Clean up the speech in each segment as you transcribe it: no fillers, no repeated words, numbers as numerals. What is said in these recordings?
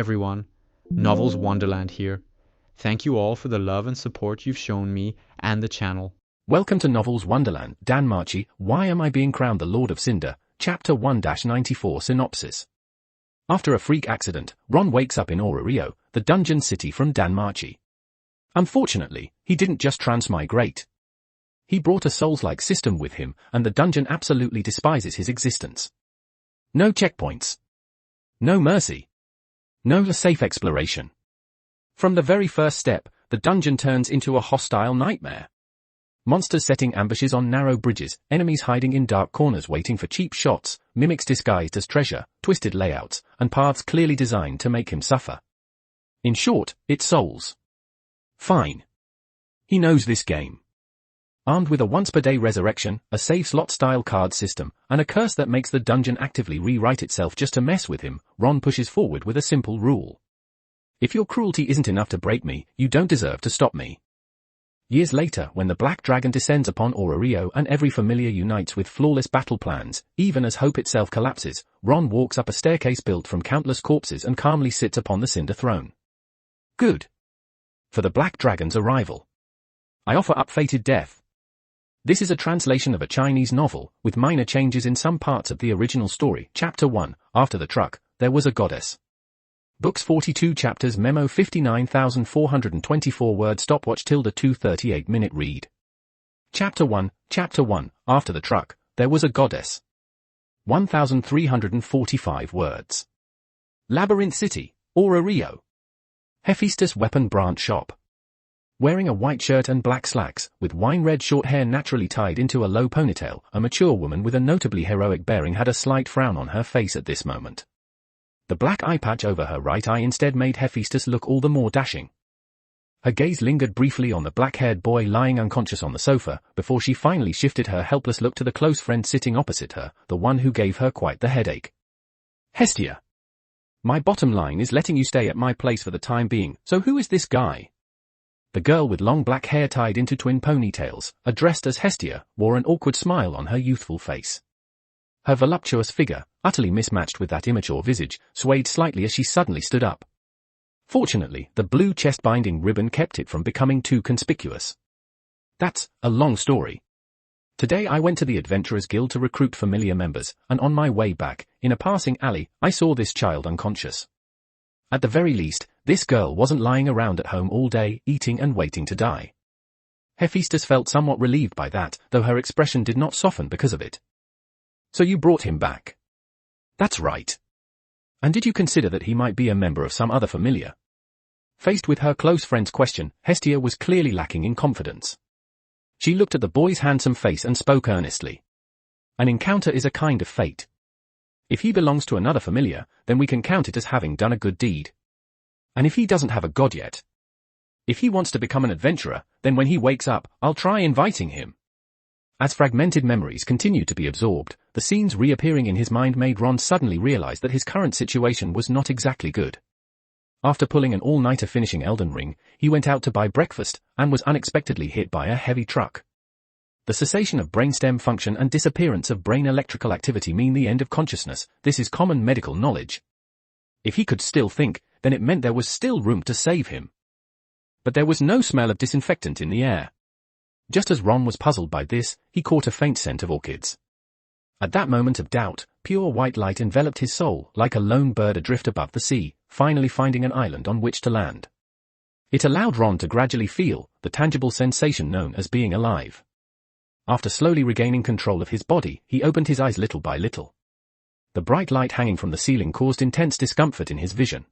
everyone, Novels Wonderland here. Thank you all for the love and support you've shown me and the channel. Welcome to Novels Wonderland, DanMachi, Why Am I Being Crowned the Lord of Cinder, Chapter 1-94 Synopsis. After a freak accident, Ron wakes up in Rio, the dungeon city from DanMachi. Unfortunately, he didn't just transmigrate. He brought a Souls-like system with him, and the dungeon absolutely despises his existence. No checkpoints. No mercy. No safe exploration. From the very first step, the dungeon turns into a hostile nightmare. Monsters setting ambushes on narrow bridges, enemies hiding in dark corners waiting for cheap shots, mimics disguised as treasure, twisted layouts, and paths clearly designed to make him suffer. In short, it's Souls. Fine. He knows this game. Armed with a once-per-day resurrection, a save slot-style card system, and a curse that makes the dungeon actively rewrite itself just to mess with him, Ron pushes forward with a simple rule. If your cruelty isn't enough to break me, you don't deserve to stop me. Years later, when the Black Dragon descends upon Rio and every familiar unites with flawless battle plans, even as hope itself collapses, Ron walks up a staircase built from countless corpses and calmly sits upon the Cinder throne. Good. For the Black Dragon's arrival. I offer up fated death. This is a translation of a Chinese novel, with minor changes in some parts of the original story. Chapter 1, After the Truck, There Was a Goddess. Books 42 chapters Memo 59,424 word stopwatch ~238-minute read. Chapter 1, After the Truck, There Was a Goddess. 1,345 words. Labyrinth City, Rio. Hephaestus Weapon Branch Shop. Wearing a white shirt and black slacks, with wine-red short hair naturally tied into a low ponytail, a mature woman with a notably heroic bearing had a slight frown on her face at this moment. The black eye patch over her right eye instead made Hephaestus look all the more dashing. Her gaze lingered briefly on the black-haired boy lying unconscious on the sofa, before she finally shifted her helpless look to the close friend sitting opposite her, the one who gave her quite the headache. Hestia. My bottom line is letting you stay at my place for the time being, so who is this guy? The girl with long black hair tied into twin ponytails, addressed as Hestia, wore an awkward smile on her youthful face. Her voluptuous figure, utterly mismatched with that immature visage, swayed slightly as she suddenly stood up. Fortunately, the blue chest-binding ribbon kept it from becoming too conspicuous. That's a long story. Today I went to the Adventurers Guild to recruit familiar members, and on my way back, in a passing alley, I saw this child unconscious. At the very least, this girl wasn't lying around at home all day, eating and waiting to die. Hephaestus felt somewhat relieved by that, though her expression did not soften because of it. So you brought him back? That's right. And did you consider that he might be a member of some other familiar? Faced with her close friend's question, Hestia was clearly lacking in confidence. She looked at the boy's handsome face and spoke earnestly. An encounter is a kind of fate. If he belongs to another familiar, then we can count it as having done a good deed. And if he doesn't have a god yet? If he wants to become an adventurer, then when he wakes up, I'll try inviting him. As fragmented memories continued to be absorbed, the scenes reappearing in his mind made Ron suddenly realize that his current situation was not exactly good. After pulling an all-nighter finishing Elden Ring, he went out to buy breakfast, and was unexpectedly hit by a heavy truck. The cessation of brainstem function and disappearance of brain electrical activity mean the end of consciousness. This is common medical knowledge. If he could still think, then it meant there was still room to save him. But there was no smell of disinfectant in the air. Just as Ron was puzzled by this, he caught a faint scent of orchids. At that moment of doubt, pure white light enveloped his soul, like a lone bird adrift above the sea, finally finding an island on which to land. It allowed Ron to gradually feel the tangible sensation known as being alive. After slowly regaining control of his body, he opened his eyes little by little. The bright light hanging from the ceiling caused intense discomfort in his vision.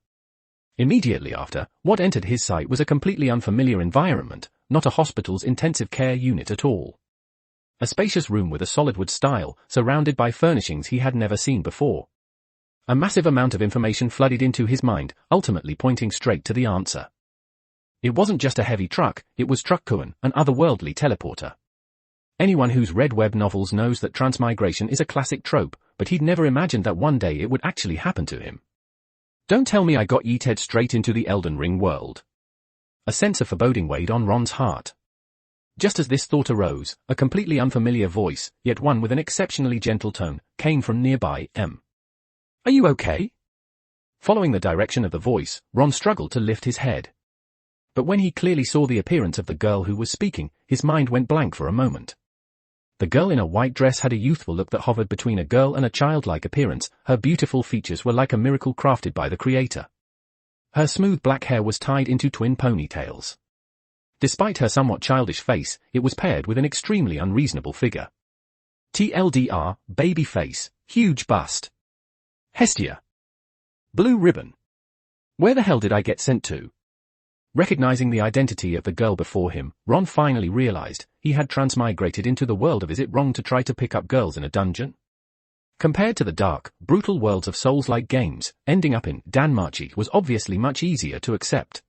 Immediately after, what entered his sight was a completely unfamiliar environment, not a hospital's intensive care unit at all. A spacious room with a solid wood style, surrounded by furnishings he had never seen before. A massive amount of information flooded into his mind, ultimately pointing straight to the answer. It wasn't just a heavy truck, it was Truck-Kuan, an otherworldly teleporter. Anyone who's read web novels knows that transmigration is a classic trope, but he'd never imagined that one day it would actually happen to him. Don't tell me I got yeeted straight into the Elden Ring world. A sense of foreboding weighed on Ron's heart. Just as this thought arose, a completely unfamiliar voice, yet one with an exceptionally gentle tone, came from nearby. Are you okay? Following the direction of the voice, Ron struggled to lift his head. But when he clearly saw the appearance of the girl who was speaking, his mind went blank for a moment. The girl in a white dress had a youthful look that hovered between a girl and a childlike appearance. Her beautiful features were like a miracle crafted by the creator. Her smooth black hair was tied into twin ponytails. Despite her somewhat childish face, it was paired with an extremely unreasonable figure. TLDR, baby face, huge bust. Hestia. Blue ribbon. Where the hell did I get sent to? Recognizing the identity of the girl before him, Ron finally realized he had transmigrated into the world of Is It Wrong to try to pick up girls in a dungeon? Compared to the dark, brutal worlds of Souls-like games, ending up in DanMachi was obviously much easier to accept.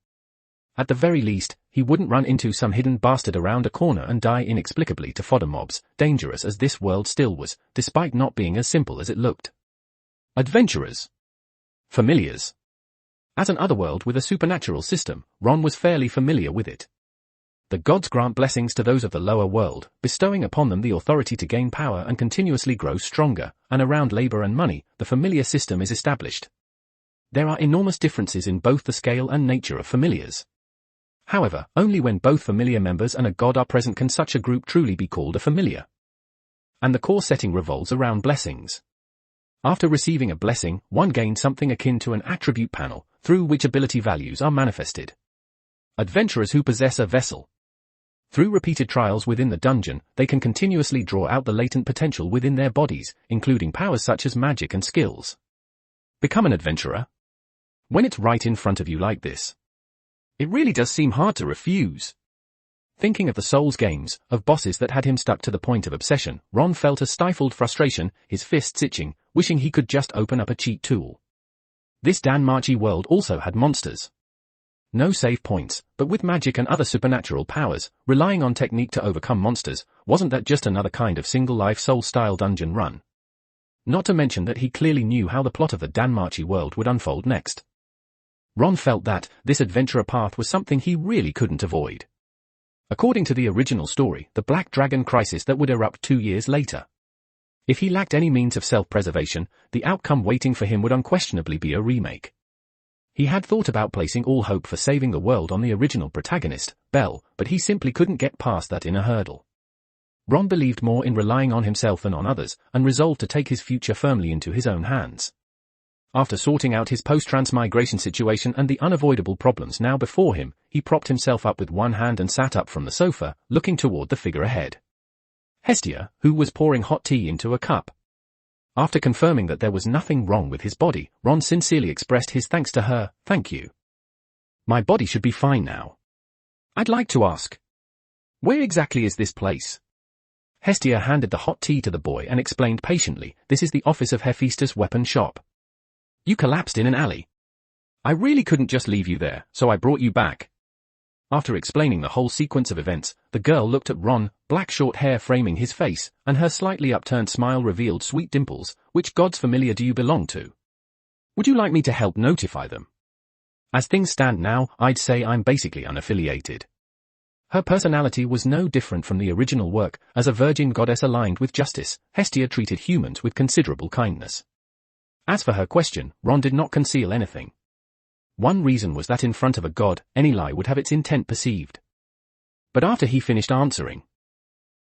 At the very least, he wouldn't run into some hidden bastard around a corner and die inexplicably to fodder mobs, dangerous as this world still was, despite not being as simple as it looked. Adventurers. Familiars. As an otherworld with a supernatural system, Ron was fairly familiar with it. The gods grant blessings to those of the lower world, bestowing upon them the authority to gain power and continuously grow stronger, and around labor and money, the familiar system is established. There are enormous differences in both the scale and nature of familiars. However, only when both familiar members and a god are present can such a group truly be called a familiar. And the core setting revolves around blessings. After receiving a blessing, one gains something akin to an attribute panel, through which ability values are manifested. Adventurers who possess a vessel. Through repeated trials within the dungeon, they can continuously draw out the latent potential within their bodies, including powers such as magic and skills. Become an adventurer. When it's right in front of you like this, it really does seem hard to refuse. Thinking of the Souls games, of bosses that had him stuck to the point of obsession, Ron felt a stifled frustration, his fists itching, wishing he could just open up a cheat tool. This DanMachi world also had monsters. No save points, but with magic and other supernatural powers, relying on technique to overcome monsters, wasn't that just another kind of single-life Soul-style dungeon run? Not to mention that he clearly knew how the plot of the DanMachi world would unfold next. Ron felt that this adventurer path was something he really couldn't avoid. According to the original story, the Black Dragon crisis that would erupt 2 years later. If he lacked any means of self-preservation, the outcome waiting for him would unquestionably be a remake. He had thought about placing all hope for saving the world on the original protagonist, Belle, but he simply couldn't get past that inner hurdle. Ron believed more in relying on himself than on others, and resolved to take his future firmly into his own hands. After sorting out his post-transmigration situation and the unavoidable problems now before him, he propped himself up with one hand and sat up from the sofa, looking toward the figure ahead. Hestia, who was pouring hot tea into a cup. After confirming that there was nothing wrong with his body, Ron sincerely expressed his thanks to her. "Thank you. My body should be fine now. I'd like to ask, where exactly is this place?" Hestia handed the hot tea to the boy and explained patiently, "This is the office of Hephaestus' weapon shop. You collapsed in an alley. I really couldn't just leave you there, so I brought you back." After explaining the whole sequence of events, the girl looked at Ron, black short hair framing his face, and her slightly upturned smile revealed sweet dimples. "Which god's familiar do you belong to? Would you like me to help notify them? As things stand now, I'd say I'm basically unaffiliated." Her personality was no different from the original work. As a virgin goddess aligned with justice, Hestia treated humans with considerable kindness. As for her question, Ron did not conceal anything. One reason was that in front of a god, any lie would have its intent perceived. But after he finished answering,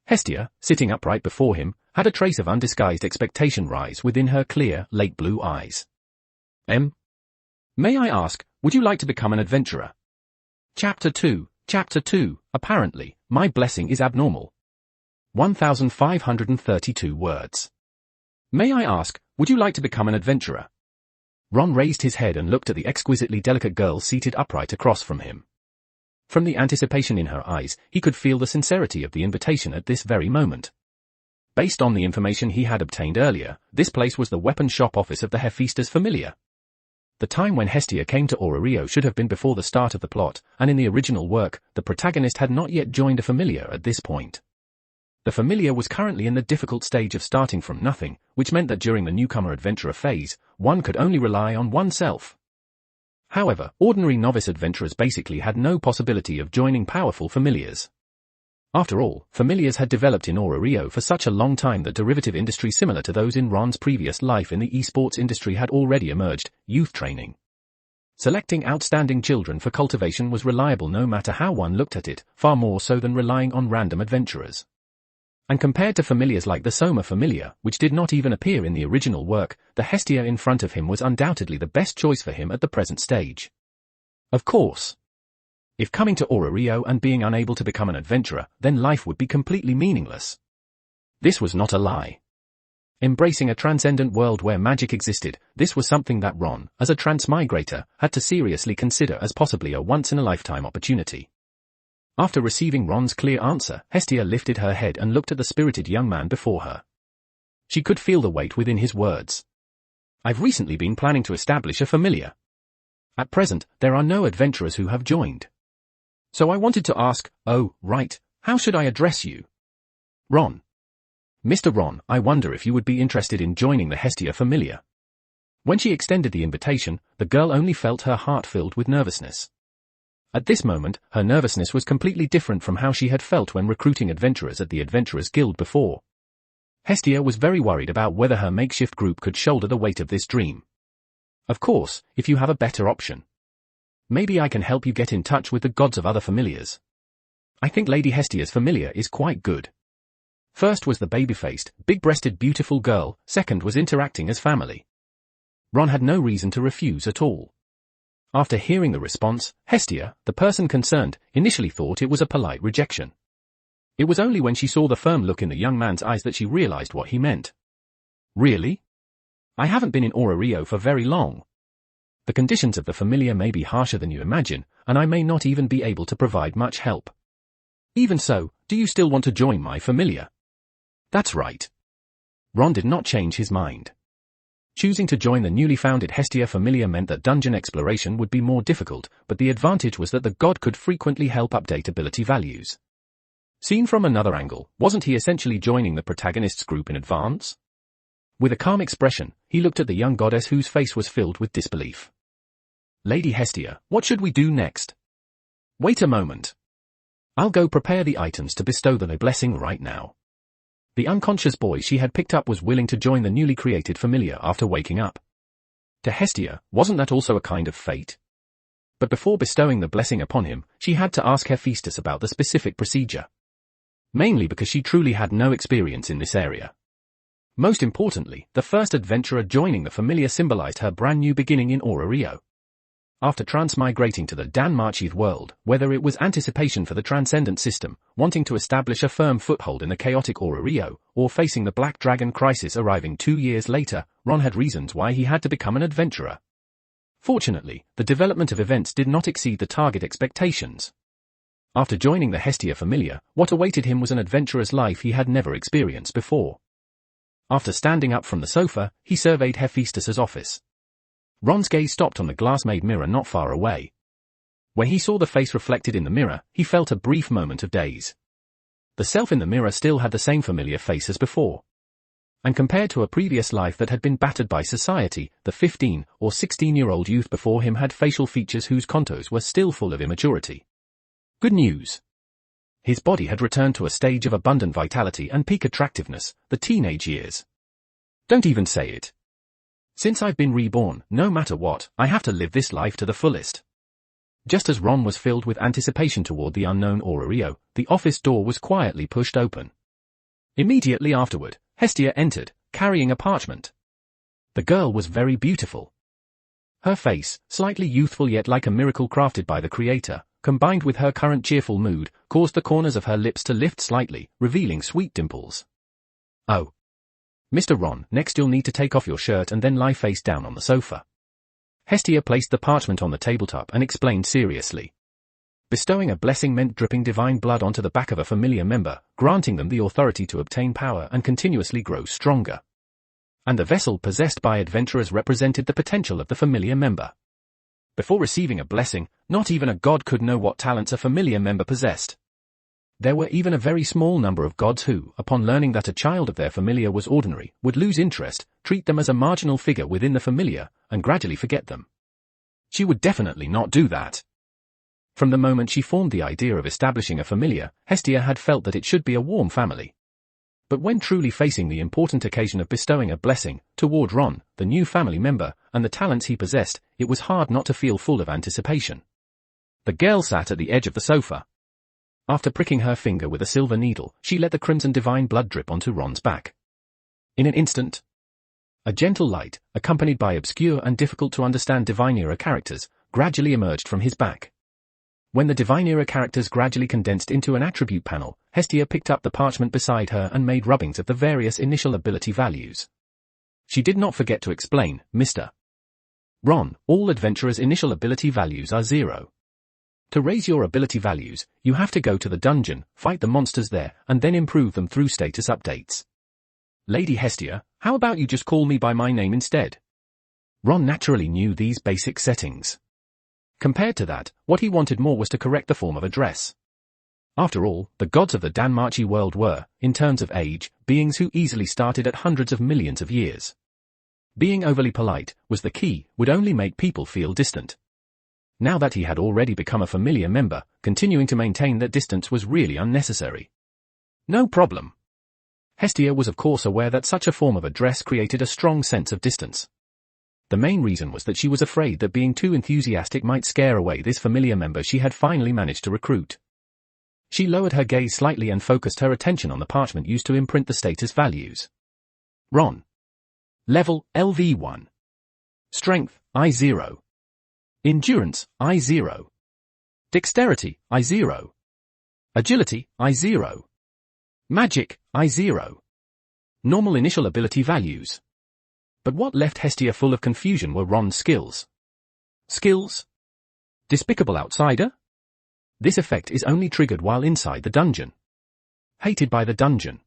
Hestia, sitting upright before him, had a trace of undisguised expectation rise within her clear, lake blue eyes. May I ask, would you like to become an adventurer? Chapter 2, apparently, my blessing is abnormal. 1532 words. May I ask, would you like to become an adventurer? Ron raised his head and looked at the exquisitely delicate girl seated upright across from him. From the anticipation in her eyes, he could feel the sincerity of the invitation at this very moment. Based on the information he had obtained earlier, this place was the weapon shop office of the Hephaestus familiar. The time when Hestia came to Orario should have been before the start of the plot, and in the original work, the protagonist had not yet joined a familiar at this point. The familiar was currently in the difficult stage of starting from nothing, which meant that during the newcomer adventurer phase, one could only rely on oneself. However, ordinary novice adventurers basically had no possibility of joining powerful familiars. After all, familiars had developed in Orario for such a long time that derivative industry similar to those in Ron's previous life in the esports industry had already emerged: youth training. Selecting outstanding children for cultivation was reliable no matter how one looked at it, far more so than relying on random adventurers. And compared to familiars like the Soma familiar, which did not even appear in the original work, the Hestia in front of him was undoubtedly the best choice for him at the present stage. Of course. If coming to Orario and being unable to become an adventurer, then life would be completely meaningless. This was not a lie. Embracing a transcendent world where magic existed, this was something that Ron, as a transmigrator, had to seriously consider as possibly a once-in-a-lifetime opportunity. After receiving Ron's clear answer, Hestia lifted her head and looked at the spirited young man before her. She could feel the weight within his words. I've recently been planning to establish a familiar. At present, there are no adventurers who have joined. So I wanted to ask, oh, right, how should I address you? Ron. Mr. Ron, I wonder if you would be interested in joining the Hestia familiar. When she extended the invitation, the girl only felt her heart filled with nervousness. At this moment, her nervousness was completely different from how she had felt when recruiting adventurers at the Adventurers Guild before. Hestia was very worried about whether her makeshift group could shoulder the weight of this dream. Of course, if you have a better option. Maybe I can help you get in touch with the gods of other familiars. I think Lady Hestia's familiar is quite good. First was the baby-faced, big-breasted beautiful girl, second was interacting as family. Ron had no reason to refuse at all. After hearing the response, Hestia, the person concerned, initially thought it was a polite rejection. It was only when she saw the firm look in the young man's eyes that she realized what he meant. Really? I haven't been in Orario for very long. The conditions of the familiar may be harsher than you imagine, and I may not even be able to provide much help. Even so, do you still want to join my familiar? That's right. Ron did not change his mind. Choosing to join the newly founded Hestia familiar meant that dungeon exploration would be more difficult, but the advantage was that the god could frequently help update ability values. Seen from another angle, wasn't he essentially joining the protagonist's group in advance? With a calm expression, he looked at the young goddess whose face was filled with disbelief. Lady Hestia, what should we do next? Wait a moment. I'll go prepare the items to bestow the blessing right now. The unconscious boy she had picked up was willing to join the newly created familiar after waking up. To Hestia, wasn't that also a kind of fate? But before bestowing the blessing upon him, she had to ask Hephaestus about the specific procedure. Mainly because she truly had no experience in this area. Most importantly, the first adventurer joining the familiar symbolized her brand new beginning in Orario. After transmigrating to the DanMachi world, whether it was anticipation for the transcendent system, wanting to establish a firm foothold in the chaotic Orario, or facing the Black Dragon crisis arriving 2 years later, Ron had reasons why he had to become an adventurer. Fortunately, the development of events did not exceed the target expectations. After joining the Hestia familiar, what awaited him was an adventurer's life he had never experienced before. After standing up from the sofa, he surveyed Hephaestus's office. Ron's gaze stopped on the glass-made mirror not far away. When he saw the face reflected in the mirror, he felt a brief moment of daze. The self in the mirror still had the same familiar face as before. And compared to a previous life that had been battered by society, the 15 or 16-year-old youth before him had facial features whose contours were still full of immaturity. Good news. His body had returned to a stage of abundant vitality and peak attractiveness, the teenage years. Don't even say it. Since I've been reborn, no matter what, I have to live this life to the fullest. Just as Ron was filled with anticipation toward the unknown Orario, the office door was quietly pushed open. Immediately afterward, Hestia entered, carrying a parchment. The girl was very beautiful. Her face, slightly youthful yet like a miracle crafted by the creator, combined with her current cheerful mood, caused the corners of her lips to lift slightly, revealing sweet dimples. Oh. Mr. Ron, next you'll need to take off your shirt and then lie face down on the sofa. Hestia placed the parchment on the tabletop and explained seriously. Bestowing a blessing meant dripping divine blood onto the back of a familiar member, granting them the authority to obtain power and continuously grow stronger. And the vessel possessed by adventurers represented the potential of the familiar member. Before receiving a blessing, not even a god could know what talents a familiar member possessed. There were even a very small number of gods who, upon learning that a child of their familiar was ordinary, would lose interest, treat them as a marginal figure within the familiar, and gradually forget them. She would definitely not do that. From the moment she formed the idea of establishing a familiar, Hestia had felt that it should be a warm family. But when truly facing the important occasion of bestowing a blessing toward Ron, the new family member, and the talents he possessed, it was hard not to feel full of anticipation. The girl sat at the edge of the sofa. After pricking her finger with a silver needle, she let the crimson divine blood drip onto Ron's back. In an instant, a gentle light, accompanied by obscure and difficult-to-understand Divine-era characters, gradually emerged from his back. When the Divine-era characters gradually condensed into an attribute panel, Hestia picked up the parchment beside her and made rubbings of the various initial ability values. She did not forget to explain, Mr. Ron, all adventurers' initial ability values are 0. To raise your ability values, you have to go to the dungeon, fight the monsters there, and then improve them through status updates. Lady Hestia, how about you just call me by my name instead? Ron naturally knew these basic settings. Compared to that, what he wanted more was to correct the form of address. After all, the gods of the DanMachi world were, in terms of age, beings who easily started at hundreds of millions of years. Being overly polite was the key, would only make people feel distant. Now that he had already become a familiar member, continuing to maintain that distance was really unnecessary. No problem. Hestia was of course aware that such a form of address created a strong sense of distance. The main reason was that she was afraid that being too enthusiastic might scare away this familiar member she had finally managed to recruit. She lowered her gaze slightly and focused her attention on the parchment used to imprint the status values. Ron. Level, LV1. Strength, I0. Endurance, I0. Dexterity, I0. Agility, I0. Magic, I0. Normal initial ability values. But what left Hestia full of confusion were Ron's skills. Skills? Despicable outsider? This effect is only triggered while inside the dungeon. Hated by the dungeon.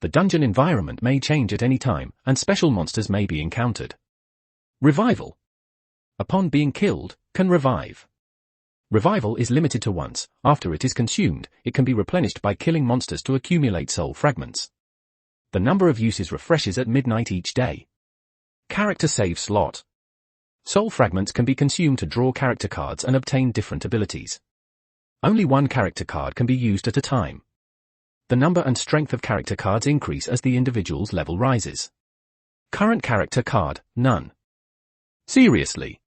The dungeon environment may change at any time, and special monsters may be encountered. Revival. Upon being killed, can revive. Revival is limited to once. After it is consumed, it can be replenished by killing monsters to accumulate soul fragments. The number of uses refreshes at midnight each day. Character save slot. Soul fragments can be consumed to draw character cards and obtain different abilities. Only one character card can be used at a time. The number and strength of character cards increase as the individual's level rises. Current character card, none. Seriously.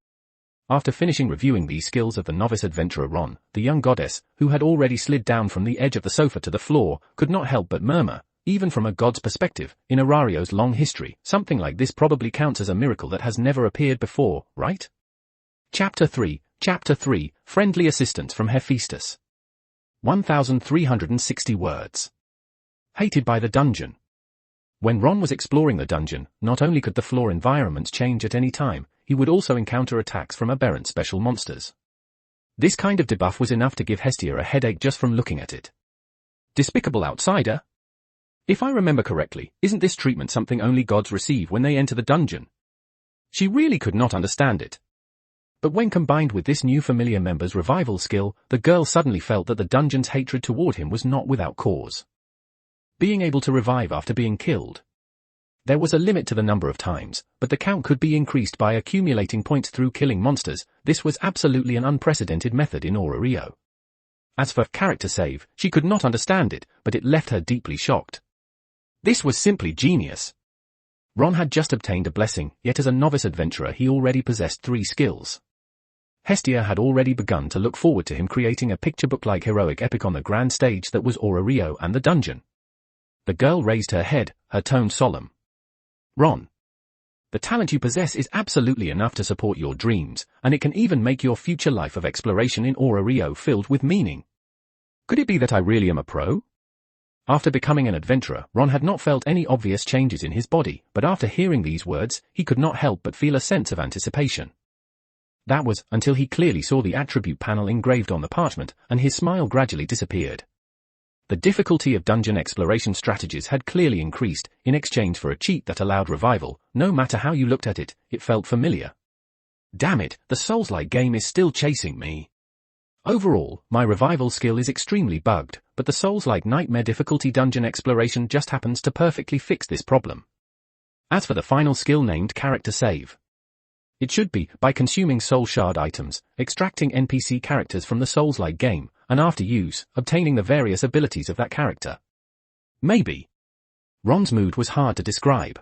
After finishing reviewing these skills of the novice adventurer Ron, the young goddess, who had already slid down from the edge of the sofa to the floor, could not help but murmur, even from a god's perspective, in Arario's long history, something like this probably counts as a miracle that has never appeared before, right? Chapter 3, Friendly Assistance from Hephaestus. 1360 words. Hated by the dungeon. When Ron was exploring the dungeon, not only could the floor environments change at any time, he would also encounter attacks from aberrant special monsters. This kind of debuff was enough to give Hestia a headache just from looking at it. Despicable outsider? If I remember correctly, isn't this treatment something only gods receive when they enter the dungeon? She really could not understand it. But when combined with this new familiar member's revival skill, the girl suddenly felt that the dungeon's hatred toward him was not without cause. Being able to revive after being killed. There was a limit to the number of times, but the count could be increased by accumulating points through killing monsters. This was absolutely an unprecedented method in Orario. As for character save, she could not understand it, but it left her deeply shocked. This was simply genius. Ron had just obtained a blessing, yet as a novice adventurer he already possessed 3 skills. Hestia had already begun to look forward to him creating a picture book-like heroic epic on the grand stage that was Orario and the dungeon. The girl raised her head, her tone solemn. Ron. The talent you possess is absolutely enough to support your dreams, and it can even make your future life of exploration in Orario filled with meaning. Could it be that I really am a pro? After becoming an adventurer, Ron had not felt any obvious changes in his body, but after hearing these words, he could not help but feel a sense of anticipation. That was, until he clearly saw the attribute panel engraved on the parchment, and his smile gradually disappeared. The difficulty of dungeon exploration strategies had clearly increased. In exchange for a cheat that allowed revival, no matter how you looked at it, it felt familiar. Damn it, the Souls-like game is still chasing me. Overall, my revival skill is extremely bugged, but the Souls-like nightmare difficulty dungeon exploration just happens to perfectly fix this problem. As for the final skill named character save, it should be by consuming soul shard items, extracting NPC characters from the Souls-like game, and after use, obtaining the various abilities of that character. Maybe. Ron's mood was hard to describe.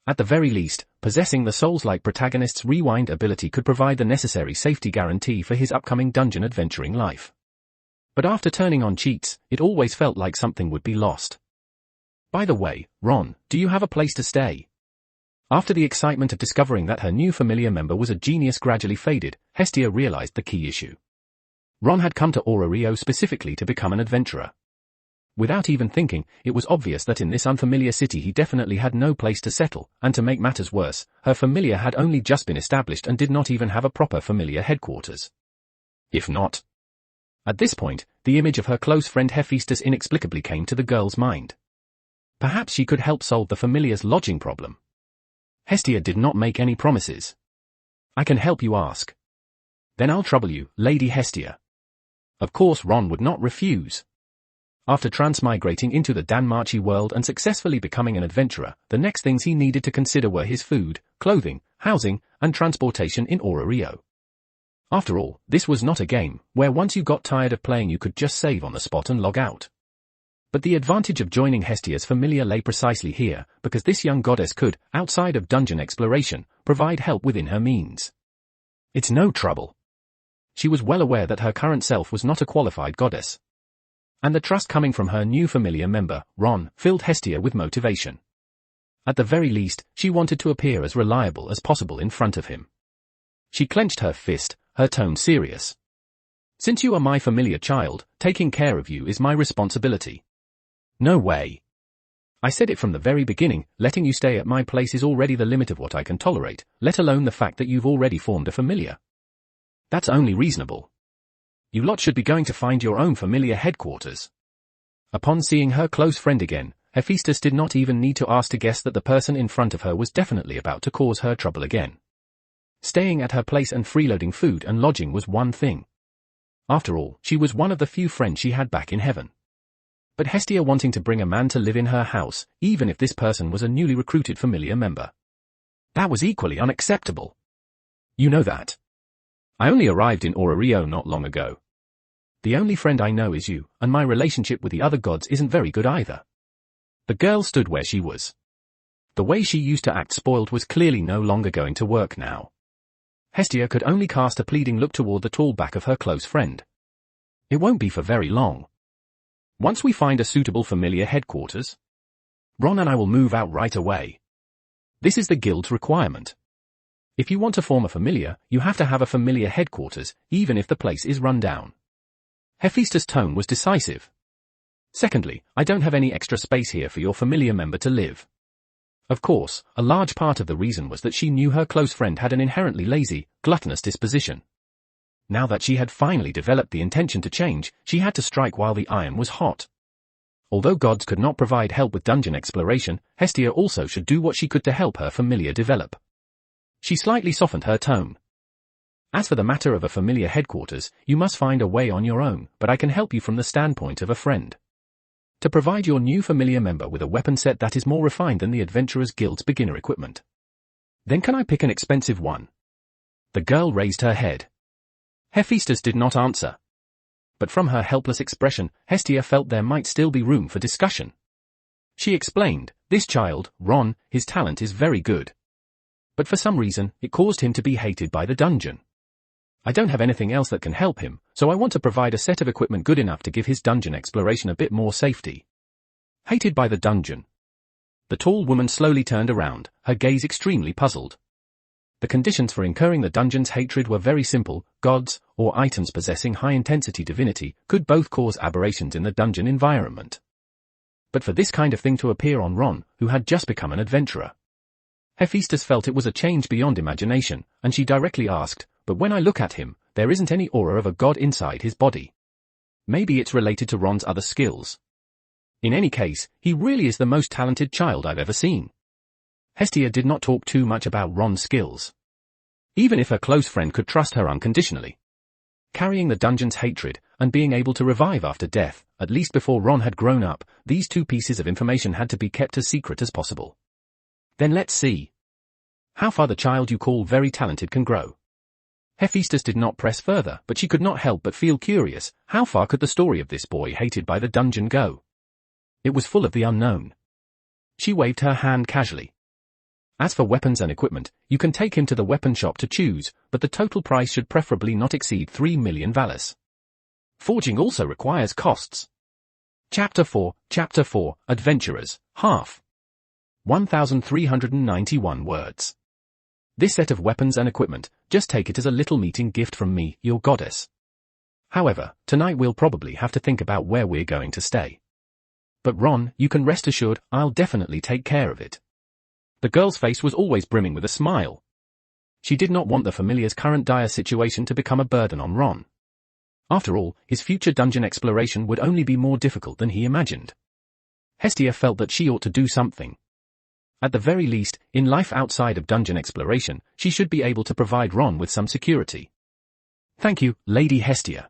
At the very least, possessing the Souls-like protagonist's rewind ability could provide the necessary safety guarantee for his upcoming dungeon adventuring life. But after turning on cheats, it always felt like something would be lost. By the way, Ron, do you have a place to stay? After the excitement of discovering that her new familiar member was a genius gradually faded, Hestia realized the key issue. Ron had come to Orario specifically to become an adventurer. Without even thinking, it was obvious that in this unfamiliar city he definitely had no place to settle, and to make matters worse, her familiar had only just been established and did not even have a proper familiar headquarters. If not. At this point, the image of her close friend Hephaestus inexplicably came to the girl's mind. Perhaps she could help solve the familiar's lodging problem. Hestia did not make any promises. I can help you ask. Then I'll trouble you, Lady Hestia. Of course Ron would not refuse. After transmigrating into the DanMachi world and successfully becoming an adventurer, the next things he needed to consider were his food, clothing, housing, and transportation in Orario. After all, this was not a game, where once you got tired of playing you could just save on the spot and log out. But the advantage of joining Hestia's familiar lay precisely here, because this young goddess could, outside of dungeon exploration, provide help within her means. It's no trouble. She was well aware that her current self was not a qualified goddess. And the trust coming from her new familiar member, Ron, filled Hestia with motivation. At the very least, she wanted to appear as reliable as possible in front of him. She clenched her fist, her tone serious. Since you are my familiar child, taking care of you is my responsibility. No way. I said it from the very beginning, letting you stay at my place is already the limit of what I can tolerate, let alone the fact that you've already formed a familiar. That's only reasonable. You lot should be going to find your own familiar headquarters. Upon seeing her close friend again, Hephaestus did not even need to ask to guess that the person in front of her was definitely about to cause her trouble again. Staying at her place and freeloading food and lodging was one thing. After all, she was one of the few friends she had back in heaven. But Hestia wanting to bring a man to live in her house, even if this person was a newly recruited familiar member. That was equally unacceptable. You know that. I only arrived in Orario not long ago. The only friend I know is you, and my relationship with the other gods isn't very good either. The girl stood where she was. The way she used to act spoiled was clearly no longer going to work now. Hestia could only cast a pleading look toward the tall back of her close friend. It won't be for very long. Once we find a suitable familiar headquarters, Ron and I will move out right away. This is the guild's requirement. If you want to form a familiar, you have to have a familiar headquarters, even if the place is run down. Hephaestus' tone was decisive. Secondly, I don't have any extra space here for your familiar member to live. Of course, a large part of the reason was that she knew her close friend had an inherently lazy, gluttonous disposition. Now that she had finally developed the intention to change, she had to strike while the iron was hot. Although gods could not provide help with dungeon exploration, Hestia also should do what she could to help her familiar develop. She slightly softened her tone. As for the matter of a familiar headquarters, you must find a way on your own, but I can help you from the standpoint of a friend. To provide your new familiar member with a weapon set that is more refined than the Adventurers Guild's beginner equipment. Then can I pick an expensive one? The girl raised her head. Hephaestus did not answer. But from her helpless expression, Hestia felt there might still be room for discussion. She explained, this child, Ron, his talent is very good. But for some reason, it caused him to be hated by the dungeon. I don't have anything else that can help him, so I want to provide a set of equipment good enough to give his dungeon exploration a bit more safety. Hated by the dungeon. The tall woman slowly turned around, her gaze extremely puzzled. The conditions for incurring the dungeon's hatred were very simple. Gods, or items possessing high-intensity divinity, could both cause aberrations in the dungeon environment. But for this kind of thing to appear on Ron, who had just become an adventurer. Hephaestus felt it was a change beyond imagination, and she directly asked, but when I look at him, there isn't any aura of a god inside his body. Maybe it's related to Ron's other skills. In any case, he really is the most talented child I've ever seen. Hestia did not talk too much about Ron's skills. Even if her close friend could trust her unconditionally. Carrying the dungeon's hatred, and being able to revive after death, at least before Ron had grown up, these two pieces of information had to be kept as secret as possible. Then let's see how far the child you call very talented can grow. Hephaestus did not press further, but she could not help but feel curious. How far could the story of this boy hated by the dungeon go? It was full of the unknown. She waved her hand casually. As for weapons and equipment, you can take him to the weapon shop to choose, but the total price should preferably not exceed 3 million valas. Forging also requires costs. Chapter 4, Adventurers, half. 1,391 words. This set of weapons and equipment, just take it as a little meeting gift from me, your goddess. However, tonight we'll probably have to think about where we're going to stay. But Ron, you can rest assured, I'll definitely take care of it. The girl's face was always brimming with a smile. She did not want the familiar's current dire situation to become a burden on Ron. After all, his future dungeon exploration would only be more difficult than he imagined. Hestia felt that she ought to do something. At the very least, in life outside of dungeon exploration, she should be able to provide Ron with some security. Thank you, Lady Hestia.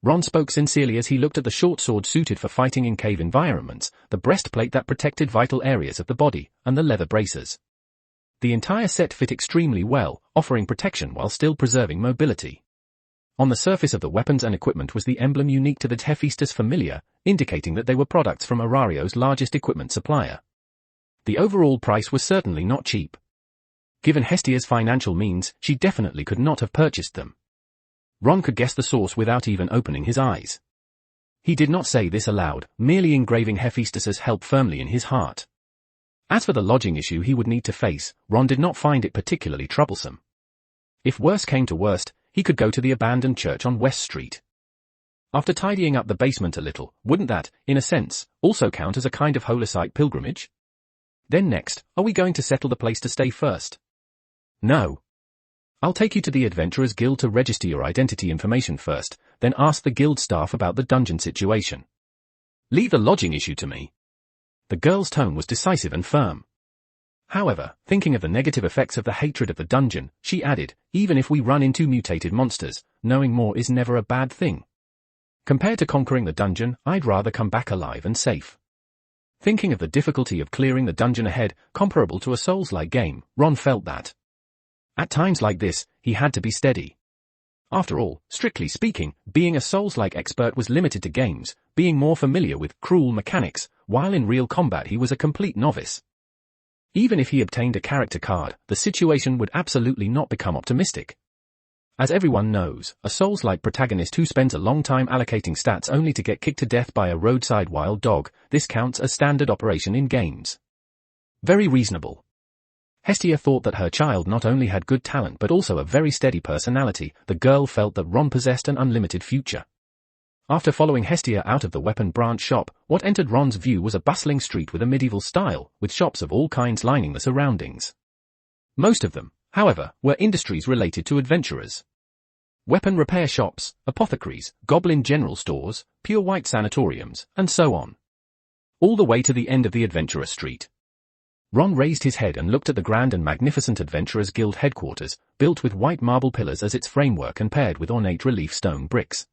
Ron spoke sincerely as he looked at the short sword suited for fighting in cave environments, the breastplate that protected vital areas of the body, and the leather bracers. The entire set fit extremely well, offering protection while still preserving mobility. On the surface of the weapons and equipment was the emblem unique to the Hephaestus familiar, indicating that they were products from Arario's largest equipment supplier. The overall price was certainly not cheap. Given Hestia's financial means, she definitely could not have purchased them. Ron could guess the source without even opening his eyes. He did not say this aloud, merely engraving Hephaestus's help firmly in his heart. As for the lodging issue he would need to face, Ron did not find it particularly troublesome. If worse came to worst, he could go to the abandoned church on West Street. After tidying up the basement a little, wouldn't that, in a sense, also count as a kind of holicite pilgrimage? Then next, are we going to settle the place to stay first? No. I'll take you to the Adventurers Guild to register your identity information first, then ask the guild staff about the dungeon situation. Leave the lodging issue to me. The girl's tone was decisive and firm. However, thinking of the negative effects of the hatred of the dungeon, she added, even if we run into mutated monsters, knowing more is never a bad thing. Compared to conquering the dungeon, I'd rather come back alive and safe. Thinking of the difficulty of clearing the dungeon ahead, comparable to a Souls-like game, Ron felt that. At times like this, he had to be steady. After all, strictly speaking, being a Souls-like expert was limited to games, being more familiar with cruel mechanics, while in real combat he was a complete novice. Even if he obtained a character card, the situation would absolutely not become optimistic. As everyone knows, a Souls-like protagonist who spends a long time allocating stats only to get kicked to death by a roadside wild dog, this counts as standard operation in games. Very reasonable. Hestia thought that her child not only had good talent but also a very steady personality. The girl felt that Ron possessed an unlimited future. After following Hestia out of the weapon branch shop, what entered Ron's view was a bustling street with a medieval style, with shops of all kinds lining the surroundings. Most of them, however, were industries related to adventurers. Weapon repair shops, apothecaries, goblin general stores, pure white sanatoriums, and so on. All the way to the end of the Adventurer Street. Ron raised his head and looked at the grand and magnificent Adventurers Guild headquarters, built with white marble pillars as its framework and paired with ornate relief stone bricks.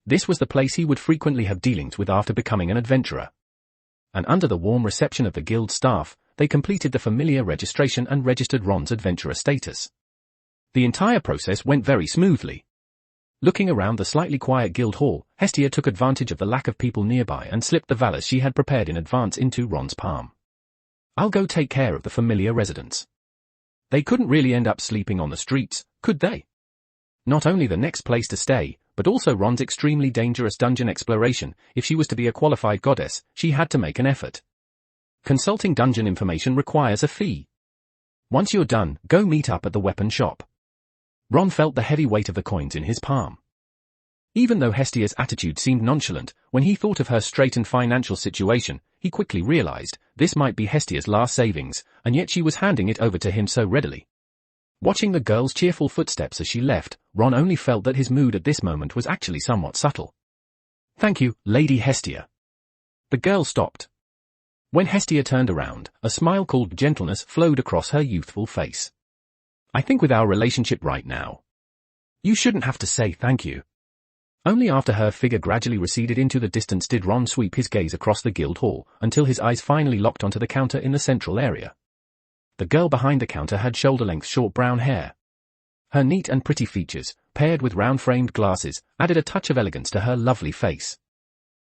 This was the place he would frequently have dealings with after becoming an adventurer. And under the warm reception of the guild staff, they completed the familiar registration and registered Ron's adventurer status. The entire process went very smoothly. Looking around the slightly quiet guild hall, Hestia took advantage of the lack of people nearby and slipped the valas she had prepared in advance into Ron's palm. I'll go take care of the familiar residents. They couldn't really end up sleeping on the streets, could they? Not only the next place to stay, but also Ron's extremely dangerous dungeon exploration. If she was to be a qualified goddess, she had to make an effort. Consulting dungeon information requires a fee. Once you're done, go meet up at the weapon shop. Ron felt the heavy weight of the coins in his palm. Even though Hestia's attitude seemed nonchalant, when he thought of her straitened financial situation, he quickly realized this might be Hestia's last savings, and yet she was handing it over to him so readily. Watching the girl's cheerful footsteps as she left, Ron only felt that his mood at this moment was actually somewhat subtle. Thank you, Lady Hestia. The girl stopped. When Hestia turned around, a smile called gentleness flowed across her youthful face. I think with our relationship right now, you shouldn't have to say thank you. Only after her figure gradually receded into the distance did Ron sweep his gaze across the guild hall, until his eyes finally locked onto the counter in the central area. The girl behind the counter had shoulder-length short brown hair. Her neat and pretty features, paired with round-framed glasses, added a touch of elegance to her lovely face.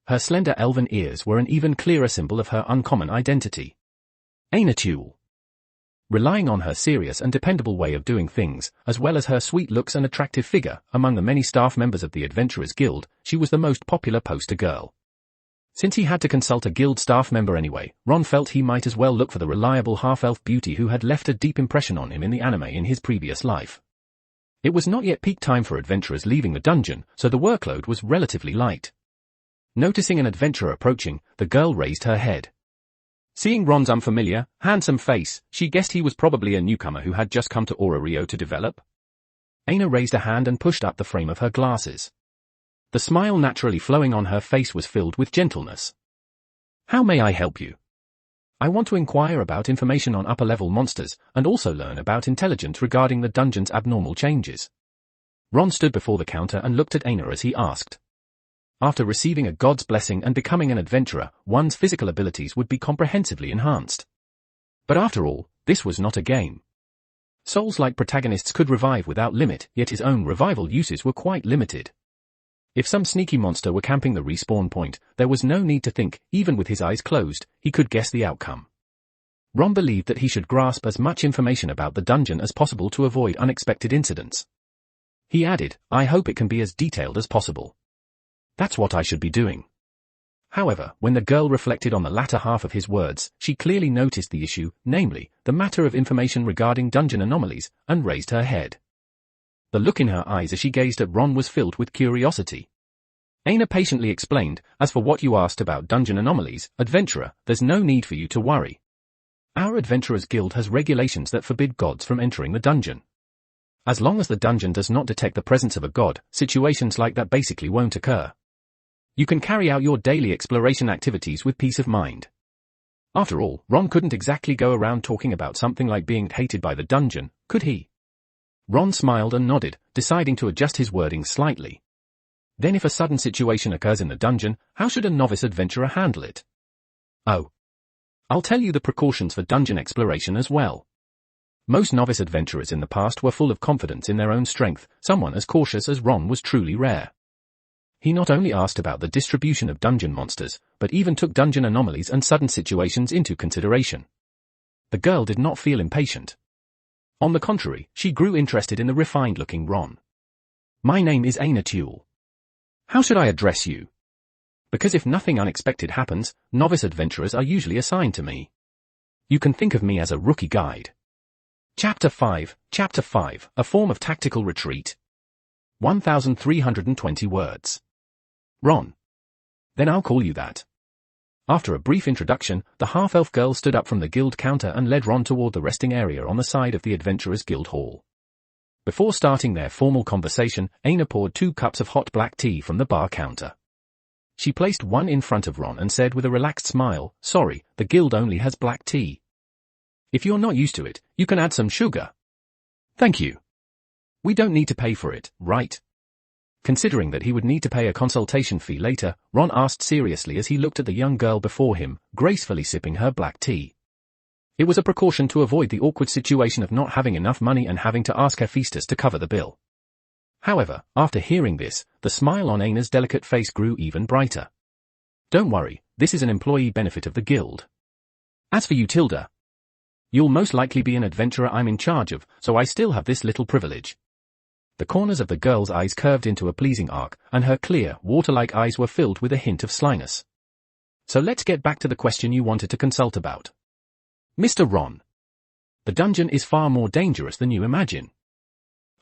Her slender elven ears were an even clearer symbol of her uncommon identity. Aina Tulle. Relying on her serious and dependable way of doing things, as well as her sweet looks and attractive figure, among the many staff members of the Adventurers Guild, she was the most popular poster girl. Since he had to consult a guild staff member anyway, Ron felt he might as well look for the reliable half-elf beauty who had left a deep impression on him in the anime in his previous life. It was not yet peak time for adventurers leaving the dungeon, so the workload was relatively light. Noticing an adventurer approaching, the girl raised her head. Seeing Ron's unfamiliar, handsome face, she guessed he was probably a newcomer who had just come to Rio to develop. Aina raised a hand and pushed up the frame of her glasses. The smile naturally flowing on her face was filled with gentleness. How may I help you? I want to inquire about information on upper-level monsters, and also learn about intelligence regarding the dungeon's abnormal changes. Ron stood before the counter and looked at Aina as he asked. After receiving a god's blessing and becoming an adventurer, one's physical abilities would be comprehensively enhanced. But after all, this was not a game. Souls-like protagonists could revive without limit, yet his own revival uses were quite limited. If some sneaky monster were camping the respawn point, there was no need to think, even with his eyes closed, he could guess the outcome. Ron believed that he should grasp as much information about the dungeon as possible to avoid unexpected incidents. He added, I hope it can be as detailed as possible. That's what I should be doing. However, when the girl reflected on the latter half of his words, she clearly noticed the issue, namely, the matter of information regarding dungeon anomalies, and raised her head. The look in her eyes as she gazed at Ron was filled with curiosity. Aina patiently explained, as for what you asked about dungeon anomalies, adventurer, there's no need for you to worry. Our Adventurers Guild has regulations that forbid gods from entering the dungeon. As long as the dungeon does not detect the presence of a god, situations like that basically won't occur. You can carry out your daily exploration activities with peace of mind. After all, Ron couldn't exactly go around talking about something like being hated by the dungeon, could he? Ron smiled and nodded, deciding to adjust his wording slightly. Then if a sudden situation occurs in the dungeon, how should a novice adventurer handle it? Oh. I'll tell you the precautions for dungeon exploration as well. Most novice adventurers in the past were full of confidence in their own strength, someone as cautious as Ron was truly rare. He not only asked about the distribution of dungeon monsters, but even took dungeon anomalies and sudden situations into consideration. The girl did not feel impatient. On the contrary, she grew interested in the refined-looking Ron. My name is Aina Tulle. How should I address you? Because if nothing unexpected happens, novice adventurers are usually assigned to me. You can think of me as a rookie guide. Chapter 5, A Form of Tactical Retreat. 1,320 words. Ron. Then I'll call you that. After a brief introduction, the half-elf girl stood up from the guild counter and led Ron toward the resting area on the side of the Adventurers Guild Hall. Before starting their formal conversation, Aina poured 2 cups of hot black tea from the bar counter. She placed one in front of Ron and said with a relaxed smile, sorry, the guild only has black tea. If you're not used to it, you can add some sugar. Thank you. We don't need to pay for it, right? Considering that he would need to pay a consultation fee later, Ron asked seriously as he looked at the young girl before him, gracefully sipping her black tea. It was a precaution to avoid the awkward situation of not having enough money and having to ask Hephaestus to cover the bill. However, after hearing this, the smile on Aina's delicate face grew even brighter. Don't worry, this is an employee benefit of the guild. As for you, Tilda, you'll most likely be an adventurer I'm in charge of, so I still have this little privilege. The corners of the girl's eyes curved into a pleasing arc, and her clear, water-like eyes were filled with a hint of slyness. So let's get back to the question you wanted to consult about. Mr. Ron. The dungeon is far more dangerous than you imagine.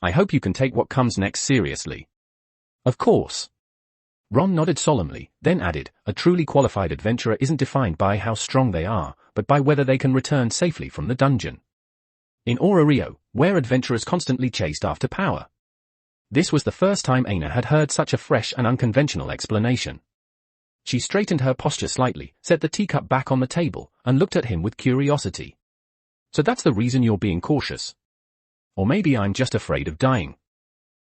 I hope you can take what comes next seriously. Of course. Ron nodded solemnly, then added, a truly qualified adventurer isn't defined by how strong they are, but by whether they can return safely from the dungeon. In Rio, where adventurers constantly chased after power. This was the first time Aina had heard such a fresh and unconventional explanation. She straightened her posture slightly, set the teacup back on the table, and looked at him with curiosity. So that's the reason you're being cautious. Or maybe I'm just afraid of dying.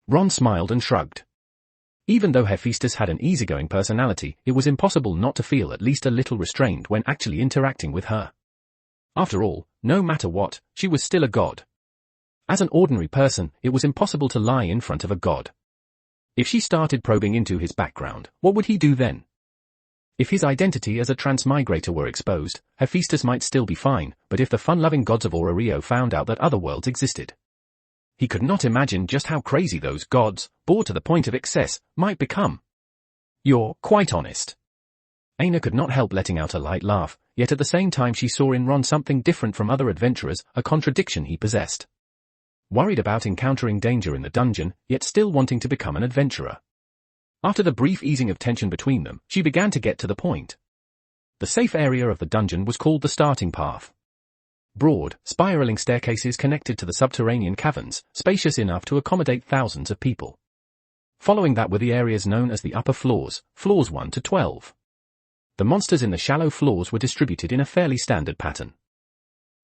Ron smiled and shrugged. Even though Hephaestus had an easygoing personality, it was impossible not to feel at least a little restrained when actually interacting with her. After all, no matter what, she was still a god. As an ordinary person, it was impossible to lie in front of a god. If she started probing into his background, what would he do then? If his identity as a transmigrator were exposed, Hephaestus might still be fine, but if the fun-loving gods of Orario found out that other worlds existed, he could not imagine just how crazy those gods, bored to the point of excess, might become. You're quite honest. Aina could not help letting out a light laugh, yet at the same time she saw in Ron something different from other adventurers, a contradiction he possessed. Worried about encountering danger in the dungeon, yet still wanting to become an adventurer. After the brief easing of tension between them, she began to get to the point. The safe area of the dungeon was called the starting path. Broad, spiraling staircases connected to the subterranean caverns, spacious enough to accommodate thousands of people. Following that were the areas known as the upper floors, floors 1 to 12. The monsters in the shallow floors were distributed in a fairly standard pattern.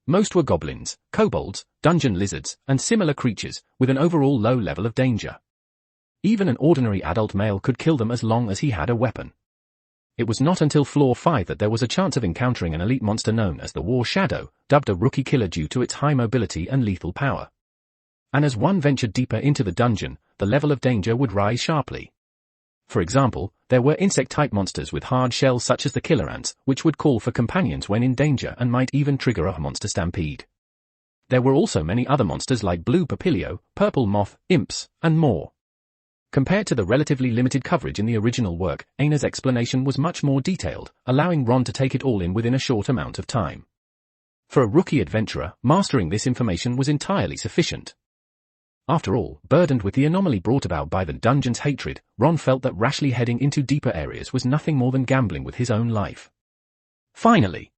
Most were goblins, kobolds, dungeon lizards, and similar creatures, with an overall low level of danger. Even an ordinary adult male could kill them as long as he had a weapon. It was not until floor 5 that there was a chance of encountering an elite monster known as the War Shadow, dubbed a rookie killer due to its high mobility and lethal power. And as one ventured deeper into the dungeon, the level of danger would rise sharply. For example, there were insect-type monsters with hard shells such as the killer ants, which would call for companions when in danger and might even trigger a monster stampede. There were also many other monsters like blue papilio, purple moth, imps, and more. Compared to the relatively limited coverage in the original work, Aina's explanation was much more detailed, allowing Ron to take it all in within a short amount of time. For a rookie adventurer, mastering this information was entirely sufficient. After all, burdened with the anomaly brought about by the dungeon's hatred, Ron felt that rashly heading into deeper areas was nothing more than gambling with his own life. Finally,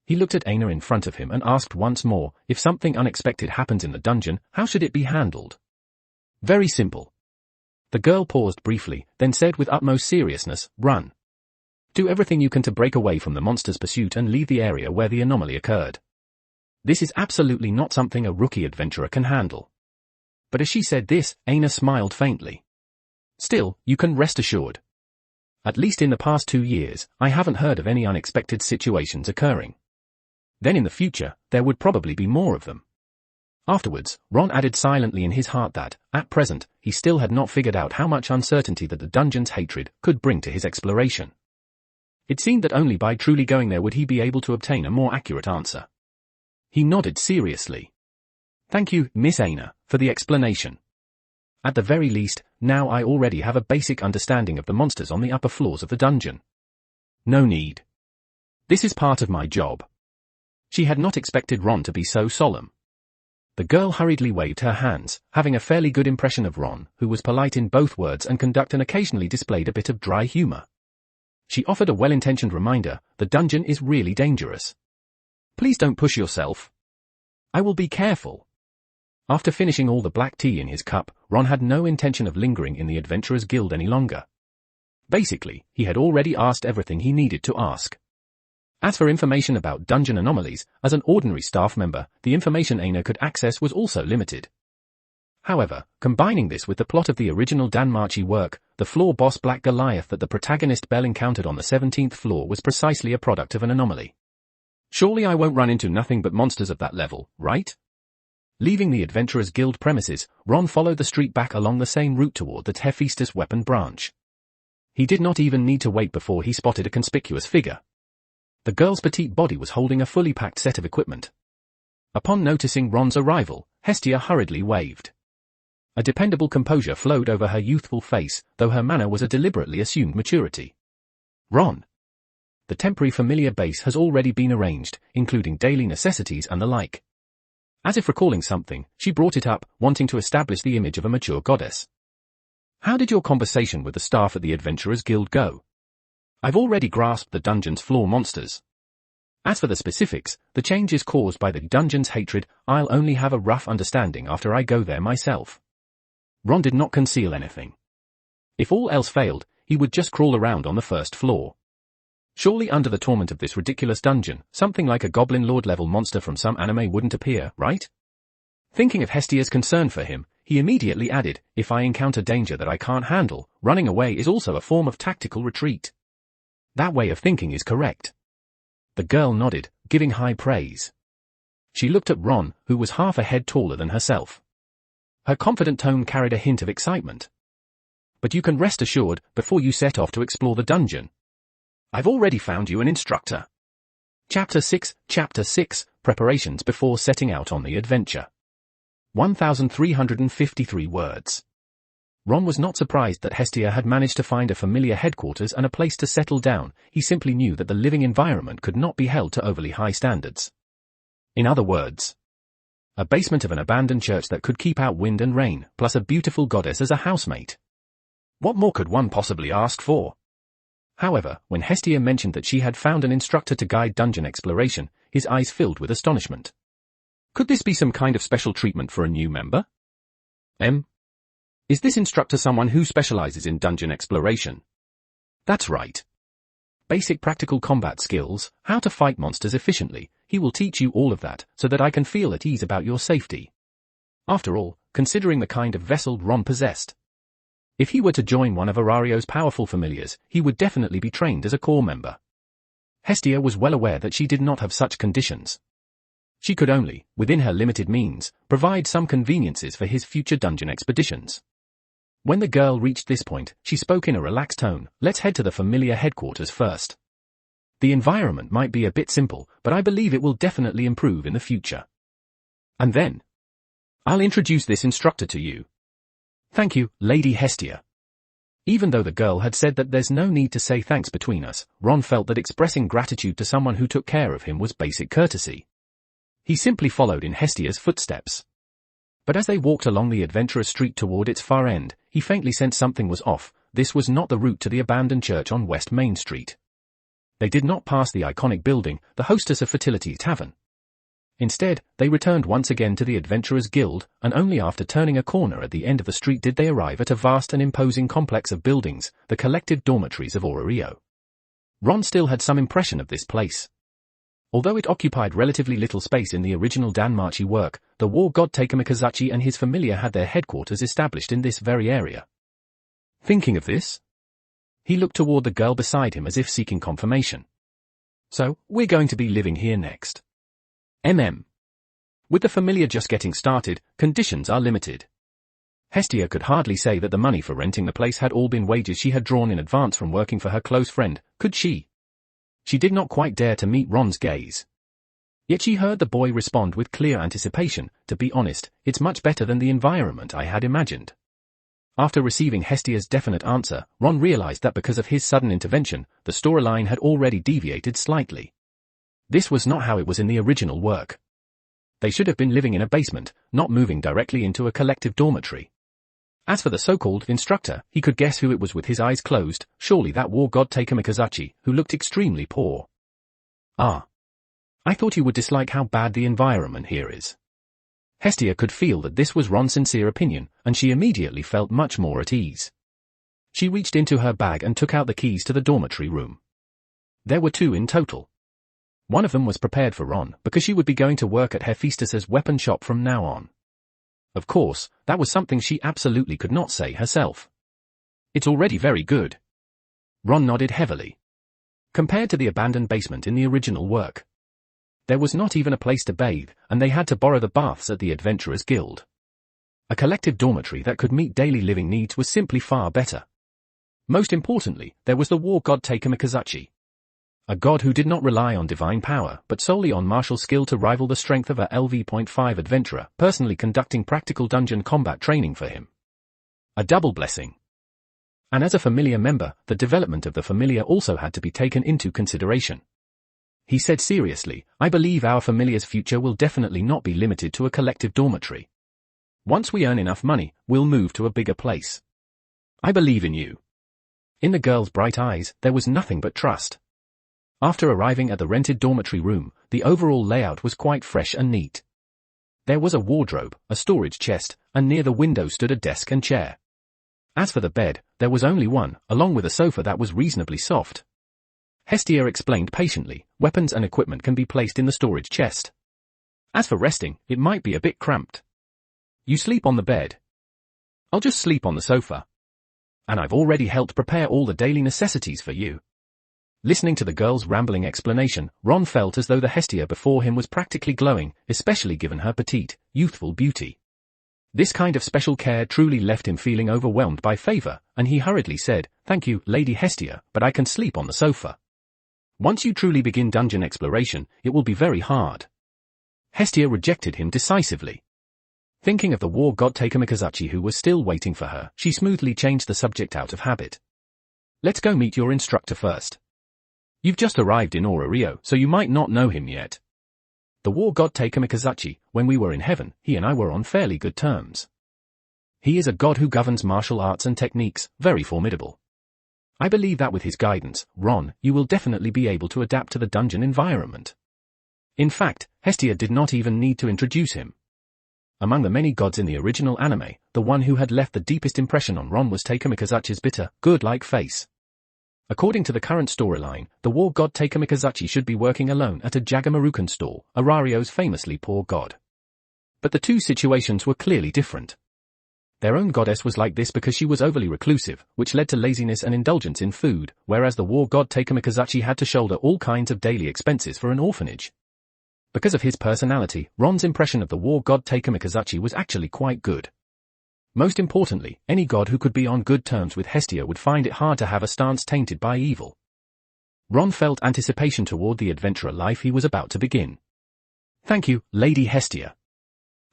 he looked at Aina in front of him and asked once more, if something unexpected happens in the dungeon, how should it be handled? Very simple. The girl paused briefly, then said with utmost seriousness, run. Do everything you can to break away from the monster's pursuit and leave the area where the anomaly occurred. This is absolutely not something a rookie adventurer can handle. But as she said this, Aina smiled faintly. Still, you can rest assured. At least in the past 2 years, I haven't heard of any unexpected situations occurring. Then in the future, there would probably be more of them. Afterwards, Ron added silently in his heart that, at present, he still had not figured out how much uncertainty that the dungeon's hatred could bring to his exploration. It seemed that only by truly going there would he be able to obtain a more accurate answer. He nodded seriously. Thank you, Miss Aina, for the explanation. At the very least, now I already have a basic understanding of the monsters on the upper floors of the dungeon. No need. This is part of my job. She had not expected Ron to be so solemn. The girl hurriedly waved her hands, having a fairly good impression of Ron, who was polite in both words and conduct and occasionally displayed a bit of dry humor. She offered a well-intentioned reminder, the dungeon is really dangerous. Please don't push yourself. I will be careful. After finishing all the black tea in his cup, Ron had no intention of lingering in the Adventurers Guild any longer. Basically, he had already asked everything he needed to ask. As for information about dungeon anomalies, as an ordinary staff member, the information Aina could access was also limited. However, combining this with the plot of the original DanMachi work, the floor boss Black Goliath that the protagonist Belle encountered on the 17th floor was precisely a product of an anomaly. Surely I won't run into nothing but monsters of that level, right? Leaving the Adventurers Guild premises, Ron followed the street back along the same route toward the Hephaestus weapon branch. He did not even need to wait before he spotted a conspicuous figure. The girl's petite body was holding a fully packed set of equipment. Upon noticing Ron's arrival, Hestia hurriedly waved. A dependable composure flowed over her youthful face, though her manner was a deliberately assumed maturity. Ron. The temporary familiar base has already been arranged, including daily necessities and the like. As if recalling something, she brought it up, wanting to establish the image of a mature goddess. How did your conversation with the staff at the Adventurers Guild go? I've already grasped the dungeon's floor monsters. As for the specifics, the changes caused by the dungeon's hatred, I'll only have a rough understanding after I go there myself. Ron did not conceal anything. If all else failed, he would just crawl around on the first floor. Surely under the torment of this ridiculous dungeon, something like a goblin lord-level monster from some anime wouldn't appear, right? Thinking of Hestia's concern for him, he immediately added, if I encounter danger that I can't handle, running away is also a form of tactical retreat. That way of thinking is correct. The girl nodded, giving high praise. She looked at Ron, who was half a head taller than herself. Her confident tone carried a hint of excitement. But you can rest assured, before you set off to explore the dungeon, I've already found you an instructor. Chapter 6, Preparations before setting out on the adventure. 1,353 words. Ron was not surprised that Hestia had managed to find a familiar headquarters and a place to settle down. He simply knew that the living environment could not be held to overly high standards. In other words, a basement of an abandoned church that could keep out wind and rain, plus a beautiful goddess as a housemate. What more could one possibly ask for? However, when Hestia mentioned that she had found an instructor to guide dungeon exploration, his eyes filled with astonishment. Could this be some kind of special treatment for a new member? Is this instructor someone who specializes in dungeon exploration? That's right. Basic practical combat skills, how to fight monsters efficiently, he will teach you all of that, so that I can feel at ease about your safety. After all, considering the kind of vessel Ron possessed. If he were to join one of Arario's powerful familiars, he would definitely be trained as a core member. Hestia was well aware that she did not have such conditions. She could only, within her limited means, provide some conveniences for his future dungeon expeditions. When the girl reached this point, she spoke in a relaxed tone. Let's head to the familiar headquarters first. The environment might be a bit simple, but I believe it will definitely improve in the future. And then, I'll introduce this instructor to you. Thank you, Lady Hestia. Even though the girl had said that there's no need to say thanks between us, Ron felt that expressing gratitude to someone who took care of him was basic courtesy. He simply followed in Hestia's footsteps. But as they walked along the adventurous street toward its far end, he faintly sensed something was off. This was not the route to the abandoned church on West Main Street. They did not pass the iconic building, the hostess of Fertility Tavern. Instead, they returned once again to the Adventurers Guild, and only after turning a corner at the end of the street did they arrive at a vast and imposing complex of buildings, the collective dormitories of Orario. Ron still had some impression of this place. Although it occupied relatively little space in the original DanMachi work, the war god Takamikazuchi and his familiar had their headquarters established in this very area. Thinking of this, he looked toward the girl beside him as if seeking confirmation. So, we're going to be living here next. With the familiar just getting started, conditions are limited. Hestia could hardly say that the money for renting the place had all been wages she had drawn in advance from working for her close friend, could she? She did not quite dare to meet Ron's gaze. Yet she heard the boy respond with clear anticipation. To be honest, it's much better than the environment I had imagined. After receiving Hestia's definite answer, Ron realized that because of his sudden intervention, the storyline had already deviated slightly. This was not how it was in the original work. They should have been living in a basement, not moving directly into a collective dormitory. As for the so-called instructor, he could guess who it was with his eyes closed, surely that war god Takamikazuchi, who looked extremely poor. Ah. I thought you would dislike how bad the environment here is. Hestia could feel that this was Ron's sincere opinion, and she immediately felt much more at ease. She reached into her bag and took out the keys to the dormitory room. There were 2 in total. One of them was prepared for Ron, because she would be going to work at Hephaestus's weapon shop from now on. Of course, that was something she absolutely could not say herself. It's already very good. Ron nodded heavily. Compared to the abandoned basement in the original work, there was not even a place to bathe, and they had to borrow the baths at the Adventurers Guild. A collective dormitory that could meet daily living needs was simply far better. Most importantly, there was the war god Takamikazuchi. A god who did not rely on divine power, but solely on martial skill to rival the strength of a LV.5 adventurer, personally conducting practical dungeon combat training for him. A double blessing. And as a familiar member, the development of the familiar also had to be taken into consideration. He said seriously, I believe our familiar's future will definitely not be limited to a collective dormitory. Once we earn enough money, we'll move to a bigger place. I believe in you. In the girl's bright eyes, there was nothing but trust. After arriving at the rented dormitory room, the overall layout was quite fresh and neat. There was a wardrobe, a storage chest, and near the window stood a desk and chair. As for the bed, there was only one, along with a sofa that was reasonably soft. Hestia explained patiently, weapons and equipment can be placed in the storage chest. As for resting, it might be a bit cramped. You sleep on the bed. I'll just sleep on the sofa. And I've already helped prepare all the daily necessities for you. Listening to the girl's rambling explanation, Ron felt as though the Hestia before him was practically glowing, especially given her petite, youthful beauty. This kind of special care truly left him feeling overwhelmed by favor, and he hurriedly said, Thank you, Lady Hestia, but I can sleep on the sofa. Once you truly begin dungeon exploration, it will be very hard. Hestia rejected him decisively. Thinking of the war god Takamikazuchi who was still waiting for her, she smoothly changed the subject out of habit. Let's go meet your instructor first. You've just arrived in Rio, so you might not know him yet. The war god Takamikazuchi, when we were in heaven, he and I were on fairly good terms. He is a god who governs martial arts and techniques, very formidable. I believe that with his guidance, Ron, you will definitely be able to adapt to the dungeon environment. In fact, Hestia did not even need to introduce him. Among the many gods in the original anime, the one who had left the deepest impression on Ron was Takamikazuchi's bitter, good-like face. According to the current storyline, the war god Takamikazuchi should be working alone at a Jagamarukan stall, Arario's famously poor god. But the two situations were clearly different. Their own goddess was like this because she was overly reclusive, which led to laziness and indulgence in food, whereas the war god Takamikazuchi had to shoulder all kinds of daily expenses for an orphanage. Because of his personality, Ron's impression of the war god Takamikazuchi was actually quite good. Most importantly, any god who could be on good terms with Hestia would find it hard to have a stance tainted by evil. Ron felt anticipation toward the adventurer life he was about to begin. Thank you, Lady Hestia.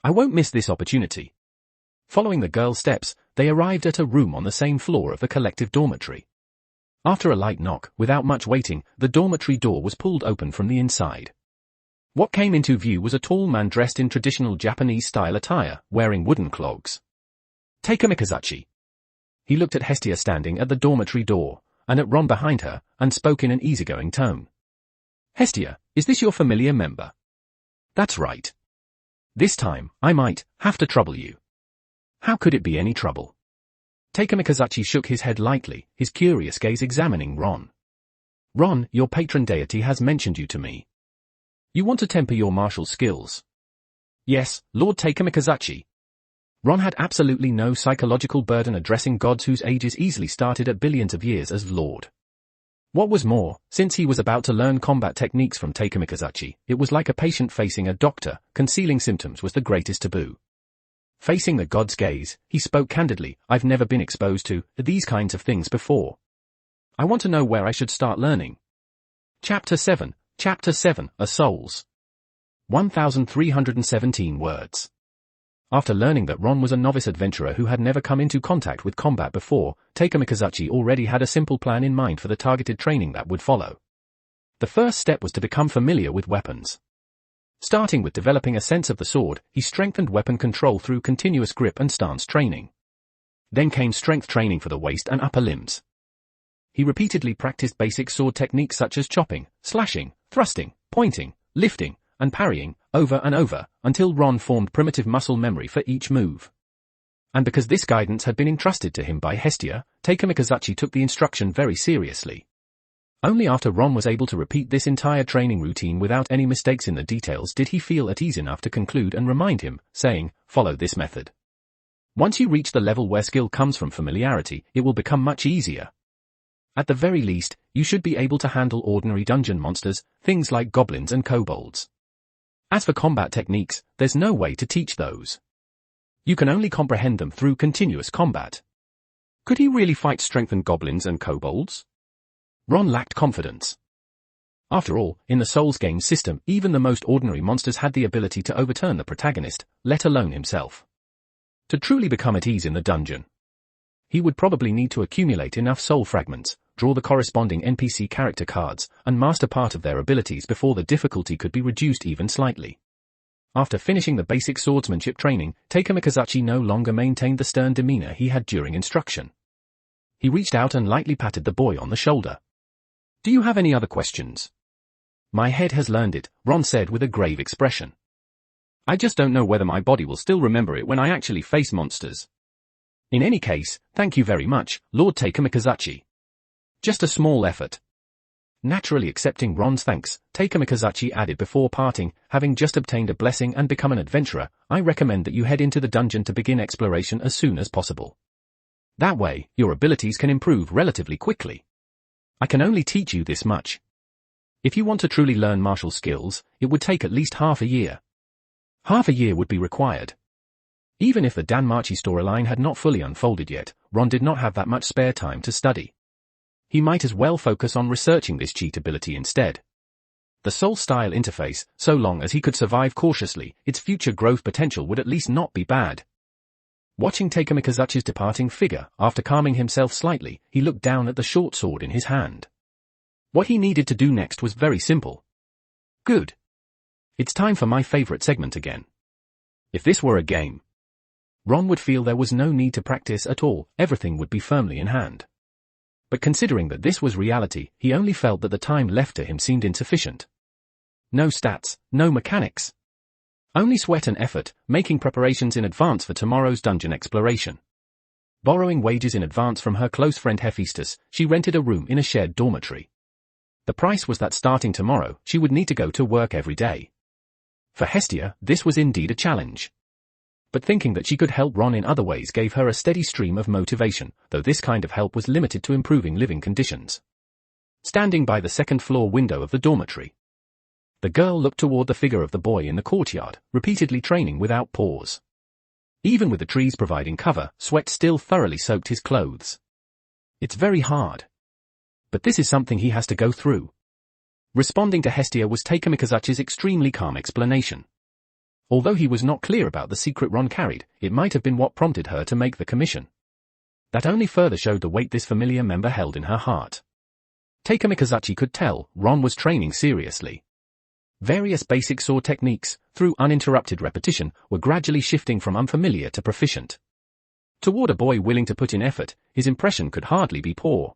I won't miss this opportunity. Following the girl's steps, they arrived at a room on the same floor of the collective dormitory. After a light knock, without much waiting, the dormitory door was pulled open from the inside. What came into view was a tall man dressed in traditional Japanese-style attire, wearing wooden clogs. Takamikazuchi. He looked at Hestia standing at the dormitory door, and at Ron behind her, and spoke in an easygoing tone. Hestia, is this your familiar member? That's right. This time, I might have to trouble you. How could it be any trouble? Takamikazuchi shook his head lightly, his curious gaze examining Ron. Ron, your patron deity has mentioned you to me. You want to temper your martial skills? Yes, Lord Takamikazuchi. Ron had absolutely no psychological burden addressing gods whose ages easily started at billions of years as Lord. What was more, since he was about to learn combat techniques from Takamikazuchi, it was like a patient facing a doctor, concealing symptoms was the greatest taboo. Facing the god's gaze, he spoke candidly, I've never been exposed to these kinds of things before. I want to know where I should start learning. Chapter 7, A Souls. 1,317 words. After learning that Ron was a novice adventurer who had never come into contact with combat before, Takamikazuchi already had a simple plan in mind for the targeted training that would follow. The first step was to become familiar with weapons. Starting with developing a sense of the sword, he strengthened weapon control through continuous grip and stance training. Then came strength training for the waist and upper limbs. He repeatedly practiced basic sword techniques such as chopping, slashing, thrusting, pointing, lifting, and parrying, over and over, until Ron formed primitive muscle memory for each move. And because this guidance had been entrusted to him by Hestia, Takamikazuchi took the instruction very seriously. Only after Ron was able to repeat this entire training routine without any mistakes in the details did he feel at ease enough to conclude and remind him, saying, follow this method. Once you reach the level where skill comes from familiarity, it will become much easier. At the very least, you should be able to handle ordinary dungeon monsters, things like goblins and kobolds. As for combat techniques, there's no way to teach those. You can only comprehend them through continuous combat. Could he really fight strengthened goblins and kobolds? Ron lacked confidence. After all, in the Souls game system, even the most ordinary monsters had the ability to overturn the protagonist, let alone himself. To truly become at ease in the dungeon, he would probably need to accumulate enough soul fragments, draw the corresponding NPC character cards, and master part of their abilities before the difficulty could be reduced even slightly. After finishing the basic swordsmanship training, Takamikazuchi no longer maintained the stern demeanor he had during instruction. He reached out and lightly patted the boy on the shoulder. Do you have any other questions? My head has learned it, Ron said with a grave expression. I just don't know whether my body will still remember it when I actually face monsters. In any case, thank you very much, Lord Takamikazuchi. Just a small effort. Naturally accepting Ron's thanks, Takamikazuchi added before parting, having just obtained a blessing and become an adventurer, I recommend that you head into the dungeon to begin exploration as soon as possible. That way, your abilities can improve relatively quickly. I can only teach you this much. If you want to truly learn martial skills, it would take at least half a year. Half a year would be required. Even if the DanMachi storyline had not fully unfolded yet, Ron did not have that much spare time to study. He might as well focus on researching this cheat ability instead. The soul-style interface, so long as he could survive cautiously, its future growth potential would at least not be bad. Watching Takamikazuchi's departing figure, after calming himself slightly, he looked down at the short sword in his hand. What he needed to do next was very simple. Good. It's time for my favorite segment again. If this were a game, Ron would feel there was no need to practice at all, everything would be firmly in hand. But considering that this was reality, he only felt that the time left to him seemed insufficient. No stats, no mechanics. Only sweat and effort, making preparations in advance for tomorrow's dungeon exploration. Borrowing wages in advance from her close friend Hephaestus, she rented a room in a shared dormitory. The price was that starting tomorrow, she would need to go to work every day. For Hestia, this was indeed a challenge. But thinking that she could help Ron in other ways gave her a steady stream of motivation, though this kind of help was limited to improving living conditions. Standing by the second-floor window of the dormitory, the girl looked toward the figure of the boy in the courtyard, repeatedly training without pause. Even with the trees providing cover, sweat still thoroughly soaked his clothes. It's very hard. But this is something he has to go through. Responding to Hestia was Takamikazuchi's extremely calm explanation. Although he was not clear about the secret Ron carried, it might have been what prompted her to make the commission. That only further showed the weight this familiar member held in her heart. Takamikazuchi could tell Ron was training seriously. Various basic sword techniques, through uninterrupted repetition, were gradually shifting from unfamiliar to proficient. Toward a boy willing to put in effort, his impression could hardly be poor.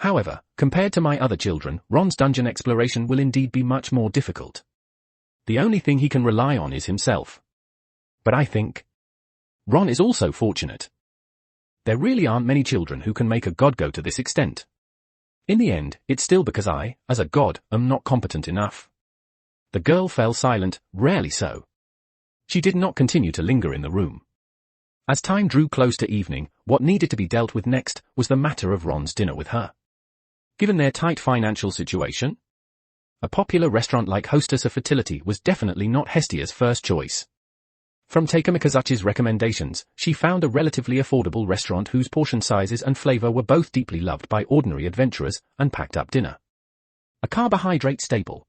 However, compared to my other children, Ron's dungeon exploration will indeed be much more difficult. The only thing he can rely on is himself. But I think Ron is also fortunate. There really aren't many children who can make a god go to this extent. In the end, it's still because I, as a god, am not competent enough. The girl fell silent, rarely so. She did not continue to linger in the room. As time drew close to evening, what needed to be dealt with next was the matter of Ron's dinner with her. Given their tight financial situation, a popular restaurant like Hostess of Fertility was definitely not Hestia's first choice. From Takamikazuchi's recommendations, she found a relatively affordable restaurant whose portion sizes and flavor were both deeply loved by ordinary adventurers, and packed up dinner. A carbohydrate staple,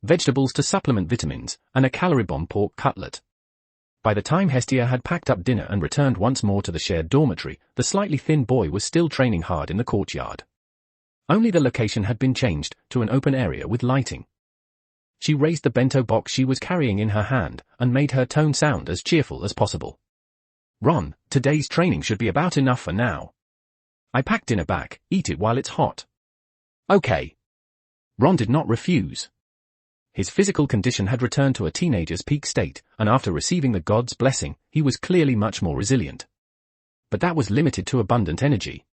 vegetables to supplement vitamins, and a calorie-bomb pork cutlet. By the time Hestia had packed up dinner and returned once more to the shared dormitory, the slightly thin boy was still training hard in the courtyard. Only the location had been changed, to an open area with lighting. She raised the bento box she was carrying in her hand, and made her tone sound as cheerful as possible. Ron, today's training should be about enough for now. I packed dinner back, eat it while it's hot. Okay. Ron did not refuse. His physical condition had returned to a teenager's peak state, and after receiving the god's blessing, he was clearly much more resilient. But that was limited to abundant energy.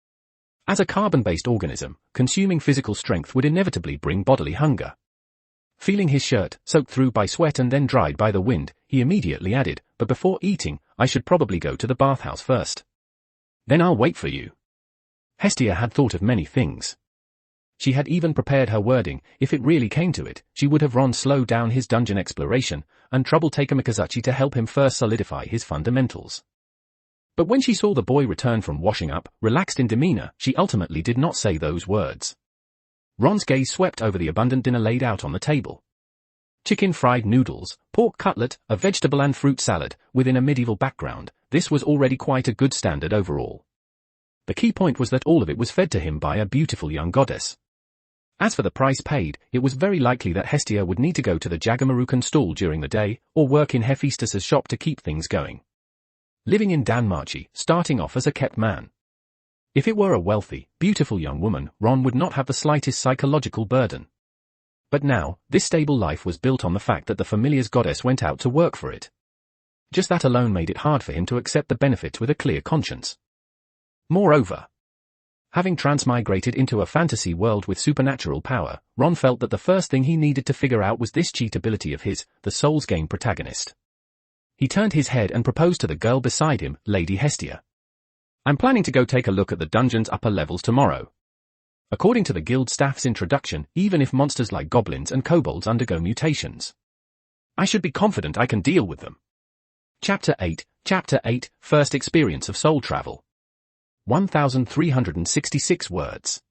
As a carbon-based organism, consuming physical strength would inevitably bring bodily hunger. Feeling his shirt soaked through by sweat and then dried by the wind, he immediately added, "But before eating, I should probably go to the bathhouse first. Then I'll wait for you." Hestia had thought of many things. She had even prepared her wording. If it really came to it, she would have Ron slow down his dungeon exploration, and trouble Takamikazuchi to help him first solidify his fundamentals. But when she saw the boy return from washing up, relaxed in demeanor, she ultimately did not say those words. Ron's gaze swept over the abundant dinner laid out on the table. Chicken fried noodles, pork cutlet, a vegetable and fruit salad, within a medieval background, this was already quite a good standard overall. The key point was that all of it was fed to him by a beautiful young goddess. As for the price paid, it was very likely that Hestia would need to go to the Jagamarukan stall during the day, or work in Hephaestus's shop to keep things going. Living in DanMachi, starting off as a kept man. If it were a wealthy, beautiful young woman, Ron would not have the slightest psychological burden. But now, this stable life was built on the fact that the familiar's goddess went out to work for it. Just that alone made it hard for him to accept the benefits with a clear conscience. Moreover, having transmigrated into a fantasy world with supernatural power, Ron felt that the first thing he needed to figure out was this cheat ability of his, the Soul's Game protagonist. He turned his head and proposed to the girl beside him, Lady Hestia. "I'm planning to go take a look at the dungeon's upper levels tomorrow. According to the guild staff's introduction, even if monsters like goblins and kobolds undergo mutations, I should be confident I can deal with them." Chapter 8, First Experience of Soul Travel. 1,366 words.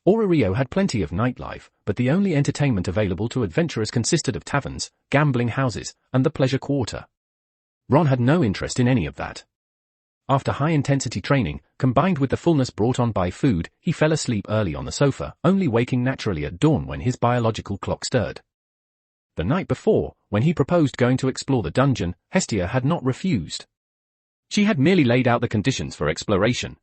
Rio had plenty of nightlife, but the only entertainment available to adventurers consisted of taverns, gambling houses, and the pleasure quarter. Ron had no interest in any of that. After high-intensity training, combined with the fullness brought on by food, he fell asleep early on the sofa, only waking naturally at dawn when his biological clock stirred. The night before, when he proposed going to explore the dungeon, Hestia had not refused. She had merely laid out the conditions for exploration.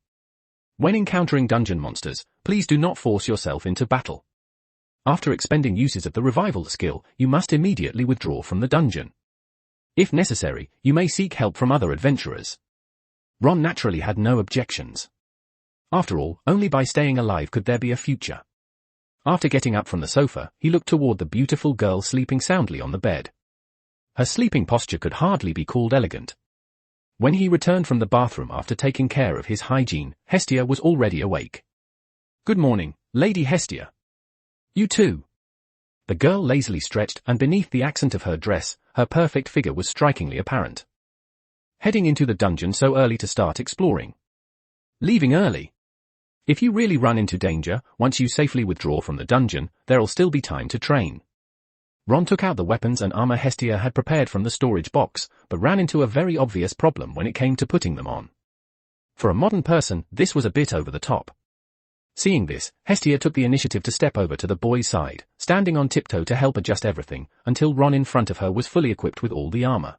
When encountering dungeon monsters, please do not force yourself into battle. After expending uses of the revival skill, you must immediately withdraw from the dungeon. If necessary, you may seek help from other adventurers. Ron naturally had no objections. After all, only by staying alive could there be a future. After getting up from the sofa, he looked toward the beautiful girl sleeping soundly on the bed. Her sleeping posture could hardly be called elegant. When he returned from the bathroom after taking care of his hygiene, Hestia was already awake. "Good morning, Lady Hestia." "You too." The girl lazily stretched, and beneath the accent of her dress, her perfect figure was strikingly apparent. "Heading into the dungeon so early to start exploring?" "Leaving early. If you really run into danger, once you safely withdraw from the dungeon, there'll still be time to train." Ron took out the weapons and armor Hestia had prepared from the storage box, but ran into a very obvious problem when it came to putting them on. For a modern person, this was a bit over the top. Seeing this, Hestia took the initiative to step over to the boy's side, standing on tiptoe to help adjust everything, until Ron in front of her was fully equipped with all the armor.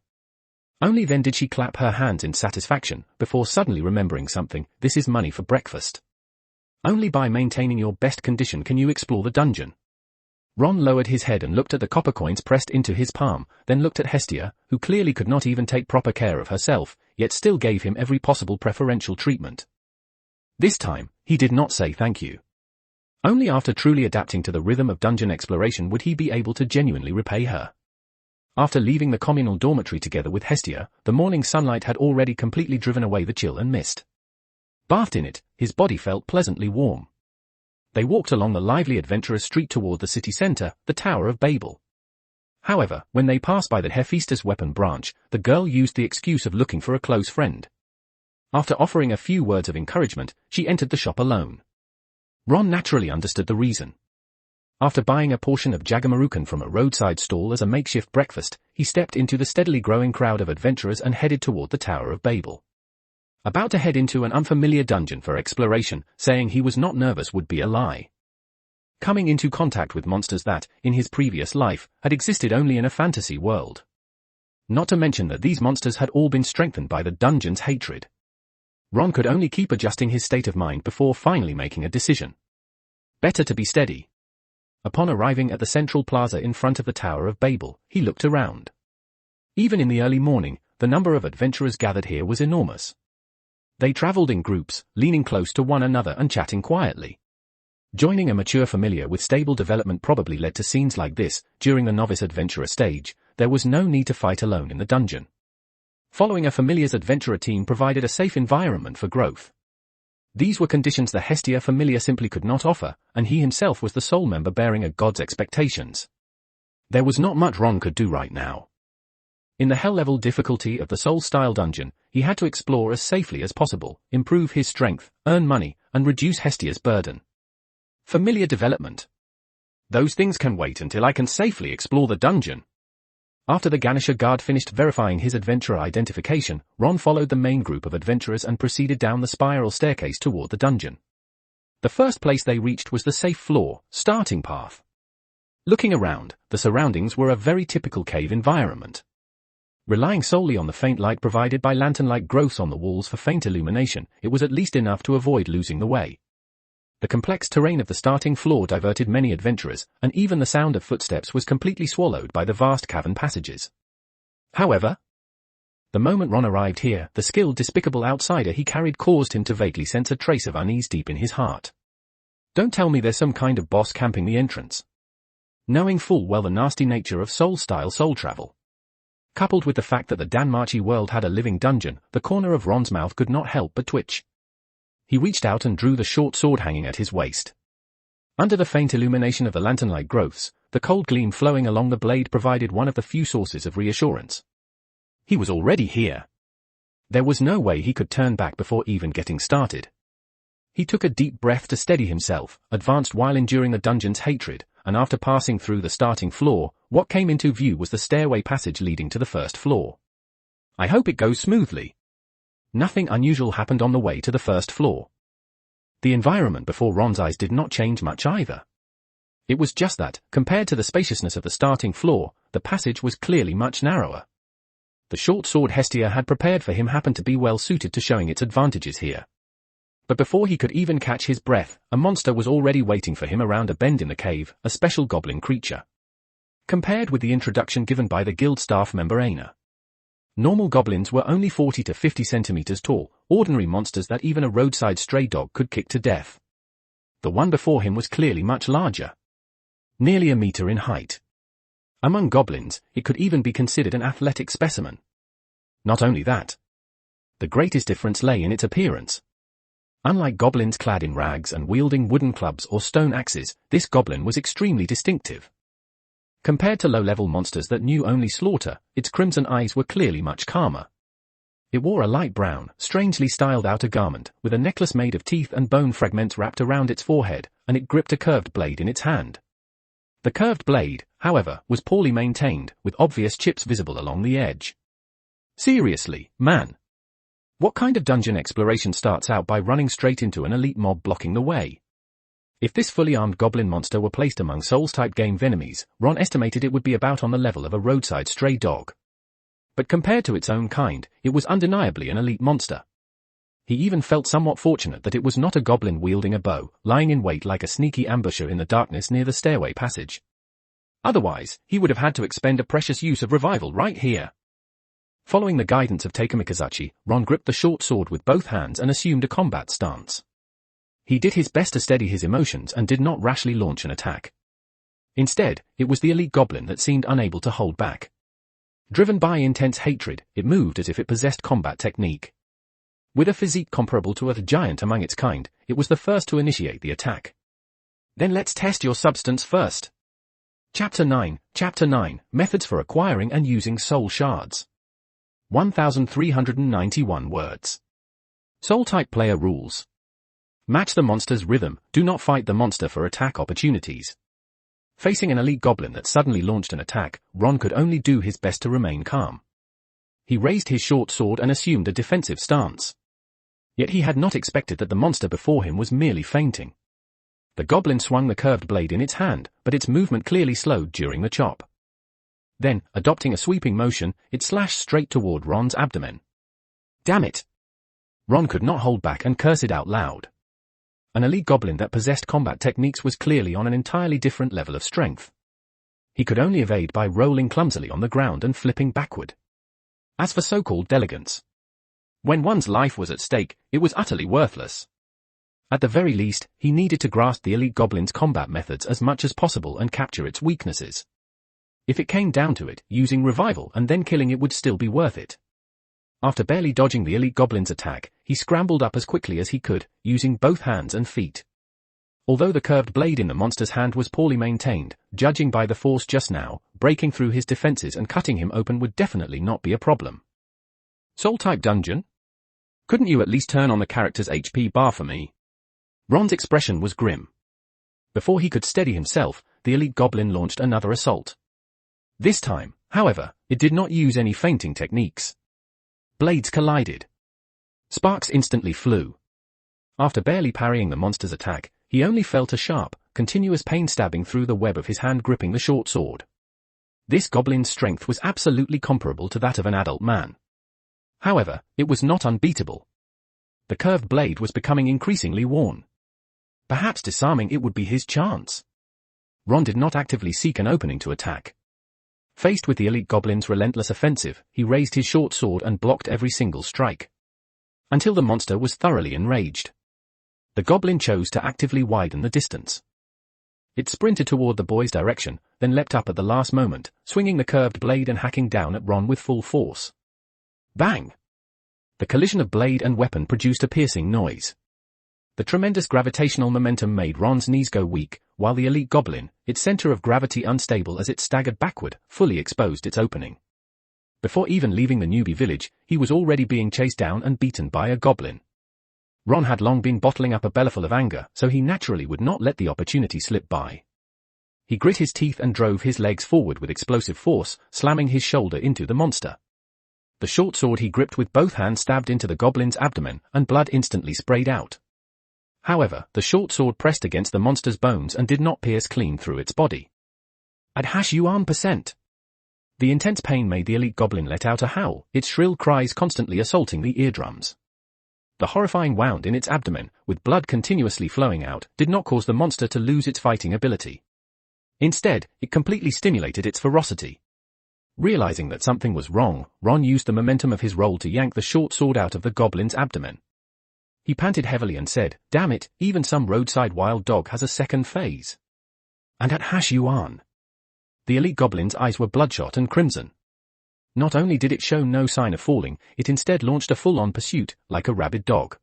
Only then did she clap her hands in satisfaction, before suddenly remembering something. "This is money for breakfast. Only by maintaining your best condition can you explore the dungeon." Ron lowered his head and looked at the copper coins pressed into his palm, then looked at Hestia, who clearly could not even take proper care of herself, yet still gave him every possible preferential treatment. This time, he did not say thank you. Only after truly adapting to the rhythm of dungeon exploration would he be able to genuinely repay her. After leaving the communal dormitory together with Hestia, the morning sunlight had already completely driven away the chill and mist. Bathed in it, his body felt pleasantly warm. They walked along the lively adventurous street toward the city center, the Tower of Babel. However, when they passed by the Hephaestus weapon branch, the girl used the excuse of looking for a close friend. After offering a few words of encouragement, she entered the shop alone. Ron naturally understood the reason. After buying a portion of jagamarukan from a roadside stall as a makeshift breakfast, he stepped into the steadily growing crowd of adventurers and headed toward the Tower of Babel. About to head into an unfamiliar dungeon for exploration, saying he was not nervous would be a lie. Coming into contact with monsters that, in his previous life, had existed only in a fantasy world. Not to mention that these monsters had all been strengthened by the dungeon's hatred. Ron could only keep adjusting his state of mind before finally making a decision. Better to be steady. Upon arriving at the central plaza in front of the Tower of Babel, he looked around. Even in the early morning, the number of adventurers gathered here was enormous. They traveled in groups, leaning close to one another and chatting quietly. Joining a mature familiar with stable development probably led to scenes like this. During the novice adventurer stage, there was no need to fight alone in the dungeon. Following a familiar's adventurer team provided a safe environment for growth. These were conditions the Hestia familiar simply could not offer, and he himself was the sole member bearing a god's expectations. There was not much Ron could do right now. In the hell-level difficulty of the soul-style dungeon, he had to explore as safely as possible, improve his strength, earn money, and reduce Hestia's burden. Familiar development. Those things can wait until I can safely explore the dungeon. After the Ganesha guard finished verifying his adventurer identification, Ron followed the main group of adventurers and proceeded down the spiral staircase toward the dungeon. The first place they reached was the safe floor, starting path. Looking around, the surroundings were a very typical cave environment. Relying solely on the faint light provided by lantern-like growths on the walls for faint illumination, it was at least enough to avoid losing the way. The complex terrain of the starting floor diverted many adventurers, and even the sound of footsteps was completely swallowed by the vast cavern passages. However, the moment Ron arrived here, the skilled, despicable outsider he carried caused him to vaguely sense a trace of unease deep in his heart. Don't tell me there's some kind of boss camping the entrance. Knowing full well the nasty nature of soul-style soul travel, coupled with the fact that the DanMachi world had a living dungeon, the corner of Ron's mouth could not help but twitch. He reached out and drew the short sword hanging at his waist. Under the faint illumination of the lantern-like growths, the cold gleam flowing along the blade provided one of the few sources of reassurance. He was already here. There was no way he could turn back before even getting started. He took a deep breath to steady himself, advanced while enduring the dungeon's hatred, and after passing through the starting floor, what came into view was the stairway passage leading to the first floor. I hope it goes smoothly. Nothing unusual happened on the way to the first floor. The environment before Ron's eyes did not change much either. It was just that, compared to the spaciousness of the starting floor, the passage was clearly much narrower. The short sword Hestia had prepared for him happened to be well suited to showing its advantages here. But before he could even catch his breath, a monster was already waiting for him around a bend in the cave, a special goblin creature. Compared with the introduction given by the guild staff member Aina, normal goblins were only 40 to 50 centimeters tall, ordinary monsters that even a roadside stray dog could kick to death. The one before him was clearly much larger. Nearly a meter in height. Among goblins, it could even be considered an athletic specimen. Not only that, the greatest difference lay in its appearance. Unlike goblins clad in rags and wielding wooden clubs or stone axes, this goblin was extremely distinctive. Compared to low-level monsters that knew only slaughter, its crimson eyes were clearly much calmer. It wore a light brown, strangely styled outer garment, with a necklace made of teeth and bone fragments wrapped around its forehead, and it gripped a curved blade in its hand. The curved blade, however, was poorly maintained, with obvious chips visible along the edge. Seriously, man. What kind of dungeon exploration starts out by running straight into an elite mob blocking the way? If this fully armed goblin monster were placed among Souls-type game enemies, Ron estimated it would be about on the level of a roadside stray dog. But compared to its own kind, it was undeniably an elite monster. He even felt somewhat fortunate that it was not a goblin wielding a bow, lying in wait like a sneaky ambusher in the darkness near the stairway passage. Otherwise, he would have had to expend a precious use of revival right here. Following the guidance of Takamikazuchi, Ron gripped the short sword with both hands and assumed a combat stance. He did his best to steady his emotions and did not rashly launch an attack. Instead, it was the elite goblin that seemed unable to hold back. Driven by intense hatred, it moved as if it possessed combat technique. With a physique comparable to a giant among its kind, it was the first to initiate the attack. Then let's test your substance first. Chapter 9, Methods for Acquiring and Using Soul Shards. 1391 words. Soul-type player rules. Match the monster's rhythm, do not fight the monster for attack opportunities. Facing an elite goblin that suddenly launched an attack, Ron could only do his best to remain calm. He raised his short sword and assumed a defensive stance. Yet he had not expected that the monster before him was merely feinting. The goblin swung the curved blade in its hand, but its movement clearly slowed during the chop. Then, adopting a sweeping motion, it slashed straight toward Ron's abdomen. Damn it! Ron could not hold back and cursed it out loud. An elite goblin that possessed combat techniques was clearly on an entirely different level of strength. He could only evade by rolling clumsily on the ground and flipping backward. As for so-called elegance, when one's life was at stake, it was utterly worthless. At the very least, he needed to grasp the elite goblin's combat methods as much as possible and capture its weaknesses. If it came down to it, using revival and then killing it would still be worth it. After barely dodging the elite goblin's attack, he scrambled up as quickly as he could, using both hands and feet. Although the curved blade in the monster's hand was poorly maintained, judging by the force just now, breaking through his defenses and cutting him open would definitely not be a problem. Soul-type dungeon? Couldn't you at least turn on the character's HP bar for me? Ron's expression was grim. Before he could steady himself, the elite goblin launched another assault. This time, however, it did not use any feinting techniques. Blades collided. Sparks instantly flew. After barely parrying the monster's attack, he only felt a sharp, continuous pain stabbing through the web of his hand gripping the short sword. This goblin's strength was absolutely comparable to that of an adult man. However, it was not unbeatable. The curved blade was becoming increasingly worn. Perhaps disarming it would be his chance. Ron did not actively seek an opening to attack. Faced with the elite goblin's relentless offensive, he raised his short sword and blocked every single strike. Until the monster was thoroughly enraged. The goblin chose to actively widen the distance. It sprinted toward the boy's direction, then leapt up at the last moment, swinging the curved blade and hacking down at Ron with full force. Bang! The collision of blade and weapon produced a piercing noise. The tremendous gravitational momentum made Ron's knees go weak, while the elite goblin, its center of gravity unstable as it staggered backward, fully exposed its opening. Before even leaving the newbie village, he was already being chased down and beaten by a goblin. Ron had long been bottling up a bellyful of anger, so he naturally would not let the opportunity slip by. He grit his teeth and drove his legs forward with explosive force, slamming his shoulder into the monster. The short sword he gripped with both hands stabbed into the goblin's abdomen, and blood instantly sprayed out. However, the short sword pressed against the monster's bones and did not pierce clean through its body. At #1%. The intense pain made the elite goblin let out a howl, its shrill cries constantly assaulting the eardrums. The horrifying wound in its abdomen, with blood continuously flowing out, did not cause the monster to lose its fighting ability. Instead, it completely stimulated its ferocity. Realizing that something was wrong, Ron used the momentum of his roll to yank the short sword out of the goblin's abdomen. He panted heavily and said, "Damn it, even some roadside wild dog has a second phase." And at #1. The elite goblin's eyes were bloodshot and crimson. Not only did it show no sign of falling, it instead launched a full-on pursuit, like a rabid dog.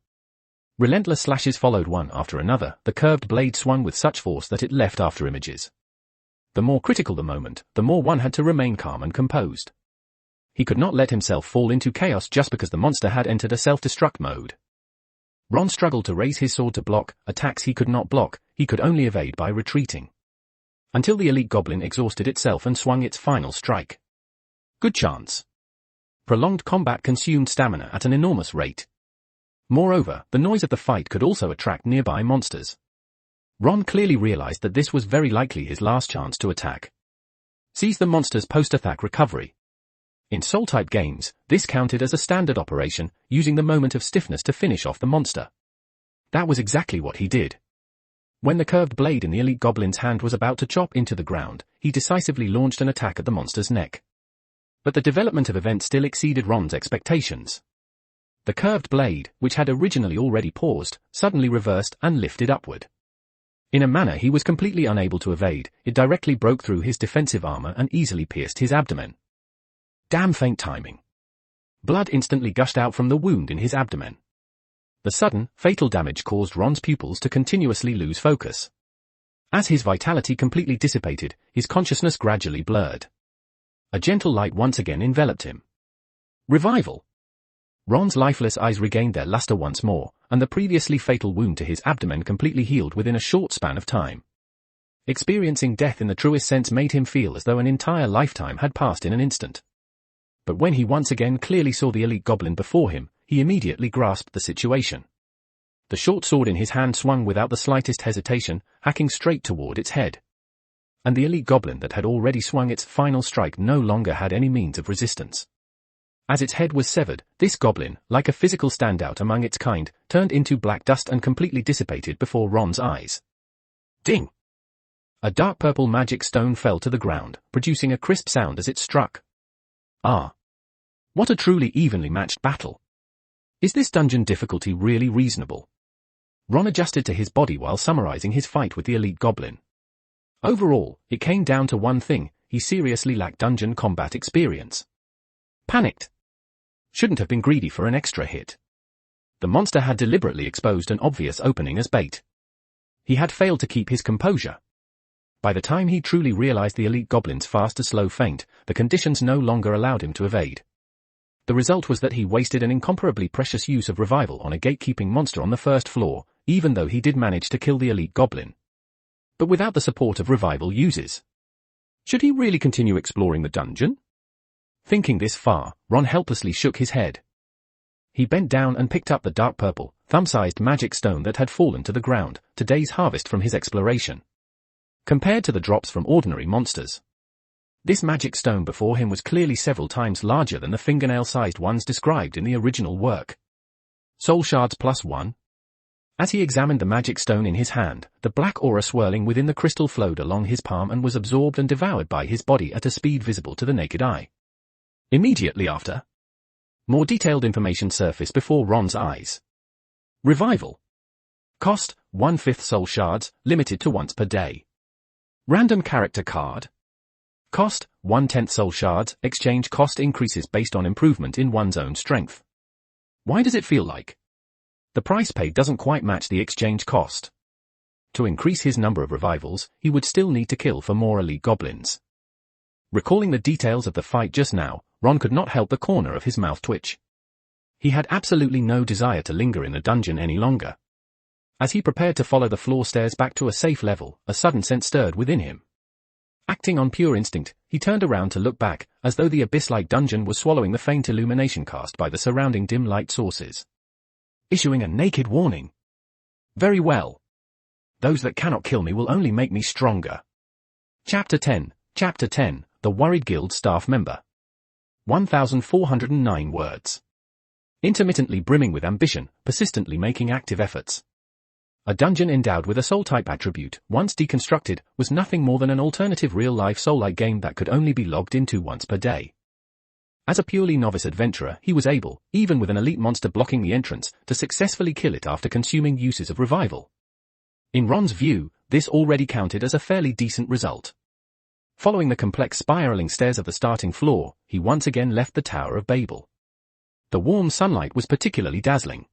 Relentless slashes followed one after another, the curved blade swung with such force that it left after images. The more critical the moment, the more one had to remain calm and composed. He could not let himself fall into chaos just because the monster had entered a self-destruct mode. Ron struggled to raise his sword to block attacks he could not block, he could only evade by retreating. Until the elite goblin exhausted itself and swung its final strike. Good chance. Prolonged combat consumed stamina at an enormous rate. Moreover, the noise of the fight could also attract nearby monsters. Ron clearly realized that this was very likely his last chance to attack. Seize the monster's post-attack recovery. In Soul-type games, this counted as a standard operation, using the moment of stiffness to finish off the monster. That was exactly what he did. When the curved blade in the elite goblin's hand was about to chop into the ground, he decisively launched an attack at the monster's neck. But the development of events still exceeded Ron's expectations. The curved blade, which had originally already paused, suddenly reversed and lifted upward. In a manner he was completely unable to evade, it directly broke through his defensive armor and easily pierced his abdomen. Damn faint timing. Blood instantly gushed out from the wound in his abdomen. The sudden, fatal damage caused Ron's pupils to continuously lose focus. As his vitality completely dissipated, his consciousness gradually blurred. A gentle light once again enveloped him. Revival. Ron's lifeless eyes regained their luster once more, and the previously fatal wound to his abdomen completely healed within a short span of time. Experiencing death in the truest sense made him feel as though an entire lifetime had passed in an instant. But when he once again clearly saw the elite goblin before him, he immediately grasped the situation. The short sword in his hand swung without the slightest hesitation, hacking straight toward its head. And the elite goblin that had already swung its final strike no longer had any means of resistance. As its head was severed, this goblin, like a physical standout among its kind, turned into black dust and completely dissipated before Ron's eyes. Ding! A dark purple magic stone fell to the ground, producing a crisp sound as it struck. Ah! What a truly evenly matched battle! Is this dungeon difficulty really reasonable? Ron adjusted to his body while summarizing his fight with the elite goblin. Overall, it came down to one thing: he seriously lacked dungeon combat experience. Panicked. Shouldn't have been greedy for an extra hit. The monster had deliberately exposed an obvious opening as bait. He had failed to keep his composure. By the time he truly realized the elite goblin's fast-to-slow feint, the conditions no longer allowed him to evade. The result was that he wasted an incomparably precious use of revival on a gatekeeping monster on the first floor, even though he did manage to kill the elite goblin. But without the support of revival uses. Should he really continue exploring the dungeon? Thinking this far, Ron helplessly shook his head. He bent down and picked up the dark purple, thumb-sized magic stone that had fallen to the ground, today's harvest from his exploration. Compared to the drops from ordinary monsters, this magic stone before him was clearly several times larger than the fingernail-sized ones described in the original work. Soul shards +1. As he examined the magic stone in his hand, the black aura swirling within the crystal flowed along his palm and was absorbed and devoured by his body at a speed visible to the naked eye. Immediately after, more detailed information surfaced before Ron's eyes. Revival. Cost, 1/5 soul shards, limited to once per day. Random character card. Cost, 1/10 soul shards, exchange cost increases based on improvement in one's own strength. Why does it feel like the price paid doesn't quite match the exchange cost? To increase his number of revivals, he would still need to kill for more elite goblins. Recalling the details of the fight just now, Ron could not help the corner of his mouth twitch. He had absolutely no desire to linger in the dungeon any longer. As he prepared to follow the floor stairs back to a safe level, a sudden sense stirred within him. Acting on pure instinct, he turned around to look back, as though the abyss-like dungeon was swallowing the faint illumination cast by the surrounding dim light sources, issuing a naked warning. Very well. Those that cannot kill me will only make me stronger. Chapter 10, The Worried Guild Staff Member. 1,409 words. Intermittently brimming with ambition, persistently making active efforts. A dungeon endowed with a soul-type attribute, once deconstructed, was nothing more than an alternative real-life soul-like game that could only be logged into once per day. As a purely novice adventurer, he was able, even with an elite monster blocking the entrance, to successfully kill it after consuming uses of revival. In Ron's view, this already counted as a fairly decent result. Following the complex spiraling stairs of the starting floor, he once again left the Tower of Babel. The warm sunlight was particularly dazzling.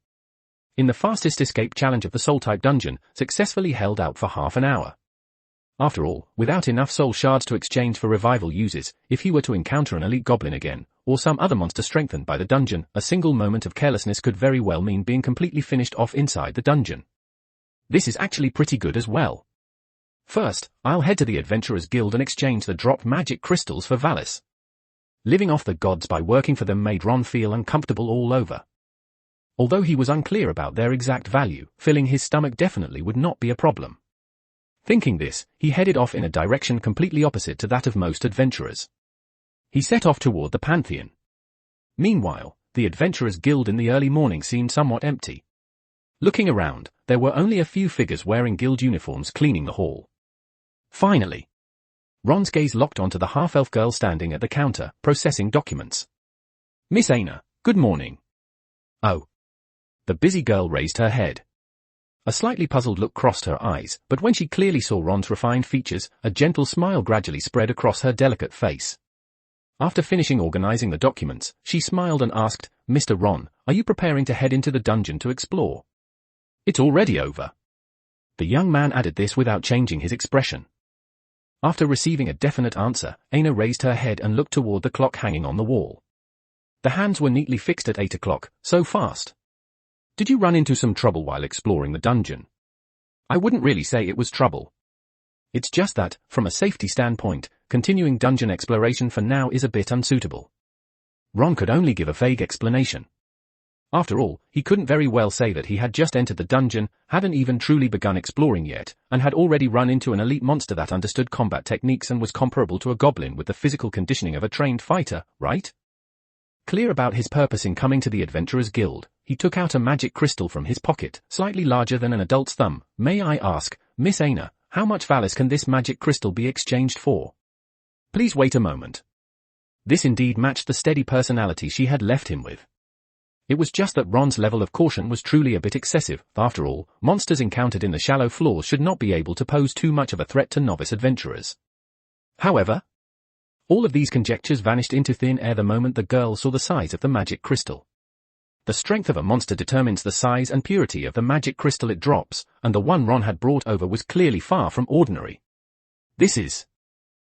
In the fastest escape challenge of the soul-type dungeon, successfully held out for half an hour. After all, without enough soul shards to exchange for revival uses, if he were to encounter an elite goblin again, or some other monster strengthened by the dungeon, a single moment of carelessness could very well mean being completely finished off inside the dungeon. This is actually pretty good as well. First, I'll head to the Adventurers Guild and exchange the dropped magic crystals for Valis. Living off the gods by working for them made Ron feel uncomfortable all over. Although he was unclear about their exact value, filling his stomach definitely would not be a problem. Thinking this, he headed off in a direction completely opposite to that of most adventurers. He set off toward the Pantheon. Meanwhile, the Adventurers Guild in the early morning seemed somewhat empty. Looking around, there were only a few figures wearing guild uniforms cleaning the hall. Finally, Ron's gaze locked onto the half-elf girl standing at the counter, processing documents. Miss Aina, good morning. Oh. The busy girl raised her head. A slightly puzzled look crossed her eyes, but when she clearly saw Ron's refined features, a gentle smile gradually spread across her delicate face. After finishing organizing the documents, she smiled and asked, Mr. Ron, are you preparing to head into the dungeon to explore? It's already over. The young man added this without changing his expression. After receiving a definite answer, Aina raised her head and looked toward the clock hanging on the wall. The hands were neatly fixed at 8 o'clock, so fast. Did you run into some trouble while exploring the dungeon? I wouldn't really say it was trouble. It's just that, from a safety standpoint, continuing dungeon exploration for now is a bit unsuitable. Ron could only give a vague explanation. After all, he couldn't very well say that he had just entered the dungeon, hadn't even truly begun exploring yet, and had already run into an elite monster that understood combat techniques and was comparable to a goblin with the physical conditioning of a trained fighter, right? Clear about his purpose in coming to the Adventurers Guild, he took out a magic crystal from his pocket, slightly larger than an adult's thumb. May I ask, Miss Aina, how much Valis can this magic crystal be exchanged for? Please wait a moment. This indeed matched the steady personality she had left him with. It was just that Ron's level of caution was truly a bit excessive. After all, monsters encountered in the shallow floors should not be able to pose too much of a threat to novice adventurers. However, all of these conjectures vanished into thin air the moment the girl saw the size of the magic crystal. The strength of a monster determines the size and purity of the magic crystal it drops, and the one Ron had brought over was clearly far from ordinary. This is...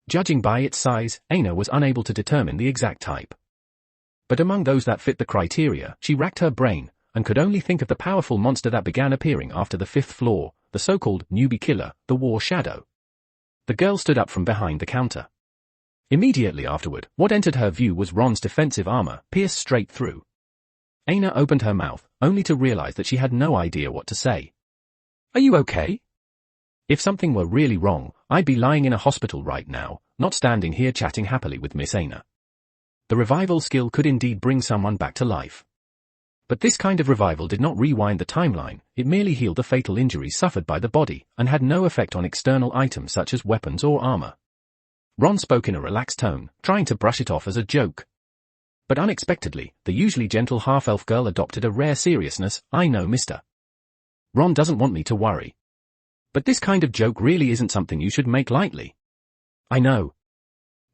Judging by its size, Aina was unable to determine the exact type. But among those that fit the criteria, she racked her brain, and could only think of the powerful monster that began appearing after the 5th floor, the so-called newbie killer, the War Shadow. The girl stood up from behind the counter. Immediately afterward, what entered her view was Ron's defensive armor, pierced straight through. Aina opened her mouth, only to realize that she had no idea what to say. Are you okay? If something were really wrong, I'd be lying in a hospital right now, not standing here chatting happily with Miss Aina. The revival skill could indeed bring someone back to life. But this kind of revival did not rewind the timeline, it merely healed the fatal injuries suffered by the body, and had no effect on external items such as weapons or armor. Ron spoke in a relaxed tone, trying to brush it off as a joke. But unexpectedly, the usually gentle half-elf girl adopted a rare seriousness. I know, mister. Ron doesn't want me to worry. But this kind of joke really isn't something you should make lightly. I know.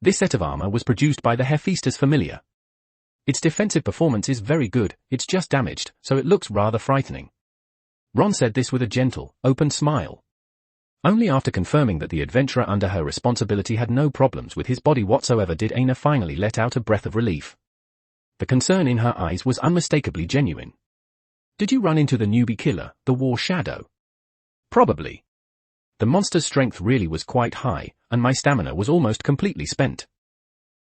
This set of armor was produced by the Hephaestus familiar. Its defensive performance is very good, it's just damaged, so it looks rather frightening. Ron said this with a gentle, open smile. Only after confirming that the adventurer under her responsibility had no problems with his body whatsoever did Aina finally let out a breath of relief. The concern in her eyes was unmistakably genuine. Did you run into the newbie killer, the War Shadow? Probably. The monster's strength really was quite high, and my stamina was almost completely spent.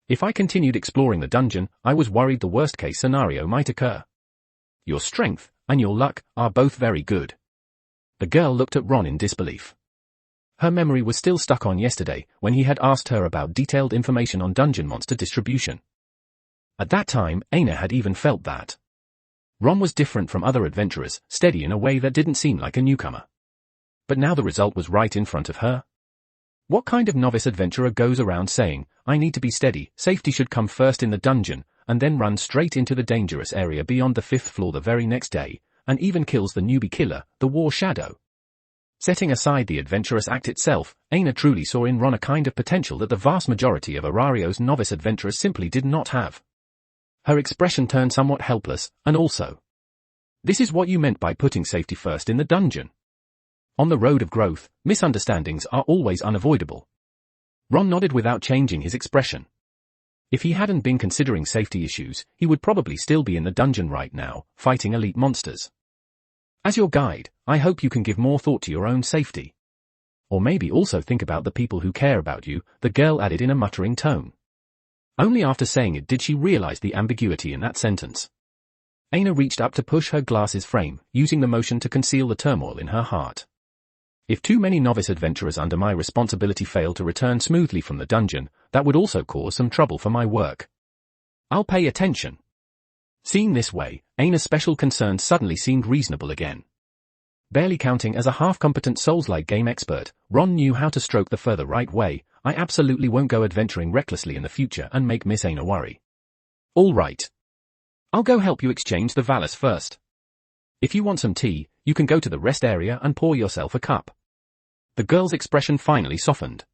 If I continued exploring the dungeon, I was worried the worst-case scenario might occur. Your strength, and your luck, are both very good. The girl looked at Ron in disbelief. Her memory was still stuck on yesterday, when he had asked her about detailed information on dungeon monster distribution. At that time, Aina had even felt that. Ron was different from other adventurers, steady in a way that didn't seem like a newcomer. But now the result was right in front of her. What kind of novice adventurer goes around saying, I need to be steady, safety should come first in the dungeon, and then run straight into the dangerous area beyond the 5th floor the very next day, and even kills the newbie killer, the War Shadow? Setting aside the adventurous act itself, Aina truly saw in Ron a kind of potential that the vast majority of Arario's novice adventurers simply did not have. Her expression turned somewhat helpless, and also, this is what you meant by putting safety first in the dungeon. On the road of growth, misunderstandings are always unavoidable. Ron nodded without changing his expression. If he hadn't been considering safety issues, he would probably still be in the dungeon right now, fighting elite monsters. As your guide, I hope you can give more thought to your own safety. Or maybe also think about the people who care about you, the girl added in a muttering tone. Only after saying it did she realize the ambiguity in that sentence. Aina reached up to push her glasses frame, using the motion to conceal the turmoil in her heart. If too many novice adventurers under my responsibility fail to return smoothly from the dungeon, that would also cause some trouble for my work. I'll pay attention. Seen this way, Aina's special concerns suddenly seemed reasonable again. Barely counting as a half-competent Souls-like game expert, Ron knew how to stroke the fur the right way. I absolutely won't go adventuring recklessly in the future and make Miss Aina worry. All right. I'll go help you exchange the Valis first. If you want some tea, you can go to the rest area and pour yourself a cup. The girl's expression finally softened.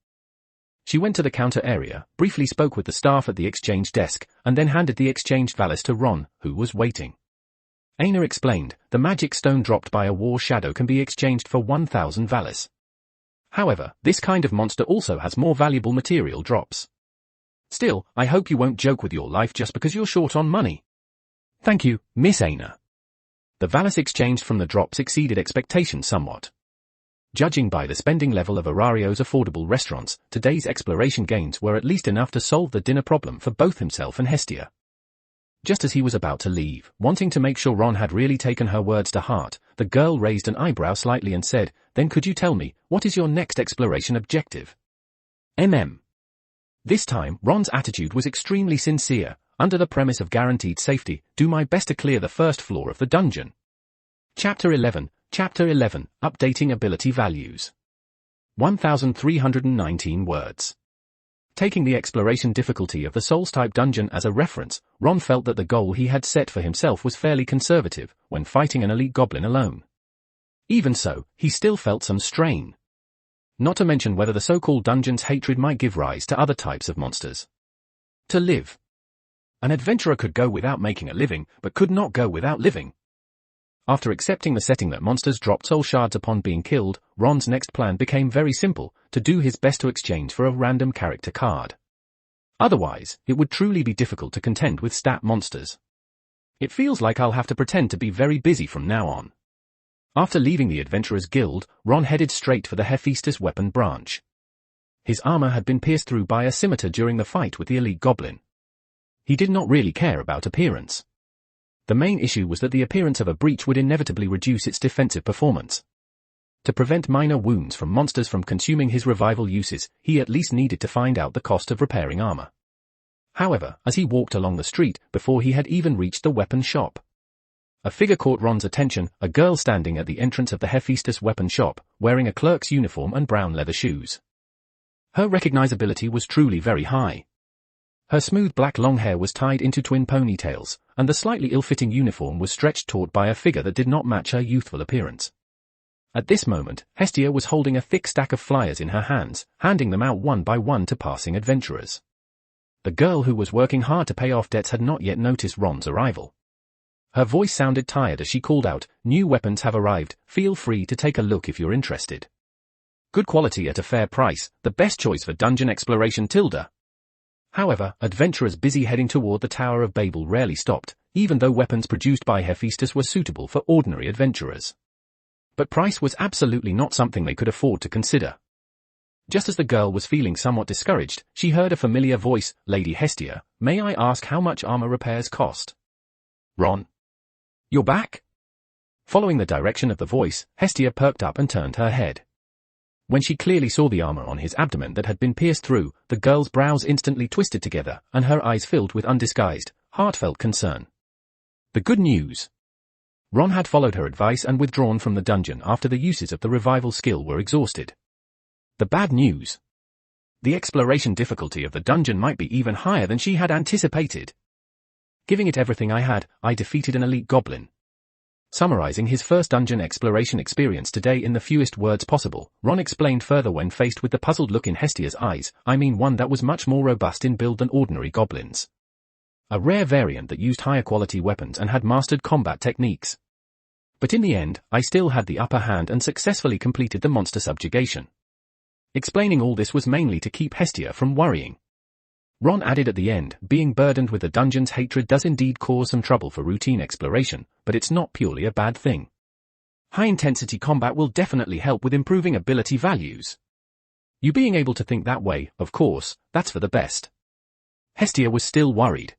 She went to the counter area, briefly spoke with the staff at the exchange desk, and then handed the exchanged Valis to Ron, who was waiting. Aina explained, the magic stone dropped by a War Shadow can be exchanged for 1,000 Valis. However, this kind of monster also has more valuable material drops. Still, I hope you won't joke with your life just because you're short on money. Thank you, Miss Aina. The Valis exchanged from the drops exceeded expectations somewhat. Judging by the spending level of Arario's affordable restaurants, today's exploration gains were at least enough to solve the dinner problem for both himself and Hestia. Just as he was about to leave, wanting to make sure Ron had really taken her words to heart, the girl raised an eyebrow slightly and said, then could you tell me, what is your next exploration objective? This time, Ron's attitude was extremely sincere. Under the premise of guaranteed safety, do my best to clear the 1st floor of the dungeon. Chapter 11, Updating Ability Values. 1,319 words. Taking the exploration difficulty of the Souls-type dungeon as a reference, Ron felt that the goal he had set for himself was fairly conservative when fighting an elite goblin alone. Even so, he still felt some strain. Not to mention whether the so-called dungeon's hatred might give rise to other types of monsters. To live. An adventurer could go without making a living, but could not go without living. After accepting the setting that monsters dropped soul shards upon being killed, Ron's next plan became very simple, to do his best to exchange for a random character card. Otherwise, it would truly be difficult to contend with stat monsters. It feels like I'll have to pretend to be very busy from now on. After leaving the Adventurers Guild, Ron headed straight for the Hephaestus weapon branch. His armor had been pierced through by a scimitar during the fight with the elite goblin. He did not really care about appearance. The main issue was that the appearance of a breach would inevitably reduce its defensive performance. To prevent minor wounds from monsters from consuming his revival uses, he at least needed to find out the cost of repairing armor. However, as he walked along the street, before he had even reached the weapon shop, a figure caught Ron's attention, a girl standing at the entrance of the Hephaestus weapon shop, wearing a clerk's uniform and brown leather shoes. Her recognizability was truly very high. Her smooth black long hair was tied into twin ponytails, and the slightly ill-fitting uniform was stretched taut by a figure that did not match her youthful appearance. At this moment, Hestia was holding a thick stack of flyers in her hands, handing them out one by one to passing adventurers. The girl who was working hard to pay off debts had not yet noticed Ron's arrival. Her voice sounded tired as she called out, "New weapons have arrived, feel free to take a look if you're interested. Good quality at a fair price, the best choice for dungeon exploration tilde." However, adventurers busy heading toward the Tower of Babel rarely stopped, even though weapons produced by Hephaestus were suitable for ordinary adventurers. But price was absolutely not something they could afford to consider. Just as the girl was feeling somewhat discouraged, she heard a familiar voice. "Lady Hestia, may I ask how much armor repairs cost?" "Ron? You're back?" Following the direction of the voice, Hestia perked up and turned her head. When she clearly saw the armor on his abdomen that had been pierced through, the girl's brows instantly twisted together, and her eyes filled with undisguised, heartfelt concern. The good news. Ron had followed her advice and withdrawn from the dungeon after the uses of the revival skill were exhausted. The bad news. The exploration difficulty of the dungeon might be even higher than she had anticipated. Giving it everything I had, I defeated an elite goblin. Summarizing his first dungeon exploration experience today in the fewest words possible, Ron explained further when faced with the puzzled look in Hestia's eyes. "I mean one that was much more robust in build than ordinary goblins. A rare variant that used higher quality weapons and had mastered combat techniques. But in the end, I still had the upper hand and successfully completed the monster subjugation." Explaining all this was mainly to keep Hestia from worrying. Ron added at the end, "Being burdened with the dungeon's hatred does indeed cause some trouble for routine exploration, but it's not purely a bad thing. High-intensity combat will definitely help with improving ability values. You being able to think that way, of course, that's for the best." Hestia was still worried.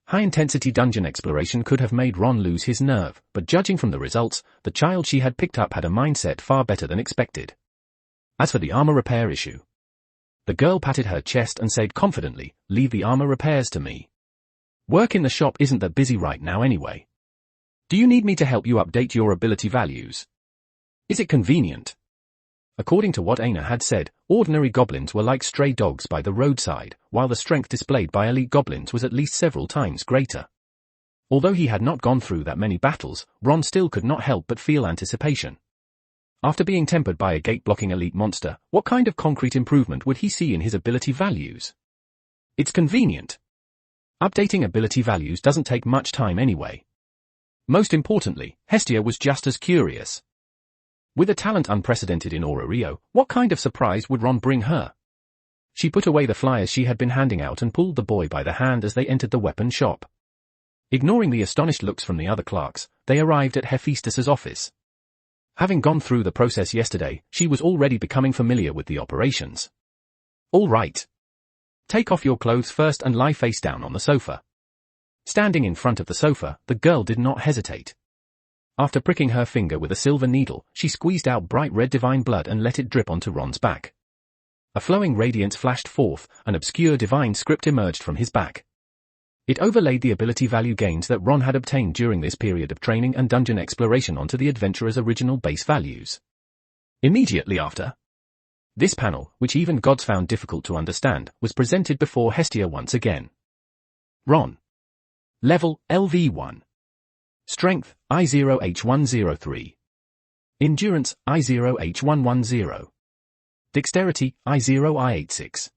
High-intensity dungeon exploration could have made Ron lose his nerve, but judging from the results, the child she had picked up had a mindset far better than expected. As for the armor repair issue, the girl patted her chest and said confidently, "Leave the armor repairs to me. Work in the shop isn't that busy right now anyway. Do you need me to help you update your ability values? Is it convenient?" According to what Aina had said, ordinary goblins were like stray dogs by the roadside, while the strength displayed by elite goblins was at least several times greater. Although he had not gone through that many battles, Ron still could not help but feel anticipation. After being tempered by a gate-blocking elite monster, what kind of concrete improvement would he see in his ability values? It's convenient. Updating ability values doesn't take much time anyway. Most importantly, Hestia was just as curious. With a talent unprecedented in Rio, what kind of surprise would Ron bring her? She put away the flyers she had been handing out and pulled the boy by the hand as they entered the weapon shop. Ignoring the astonished looks from the other clerks, they arrived at Hephaestus's office. Having gone through the process yesterday, she was already becoming familiar with the operations. "All right. Take off your clothes first and lie face down on the sofa." Standing in front of the sofa, the girl did not hesitate. After pricking her finger with a silver needle, she squeezed out bright red divine blood and let it drip onto Ron's back. A flowing radiance flashed forth, an obscure divine script emerged from his back. It overlaid the ability value gains that Ron had obtained during this period of training and dungeon exploration onto the adventurer's original base values. Immediately after, this panel, which even gods found difficult to understand, was presented before Hestia once again. Ron. Level, LV1. Strength, I0H103. Endurance, I0H110. Dexterity, I0I86.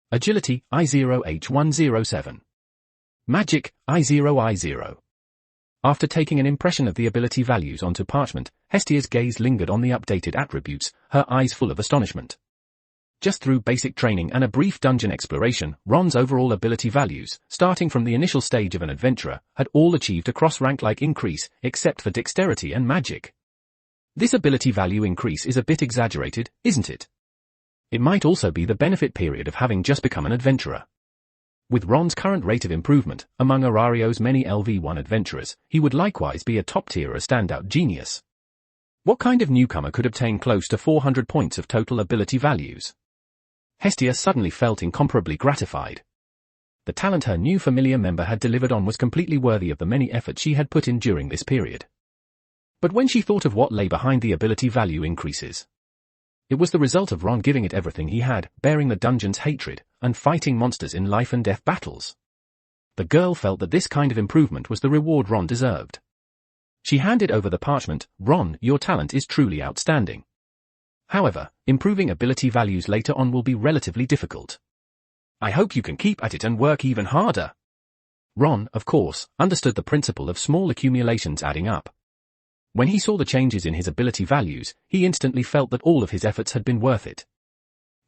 Agility, I0H107. Magic, I0I0. After taking an impression of the ability values onto parchment, Hestia's gaze lingered on the updated attributes, her eyes full of astonishment. Just through basic training and a brief dungeon exploration, Ron's overall ability values, starting from the initial stage of an adventurer, had all achieved a cross-rank-like increase, except for dexterity and magic. This ability value increase is a bit exaggerated, isn't it? It might also be the benefit period of having just become an adventurer. With Ron's current rate of improvement, among Arario's many LV1 adventurers, he would likewise be a top-tier standout genius. What kind of newcomer could obtain close to 400 points of total ability values? Hestia suddenly felt incomparably gratified. The talent her new familiar member had delivered on was completely worthy of the many efforts she had put in during this period. But when she thought of what lay behind the ability value increases, it was the result of Ron giving it everything he had, bearing the dungeon's hatred, and fighting monsters in life-and-death battles. The girl felt that this kind of improvement was the reward Ron deserved. She handed over the parchment. "Ron, your talent is truly outstanding. However, improving ability values later on will be relatively difficult. I hope you can keep at it and work even harder." Ron, of course, understood the principle of small accumulations adding up. When he saw the changes in his ability values, he instantly felt that all of his efforts had been worth it.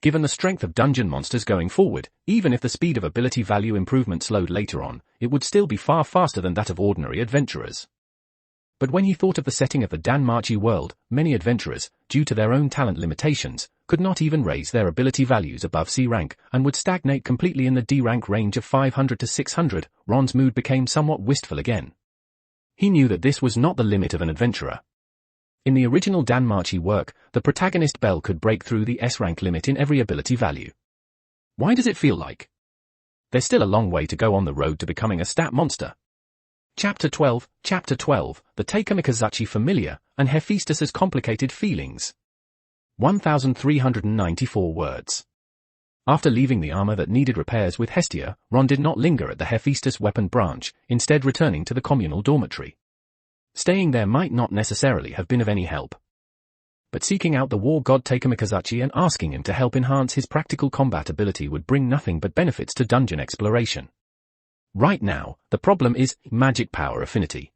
Given the strength of dungeon monsters going forward, even if the speed of ability value improvement slowed later on, it would still be far faster than that of ordinary adventurers. But when he thought of the setting of the DanMachi world, many adventurers, due to their own talent limitations, could not even raise their ability values above C rank, and would stagnate completely in the D rank range of 500 to 600, Ron's mood became somewhat wistful again. He knew that this was not the limit of an adventurer. In the original DanMachi work, the protagonist Belle could break through the S rank limit in every ability value. Why does it feel like there's still a long way to go on the road to becoming a stat monster? Chapter 12, The Takamikazuchi Familiar, and Hephaestus's Complicated Feelings. 1,394 words. After leaving the armor that needed repairs with Hestia, Ron did not linger at the Hephaestus weapon branch, instead returning to the communal dormitory. Staying there might not necessarily have been of any help. But seeking out the war god Takamikazuchi and asking him to help enhance his practical combat ability would bring nothing but benefits to dungeon exploration. Right now, the problem is magic power affinity.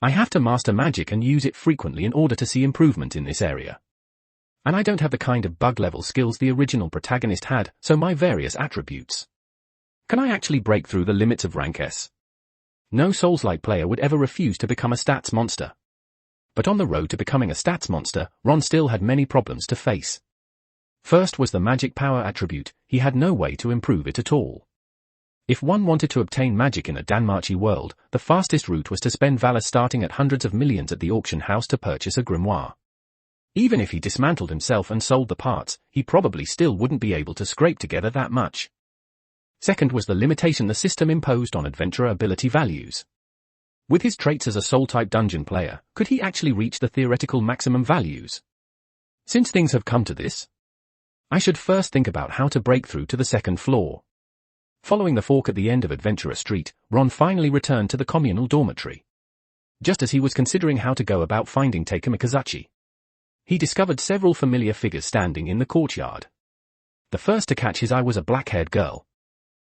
I have to master magic and use it frequently in order to see improvement in this area. And I don't have the kind of bug level skills the original protagonist had, so my various attributes. Can I actually break through the limits of rank S? No Souls-like player would ever refuse to become a stats monster. But on the road to becoming a stats monster, Ron still had many problems to face. First was the magic power attribute. He had no way to improve it at all. If one wanted to obtain magic in a DanMachi world, the fastest route was to spend valor starting at hundreds of millions at the auction house to purchase a grimoire. Even if he dismantled himself and sold the parts, he probably still wouldn't be able to scrape together that much. Second was the limitation the system imposed on adventurer ability values. With his traits as a soul-type dungeon player, could he actually reach the theoretical maximum values? Since things have come to this, I should first think about how to break through to the second floor. Following the fork at the end of Adventurer Street, Ron finally returned to the communal dormitory. Just as he was considering how to go about finding Takamikazuchi, he discovered several familiar figures standing in the courtyard. The first to catch his eye was a black-haired girl.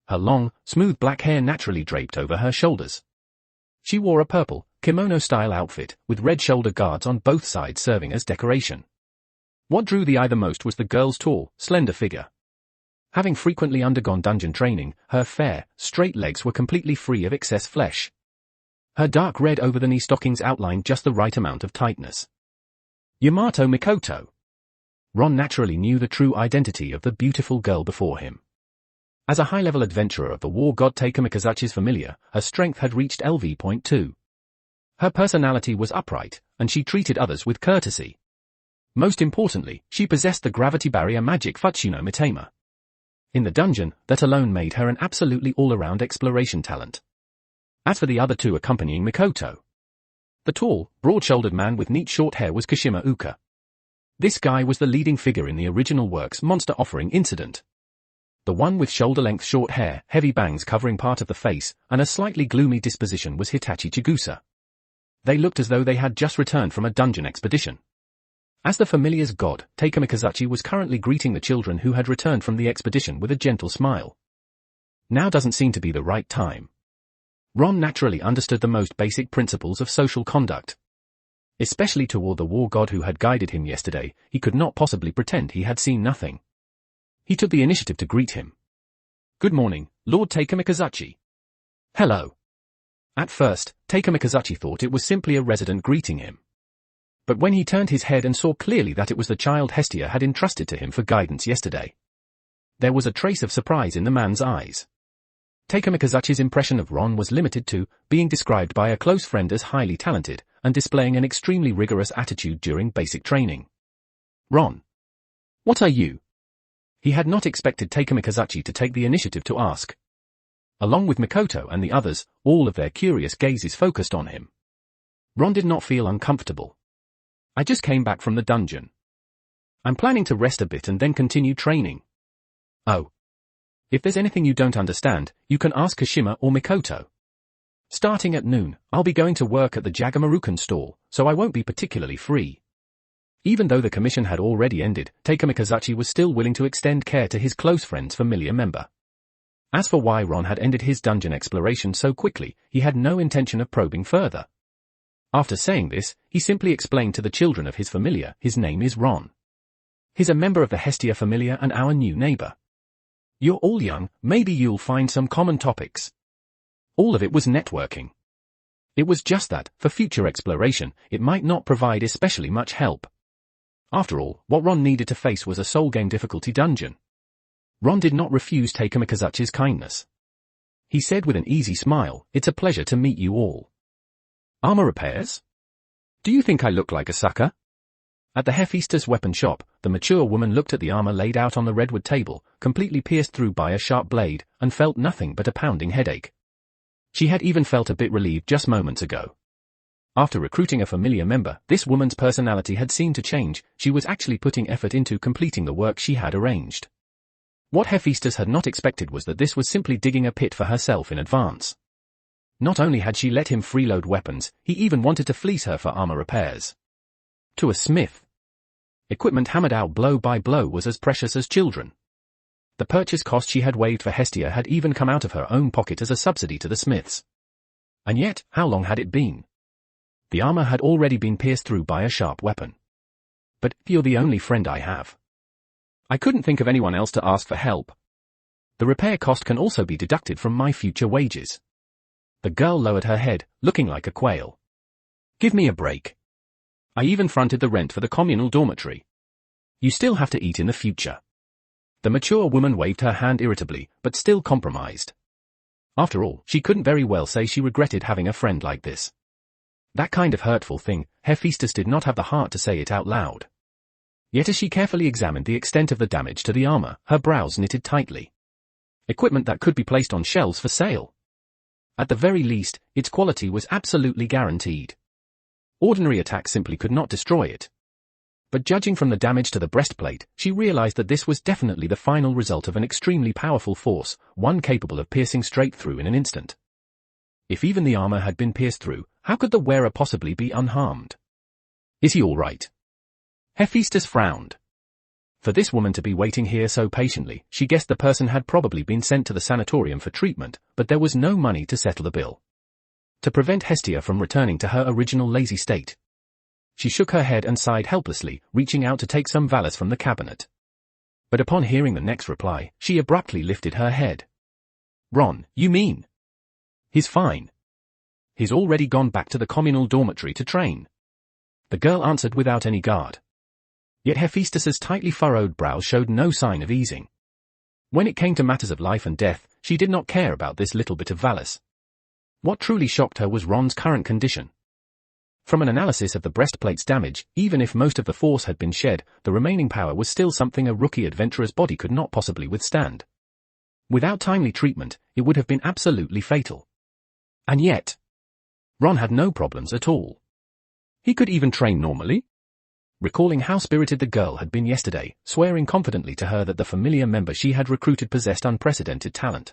Her long, smooth black hair naturally draped over her shoulders. She wore a purple, kimono-style outfit, with red shoulder guards on both sides serving as decoration. What drew the eye the most was the girl's tall, slender figure. Having frequently undergone dungeon training, her fair, straight legs were completely free of excess flesh. Her dark red over-the-knee stockings outlined just the right amount of tightness. Yamato Mikoto. Ron naturally knew the true identity of the beautiful girl before him. As a high-level adventurer of the war god Takamikazuchi's familiar, her strength had reached LV.2. Her personality was upright, and she treated others with courtesy. Most importantly, she possessed the gravity barrier magic Futsuno Mitema. In the dungeon, that alone made her an absolutely all-around exploration talent. As for the other two accompanying Mikoto, the tall, broad-shouldered man with neat short hair was Kashima Uka. This guy was the leading figure in the original work's monster offering incident. The one with shoulder-length short hair, heavy bangs covering part of the face, and a slightly gloomy disposition was Hitachi Chigusa. They looked as though they had just returned from a dungeon expedition. As the familiar's god, Takamikazuchi was currently greeting the children who had returned from the expedition with a gentle smile. Now doesn't seem to be the right time. Ron naturally understood the most basic principles of social conduct. Especially toward the war god who had guided him yesterday, he could not possibly pretend he had seen nothing. He took the initiative to greet him. "Good morning, Lord Takamikazuchi." "Hello." At first, Takamikazuchi thought it was simply a resident greeting him. But when he turned his head and saw clearly that it was the child Hestia had entrusted to him for guidance yesterday, there was a trace of surprise in the man's eyes. Takamikazuchi's impression of Ron was limited to being described by a close friend as highly talented and displaying an extremely rigorous attitude during basic training. "Ron, what are you?" He had not expected Takamikazuchi to take the initiative to ask. Along with Mikoto and the others, all of their curious gazes focused on him. Ron did not feel uncomfortable. "I just came back from the dungeon. I'm planning to rest a bit and then continue training." "Oh. If there's anything you don't understand, you can ask Kashima or Mikoto. Starting at noon, I'll be going to work at the Jagamarukan stall, so I won't be particularly free." Even though the commission had already ended, Takamikazuchi was still willing to extend care to his close friend's familiar member. As for why Ron had ended his dungeon exploration so quickly, he had no intention of probing further. After saying this, he simply explained to the children of his familiar, "His name is Ron. He's a member of the Hestia familia and our new neighbor. You're all young, maybe you'll find some common topics. All of it was networking. It was just that, for future exploration, it might not provide especially much help. After all, what Ron needed to face was a soul game difficulty dungeon. Ron did not refuse Taika Mikazuchi's kindness. He said with an easy smile, "It's a pleasure to meet you all." Armor repairs? Do you think I look like a sucker? At the Hephaestus weapon shop, the mature woman looked at the armor laid out on the redwood table, completely pierced through by a sharp blade, and felt nothing but a pounding headache. She had even felt a bit relieved just moments ago. After recruiting a familiar member, this woman's personality had seemed to change. She was actually putting effort into completing the work she had arranged. What Hephaestus had not expected was that this was simply digging a pit for herself in advance. Not only had she let him freeload weapons, he even wanted to fleece her for armor repairs. To a smith. Equipment hammered out blow by blow was as precious as children. The purchase cost she had waived for Hestia had even come out of her own pocket as a subsidy to the smiths. And yet, how long had it been? The armor had already been pierced through by a sharp weapon. But you're the only friend I have. I couldn't think of anyone else to ask for help. The repair cost can also be deducted from my future wages. The girl lowered her head, looking like a quail. Give me a break. I even fronted the rent for the communal dormitory. You still have to eat in the future. The mature woman waved her hand irritably, but still compromised. After all, she couldn't very well say she regretted having a friend like this. That kind of hurtful thing, Hephaestus did not have the heart to say it out loud. Yet as she carefully examined the extent of the damage to the armor, her brows knitted tightly. Equipment that could be placed on shelves for sale. At the very least, its quality was absolutely guaranteed. Ordinary attack simply could not destroy it. But judging from the damage to the breastplate, she realized that this was definitely the final result of an extremely powerful force, one capable of piercing straight through in an instant. If even the armor had been pierced through, how could the wearer possibly be unharmed? Is he all right? Hephaestus frowned. For this woman to be waiting here so patiently, she guessed the person had probably been sent to the sanatorium for treatment, but there was no money to settle the bill. To prevent Hestia from returning to her original lazy state. She shook her head and sighed helplessly, reaching out to take some valise from the cabinet. But upon hearing the next reply, she abruptly lifted her head. Ron, you mean? He's fine. He's already gone back to the communal dormitory to train. The girl answered without any guard. Yet Hephaestus's tightly furrowed brows showed no sign of easing. When it came to matters of life and death, she did not care about this little bit of valise. What truly shocked her was Ron's current condition. From an analysis of the breastplate's damage, even if most of the force had been shed, the remaining power was still something a rookie adventurer's body could not possibly withstand. Without timely treatment, it would have been absolutely fatal. And yet, Ron had no problems at all. He could even train normally. Recalling how spirited the girl had been yesterday, swearing confidently to her that the familiar member she had recruited possessed unprecedented talent.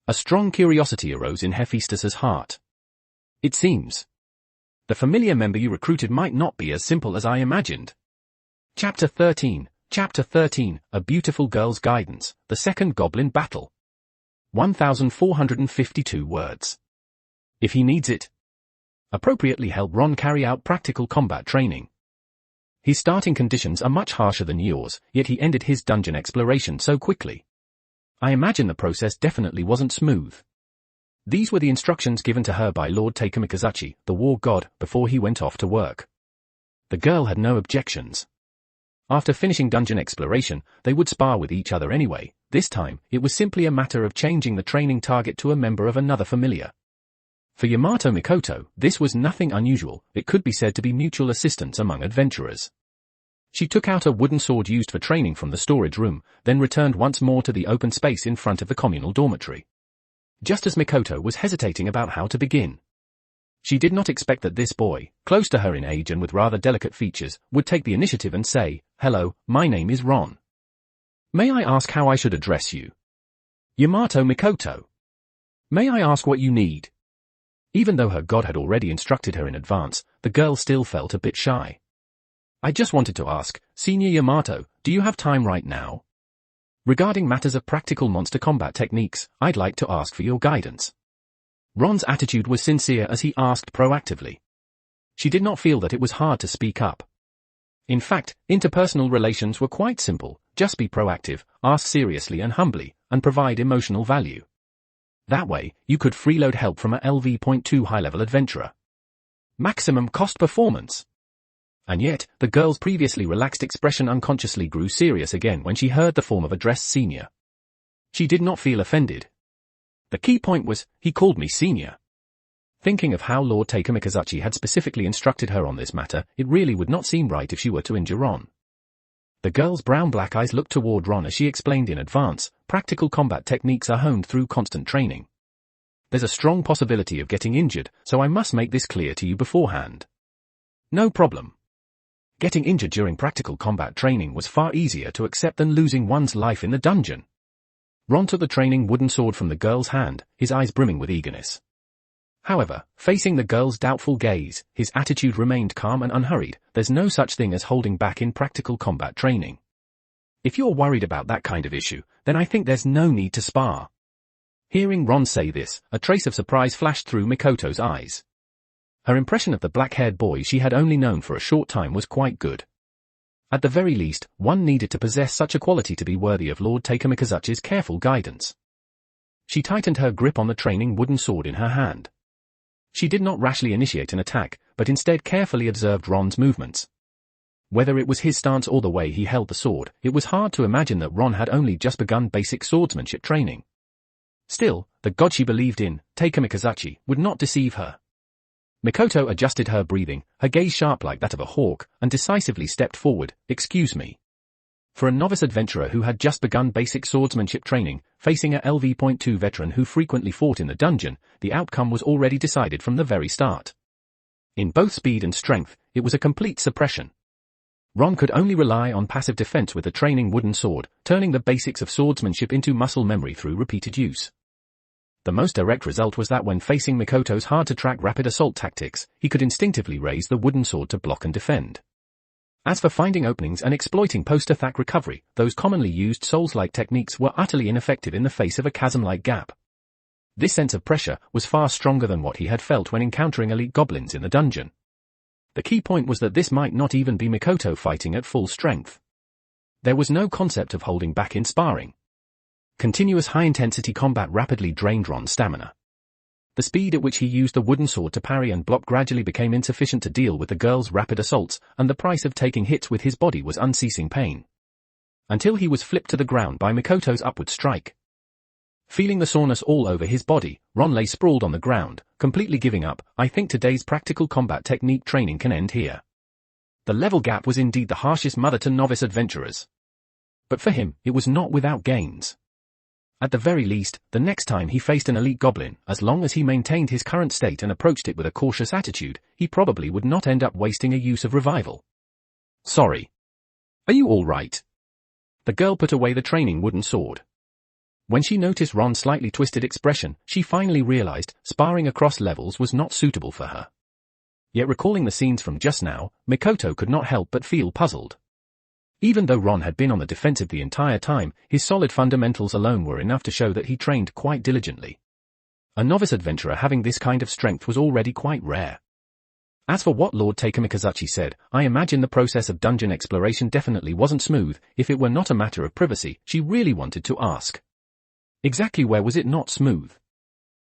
A strong curiosity arose in Hephaestus's heart. It seems the familiar member you recruited might not be as simple as I imagined. Chapter 13, A Beautiful Girl's Guidance, The Second Goblin Battle. 1,452 words. If he needs it. Appropriately help Ron carry out practical combat training. His starting conditions are much harsher than yours, yet he ended his dungeon exploration so quickly. I imagine the process definitely wasn't smooth. These were the instructions given to her by Lord Taika Mikazuchi, the war god, before he went off to work. The girl had no objections. After finishing dungeon exploration, they would spar with each other anyway. This time, it was simply a matter of changing the training target to a member of another familiar. For Yamato Mikoto, this was nothing unusual. It could be said to be mutual assistance among adventurers. She took out a wooden sword used for training from the storage room, then returned once more to the open space in front of the communal dormitory. Just as Mikoto was hesitating about how to begin. She did not expect that this boy, close to her in age and with rather delicate features, would take the initiative and say, "Hello, my name is Ron. May I ask how I should address you?" "Yamato Mikoto." "May I ask what you need?" Even though her god had already instructed her in advance, the girl still felt a bit shy. "I just wanted to ask, Senior Yamato, do you have time right now? Regarding matters of practical monster combat techniques, I'd like to ask for your guidance." Ron's attitude was sincere as he asked proactively. She did not feel that it was hard to speak up. In fact, interpersonal relations were quite simple: just be proactive, ask seriously and humbly, and provide emotional value. That way, you could freeload help from a LV.2 high-level adventurer. Maximum cost performance. And yet, the girl's previously relaxed expression unconsciously grew serious again when she heard the form of address senior. She did not feel offended. The key point was, he called me senior. Thinking of how Lord Takamikazuchi had specifically instructed her on this matter, it really would not seem right if she were to injure Ron. The girl's brown-black eyes looked toward Ron as she explained in advance, practical combat techniques are honed through constant training. There's a strong possibility of getting injured, so I must make this clear to you beforehand. No problem. Getting injured during practical combat training was far easier to accept than losing one's life in the dungeon. Ron took the training wooden sword from the girl's hand, his eyes brimming with eagerness. However, facing the girl's doubtful gaze, his attitude remained calm and unhurried. There's no such thing as holding back in practical combat training. If you're worried about that kind of issue, then I think there's no need to spar. Hearing Ron say this, a trace of surprise flashed through Mikoto's eyes. Her impression of the black-haired boy she had only known for a short time was quite good. At the very least, one needed to possess such a quality to be worthy of Lord Takamikazuchi's careful guidance. She tightened her grip on the training wooden sword in her hand. She did not rashly initiate an attack, but instead carefully observed Ron's movements. Whether it was his stance or the way he held the sword, it was hard to imagine that Ron had only just begun basic swordsmanship training. Still, the god she believed in, Takamikazuchi, would not deceive her. Mikoto adjusted her breathing, her gaze sharp like that of a hawk, and decisively stepped forward. Excuse me. For a novice adventurer who had just begun basic swordsmanship training, facing a LV.2 veteran who frequently fought in the dungeon, the outcome was already decided from the very start. In both speed and strength, it was a complete suppression. Ron could only rely on passive defense with the training wooden sword, turning the basics of swordsmanship into muscle memory through repeated use. The most direct result was that when facing Mikoto's hard-to-track rapid assault tactics, he could instinctively raise the wooden sword to block and defend. As for finding openings and exploiting post-attack recovery, those commonly used Souls-like techniques were utterly ineffective in the face of a chasm-like gap. This sense of pressure was far stronger than what he had felt when encountering elite goblins in the dungeon. The key point was that this might not even be Mikoto fighting at full strength. There was no concept of holding back in sparring. Continuous high-intensity combat rapidly drained Ron's stamina. The speed at which he used the wooden sword to parry and block gradually became insufficient to deal with the girl's rapid assaults, and the price of taking hits with his body was unceasing pain. Until he was flipped to the ground by Mikoto's upward strike. Feeling the soreness all over his body, Ron lay sprawled on the ground, completely giving up. I think today's practical combat technique training can end here. The level gap was indeed the harshest mother to novice adventurers. But for him, it was not without gains. At the very least, the next time he faced an elite goblin, as long as he maintained his current state and approached it with a cautious attitude, he probably would not end up wasting a use of revival. Sorry. Are you all right? The girl put away the training wooden sword. When she noticed Ron's slightly twisted expression, she finally realized sparring across levels was not suitable for her. Yet recalling the scenes from just now, Mikoto could not help but feel puzzled. Even though Ron had been on the defensive the entire time, his solid fundamentals alone were enough to show that he trained quite diligently. A novice adventurer having this kind of strength was already quite rare. As for what Lord Takamikazuchi said, I imagine the process of dungeon exploration definitely wasn't smooth. If it were not a matter of privacy, she really wanted to ask. Exactly where was it not smooth?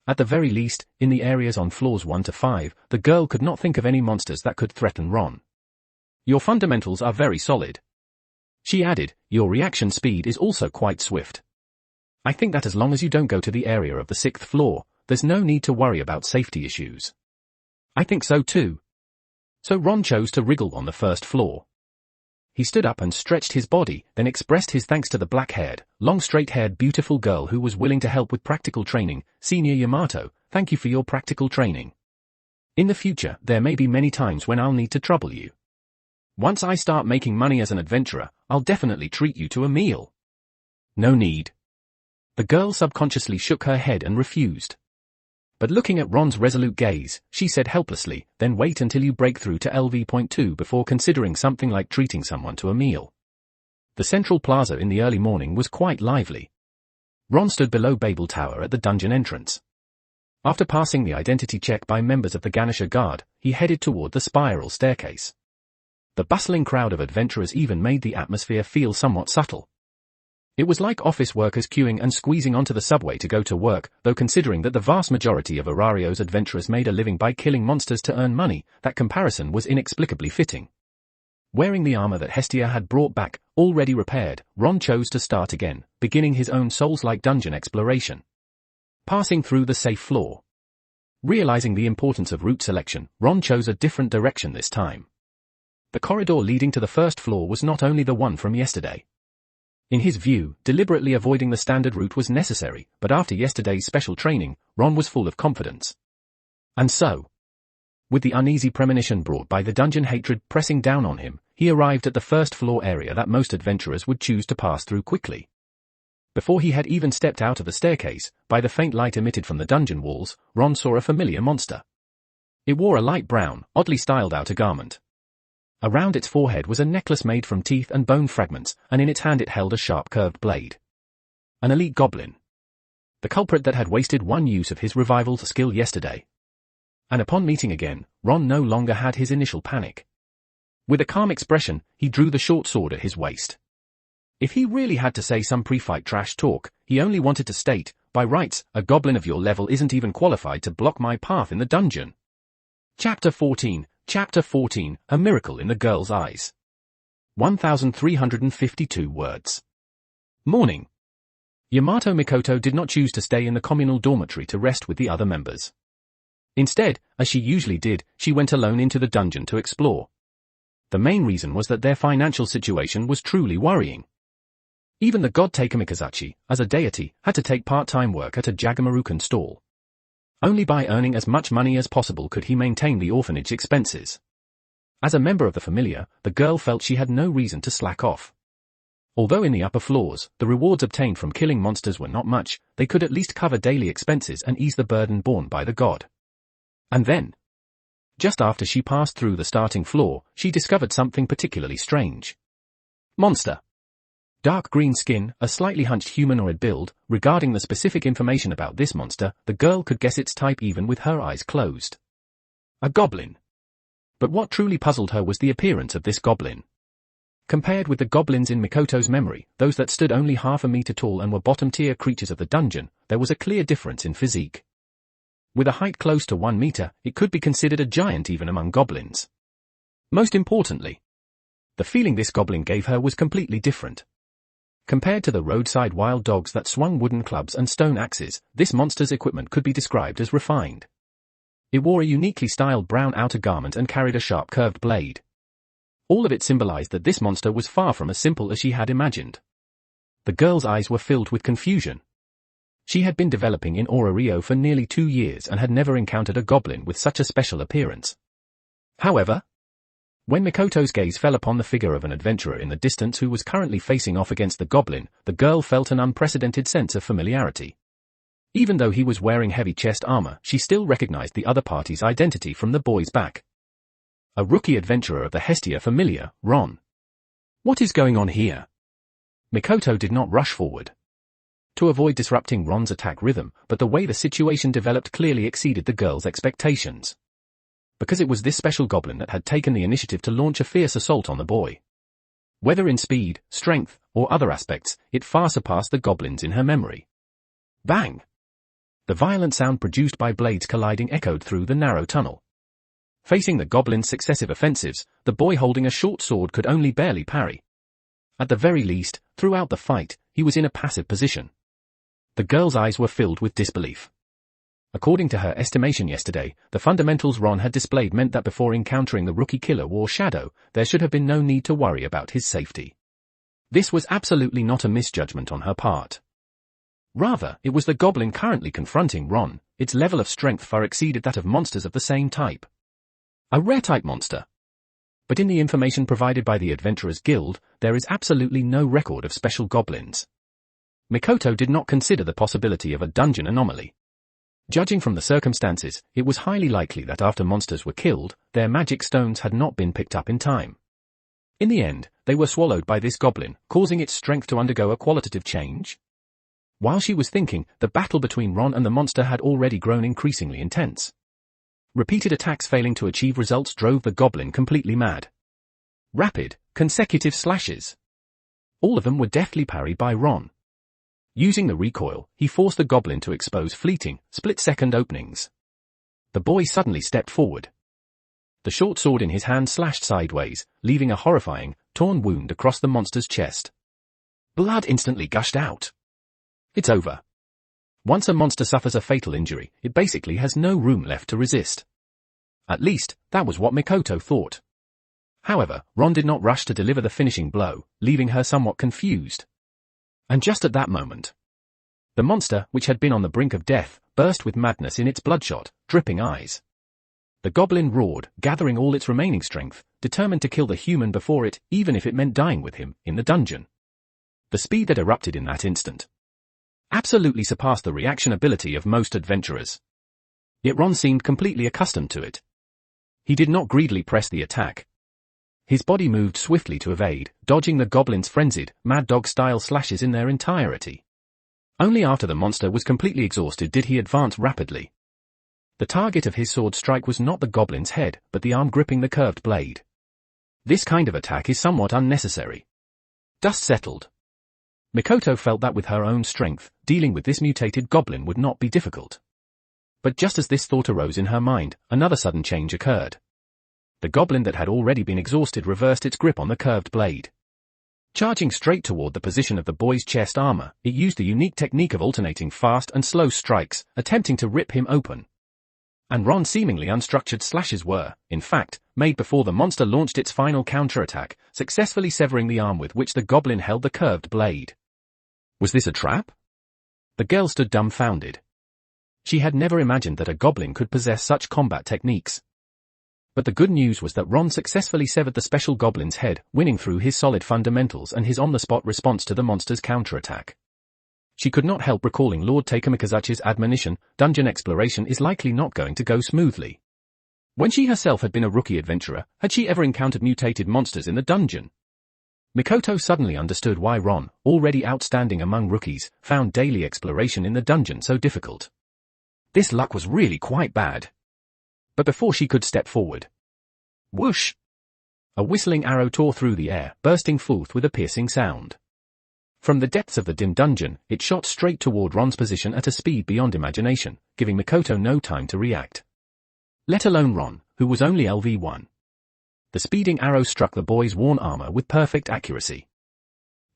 At the very least, in the areas on floors 1 to 5, the girl could not think of any monsters that could threaten Ron. Your fundamentals are very solid. She added, your reaction speed is also quite swift. I think that as long as you don't go to the area of the 6th floor, there's no need to worry about safety issues. I think so too. So Ron chose to wriggle on the 1st floor. He stood up and stretched his body, then expressed his thanks to the black-haired, long straight-haired beautiful girl who was willing to help with practical training. Senior Yamato, thank you for your practical training. In the future, there may be many times when I'll need to trouble you. Once I start making money as an adventurer, I'll definitely treat you to a meal. No need. The girl subconsciously shook her head and refused. But looking at Ron's resolute gaze, she said helplessly, then wait until you break through to LV.2 before considering something like treating someone to a meal. The central plaza in the early morning was quite lively. Ron stood below Babel Tower at the dungeon entrance. After passing the identity check by members of the Ganesha Guard, he headed toward the spiral staircase. The bustling crowd of adventurers even made the atmosphere feel somewhat subtle. It was like office workers queuing and squeezing onto the subway to go to work, though considering that the vast majority of Arario's adventurers made a living by killing monsters to earn money, that comparison was inexplicably fitting. Wearing the armor that Hestia had brought back, already repaired, Ron chose to start again, beginning his own Souls-like dungeon exploration. Passing through the safe floor. Realizing the importance of route selection, Ron chose a different direction this time. The corridor leading to the first floor was not only the one from yesterday. In his view, deliberately avoiding the standard route was necessary, but after yesterday's special training, Ron was full of confidence. And so, with the uneasy premonition brought by the dungeon hatred pressing down on him, he arrived at the first floor area that most adventurers would choose to pass through quickly. Before he had even stepped out of the staircase, by the faint light emitted from the dungeon walls, Ron saw a familiar monster. It wore a light brown, oddly styled outer garment. Around its forehead was a necklace made from teeth and bone fragments, and in its hand it held a sharp curved blade. An elite goblin. The culprit that had wasted one use of his revival skill yesterday. And upon meeting again, Ron no longer had his initial panic. With a calm expression, he drew the short sword at his waist. If he really had to say some pre-fight trash talk, he only wanted to state, by rights, a goblin of your level isn't even qualified to block my path in the dungeon. Chapter 14, A Miracle in the Girl's Eyes. 1,352 words. Morning. Yamato Mikoto did not choose to stay in the communal dormitory to rest with the other members. Instead, as she usually did, she went alone into the dungeon to explore. The main reason was that their financial situation was truly worrying. Even the god Taika Mikazachi, as a deity, had to take part-time work at a Jagamarukan stall. Only by earning as much money as possible could he maintain the orphanage expenses. As a member of the familia, the girl felt she had no reason to slack off. Although in the upper floors, the rewards obtained from killing monsters were not much, they could at least cover daily expenses and ease the burden borne by the god. And then, just after she passed through the starting floor, she discovered something particularly strange. Monster. Dark green skin, a slightly hunched humanoid build. Regarding the specific information about this monster, the girl could guess its type even with her eyes closed. A goblin. But what truly puzzled her was the appearance of this goblin. Compared with the goblins in Mikoto's memory, those that stood only half a meter tall and were bottom-tier creatures of the dungeon, there was a clear difference in physique. With a height close to 1 meter, it could be considered a giant even among goblins. Most importantly, the feeling this goblin gave her was completely different. Compared to the roadside wild dogs that swung wooden clubs and stone axes, this monster's equipment could be described as refined. It wore a uniquely styled brown outer garment and carried a sharp curved blade. All of it symbolized that this monster was far from as simple as she had imagined. The girl's eyes were filled with confusion. She had been developing in Orario for nearly 2 years and had never encountered a goblin with such a special appearance. However, when Mikoto's gaze fell upon the figure of an adventurer in the distance who was currently facing off against the goblin, the girl felt an unprecedented sense of familiarity. Even though he was wearing heavy chest armor, she still recognized the other party's identity from the boy's back. A rookie adventurer of the Hestia familia, Ron. What is going on here? Mikoto did not rush forward to avoid disrupting Ron's attack rhythm, but the way the situation developed clearly exceeded the girl's expectations. Because it was this special goblin that had taken the initiative to launch a fierce assault on the boy. Whether in speed, strength, or other aspects, it far surpassed the goblins in her memory. Bang! The violent sound produced by blades colliding echoed through the narrow tunnel. Facing the goblin's successive offensives, the boy holding a short sword could only barely parry. At the very least, throughout the fight, he was in a passive position. The girl's eyes were filled with disbelief. According to her estimation yesterday, the fundamentals Ron had displayed meant that before encountering the rookie killer War Shadow, there should have been no need to worry about his safety. This was absolutely not a misjudgment on her part. Rather, it was the goblin currently confronting Ron. Its level of strength far exceeded that of monsters of the same type. A rare type monster. But in the information provided by the Adventurers Guild, there is absolutely no record of special goblins. Mikoto did not consider the possibility of a dungeon anomaly. Judging from the circumstances, it was highly likely that after monsters were killed, their magic stones had not been picked up in time. In the end, they were swallowed by this goblin, causing its strength to undergo a qualitative change. While she was thinking, the battle between Ron and the monster had already grown increasingly intense. Repeated attacks failing to achieve results drove the goblin completely mad. Rapid, consecutive slashes. All of them were deftly parried by Ron. Using the recoil, he forced the goblin to expose fleeting, split-second openings. The boy suddenly stepped forward. The short sword in his hand slashed sideways, leaving a horrifying, torn wound across the monster's chest. Blood instantly gushed out. It's over. Once a monster suffers a fatal injury, it basically has no room left to resist. At least, that was what Mikoto thought. However, Ron did not rush to deliver the finishing blow, leaving her somewhat confused. And just at that moment, the monster, which had been on the brink of death, burst with madness in its bloodshot, dripping eyes. The goblin roared, gathering all its remaining strength, determined to kill the human before it, even if it meant dying with him, in the dungeon. The speed that erupted in that instant absolutely surpassed the reaction ability of most adventurers. Yet Ron seemed completely accustomed to it. He did not greedily press the attack. His body moved swiftly to evade, dodging the goblin's frenzied, mad dog-style slashes in their entirety. Only after the monster was completely exhausted did he advance rapidly. The target of his sword strike was not the goblin's head, but the arm gripping the curved blade. This kind of attack is somewhat unnecessary. Dust settled. Mikoto felt that with her own strength, dealing with this mutated goblin would not be difficult. But just as this thought arose in her mind, another sudden change occurred. The goblin that had already been exhausted reversed its grip on the curved blade. Charging straight toward the position of the boy's chest armor, it used the unique technique of alternating fast and slow strikes, attempting to rip him open. And Ron's seemingly unstructured slashes were, in fact, made before the monster launched its final counterattack, successfully severing the arm with which the goblin held the curved blade. Was this a trap? The girl stood dumbfounded. She had never imagined that a goblin could possess such combat techniques. But the good news was that Ron successfully severed the special goblin's head, winning through his solid fundamentals and his on-the-spot response to the monster's counterattack. She could not help recalling Lord Takamikazuchi's admonition, dungeon exploration is likely not going to go smoothly. When she herself had been a rookie adventurer, had she ever encountered mutated monsters in the dungeon? Mikoto suddenly understood why Ron, already outstanding among rookies, found daily exploration in the dungeon so difficult. This luck was really quite bad. But before she could step forward, whoosh! A whistling arrow tore through the air, bursting forth with a piercing sound. From the depths of the dim dungeon, it shot straight toward Ron's position at a speed beyond imagination, giving Mikoto no time to react. Let alone Ron, who was only LV1. The speeding arrow struck the boy's worn armor with perfect accuracy.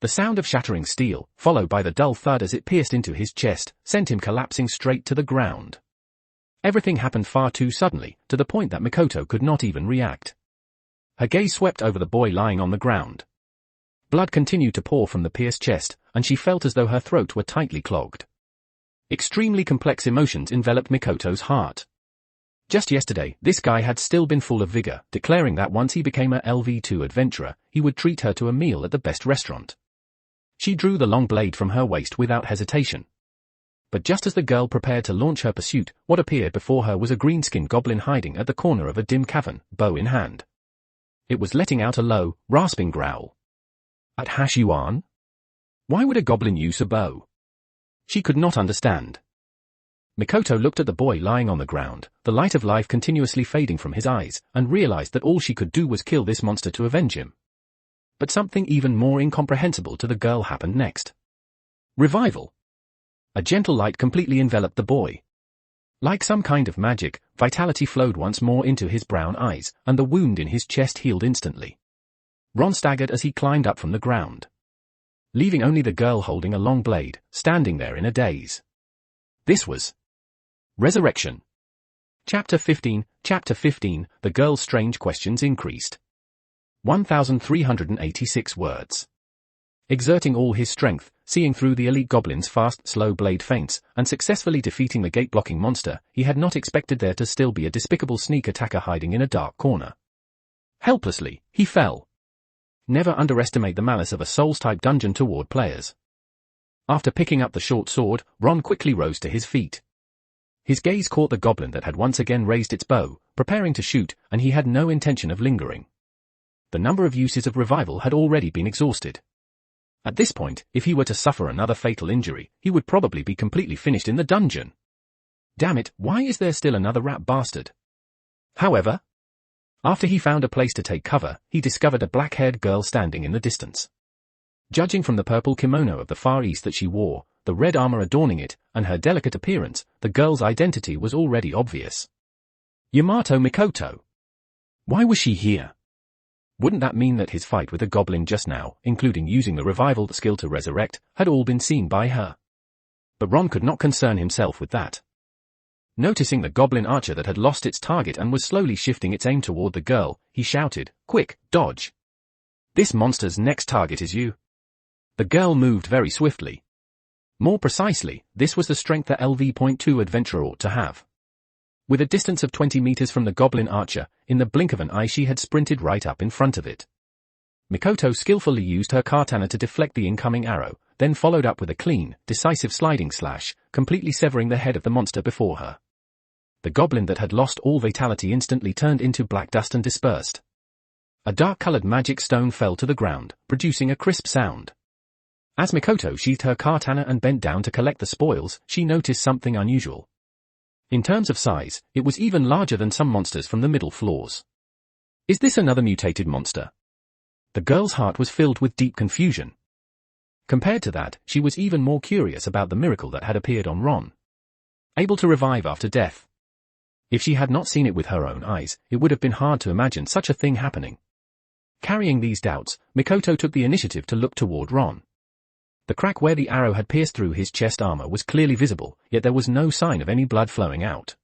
The sound of shattering steel, followed by the dull thud as it pierced into his chest, sent him collapsing straight to the ground. Everything happened far too suddenly, to the point that Mikoto could not even react. Her gaze swept over the boy lying on the ground. Blood continued to pour from the pierced chest, and she felt as though her throat were tightly clogged. Extremely complex emotions enveloped Mikoto's heart. Just yesterday, this guy had still been full of vigor, declaring that once he became a LV2 adventurer, he would treat her to a meal at the best restaurant. She drew the long blade from her waist without hesitation. But just as the girl prepared to launch her pursuit, what appeared before her was a green-skinned goblin hiding at the corner of a dim cavern, bow in hand. It was letting out a low, rasping growl. At Hashuan? Why would a goblin use a bow? She could not understand. Mikoto looked at the boy lying on the ground, the light of life continuously fading from his eyes, and realized that all she could do was kill this monster to avenge him. But something even more incomprehensible to the girl happened next. Revival. A gentle light completely enveloped the boy. Like some kind of magic, vitality flowed once more into his brown eyes, and the wound in his chest healed instantly. Ron staggered as he climbed up from the ground, leaving only the girl holding a long blade, standing there in a daze. This was Resurrection. Chapter 15, the girl's strange questions increased. 1,386 words. Exerting all his strength, seeing through the elite goblin's fast, slow blade feints, and successfully defeating the gate-blocking monster, he had not expected there to still be a despicable sneak attacker hiding in a dark corner. Helplessly, he fell. Never underestimate the malice of a Souls-type dungeon toward players. After picking up the short sword, Ron quickly rose to his feet. His gaze caught the goblin that had once again raised its bow, preparing to shoot, and he had no intention of lingering. The number of uses of revival had already been exhausted. At this point, if he were to suffer another fatal injury, he would probably be completely finished in the dungeon. Damn it, why is there still another rat bastard? However, After he found a place to take cover, he discovered a black-haired girl standing in the distance. Judging from the purple kimono of the Far East that she wore, the red armor adorning it, and her delicate appearance, the girl's identity was already obvious. Yamato Mikoto. Why was she here? Wouldn't that mean that his fight with the goblin just now, including using the revival skill to resurrect, had all been seen by her? But Ron could not concern himself with that. Noticing the goblin archer that had lost its target and was slowly shifting its aim toward the girl, he shouted, "Quick, dodge! This monster's next target is you." The girl moved very swiftly. More precisely, this was the strength the LV.2 adventurer ought to have. With a distance of 20 meters from the goblin archer, in the blink of an eye she had sprinted right up in front of it. Mikoto skillfully used her katana to deflect the incoming arrow, then followed up with a clean, decisive sliding slash, completely severing the head of the monster before her. The goblin that had lost all vitality instantly turned into black dust and dispersed. A dark-colored magic stone fell to the ground, producing a crisp sound. As Mikoto sheathed her katana and bent down to collect the spoils, she noticed something unusual. In terms of size, it was even larger than some monsters from the middle floors. Is this another mutated monster? The girl's heart was filled with deep confusion. Compared to that, she was even more curious about the miracle that had appeared on Ron. Able to revive after death. If she had not seen it with her own eyes, it would have been hard to imagine such a thing happening. Carrying these doubts, Mikoto took the initiative to look toward Ron. The crack where the arrow had pierced through his chest armor was clearly visible, yet there was no sign of any blood flowing out.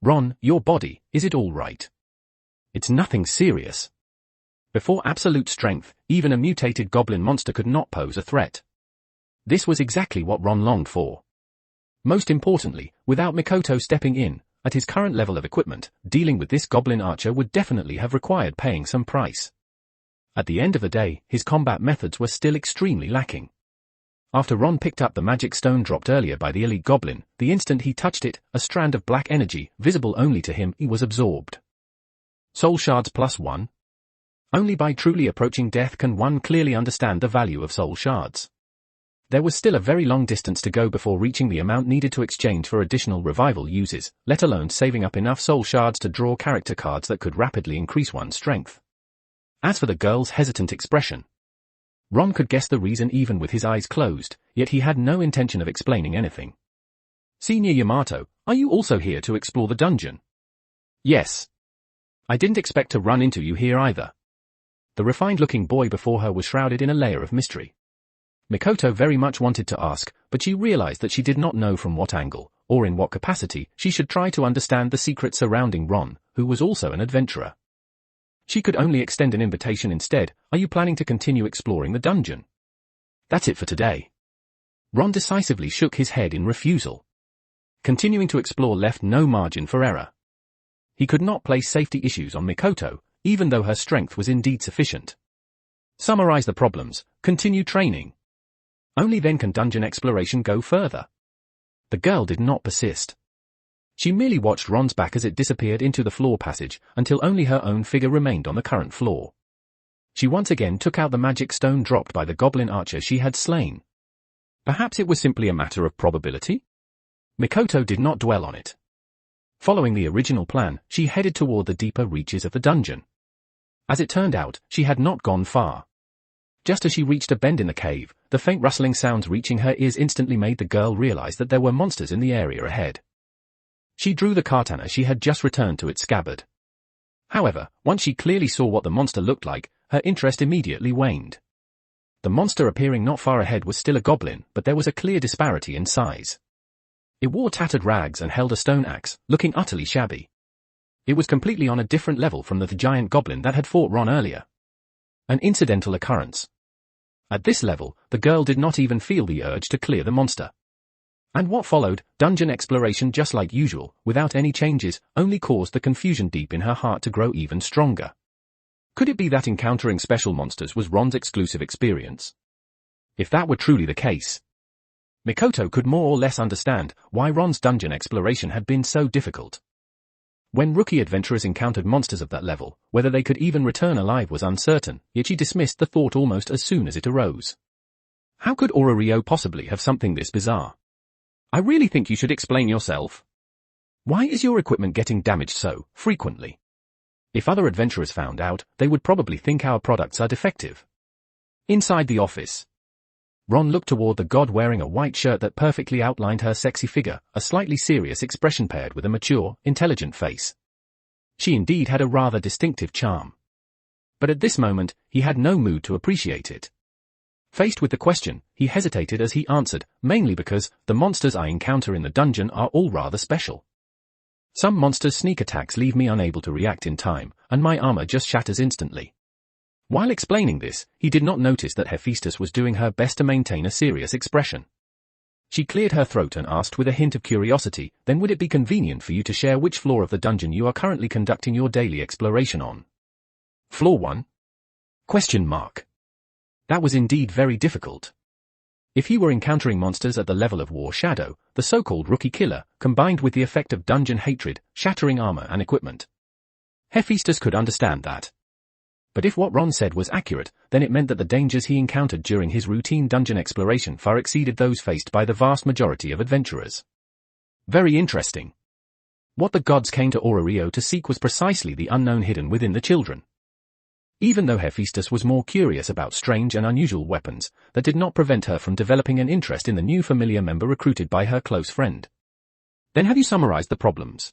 Ron, your body, is it all right? It's nothing serious. Before absolute strength, even a mutated goblin monster could not pose a threat. This was exactly what Ron longed for. Most importantly, without Mikoto stepping in, at his current level of equipment, dealing with this goblin archer would definitely have required paying some price. At the end of the day, his combat methods were still extremely lacking. After Ron picked up the magic stone dropped earlier by the elite goblin, the instant he touched it, a strand of black energy, visible only to him, was absorbed. Soul shards +1. Only by truly approaching death can one clearly understand the value of soul shards. There was still a very long distance to go before reaching the amount needed to exchange for additional revival uses, let alone saving up enough soul shards to draw character cards that could rapidly increase one's strength. As for the girl's hesitant expression, Ron could guess the reason even with his eyes closed, yet he had no intention of explaining anything. "Senior Yamato, are you also here to explore the dungeon?" "Yes. I didn't expect to run into you here either." The refined-looking boy before her was shrouded in a layer of mystery. Mikoto very much wanted to ask, but she realized that she did not know from what angle, or in what capacity, she should try to understand the secret surrounding Ron, who was also an adventurer. She could only extend an invitation instead. "Are you planning to continue exploring the dungeon?" "That's it for today." Ron decisively shook his head in refusal. Continuing to explore left no margin for error. He could not place safety issues on Mikoto, even though her strength was indeed sufficient. Summarize the problems, continue training. Only then can dungeon exploration go further. The girl did not persist. She merely watched Ron's back as it disappeared into the floor passage, until only her own figure remained on the current floor. She once again took out the magic stone dropped by the goblin archer she had slain. Perhaps it was simply a matter of probability? Mikoto did not dwell on it. Following the original plan, she headed toward the deeper reaches of the dungeon. As it turned out, she had not gone far. Just as she reached a bend in the cave, the faint rustling sounds reaching her ears instantly made the girl realize that there were monsters in the area ahead. She drew the katana she had just returned to its scabbard. However, once she clearly saw what the monster looked like, her interest immediately waned. The monster appearing not far ahead was still a goblin, but there was a clear disparity in size. It wore tattered rags and held a stone axe, looking utterly shabby. It was completely on a different level from the giant goblin that had fought Ron earlier. An incidental occurrence. At this level, the girl did not even feel the urge to clear the monster. And what followed, dungeon exploration just like usual, without any changes, only caused the confusion deep in her heart to grow even stronger. Could it be that encountering special monsters was Ron's exclusive experience? If that were truly the case, Mikoto could more or less understand why Ron's dungeon exploration had been so difficult. When rookie adventurers encountered monsters of that level, whether they could even return alive was uncertain, yet she dismissed the thought almost as soon as it arose. How could Orario possibly have something this bizarre? "I really think you should explain yourself. Why is your equipment getting damaged so frequently?" If other adventurers found out, they would probably think our products are defective. Inside the office, Ron looked toward the god wearing a white shirt that perfectly outlined her sexy figure, a slightly serious expression paired with a mature, intelligent face. She indeed had a rather distinctive charm. But at this moment, he had no mood to appreciate it. Faced with the question, he hesitated as he answered, mainly because the monsters I encounter in the dungeon are all rather special. Some monsters' sneak attacks leave me unable to react in time, and my armor just shatters instantly. While explaining this, he did not notice that Hephaestus was doing her best to maintain a serious expression. She cleared her throat and asked with a hint of curiosity, then would it be convenient for you to share which floor of the dungeon you are currently conducting your daily exploration on? Floor 1? ? That was indeed very difficult. If he were encountering monsters at the level of War Shadow, the so-called rookie killer, combined with the effect of dungeon hatred, shattering armor and equipment. Hephaestus could understand that. But if what Ron said was accurate, then it meant that the dangers he encountered during his routine dungeon exploration far exceeded those faced by the vast majority of adventurers. Very interesting. What the gods came to Orario to seek was precisely the unknown hidden within the children. Even though Hephaestus was more curious about strange and unusual weapons, that did not prevent her from developing an interest in the new familiar member recruited by her close friend. Then have you summarized the problems?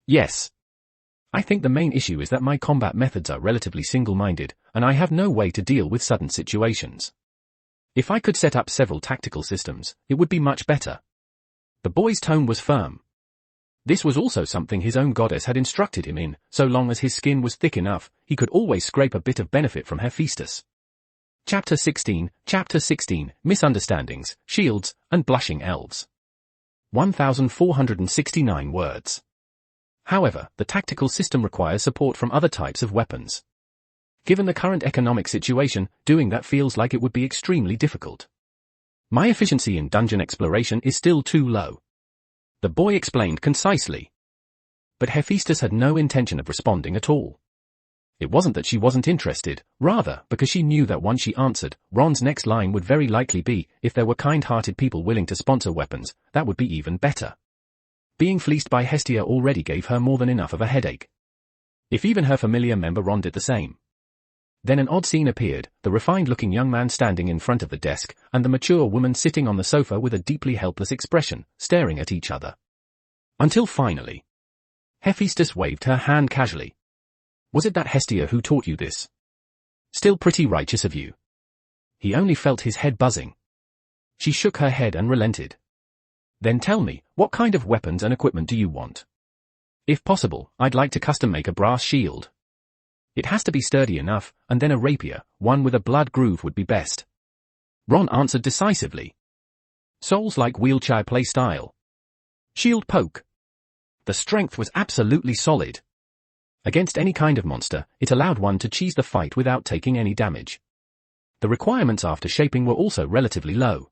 Yes. I think the main issue is that my combat methods are relatively single-minded, and I have no way to deal with sudden situations. If I could set up several tactical systems, it would be much better. The boy's tone was firm. This was also something his own goddess had instructed him in, so long as his skin was thick enough, he could always scrape a bit of benefit from Hephaestus. Chapter 16, Misunderstandings, Shields, and Blushing Elves. 1,469 words. However, the tactical system requires support from other types of weapons. Given the current economic situation, doing that feels like it would be extremely difficult. My efficiency in dungeon exploration is still too low. The boy explained concisely. But Hephaestus had no intention of responding at all. It wasn't that she wasn't interested, rather because she knew that once she answered, Ron's next line would very likely be, if there were kind-hearted people willing to sponsor weapons, that would be even better. Being fleeced by Hestia already gave her more than enough of a headache. If even her familiar member Ron did the same. Then an odd scene appeared, the refined-looking young man standing in front of the desk, and the mature woman sitting on the sofa with a deeply helpless expression, staring at each other. Until finally, Hephaestus waved her hand casually. Was it that Hestia who taught you this? Still pretty righteous of you. He only felt his head buzzing. She shook her head and relented. Then tell me, what kind of weapons and equipment do you want? If possible, I'd like to custom make a brass shield. It has to be sturdy enough, and then a rapier, one with a blood groove would be best. Ron answered decisively. Souls like wheelchair play style. Shield poke. The strength was absolutely solid. Against any kind of monster, it allowed one to cheese the fight without taking any damage. The requirements after shaping were also relatively low.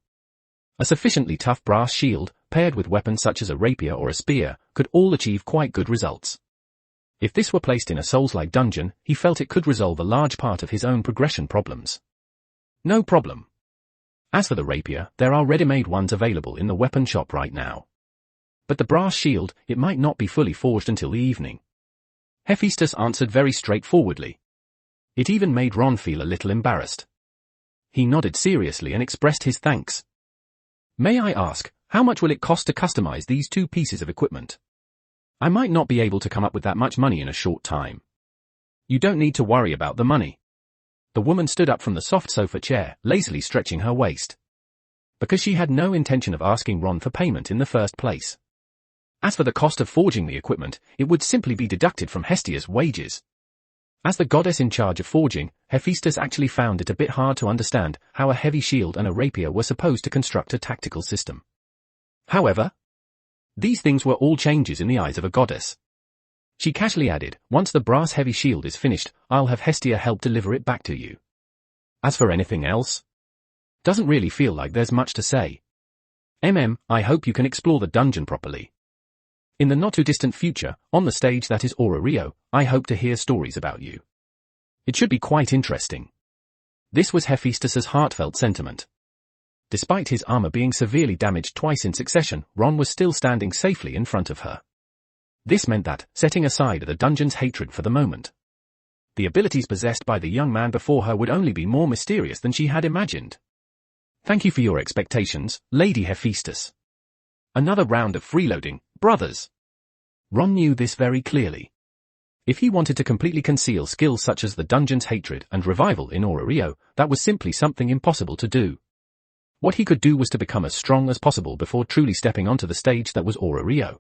A sufficiently tough brass shield, paired with weapons such as a rapier or a spear, could all achieve quite good results. If this were placed in a Souls-like dungeon, he felt it could resolve a large part of his own progression problems. No problem. As for the rapier, there are ready-made ones available in the weapon shop right now. But the brass shield, it might not be fully forged until the evening. Hephaestus answered very straightforwardly. It even made Ron feel a little embarrassed. He nodded seriously and expressed his thanks. May I ask, how much will it cost to customize these two pieces of equipment? I might not be able to come up with that much money in a short time. You don't need to worry about the money. The woman stood up from the soft sofa chair, lazily stretching her waist. Because she had no intention of asking Ron for payment in the first place. As for the cost of forging the equipment, it would simply be deducted from Hestia's wages. As the goddess in charge of forging, Hephaestus actually found it a bit hard to understand how a heavy shield and a rapier were supposed to construct a tactical system. However, these things were all changes in the eyes of a goddess. She casually added, once the brass heavy shield is finished, I'll have Hestia help deliver it back to you. As for anything else, doesn't really feel like there's much to say. I hope you can explore the dungeon properly. In the not-too-distant future, on the stage that is Orario, I hope to hear stories about you. It should be quite interesting. This was Hephaestus's heartfelt sentiment. Despite his armor being severely damaged twice in succession, Ron was still standing safely in front of her. This meant that, setting aside the dungeon's hatred for the moment, the abilities possessed by the young man before her would only be more mysterious than she had imagined. Thank you for your expectations, Lady Hephaestus. Another round of freeloading, brothers. Ron knew this very clearly. If he wanted to completely conceal skills such as the dungeon's hatred and revival in Orario, that was simply something impossible to do. What he could do was to become as strong as possible before truly stepping onto the stage that was Orario.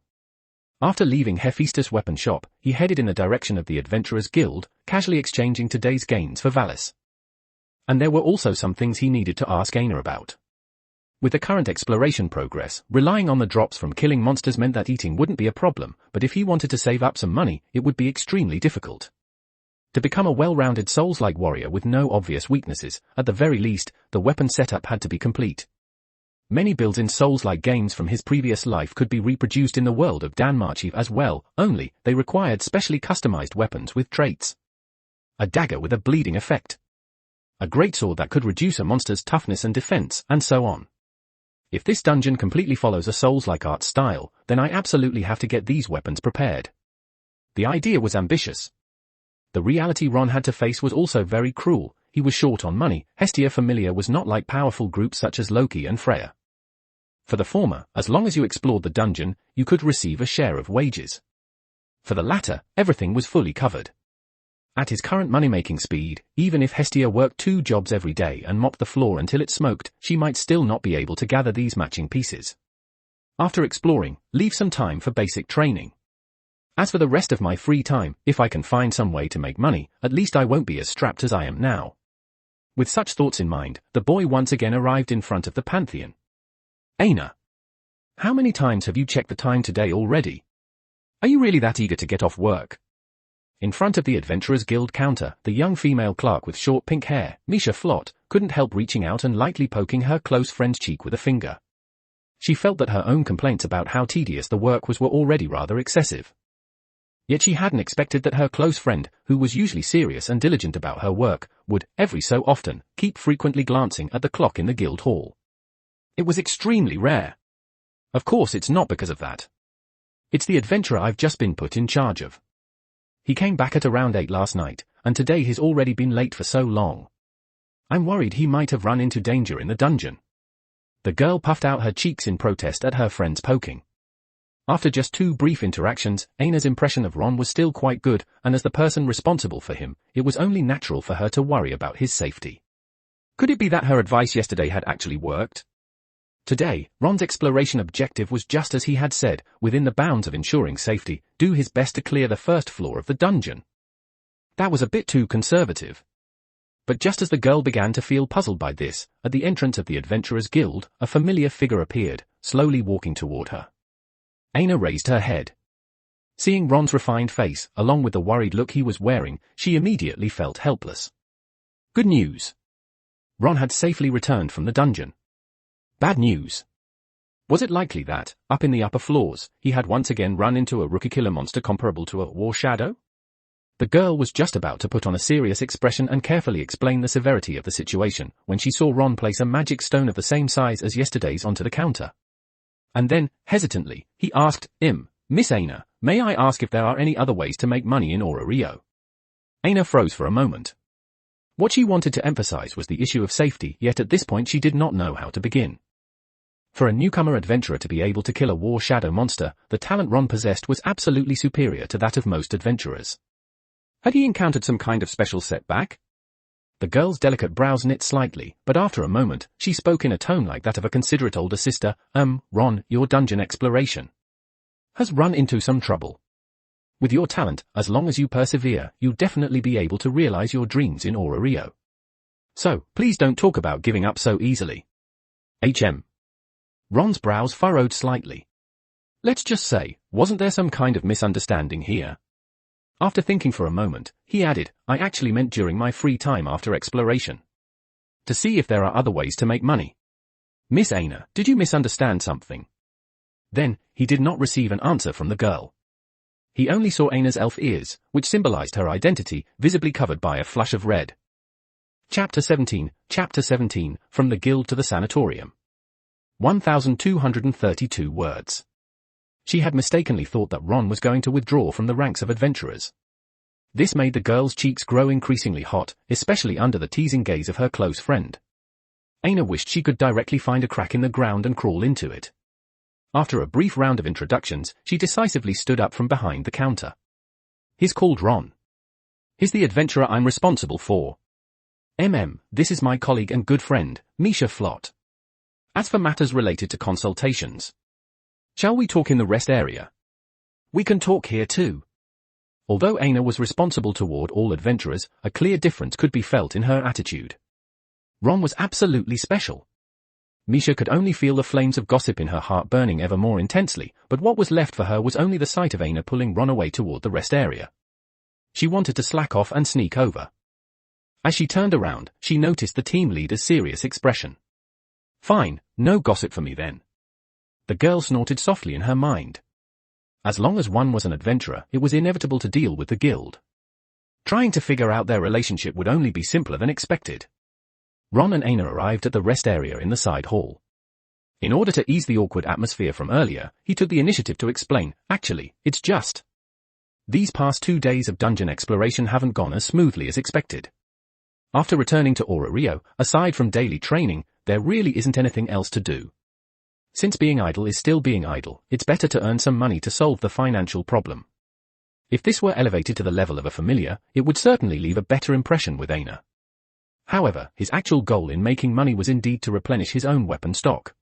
After leaving Hephaestus' weapon shop, he headed in the direction of the Adventurers Guild, casually exchanging today's gains for Valis. And there were also some things he needed to ask Aina about. With the current exploration progress, relying on the drops from killing monsters meant that eating wouldn't be a problem, but if he wanted to save up some money, it would be extremely difficult. To become a well-rounded Souls-like warrior with no obvious weaknesses, at the very least, the weapon setup had to be complete. Many builds in Souls-like games from his previous life could be reproduced in the world of DanMachi as well, only, they required specially customized weapons with traits. A dagger with a bleeding effect. A greatsword that could reduce a monster's toughness and defense, and so on. If this dungeon completely follows a Souls-like art style, then I absolutely have to get these weapons prepared. The idea was ambitious. The reality Ron had to face was also very cruel. He was short on money. Hestia Familia was not like powerful groups such as Loki and Freya. For the former, as long as you explored the dungeon, you could receive a share of wages. For the latter, everything was fully covered. At his current money-making speed, even if Hestia worked 2 jobs every day and mopped the floor until it smoked, she might still not be able to gather these matching pieces. After exploring, leave some time for basic training. As for the rest of my free time, if I can find some way to make money, at least I won't be as strapped as I am now. With such thoughts in mind, the boy once again arrived in front of the Pantheon. Aina. How many times have you checked the time today already? Are you really that eager to get off work? In front of the Adventurers Guild counter, the young female clerk with short pink hair, Misha Flott, couldn't help reaching out and lightly poking her close friend's cheek with a finger. She felt that her own complaints about how tedious the work was were already rather excessive. Yet she hadn't expected that her close friend, who was usually serious and diligent about her work, would, every so often, keep frequently glancing at the clock in the guild hall. It was extremely rare. Of course it's not because of that. It's the adventurer I've just been put in charge of. He came back at around 8 last night, and today he's already been late for so long. I'm worried he might have run into danger in the dungeon. The girl puffed out her cheeks in protest at her friend's poking. After just 2 brief interactions, Aina's impression of Ron was still quite good, and as the person responsible for him, it was only natural for her to worry about his safety. Could it be that her advice yesterday had actually worked? Today, Ron's exploration objective was just as he had said, within the bounds of ensuring safety, do his best to clear the first floor of the dungeon. That was a bit too conservative. But just as the girl began to feel puzzled by this, at the entrance of the Adventurers Guild, a familiar figure appeared, slowly walking toward her. Aina raised her head. Seeing Ron's refined face, along with the worried look he was wearing, she immediately felt helpless. Good news. Ron had safely returned from the dungeon. Bad news. Was it likely that, up in the upper floors, he had once again run into a rookie killer monster comparable to a war shadow? The girl was just about to put on a serious expression and carefully explain the severity of the situation, when she saw Ron place a magic stone of the same size as yesterday's onto the counter. And then, hesitantly, he asked, Miss Aina, may I ask if there are any other ways to make money in Orario? Aina froze for a moment. What she wanted to emphasize was the issue of safety, yet at this point she did not know how to begin. For a newcomer adventurer to be able to kill a war shadow monster, the talent Ron possessed was absolutely superior to that of most adventurers. Had he encountered some kind of special setback? The girl's delicate brows knit slightly, but after a moment, she spoke in a tone like that of a considerate older sister. Ron, your dungeon exploration has run into some trouble. With your talent, as long as you persevere, you'll definitely be able to realize your dreams in Orario. So, please don't talk about giving up so easily. Ron's brows furrowed slightly. Let's just say, wasn't there some kind of misunderstanding here? After thinking for a moment, he added, I actually meant during my free time after exploration. To see if there are other ways to make money. Miss Aina, did you misunderstand something? Then, he did not receive an answer from the girl. He only saw Aina's elf ears, which symbolized her identity, visibly covered by a flush of red. Chapter 17, From the Guild to the Sanatorium. 1,232 words. She had mistakenly thought that Ron was going to withdraw from the ranks of adventurers. This made the girl's cheeks grow increasingly hot, especially under the teasing gaze of her close friend. Aina wished she could directly find a crack in the ground and crawl into it. After a brief round of introductions, she decisively stood up from behind the counter. "He's called Ron. He's the adventurer I'm responsible for. This is my colleague and good friend, Misha Flott. As for matters related to consultations, shall we talk in the rest area? We can talk here too." Although Aina was responsible toward all adventurers, a clear difference could be felt in her attitude. Ron was absolutely special. Misha could only feel the flames of gossip in her heart burning ever more intensely, but what was left for her was only the sight of Aina pulling Ron away toward the rest area. She wanted to slack off and sneak over. As she turned around, she noticed the team leader's serious expression. "Fine, no gossip for me then." The girl snorted softly in her mind. As long as one was an adventurer, it was inevitable to deal with the guild. Trying to figure out their relationship would only be simpler than expected. Ron and Aina arrived at the rest area in the side hall. In order to ease the awkward atmosphere from earlier, he took the initiative to explain, "Actually, it's just these past 2 days of dungeon exploration haven't gone as smoothly as expected. After returning to Aura Rio, aside from daily training, there really isn't anything else to do. Since being idle is still being idle, it's better to earn some money to solve the financial problem." If this were elevated to the level of a familiar, it would certainly leave a better impression with Aina. However, his actual goal in making money was indeed to replenish his own weapon stock.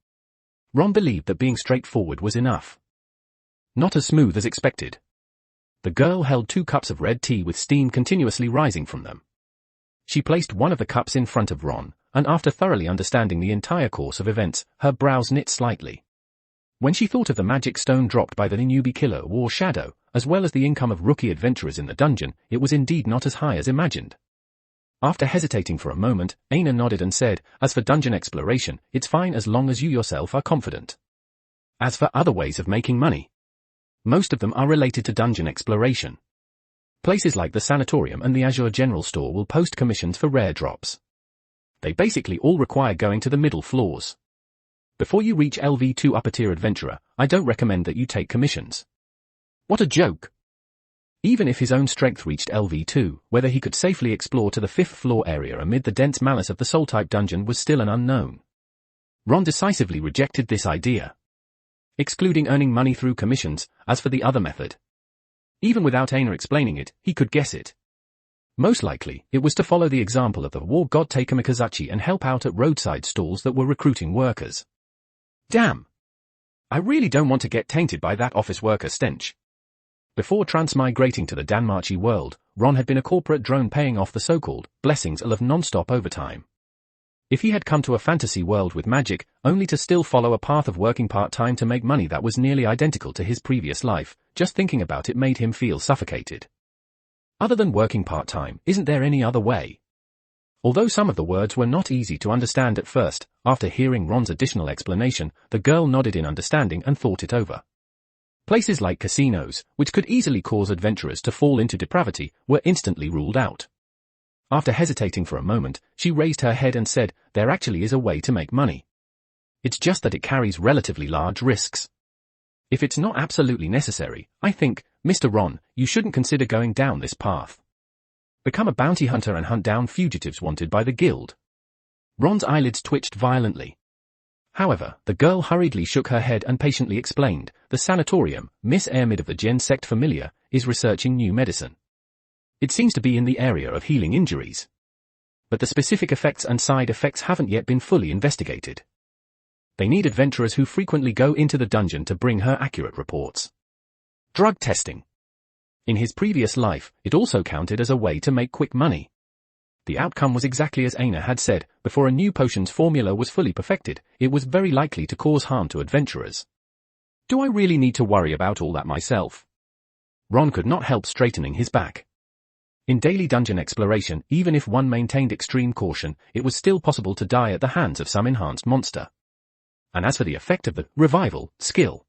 Ron believed that being straightforward was enough. Not as smooth as expected. The girl held 2 cups of red tea with steam continuously rising from them. She placed one of the cups in front of Ron, and after thoroughly understanding the entire course of events, her brows knit slightly. When she thought of the magic stone dropped by the newbie killer War Shadow, as well as the income of rookie adventurers in the dungeon, it was indeed not as high as imagined. After hesitating for a moment, Aina nodded and said, "As for dungeon exploration, it's fine as long as you yourself are confident. As for other ways of making money, most of them are related to dungeon exploration. Places like the Sanatorium and the Azure General Store will post commissions for rare drops. They basically all require going to the middle floors. Before you reach LV2 upper tier adventurer, I don't recommend that you take commissions." What a joke! Even if his own strength reached LV2, whether he could safely explore to the 5th floor area amid the dense malice of the soul-type dungeon was still an unknown. Ron decisively rejected this idea. Excluding earning money through commissions, as for the other method. Even without Aina explaining it, he could guess it. Most likely, it was to follow the example of the war god Taika Mikazuchi and help out at roadside stalls that were recruiting workers. Damn! I really don't want to get tainted by that office worker stench. Before transmigrating to the DanMachi world, Ron had been a corporate drone paying off the so-called blessings of non-stop overtime. If he had come to a fantasy world with magic, only to still follow a path of working part-time to make money that was nearly identical to his previous life, just thinking about it made him feel suffocated. Other than working part-time, isn't there any other way? Although some of the words were not easy to understand at first, after hearing Ron's additional explanation, the girl nodded in understanding and thought it over. Places like casinos, which could easily cause adventurers to fall into depravity, were instantly ruled out. After hesitating for a moment, she raised her head and said, "There actually is a way to make money. It's just that it carries relatively large risks. If it's not absolutely necessary, I think, Mr. Ron, you shouldn't consider going down this path. Become a bounty hunter and hunt down fugitives wanted by the guild." Ron's eyelids twitched violently. However, the girl hurriedly shook her head and patiently explained, "The Sanatorium, Miss Airmid of the Gen Sect Familiar, is researching new medicine. It seems to be in the area of healing injuries. But the specific effects and side effects haven't yet been fully investigated. They need adventurers who frequently go into the dungeon to bring her accurate reports." Drug testing. In his previous life, it also counted as a way to make quick money. The outcome was exactly as Aina had said, before a new potion's formula was fully perfected, it was very likely to cause harm to adventurers. Do I really need to worry about all that myself? Ron could not help straightening his back. In daily dungeon exploration, even if one maintained extreme caution, it was still possible to die at the hands of some enhanced monster. And as for the effect of the revival skill,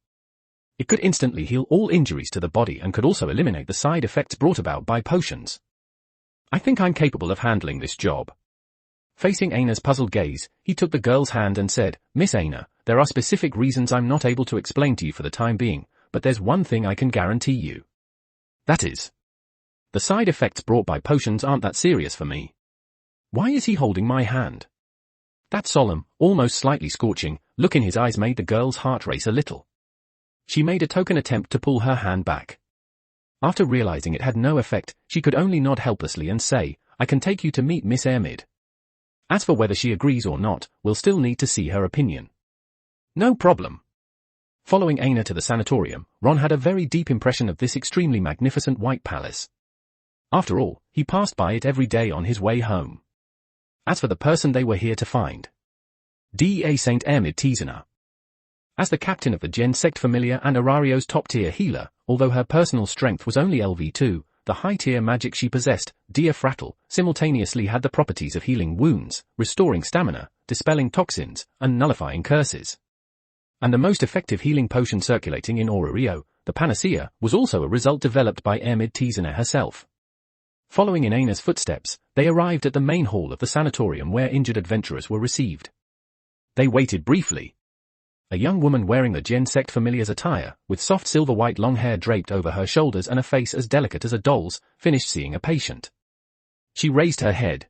it could instantly heal all injuries to the body and could also eliminate the side effects brought about by potions. I think I'm capable of handling this job. Facing Aina's puzzled gaze, he took the girl's hand and said, "Miss Aina, there are specific reasons I'm not able to explain to you for the time being, but there's one thing I can guarantee you. That is, the side effects brought by potions aren't that serious for me. Why is he holding my hand? That solemn, almost slightly scorching, look in his eyes made the girl's heart race a little. She made a token attempt to pull her hand back. After realizing it had no effect, she could only nod helplessly and say, I can take you to meet Miss Ermid. As for whether she agrees or not, we'll still need to see her opinion. No problem. Following Aina to the sanatorium, Ron had a very deep impression of this extremely magnificent white palace. After all, he passed by it every day on his way home. As for the person they were here to find, Da Saint Ermid Tizana. As the captain of the Gen Sect Familiar and Arario's top-tier healer, although her personal strength was only LV2, the high-tier magic she possessed, Dia Frattle, simultaneously had the properties of healing wounds, restoring stamina, dispelling toxins, and nullifying curses. And the most effective healing potion circulating in Orario, the Panacea, was also a result developed by Ermid Tizana herself. Following in Aina's footsteps, they arrived at the main hall of the sanatorium where injured adventurers were received. They waited briefly. A young woman wearing the Gen Sect Familiar's attire, with soft silver-white long hair draped over her shoulders and a face as delicate as a doll's, finished seeing a patient. She raised her head.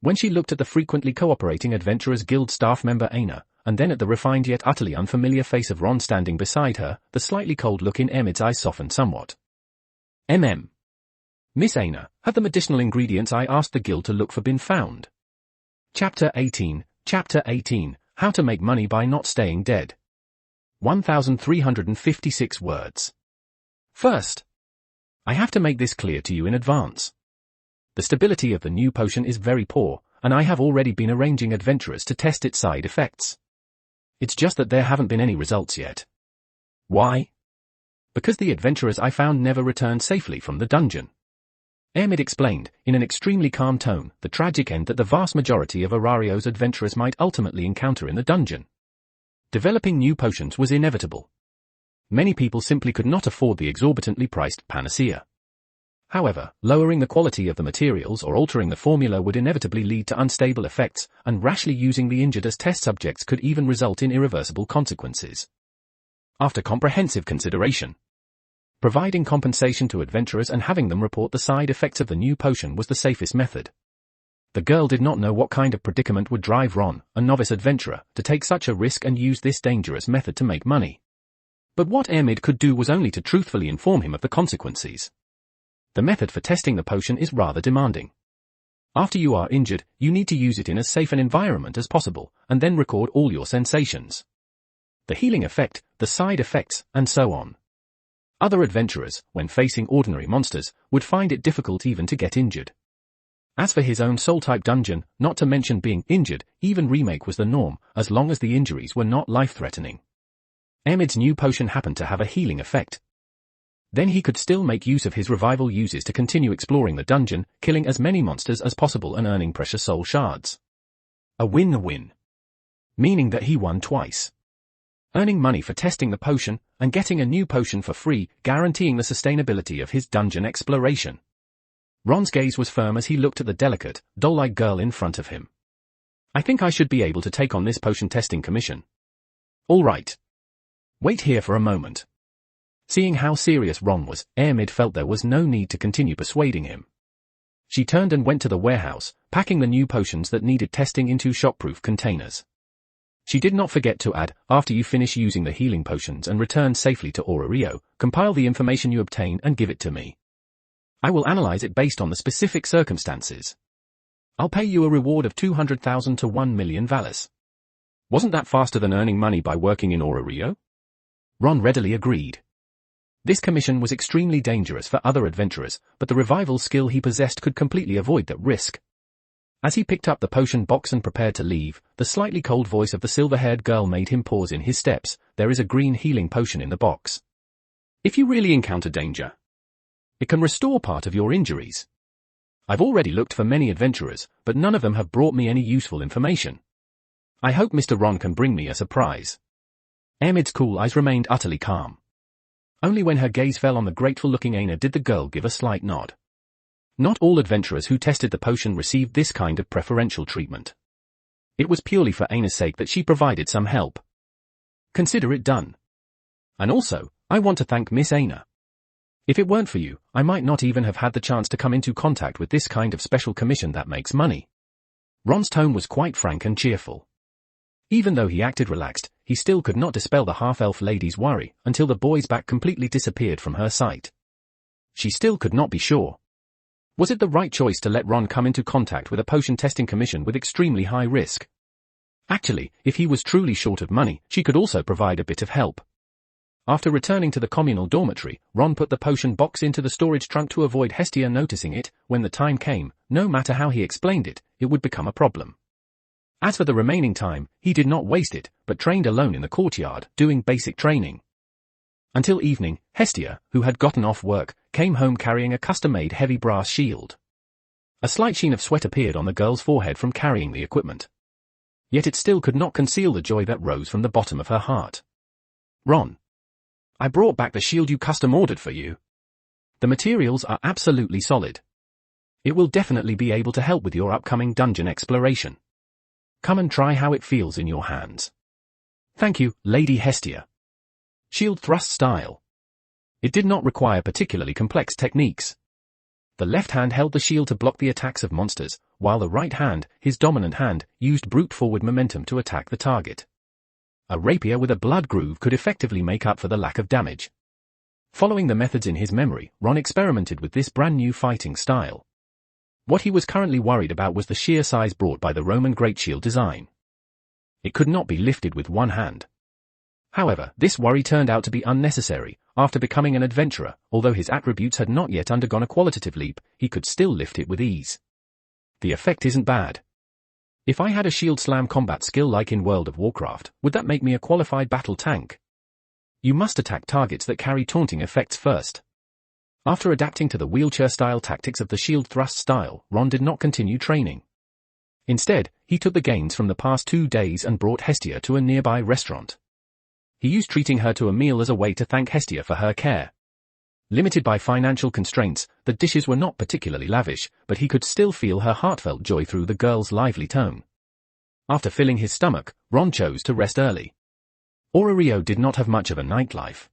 When she looked at the frequently cooperating Adventurers Guild staff member Aina, and then at the refined yet utterly unfamiliar face of Ron standing beside her, the slightly cold look in Ermid's eyes softened somewhat. Miss Aina, have the medicinal ingredients I asked the guild to look for been found? Chapter 18, How to Make Money by Not Staying Dead. 1,356 words. First, I have to make this clear to you in advance. The stability of the new potion is very poor, and I have already been arranging adventurers to test its side effects. It's just that there haven't been any results yet. Why? Because the adventurers I found never returned safely from the dungeon. Ermid explained, in an extremely calm tone, the tragic end that the vast majority of Arario's adventurers might ultimately encounter in the dungeon. Developing new potions was inevitable. Many people simply could not afford the exorbitantly priced Panacea. However, lowering the quality of the materials or altering the formula would inevitably lead to unstable effects, and rashly using the injured as test subjects could even result in irreversible consequences. After comprehensive consideration, providing compensation to adventurers and having them report the side effects of the new potion was the safest method. The girl did not know what kind of predicament would drive Ron, a novice adventurer, to take such a risk and use this dangerous method to make money. But what Ermid could do was only to truthfully inform him of the consequences. The method for testing the potion is rather demanding. After you are injured, you need to use it in as safe an environment as possible, and then record all your sensations. The healing effect, the side effects, and so on. Other adventurers, when facing ordinary monsters, would find it difficult even to get injured. As for his own soul-type dungeon, not to mention being injured, even remake was the norm, as long as the injuries were not life-threatening. Ermid's new potion happened to have a healing effect. Then he could still make use of his revival uses to continue exploring the dungeon, killing as many monsters as possible and earning precious soul shards. A win-win. Meaning that he won twice. Earning money for testing the potion, and getting a new potion for free, guaranteeing the sustainability of his dungeon exploration. Ron's gaze was firm as he looked at the delicate, doll-like girl in front of him. I think I should be able to take on this potion testing commission. All right. Wait here for a moment. Seeing how serious Ron was, Ermid felt there was no need to continue persuading him. She turned and went to the warehouse, packing the new potions that needed testing into shockproof containers. She did not forget to add, after you finish using the healing potions and return safely to Orario, compile the information you obtain and give it to me. I will analyze it based on the specific circumstances. I'll pay you a reward of 200,000 to 1 million Valis. Wasn't that faster than earning money by working in Orario? Ron readily agreed. This commission was extremely dangerous for other adventurers, but the revival skill he possessed could completely avoid that risk. As he picked up the potion box and prepared to leave, the slightly cold voice of the silver-haired girl made him pause in his steps. There is a green healing potion in the box. If you really encounter danger, it can restore part of your injuries. I've already looked for many adventurers, but none of them have brought me any useful information. I hope Mr. Ron can bring me a surprise. Ermid's cool eyes remained utterly calm. Only when her gaze fell on the grateful-looking Aina did the girl give a slight nod. Not all adventurers who tested the potion received this kind of preferential treatment. It was purely for Aina's sake that she provided some help. Consider it done. And also, I want to thank Miss Aina. If it weren't for you, I might not even have had the chance to come into contact with this kind of special commission that makes money. Ron's tone was quite frank and cheerful. Even though he acted relaxed, he still could not dispel the half-elf lady's worry until the boy's back completely disappeared from her sight. She still could not be sure. Was it the right choice to let Ron come into contact with a potion testing commission with extremely high risk? Actually, if he was truly short of money, she could also provide a bit of help. After returning to the communal dormitory, Ron put the potion box into the storage trunk to avoid Hestia noticing it. When the time came, no matter how he explained it, it would become a problem. As for the remaining time, he did not waste it, but trained alone in the courtyard, doing basic training. Until evening, Hestia, who had gotten off work, came home carrying a custom-made heavy brass shield. A slight sheen of sweat appeared on the girl's forehead from carrying the equipment. Yet it still could not conceal the joy that rose from the bottom of her heart. Ron. I brought back the shield you custom-ordered for you. The materials are absolutely solid. It will definitely be able to help with your upcoming dungeon exploration. Come and try how it feels in your hands. Thank you, Lady Hestia. Shield thrust style. It did not require particularly complex techniques. The left hand held the shield to block the attacks of monsters, while the right hand, his dominant hand, used brute forward momentum to attack the target. A rapier with a blood groove could effectively make up for the lack of damage. Following the methods in his memory, Ron experimented with this brand new fighting style. What he was currently worried about was the sheer size brought by the Roman Great Shield design. It could not be lifted with one hand. However, this worry turned out to be unnecessary. After becoming an adventurer, although his attributes had not yet undergone a qualitative leap, he could still lift it with ease. The effect isn't bad. If I had a shield slam combat skill like in World of Warcraft, would that make me a qualified battle tank? You must attack targets that carry taunting effects first. After adapting to the wheelchair-style tactics of the shield thrust style, Ron did not continue training. Instead, he took the gains from the past 2 days and brought Hestia to a nearby restaurant. He used treating her to a meal as a way to thank Hestia for her care. Limited by financial constraints, the dishes were not particularly lavish, but he could still feel her heartfelt joy through the girl's lively tone. After filling his stomach, Ron chose to rest early. Orario did not have much of a nightlife.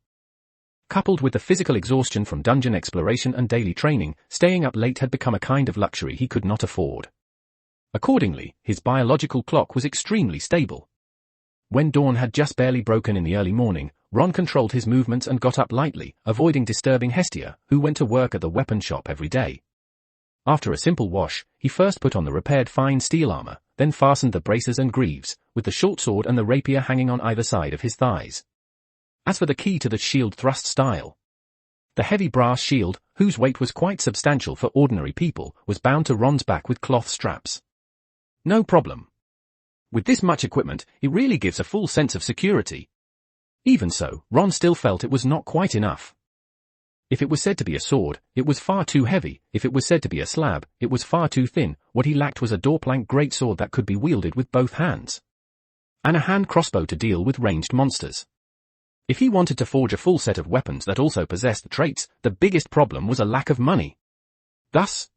Coupled with the physical exhaustion from dungeon exploration and daily training, staying up late had become a kind of luxury he could not afford. Accordingly, his biological clock was extremely stable. When dawn had just barely broken in the early morning, Ron controlled his movements and got up lightly, avoiding disturbing Hestia, who went to work at the weapon shop every day. After a simple wash, he first put on the repaired fine steel armor, then fastened the braces and greaves, with the short sword and the rapier hanging on either side of his thighs. As for the key to the shield thrust style, the heavy brass shield, whose weight was quite substantial for ordinary people, was bound to Ron's back with cloth straps. No problem. With this much equipment, it really gives a full sense of security. Even so, Ron still felt it was not quite enough. If it was said to be a sword, it was far too heavy. If it was said to be a slab, it was far too thin. What he lacked was a door-plank greatsword that could be wielded with both hands. And a hand crossbow to deal with ranged monsters. If he wanted to forge a full set of weapons that also possessed the traits, the biggest problem was a lack of money. Thus,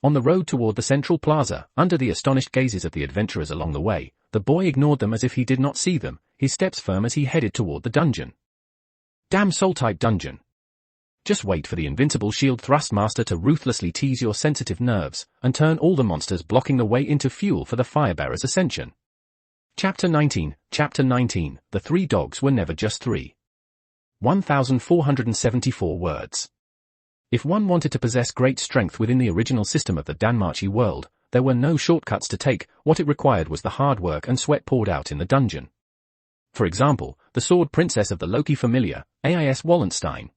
on the road toward the central plaza, under the astonished gazes of the adventurers along the way, the boy ignored them as if he did not see them, his steps firm as he headed toward the dungeon. Damn soul-type dungeon. Just wait for the invincible shield thrust master to ruthlessly tease your sensitive nerves, and turn all the monsters blocking the way into fuel for the firebearer's ascension. Chapter 19, The 3 dogs were never just 3. 1,474 words. If one wanted to possess great strength within the original system of the DanMachi world, there were no shortcuts to take. What it required was the hard work and sweat poured out in the dungeon. For example, the sword princess of the Loki familiar, Ais Wallenstein.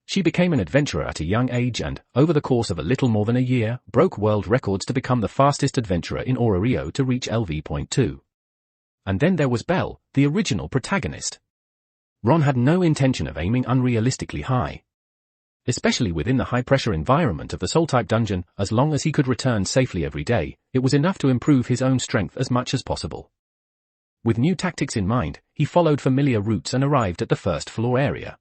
She became an adventurer at a young age and, over the course of a little more than a year, broke world records to become the fastest adventurer in Orario to reach LV.2. And then there was Belle, the original protagonist. Ron had no intention of aiming unrealistically high. Especially within the high-pressure environment of the soul-type dungeon, as long as he could return safely every day, it was enough to improve his own strength as much as possible. With new tactics in mind, he followed familiar routes and arrived at the first floor area.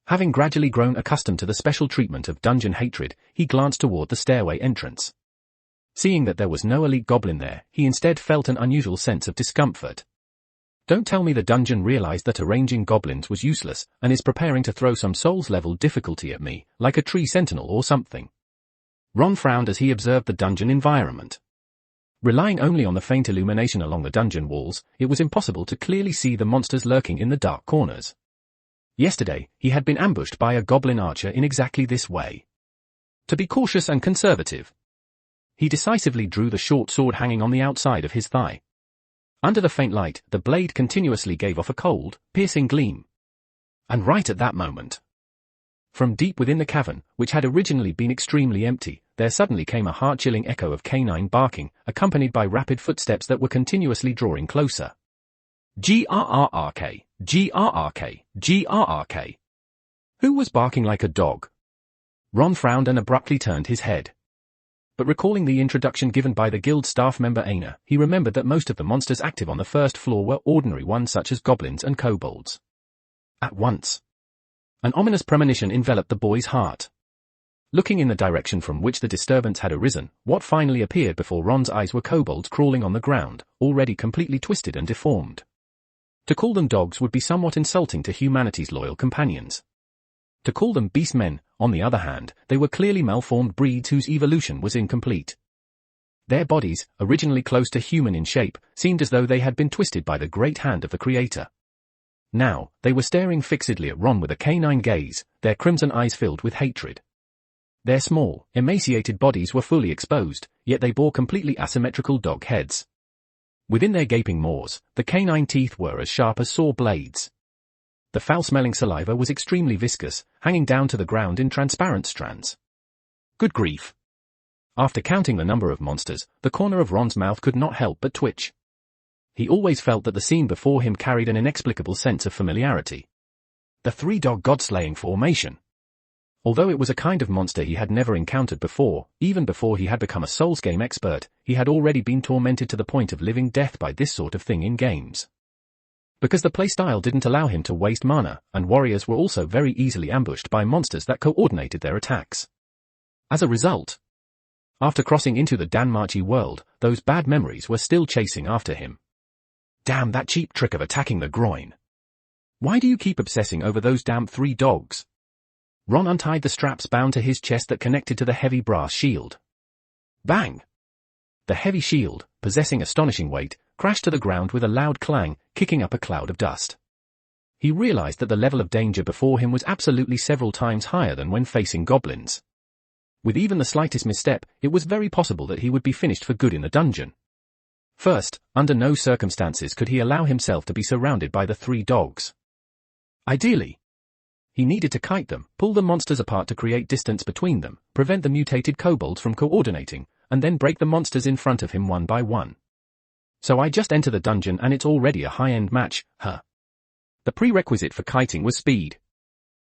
Having gradually grown accustomed to the special treatment of dungeon hatred, he glanced toward the stairway entrance. Seeing that there was no elite goblin there, he instead felt an unusual sense of discomfort. Don't tell me the dungeon realized that arranging goblins was useless and is preparing to throw some Souls-level difficulty at me, like a tree sentinel or something. Ron frowned as he observed the dungeon environment. Relying only on the faint illumination along the dungeon walls, it was impossible to clearly see the monsters lurking in the dark corners. Yesterday, he had been ambushed by a goblin archer in exactly this way. To be cautious and conservative, he decisively drew the short sword hanging on the outside of his thigh. Under the faint light, the blade continuously gave off a cold, piercing gleam. And right at that moment, from deep within the cavern, which had originally been extremely empty, there suddenly came a heart-chilling echo of canine barking, accompanied by rapid footsteps that were continuously drawing closer. Grrrk, grrrk, grrrk. Who was barking like a dog? Ron frowned and abruptly turned his head. But recalling the introduction given by the guild staff member Aina, he remembered that most of the monsters active on the first floor were ordinary ones such as goblins and kobolds. At once, an ominous premonition enveloped the boy's heart. Looking in the direction from which the disturbance had arisen, what finally appeared before Ron's eyes were kobolds crawling on the ground, already completely twisted and deformed. To call them dogs would be somewhat insulting to humanity's loyal companions. To call them beastmen, on the other hand, they were clearly malformed breeds whose evolution was incomplete. Their bodies, originally close to human in shape, seemed as though they had been twisted by the great hand of the Creator. Now, they were staring fixedly at Ron with a canine gaze, their crimson eyes filled with hatred. Their small, emaciated bodies were fully exposed, yet they bore completely asymmetrical dog heads. Within their gaping maws, the canine teeth were as sharp as saw blades. The foul-smelling saliva was extremely viscous, hanging down to the ground in transparent strands. Good grief! After counting the number of monsters, the corner of Ron's mouth could not help but twitch. He always felt that the scene before him carried an inexplicable sense of familiarity. The three-dog god-slaying formation. Although it was a kind of monster he had never encountered before, even before he had become a Souls game expert, he had already been tormented to the point of living death by this sort of thing in games. Because the playstyle didn't allow him to waste mana, and warriors were also very easily ambushed by monsters that coordinated their attacks. As a result, after crossing into the DanMachi world, those bad memories were still chasing after him. Damn that cheap trick of attacking the groin. Why do you keep obsessing over those damn three dogs? Ron untied the straps bound to his chest that connected to the heavy brass shield. Bang! The heavy shield, possessing astonishing weight, crashed to the ground with a loud clang, kicking up a cloud of dust. He realized that the level of danger before him was absolutely several times higher than when facing goblins. With even the slightest misstep, it was very possible that he would be finished for good in the dungeon. First, under no circumstances could he allow himself to be surrounded by the three dogs. Ideally, he needed to kite them, pull the monsters apart to create distance between them, prevent the mutated kobolds from coordinating, and then break the monsters in front of him one by one. So I just enter the dungeon and it's already a high-end match, huh? The prerequisite for kiting was speed.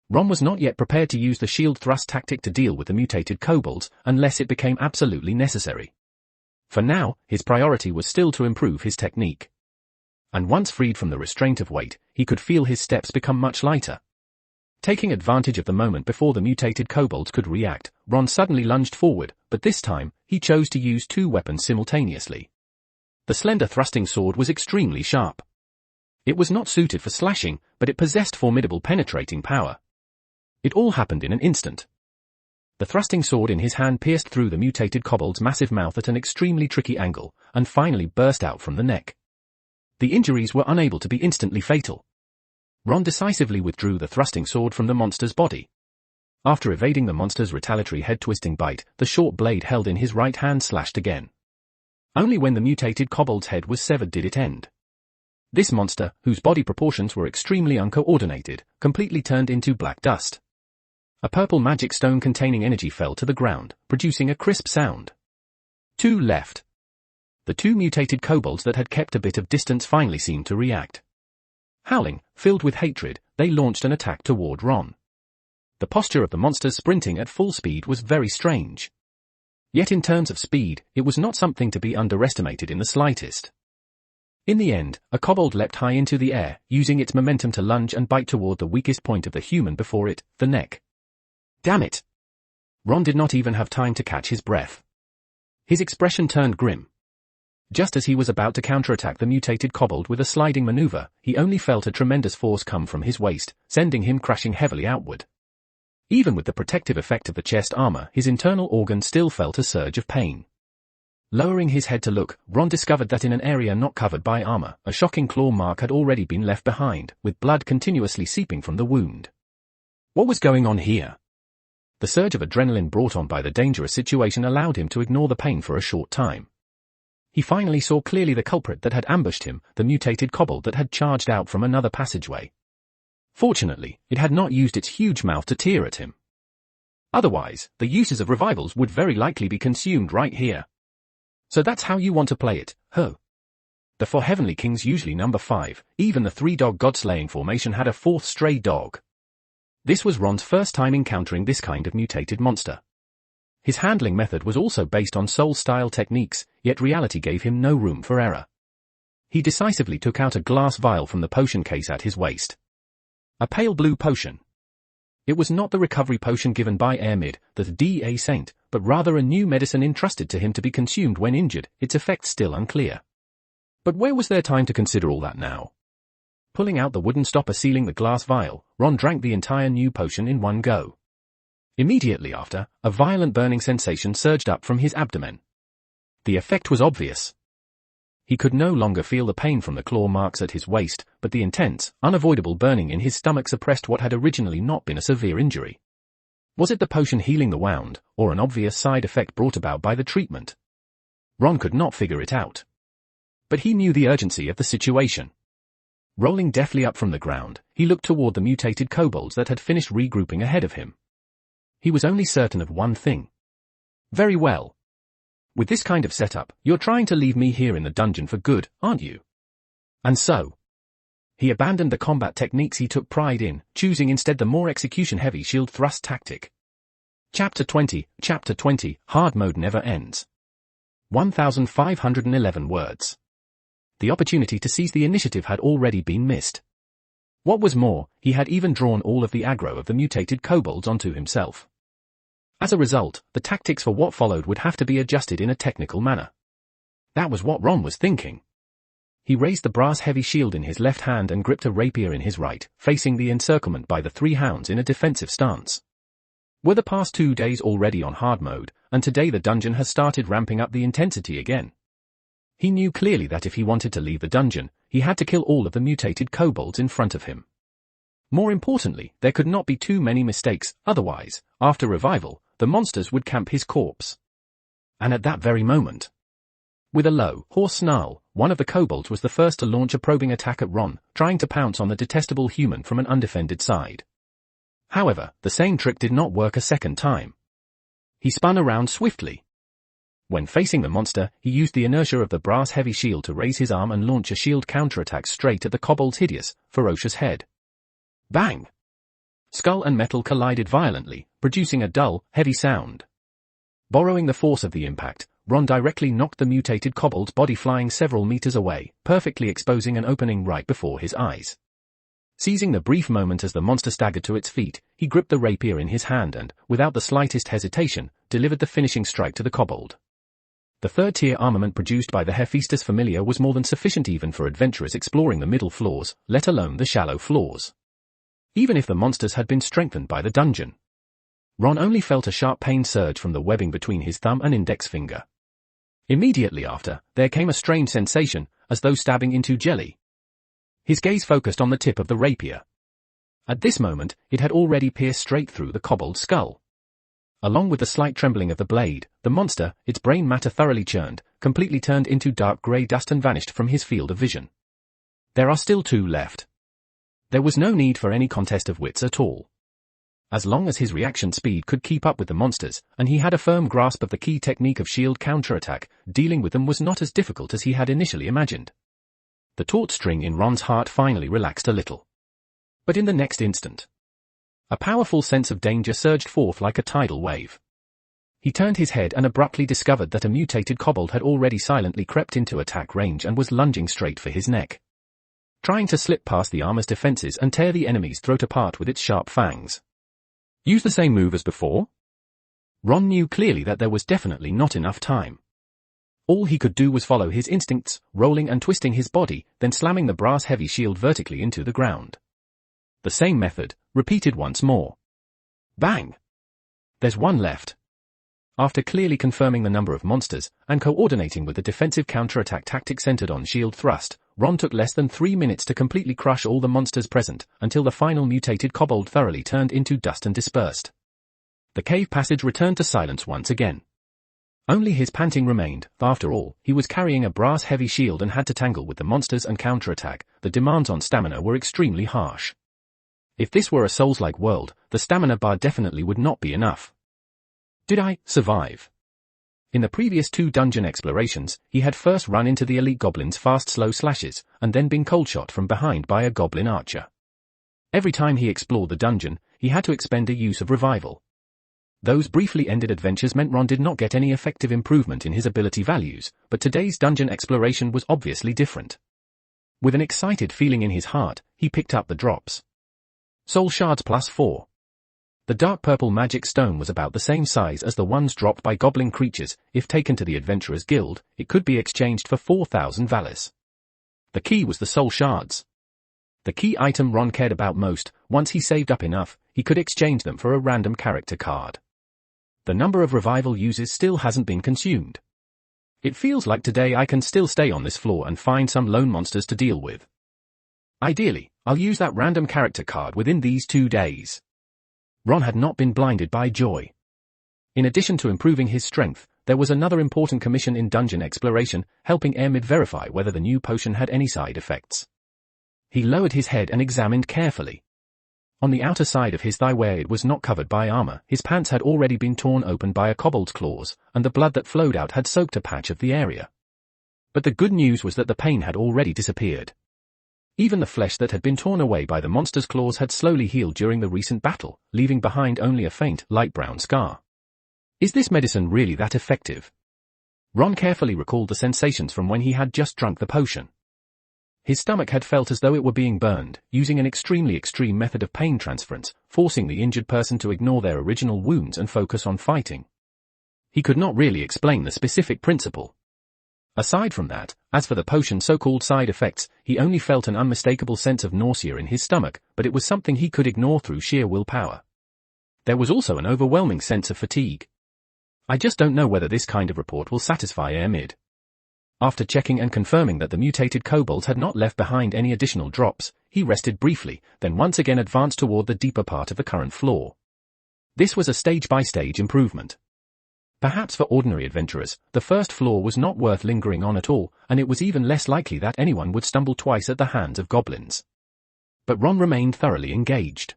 Ron was not yet prepared to use the shield thrust tactic to deal with the mutated kobolds, unless it became absolutely necessary. For now, his priority was still to improve his technique. And once freed from the restraint of weight, he could feel his steps become much lighter. Taking advantage of the moment before the mutated kobolds could react, Ron suddenly lunged forward, but this time, he chose to use two weapons simultaneously. The slender thrusting sword was extremely sharp. It was not suited for slashing, but it possessed formidable penetrating power. It all happened in an instant. The thrusting sword in his hand pierced through the mutated kobold's massive mouth at an extremely tricky angle, and finally burst out from the neck. The injuries were unable to be instantly fatal. Ron decisively withdrew the thrusting sword from the monster's body. After evading the monster's retaliatory head-twisting bite, the short blade held in his right hand slashed again. Only when the mutated kobold's head was severed did it end. This monster, whose body proportions were extremely uncoordinated, completely turned into black dust. A purple magic stone containing energy fell to the ground, producing a crisp sound. Two left. The two mutated kobolds that had kept a bit of distance finally seemed to react. Howling, filled with hatred, they launched an attack toward Ron. The posture of the monsters sprinting at full speed was very strange. Yet in terms of speed, it was not something to be underestimated in the slightest. In the end, a kobold leapt high into the air, using its momentum to lunge and bite toward the weakest point of the human before it, the neck. Damn it! Ron did not even have time to catch his breath. His expression turned grim. Just as he was about to counterattack the mutated kobold with a sliding maneuver, he only felt a tremendous force come from his waist, sending him crashing heavily outward. Even with the protective effect of the chest armor, his internal organs still felt a surge of pain. Lowering his head to look, Ron discovered that in an area not covered by armor, a shocking claw mark had already been left behind, with blood continuously seeping from the wound. What was going on here? The surge of adrenaline brought on by the dangerous situation allowed him to ignore the pain for a short time. He finally saw clearly the culprit that had ambushed him, the mutated kobold that had charged out from another passageway. Fortunately, it had not used its huge mouth to tear at him. Otherwise, the uses of revivals would very likely be consumed right here. So that's how you want to play it, huh? The 4 heavenly kings usually number 5, even the 3-dog god-slaying formation had a 4th stray dog. This was Ron's first time encountering this kind of mutated monster. His handling method was also based on soul-style techniques, yet reality gave him no room for error. He decisively took out a glass vial from the potion case at his waist. A pale blue potion. It was not the recovery potion given by Ermid, the D.A. saint, but rather a new medicine entrusted to him to be consumed when injured, its effects still unclear. But where was there time to consider all that now? Pulling out the wooden stopper sealing the glass vial, Ron drank the entire new potion in one go. Immediately after, a violent burning sensation surged up from his abdomen. The effect was obvious. He could no longer feel the pain from the claw marks at his waist, but the intense, unavoidable burning in his stomach suppressed what had originally not been a severe injury. Was it the potion healing the wound, or an obvious side effect brought about by the treatment? Ron could not figure it out. But he knew the urgency of the situation. Rolling deftly up from the ground, he looked toward the mutated kobolds that had finished regrouping ahead of him. He was only certain of one thing. Very well. With this kind of setup, you're trying to leave me here in the dungeon for good, aren't you? And so, he abandoned the combat techniques he took pride in, choosing instead the more execution-heavy shield thrust tactic. Chapter 20, Hard Mode Never Ends. 1,511 words. The opportunity to seize the initiative had already been missed. What was more, he had even drawn all of the aggro of the mutated kobolds onto himself. As a result, the tactics for what followed would have to be adjusted in a technical manner. That was what Ron was thinking. He raised the brass heavy shield in his left hand and gripped a rapier in his right, facing the encirclement by the 3 hounds in a defensive stance. Were the past 2 days already on hard mode, and today the dungeon has started ramping up the intensity again? He knew clearly that if he wanted to leave the dungeon, he had to kill all of the mutated kobolds in front of him. More importantly, there could not be too many mistakes, otherwise, after revival, the monsters would camp his corpse. And at that very moment, with a low, hoarse snarl, one of the kobolds was the first to launch a probing attack at Ron, trying to pounce on the detestable human from an undefended side. However, the same trick did not work a second time. He spun around swiftly. When facing the monster, he used the inertia of the brass heavy shield to raise his arm and launch a shield counterattack straight at the kobold's hideous, ferocious head. Bang! Skull and metal collided violently, producing a dull, heavy sound. Borrowing the force of the impact, Ron directly knocked the mutated kobold's body flying several meters away, perfectly exposing an opening right before his eyes. Seizing the brief moment as the monster staggered to its feet, he gripped the rapier in his hand and, without the slightest hesitation, delivered the finishing strike to the kobold. The third-tier armament produced by the Hephaestus Familiar was more than sufficient even for adventurers exploring the middle floors, let alone the shallow floors. Even if the monsters had been strengthened by the dungeon, Ron only felt a sharp pain surge from the webbing between his thumb and index finger. Immediately after, there came a strange sensation, as though stabbing into jelly. His gaze focused on the tip of the rapier. At this moment, it had already pierced straight through the kobold's skull. Along with the slight trembling of the blade, the monster, its brain matter thoroughly churned, completely turned into dark grey dust and vanished from his field of vision. There are still 2 left. There was no need for any contest of wits at all. As long as his reaction speed could keep up with the monsters, and he had a firm grasp of the key technique of shield counterattack, dealing with them was not as difficult as he had initially imagined. The taut string in Ron's heart finally relaxed a little. But in the next instant, a powerful sense of danger surged forth like a tidal wave. He turned his head and abruptly discovered that a mutated kobold had already silently crept into attack range and was lunging straight for his neck, trying to slip past the armor's defenses and tear the enemy's throat apart with its sharp fangs. Use the same move as before? Ron knew clearly that there was definitely not enough time. All he could do was follow his instincts, rolling and twisting his body, then slamming the brass heavy shield vertically into the ground. The same method, repeated once more. Bang! There's one left. After clearly confirming the number of monsters, and coordinating with the defensive counterattack tactic centered on shield thrust, Ron took less than 3 minutes to completely crush all the monsters present, until the final mutated kobold thoroughly turned into dust and dispersed. The cave passage returned to silence once again. Only his panting remained. After all, he was carrying a brass heavy shield and had to tangle with the monsters and counterattack. The demands on stamina were extremely harsh. If this were a Souls-like world, the stamina bar definitely would not be enough. Did I survive? In the previous 2 dungeon explorations, he had first run into the elite goblin's fast slow slashes, and then been cold shot from behind by a goblin archer. Every time he explored the dungeon, he had to expend a use of revival. Those briefly ended adventures meant Ron did not get any effective improvement in his ability values, but today's dungeon exploration was obviously different. With an excited feeling in his heart, he picked up the drops. Soul Shards +4. The dark purple magic stone was about the same size as the ones dropped by goblin creatures. If taken to the Adventurers Guild, it could be exchanged for 4,000 Valis. The key was the Soul Shards. The key item Ron cared about most. Once he saved up enough, he could exchange them for a random character card. The number of revival uses still hasn't been consumed. It feels like today I can still stay on this floor and find some lone monsters to deal with. Ideally, I'll use that random character card within these 2 days. Ron had not been blinded by joy. In addition to improving his strength, there was another important commission in dungeon exploration, helping Ermid verify whether the new potion had any side effects. He lowered his head and examined carefully. On the outer side of his thigh where it was not covered by armor, his pants had already been torn open by a kobold's claws, and the blood that flowed out had soaked a patch of the area. But the good news was that the pain had already disappeared. Even the flesh that had been torn away by the monster's claws had slowly healed during the recent battle, leaving behind only a faint, light brown scar. Is this medicine really that effective? Ron carefully recalled the sensations from when he had just drunk the potion. His stomach had felt as though it were being burned, using an extremely extreme method of pain transference, forcing the injured person to ignore their original wounds and focus on fighting. He could not really explain the specific principle. Aside from that, as for the potion's so-called side effects, he only felt an unmistakable sense of nausea in his stomach, but it was something he could ignore through sheer willpower. There was also an overwhelming sense of fatigue. I just don't know whether this kind of report will satisfy Ermid. After checking and confirming that the mutated kobolds had not left behind any additional drops, he rested briefly, then once again advanced toward the deeper part of the current floor. This was a stage-by-stage improvement. Perhaps for ordinary adventurers, the first floor was not worth lingering on at all, and it was even less likely that anyone would stumble twice at the hands of goblins. But Ron remained thoroughly engaged.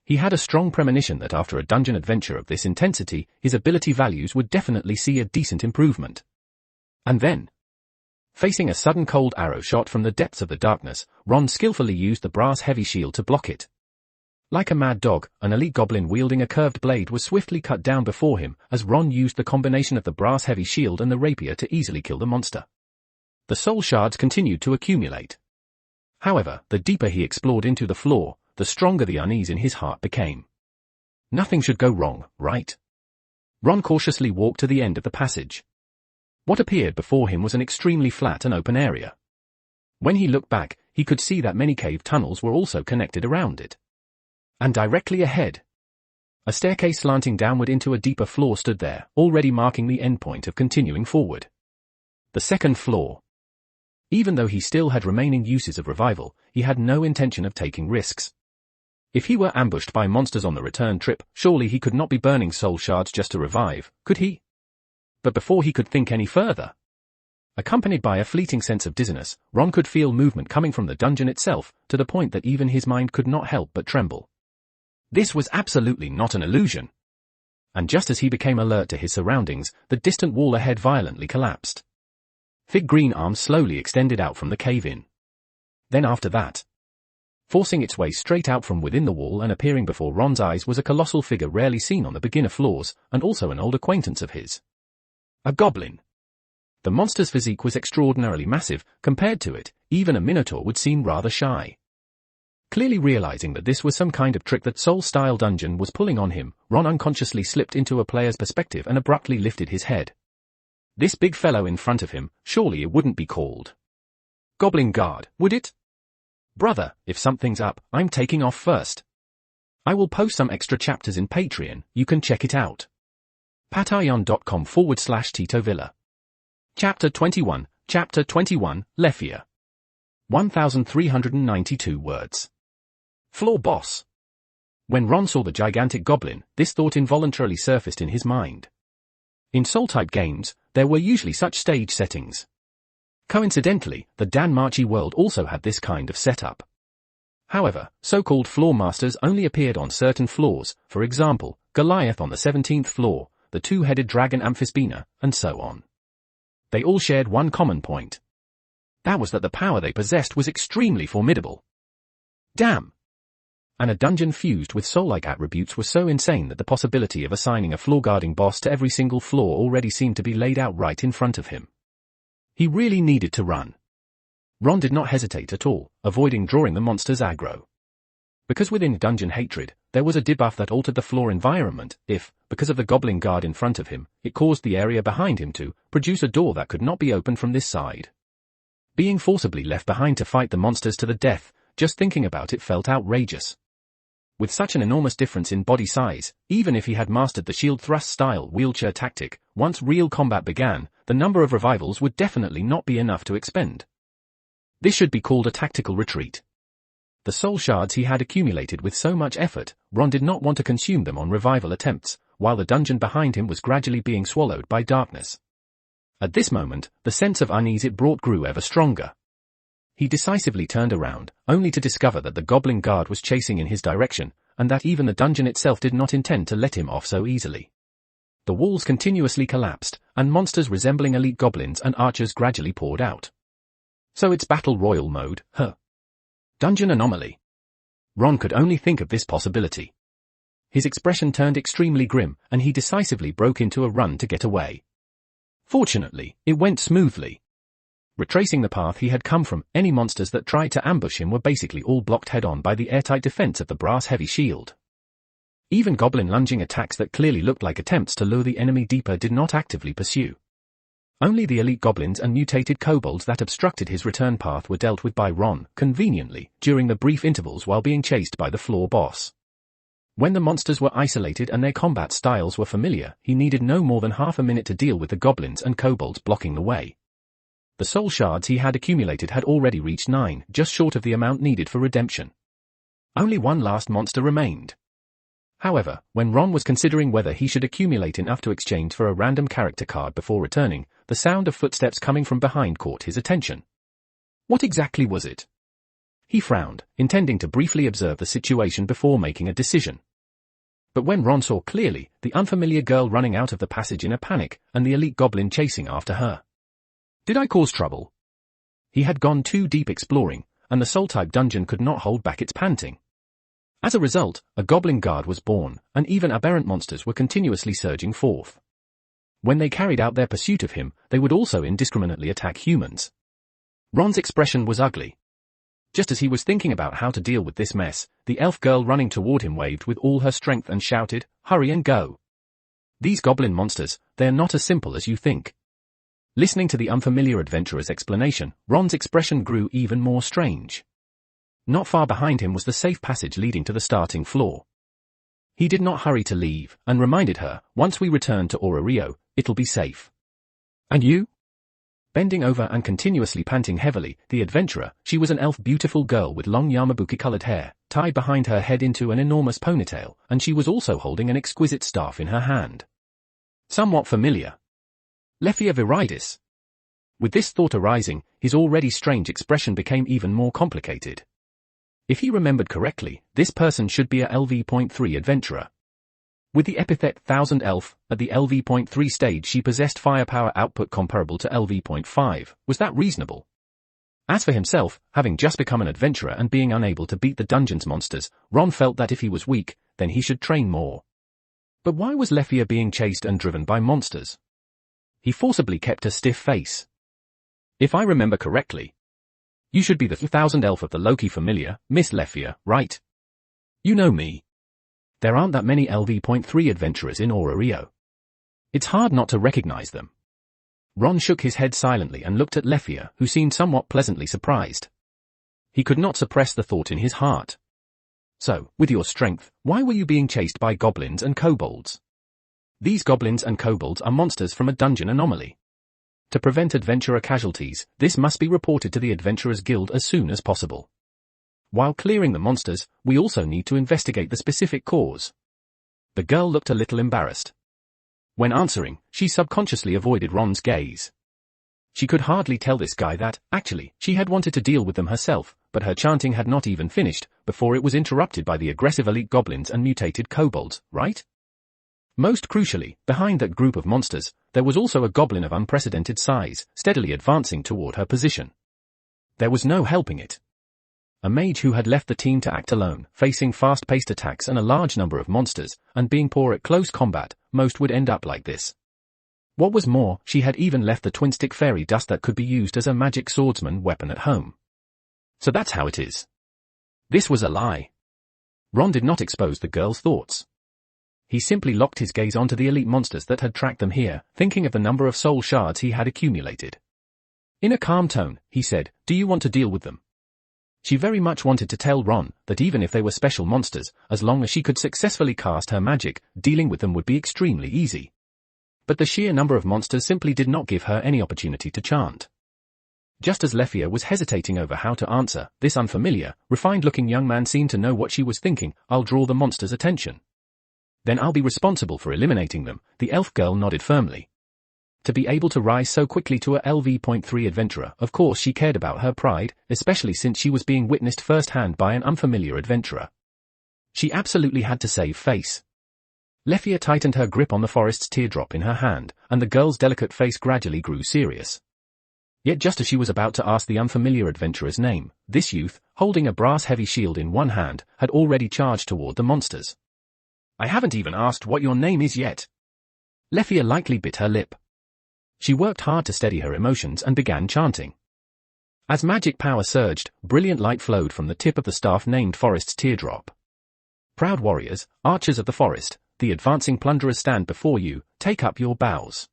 He had a strong premonition that after a dungeon adventure of this intensity, his ability values would definitely see a decent improvement. And then, facing a sudden cold arrow shot from the depths of the darkness, Ron skillfully used the brass heavy shield to block it. Like a mad dog, an elite goblin wielding a curved blade was swiftly cut down before him, as Ron used the combination of the brass heavy shield and the rapier to easily kill the monster. The soul shards continued to accumulate. However, the deeper he explored into the floor, the stronger the unease in his heart became. Nothing should go wrong, right? Ron cautiously walked to the end of the passage. What appeared before him was an extremely flat and open area. When he looked back, he could see that many cave tunnels were also connected around it. And directly ahead, a staircase slanting downward into a deeper floor stood there, already marking the endpoint of continuing forward. The second floor. Even though he still had remaining uses of revival, he had no intention of taking risks. If he were ambushed by monsters on the return trip, surely he could not be burning soul shards just to revive, could he? But before he could think any further, accompanied by a fleeting sense of dizziness, Ron could feel movement coming from the dungeon itself, to the point that even his mind could not help but tremble. This was absolutely not an illusion. And just as he became alert to his surroundings, the distant wall ahead violently collapsed. Thick green arms slowly extended out from the cave-in. Then after that, forcing its way straight out from within the wall and appearing before Ron's eyes was a colossal figure rarely seen on the beginner floors, and also an old acquaintance of his. A goblin. The monster's physique was extraordinarily massive. Compared to it, even a minotaur would seem rather shy. Clearly realizing that this was some kind of trick that Soul-style dungeon was pulling on him, Ron unconsciously slipped into a player's perspective and abruptly lifted his head. This big fellow in front of him, surely it wouldn't be called Goblin Guard, would it? Brother, if something's up, I'm taking off first. I will post some extra chapters in Patreon, you can check it out. patreon.com/Tito Villa. Chapter 21, Lefia. 1,392 words. Floor boss. When Ron saw the gigantic goblin, this thought involuntarily surfaced in his mind. In Soul-type games, there were usually such stage settings. Coincidentally, the DanMachi world also had this kind of setup. However, so-called floor masters only appeared on certain floors, for example, Goliath on the 17th floor, the two-headed dragon Amphisbena, and so on. They all shared one common point. That was that the power they possessed was extremely formidable. Damn! And a dungeon fused with soul-like attributes was so insane that the possibility of assigning a floor-guarding boss to every single floor already seemed to be laid out right in front of him. He really needed to run. Ron did not hesitate at all, avoiding drawing the monster's aggro. Because within Dungeon Hatred, there was a debuff that altered the floor environment if, because of the goblin guard in front of him, it caused the area behind him to produce a door that could not be opened from this side. Being forcibly left behind to fight the monsters to the death, just thinking about it felt outrageous. With such an enormous difference in body size, even if he had mastered the shield thrust style wheelchair tactic, once real combat began, the number of revivals would definitely not be enough to expend. This should be called a tactical retreat. The soul shards he had accumulated with so much effort, Ron did not want to consume them on revival attempts, while the dungeon behind him was gradually being swallowed by darkness. At this moment, the sense of unease it brought grew ever stronger. He decisively turned around, only to discover that the goblin guard was chasing in his direction, and that even the dungeon itself did not intend to let him off so easily. The walls continuously collapsed, and monsters resembling elite goblins and archers gradually poured out. So it's Battle Royale mode, huh? Dungeon anomaly. Ron could only think of this possibility. His expression turned extremely grim, and he decisively broke into a run to get away. Fortunately, it went smoothly. Retracing the path he had come from, any monsters that tried to ambush him were basically all blocked head-on by the airtight defense of the brass heavy shield. Even goblin lunging attacks that clearly looked like attempts to lure the enemy deeper did not actively pursue. Only the elite goblins and mutated kobolds that obstructed his return path were dealt with by Ron, conveniently, during the brief intervals while being chased by the floor boss. When the monsters were isolated and their combat styles were familiar, he needed no more than half a minute to deal with the goblins and kobolds blocking the way. The soul shards he had accumulated had already reached 9, just short of the amount needed for redemption. Only one last monster remained. However, when Ron was considering whether he should accumulate enough to exchange for a random character card before returning, the sound of footsteps coming from behind caught his attention. What exactly was it? He frowned, intending to briefly observe the situation before making a decision. But when Ron saw clearly, the unfamiliar girl running out of the passage in a panic, and the elite goblin chasing after her. Did I cause trouble? He had gone too deep exploring, and the soul-type dungeon could not hold back its panting. As a result, a goblin guard was born, and even aberrant monsters were continuously surging forth. When they carried out their pursuit of him, they would also indiscriminately attack humans. Ron's expression was ugly. Just as he was thinking about how to deal with this mess, the elf girl running toward him waved with all her strength and shouted, "Hurry and go. These goblin monsters, they're not as simple as you think." Listening to the unfamiliar adventurer's explanation, Ron's expression grew even more strange. Not far behind him was the safe passage leading to the starting floor. He did not hurry to leave, and reminded her, once we return to Rio, it'll be safe. And you? Bending over and continuously panting heavily, the adventurer, she was an elf beautiful girl with long Yamabuki-colored hair, tied behind her head into an enormous ponytail, and she was also holding an exquisite staff in her hand. Somewhat familiar. Lefia Viridis. With this thought arising, his already strange expression became even more complicated. If he remembered correctly, this person should be a LV.3 adventurer. With the epithet Thousand Elf, at the LV.3 stage she possessed firepower output comparable to LV.5, was that reasonable? As for himself, having just become an adventurer and being unable to beat the dungeon's monsters, Ron felt that if he was weak, then he should train more. But why was Lefia being chased and driven by monsters? He forcibly kept a stiff face. If I remember correctly, you should be the Thousand Elf of the Loki familiar, Miss Lefia, right? You know me. There aren't that many LV.3 adventurers in Rio. It's hard not to recognize them. Ron shook his head silently and looked at Lefia, who seemed somewhat pleasantly surprised. He could not suppress the thought in his heart. So, with your strength, why were you being chased by goblins and kobolds? These goblins and kobolds are monsters from a dungeon anomaly. To prevent adventurer casualties, this must be reported to the Adventurers Guild as soon as possible. While clearing the monsters, we also need to investigate the specific cause. The girl looked a little embarrassed. When answering, she subconsciously avoided Ron's gaze. She could hardly tell this guy that, actually, she had wanted to deal with them herself, but her chanting had not even finished, before it was interrupted by the aggressive elite goblins and mutated kobolds, right? Most crucially, behind that group of monsters, there was also a goblin of unprecedented size, steadily advancing toward her position. There was no helping it. A mage who had left the team to act alone, facing fast-paced attacks and a large number of monsters, and being poor at close combat, most would end up like this. What was more, she had even left the twin-stick fairy dust that could be used as a magic swordsman weapon at home. So that's how it is. This was a lie. Ron did not expose the girl's thoughts. He simply locked his gaze onto the elite monsters that had tracked them here, thinking of the number of soul shards he had accumulated. In a calm tone, he said, "Do you want to deal with them?" She very much wanted to tell Ron that even if they were special monsters, as long as she could successfully cast her magic, dealing with them would be extremely easy. But the sheer number of monsters simply did not give her any opportunity to chant. Just as Lefia was hesitating over how to answer, this unfamiliar, refined-looking young man seemed to know what she was thinking. "I'll draw the monsters' attention. Then I'll be responsible for eliminating them." The elf girl nodded firmly. To be able to rise so quickly to a LV.3 adventurer, of course she cared about her pride, especially since she was being witnessed firsthand by an unfamiliar adventurer. She absolutely had to save face. Lefia tightened her grip on the forest's teardrop in her hand, and the girl's delicate face gradually grew serious. Yet just as she was about to ask the unfamiliar adventurer's name, this youth, holding a brass-heavy shield in one hand, had already charged toward the monsters. "I haven't even asked what your name is yet." Lefia lightly bit her lip. She worked hard to steady her emotions and began chanting. As magic power surged, brilliant light flowed from the tip of the staff named Forest's teardrop. "Proud warriors, archers of the forest, the advancing plunderers stand before you, take up your bows.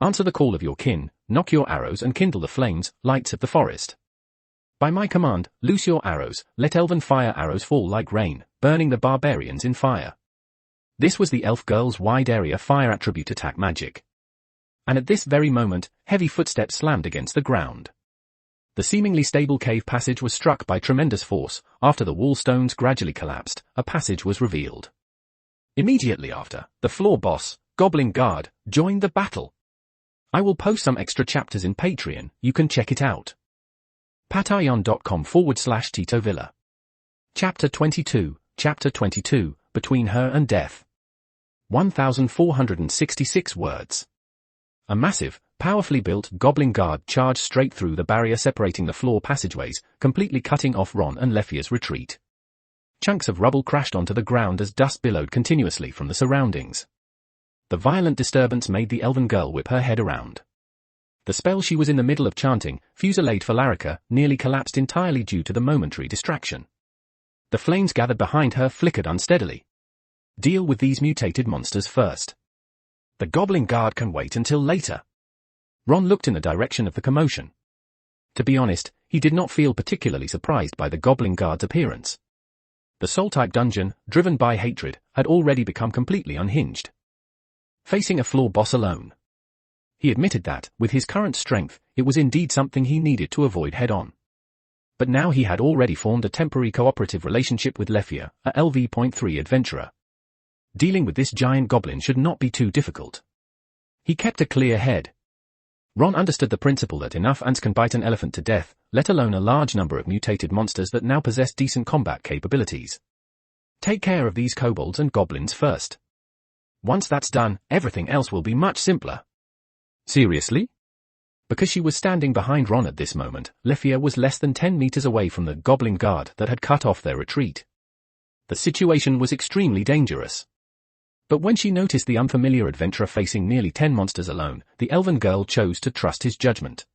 Answer the call of your kin, knock your arrows and kindle the flames, lights of the forest. By my command, loose your arrows, let elven fire arrows fall like rain, burning the barbarians in fire." This was the elf girl's wide-area fire attribute attack magic. And at this very moment, heavy footsteps slammed against the ground. The seemingly stable cave passage was struck by tremendous force. After the wall stones gradually collapsed, a passage was revealed. Immediately after, the floor boss, Goblin Guard, joined the battle. I will post some extra chapters in Patreon, you can check it out. patreon.com/Tito Villa. Chapter 22, Between Her and Death. 1,466 words. A massive, powerfully built Goblin Guard charged straight through the barrier separating the floor passageways, completely cutting off Ron and Lefia's retreat. Chunks of rubble crashed onto the ground as dust billowed continuously from the surroundings. The violent disturbance made the elven girl whip her head around. The spell she was in the middle of chanting, Fusillade Phalarica, nearly collapsed entirely due to the momentary distraction. The flames gathered behind her flickered unsteadily. Deal with these mutated monsters first. The Goblin Guard can wait until later. Ron looked in the direction of the commotion. To be honest, he did not feel particularly surprised by the Goblin Guard's appearance. The soul-type dungeon, driven by hatred, had already become completely unhinged. Facing a floor boss alone. He admitted that, with his current strength, it was indeed something he needed to avoid head-on. But now he had already formed a temporary cooperative relationship with Lefia, a LV.3 adventurer. Dealing with this giant goblin should not be too difficult. He kept a clear head. Ron understood the principle that enough ants can bite an elephant to death, let alone a large number of mutated monsters that now possess decent combat capabilities. Take care of these kobolds and goblins first. Once that's done, everything else will be much simpler. Seriously? Because she was standing behind Ron at this moment, Lefia was less than 10 meters away from the Goblin Guard that had cut off their retreat. The situation was extremely dangerous. But when she noticed the unfamiliar adventurer facing nearly 10 monsters alone, the elven girl chose to trust his judgment.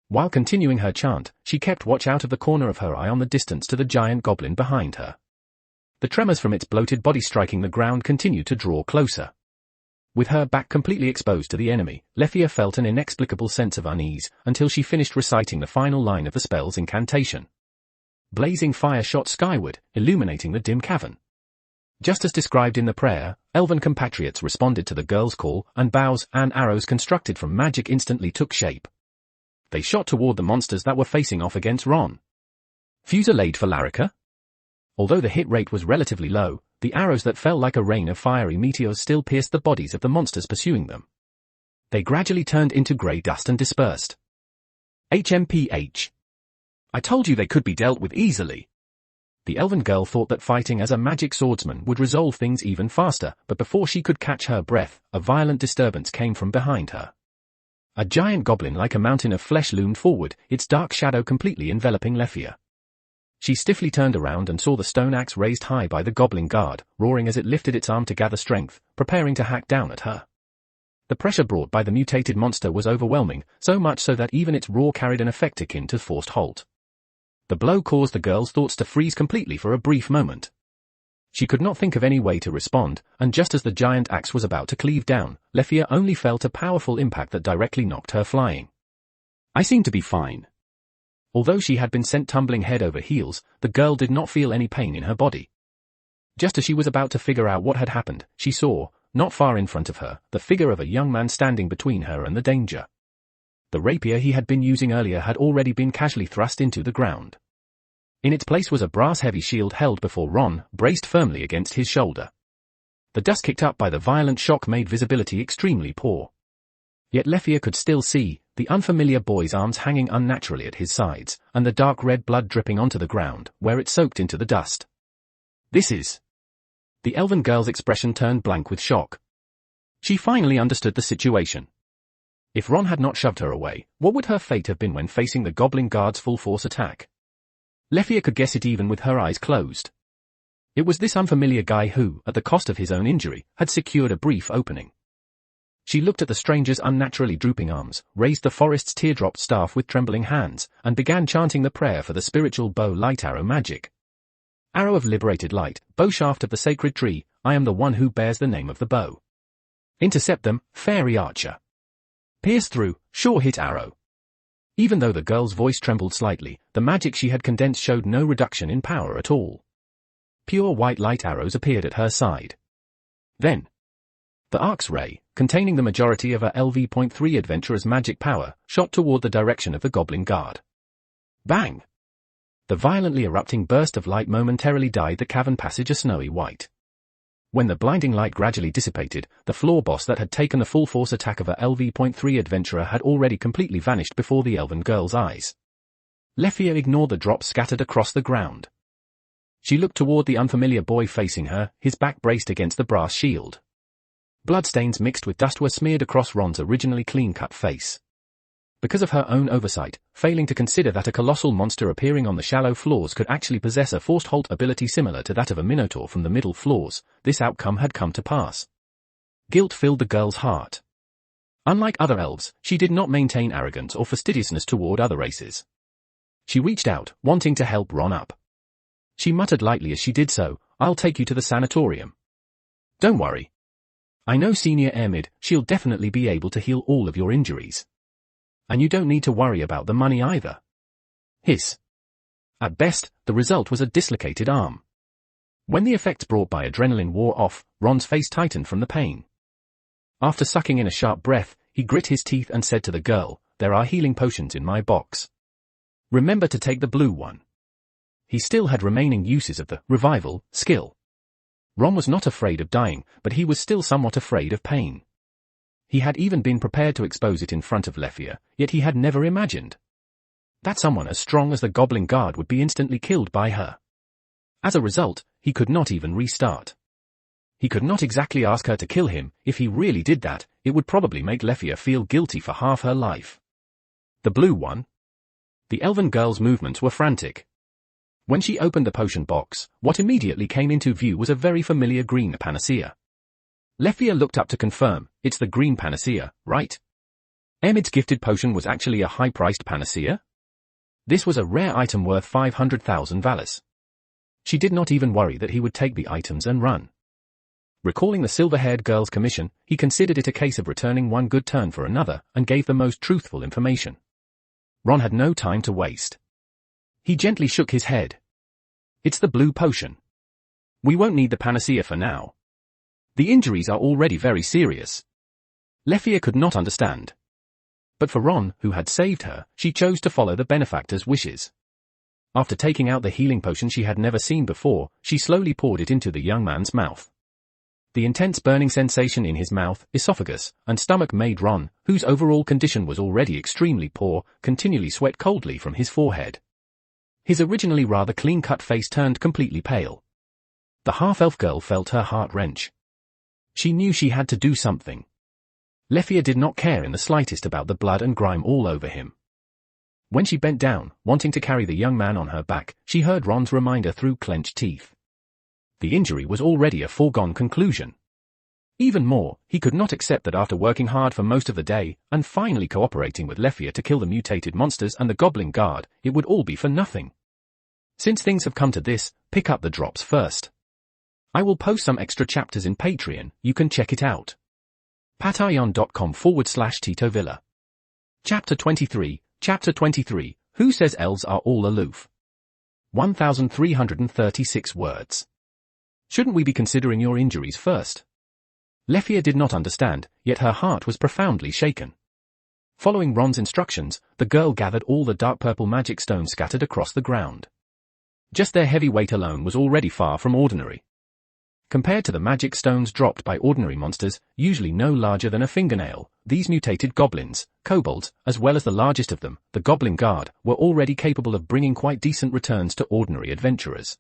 While continuing her chant, she kept watch out of the corner of her eye on the distance to the giant goblin behind her. The tremors from its bloated body striking the ground continued to draw closer. With her back completely exposed to the enemy, Lefia felt an inexplicable sense of unease, until she finished reciting the final line of the spell's incantation. Blazing fire shot skyward, illuminating the dim cavern. Just as described in the prayer, elven compatriots responded to the girl's call, and bows and arrows constructed from magic instantly took shape. They shot toward the monsters that were facing off against Ron. Fusillade for Larica? Although the hit rate was relatively low, the arrows that fell like a rain of fiery meteors still pierced the bodies of the monsters pursuing them. They gradually turned into grey dust and dispersed. HMPH. I told you they could be dealt with easily. The elven girl thought that fighting as a magic swordsman would resolve things even faster, but before she could catch her breath, a violent disturbance came from behind her. A giant goblin like a mountain of flesh loomed forward, its dark shadow completely enveloping Lefia. She stiffly turned around and saw the stone axe raised high by the goblin guard, roaring as it lifted its arm to gather strength, preparing to hack down at her. The pressure brought by the mutated monster was overwhelming, so much so that even its roar carried an effect akin to forced halt. The blow caused the girl's thoughts to freeze completely for a brief moment. She could not think of any way to respond, and just as the giant axe was about to cleave down, Lefia only felt a powerful impact that directly knocked her flying. I seem to be fine. Although she had been sent tumbling head over heels, the girl did not feel any pain in her body. Just as she was about to figure out what had happened, she saw, not far in front of her, the figure of a young man standing between her and the danger. The rapier he had been using earlier had already been casually thrust into the ground. In its place was a brass-heavy shield held before Ron, braced firmly against his shoulder. The dust kicked up by the violent shock made visibility extremely poor. Yet Lefia could still see the unfamiliar boy's arms hanging unnaturally at his sides, and the dark red blood dripping onto the ground, where it soaked into the dust. This is... The elven girl's expression turned blank with shock. She finally understood the situation. If Ron had not shoved her away, what would her fate have been when facing the goblin guard's full-force attack? Lefia could guess it even with her eyes closed. It was this unfamiliar guy who, at the cost of his own injury, had secured a brief opening. She looked at the stranger's unnaturally drooping arms, raised the forest's teardrop staff with trembling hands, and began chanting the prayer for the spiritual bow light arrow magic. Arrow of liberated light, bow shaft of the sacred tree, I am the one who bears the name of the bow. Intercept them, fairy archer. Pierce through, sure hit arrow. Even though the girl's voice trembled slightly, the magic she had condensed showed no reduction in power at all. Pure white light arrows appeared at her side. Then, the Arc's ray, containing the majority of a LV.3 adventurer's magic power, shot toward the direction of the goblin guard. Bang! The violently erupting burst of light momentarily dyed the cavern passage a snowy white. When the blinding light gradually dissipated, the floor boss that had taken the full-force attack of a LV.3 adventurer had already completely vanished before the elven girl's eyes. Lefia ignored the drops scattered across the ground. She looked toward the unfamiliar boy facing her, his back braced against the brass shield. Bloodstains mixed with dust were smeared across Ron's originally clean-cut face. Because of her own oversight, failing to consider that a colossal monster appearing on the shallow floors could actually possess a forced halt ability similar to that of a minotaur from the middle floors, this outcome had come to pass. Guilt filled the girl's heart. Unlike other elves, she did not maintain arrogance or fastidiousness toward other races. She reached out, wanting to help Ron up. She muttered lightly as she did so, I'll take you to the sanatorium. Don't worry. I know Senior Ermid, she'll definitely be able to heal all of your injuries. And you don't need to worry about the money either. Hiss. At best, the result was a dislocated arm. When the effects brought by adrenaline wore off, Ron's face tightened from the pain. After sucking in a sharp breath, he grit his teeth and said to the girl, there are healing potions in my box. Remember to take the blue one. He still had remaining uses of the revival skill. Ron was not afraid of dying, but he was still somewhat afraid of pain. He had even been prepared to expose it in front of Lefia, yet he had never imagined that someone as strong as the goblin guard would be instantly killed by her. As a result, he could not even restart. He could not exactly ask her to kill him. If he really did that, it would probably make Lefia feel guilty for half her life. The blue one? The elven girl's movements were frantic. When she opened the potion box, what immediately came into view was a very familiar green panacea. Lefia looked up to confirm, it's the green panacea, right? Ermid's gifted potion was actually a high-priced panacea? This was a rare item worth 500,000 valis. She did not even worry that he would take the items and run. Recalling the silver-haired girl's commission, he considered it a case of returning one good turn for another and gave the most truthful information. Ron had no time to waste. He gently shook his head. It's the blue potion. We won't need the panacea for now. The injuries are already very serious. Lefia could not understand. But for Ron, who had saved her, she chose to follow the benefactor's wishes. After taking out the healing potion she had never seen before, she slowly poured it into the young man's mouth. The intense burning sensation in his mouth, esophagus, and stomach made Ron, whose overall condition was already extremely poor, continually sweat coldly from his forehead. His originally rather clean-cut face turned completely pale. The half-elf girl felt her heart wrench. She knew she had to do something. Lefia did not care in the slightest about the blood and grime all over him. When she bent down, wanting to carry the young man on her back, she heard Ron's reminder through clenched teeth. The injury was already a foregone conclusion. Even more, he could not accept that after working hard for most of the day, and finally cooperating with Lefia to kill the mutated monsters and the Goblin Guard, it would all be for nothing. Since things have come to this, pick up the drops first. I will post some extra chapters in Patreon, you can check it out. patreon.com/Tito Villa. Chapter 23, Who Says Elves Are All Aloof? 1,336 words. Shouldn't we be considering your injuries first? Lefia did not understand, yet her heart was profoundly shaken. Following Ron's instructions, the girl gathered all the dark purple magic stones scattered across the ground. Just their heavy weight alone was already far from ordinary. Compared to the magic stones dropped by ordinary monsters, usually no larger than a fingernail, these mutated goblins, kobolds, as well as the largest of them, the Goblin Guard, were already capable of bringing quite decent returns to ordinary adventurers.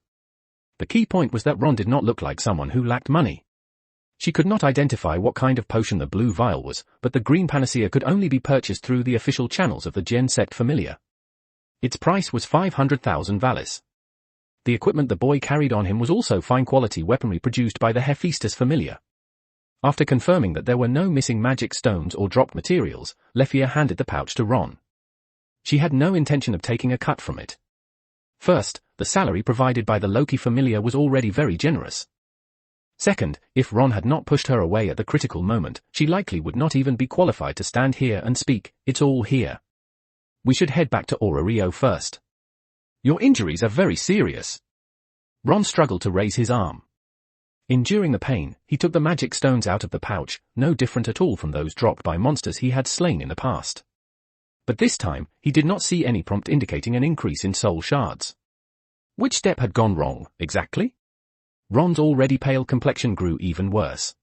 The key point was that Ron did not look like someone who lacked money. She could not identify what kind of potion the blue vial was, but the green panacea could only be purchased through the official channels of the Gen Sect Familiar. Its price was 500,000 valis. The equipment the boy carried on him was also fine-quality weaponry produced by the Hephaestus Familiar. After confirming that there were no missing magic stones or dropped materials, Lefia handed the pouch to Ron. She had no intention of taking a cut from it. First, the salary provided by the Loki Familiar was already very generous. Second, if Ron had not pushed her away at the critical moment, she likely would not even be qualified to stand here and speak. It's all here. We should head back to Rio first. Your injuries are very serious. Ron struggled to raise his arm. Enduring the pain, he took the magic stones out of the pouch, no different at all from those dropped by monsters he had slain in the past. But this time, he did not see any prompt indicating an increase in soul shards. Which step had gone wrong, exactly? Ron's already pale complexion grew even worse.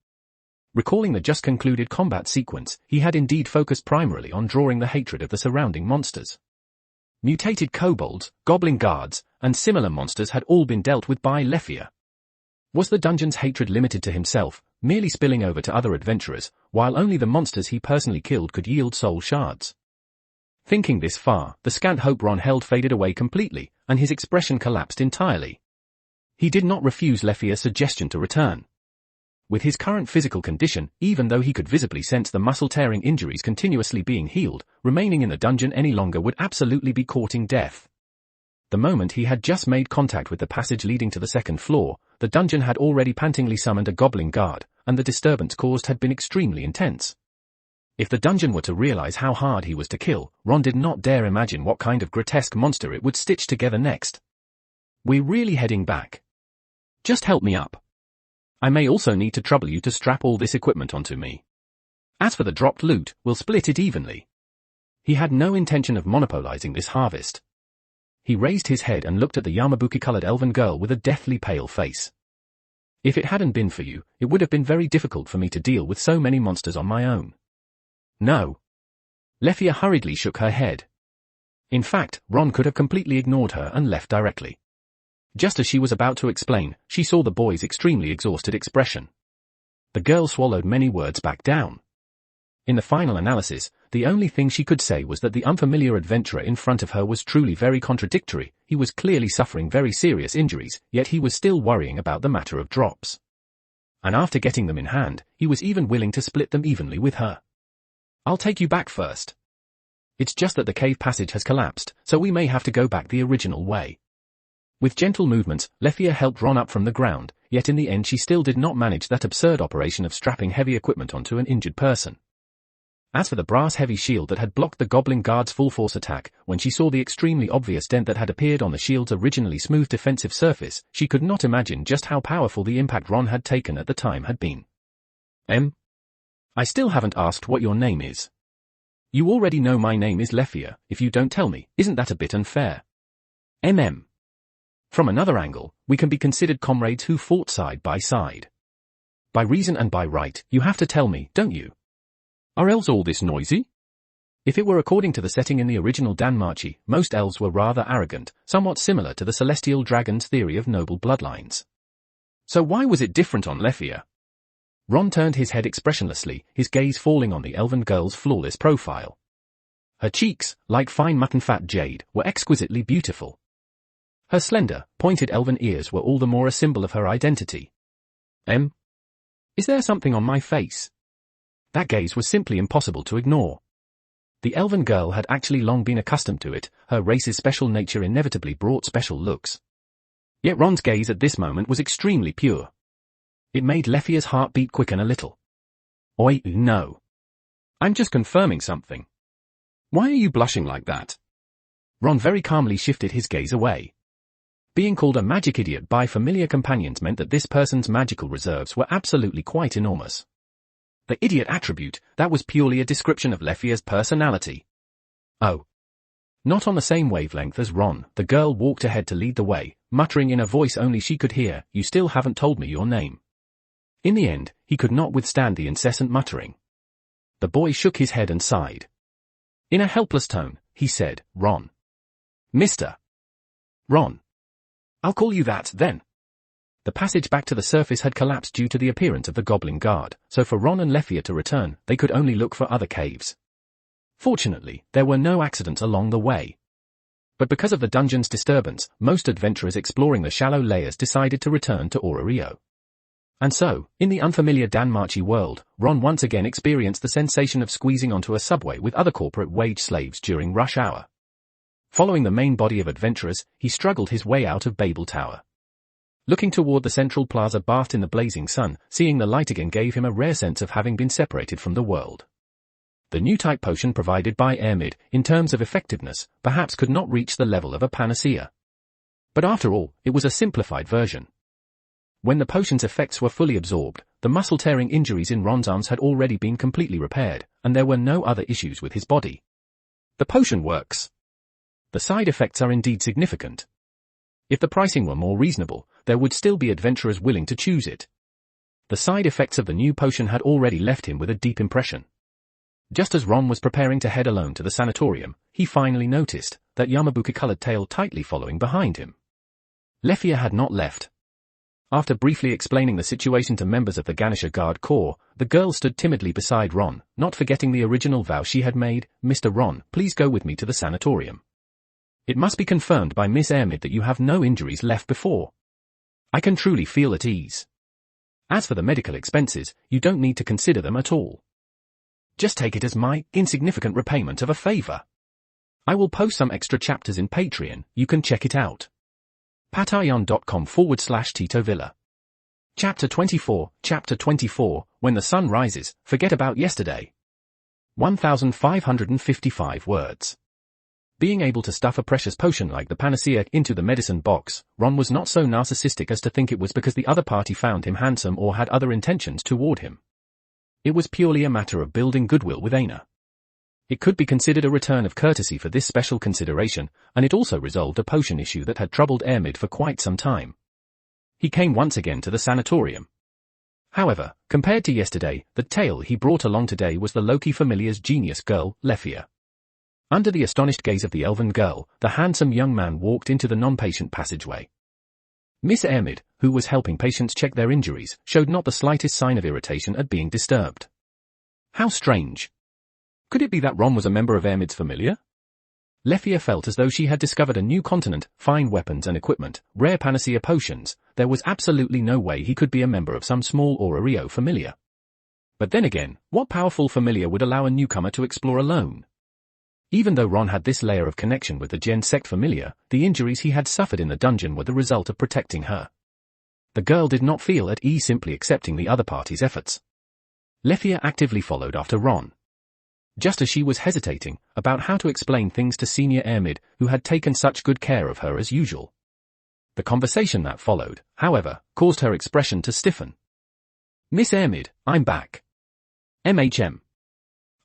Recalling the just concluded combat sequence, he had indeed focused primarily on drawing the hatred of the surrounding monsters. Mutated kobolds, goblin guards, and similar monsters had all been dealt with by Lefia. Was the dungeon's hatred limited to himself, merely spilling over to other adventurers, while only the monsters he personally killed could yield soul shards? Thinking this far, the scant hope Ron held faded away completely, and his expression collapsed entirely. He did not refuse Lefia's suggestion to return. With his current physical condition, even though he could visibly sense the muscle-tearing injuries continuously being healed, remaining in the dungeon any longer would absolutely be courting death. The moment he had just made contact with the passage leading to the second floor, the dungeon had already pantingly summoned a goblin guard, and the disturbance caused had been extremely intense. If the dungeon were to realize how hard he was to kill, Ron did not dare imagine what kind of grotesque monster it would stitch together next. We're really heading back. Just help me up. I may also need to trouble you to strap all this equipment onto me. As for the dropped loot, we'll split it evenly. He had no intention of monopolizing this harvest. He raised his head and looked at the Yamabuki-colored elven girl with a deathly pale face. If it hadn't been for you, it would have been very difficult for me to deal with so many monsters on my own. No. Lefia hurriedly shook her head. In fact, Ron could have completely ignored her and left directly. Just as she was about to explain, she saw the boy's extremely exhausted expression. The girl swallowed many words back down. In the final analysis, the only thing she could say was that the unfamiliar adventurer in front of her was truly very contradictory. He was clearly suffering very serious injuries, yet he was still worrying about the matter of drops. And after getting them in hand, he was even willing to split them evenly with her. I'll take you back first. It's just that the cave passage has collapsed, so we may have to go back the original way. With gentle movements, Lefia helped Ron up from the ground, yet in the end she still did not manage that absurd operation of strapping heavy equipment onto an injured person. As for the brass heavy shield that had blocked the Goblin Guard's full force attack, when she saw the extremely obvious dent that had appeared on the shield's originally smooth defensive surface, she could not imagine just how powerful the impact Ron had taken at the time had been. I still haven't asked what your name is. You already know my name is Lefia. If you don't tell me, isn't that a bit unfair? From another angle, we can be considered comrades who fought side by side. By reason and by right, you have to tell me, don't you? Are elves all this noisy? If it were according to the setting in the original DanMachi, most elves were rather arrogant, somewhat similar to the celestial dragon's theory of noble bloodlines. So why was it different on Lefia? Ron turned his head expressionlessly, his gaze falling on the elven girl's flawless profile. Her cheeks, like fine mutton fat jade, were exquisitely beautiful. Her slender, pointed elven ears were all the more a symbol of her identity. Is there something on my face? That gaze was simply impossible to ignore. The elven girl had actually long been accustomed to it, her race's special nature inevitably brought special looks. Yet Ron's gaze at this moment was extremely pure. It made Lefia's heart beat quicken a little. Oi, no. I'm just confirming something. Why are you blushing like that? Ron very calmly shifted his gaze away. Being called a magic idiot by familiar companions meant that this person's magical reserves were absolutely quite enormous. The idiot attribute, that was purely a description of Lefia's personality. Oh. Not on the same wavelength as Ron, the girl walked ahead to lead the way, muttering in a voice only she could hear, "You still haven't told me your name." In the end, he could not withstand the incessant muttering. The boy shook his head and sighed. In a helpless tone, he said, "Ron. Mr. Ron. I'll call you that, then." The passage back to the surface had collapsed due to the appearance of the Goblin Guard, so for Ron and Lefia to return, they could only look for other caves. Fortunately, there were no accidents along the way. But because of the dungeon's disturbance, most adventurers exploring the shallow layers decided to return to Orario. And so, in the unfamiliar DanMachi world, Ron once again experienced the sensation of squeezing onto a subway with other corporate wage slaves during rush hour. Following the main body of adventurers, he struggled his way out of Babel Tower. Looking toward the central plaza bathed in the blazing sun, seeing the light again gave him a rare sense of having been separated from the world. The new type potion provided by Airmid, in terms of effectiveness, perhaps could not reach the level of a panacea. But after all, it was a simplified version. When the potion's effects were fully absorbed, the muscle-tearing injuries in Ron's arms had already been completely repaired, and there were no other issues with his body. The potion works. The side effects are indeed significant. If the pricing were more reasonable, there would still be adventurers willing to choose it. The side effects of the new potion had already left him with a deep impression. Just as Ron was preparing to head alone to the sanatorium, he finally noticed that Yamabuki-colored tail tightly following behind him. Lefia had not left. After briefly explaining the situation to members of the Ganesha Guard Corps, the girl stood timidly beside Ron, not forgetting the original vow she had made. "Mr. Ron, please go with me to the sanatorium. It must be confirmed by Miss Airmid that you have no injuries left before. I can truly feel at ease. As for the medical expenses, you don't need to consider them at all. Just take it as my insignificant repayment of a favor. I will post some extra chapters in Patreon, you can check it out. patreon.com/Tito Villa. Chapter 24, When the Sun Rises, Forget About Yesterday. 1555 words. Being able to stuff a precious potion like the panacea into the medicine box, Ron was not so narcissistic as to think it was because the other party found him handsome or had other intentions toward him. It was purely a matter of building goodwill with Aina. It could be considered a return of courtesy for this special consideration, and it also resolved a potion issue that had troubled Airmid for quite some time. He came once again to the sanatorium. However, compared to yesterday, the tale he brought along today was the Loki familiar's genius girl, Lefia. Under the astonished gaze of the elven girl, the handsome young man walked into the non-patient passageway. Miss Airmid, who was helping patients check their injuries, showed not the slightest sign of irritation at being disturbed. How strange. Could it be that Ron was a member of Airmid's familiar? Lefia felt as though she had discovered a new continent, fine weapons and equipment, rare panacea potions. There was absolutely no way he could be a member of some small Orario familiar. But then again, what powerful familiar would allow a newcomer to explore alone? Even though Ron had this layer of connection with the Gen Sect familiar, the injuries he had suffered in the dungeon were the result of protecting her. The girl did not feel at ease simply accepting the other party's efforts. Lefia actively followed after Ron. Just as she was hesitating about how to explain things to Senior Ermid, who had taken such good care of her as usual. The conversation that followed, however, caused her expression to stiffen. "Miss Ermid, I'm back. MHM.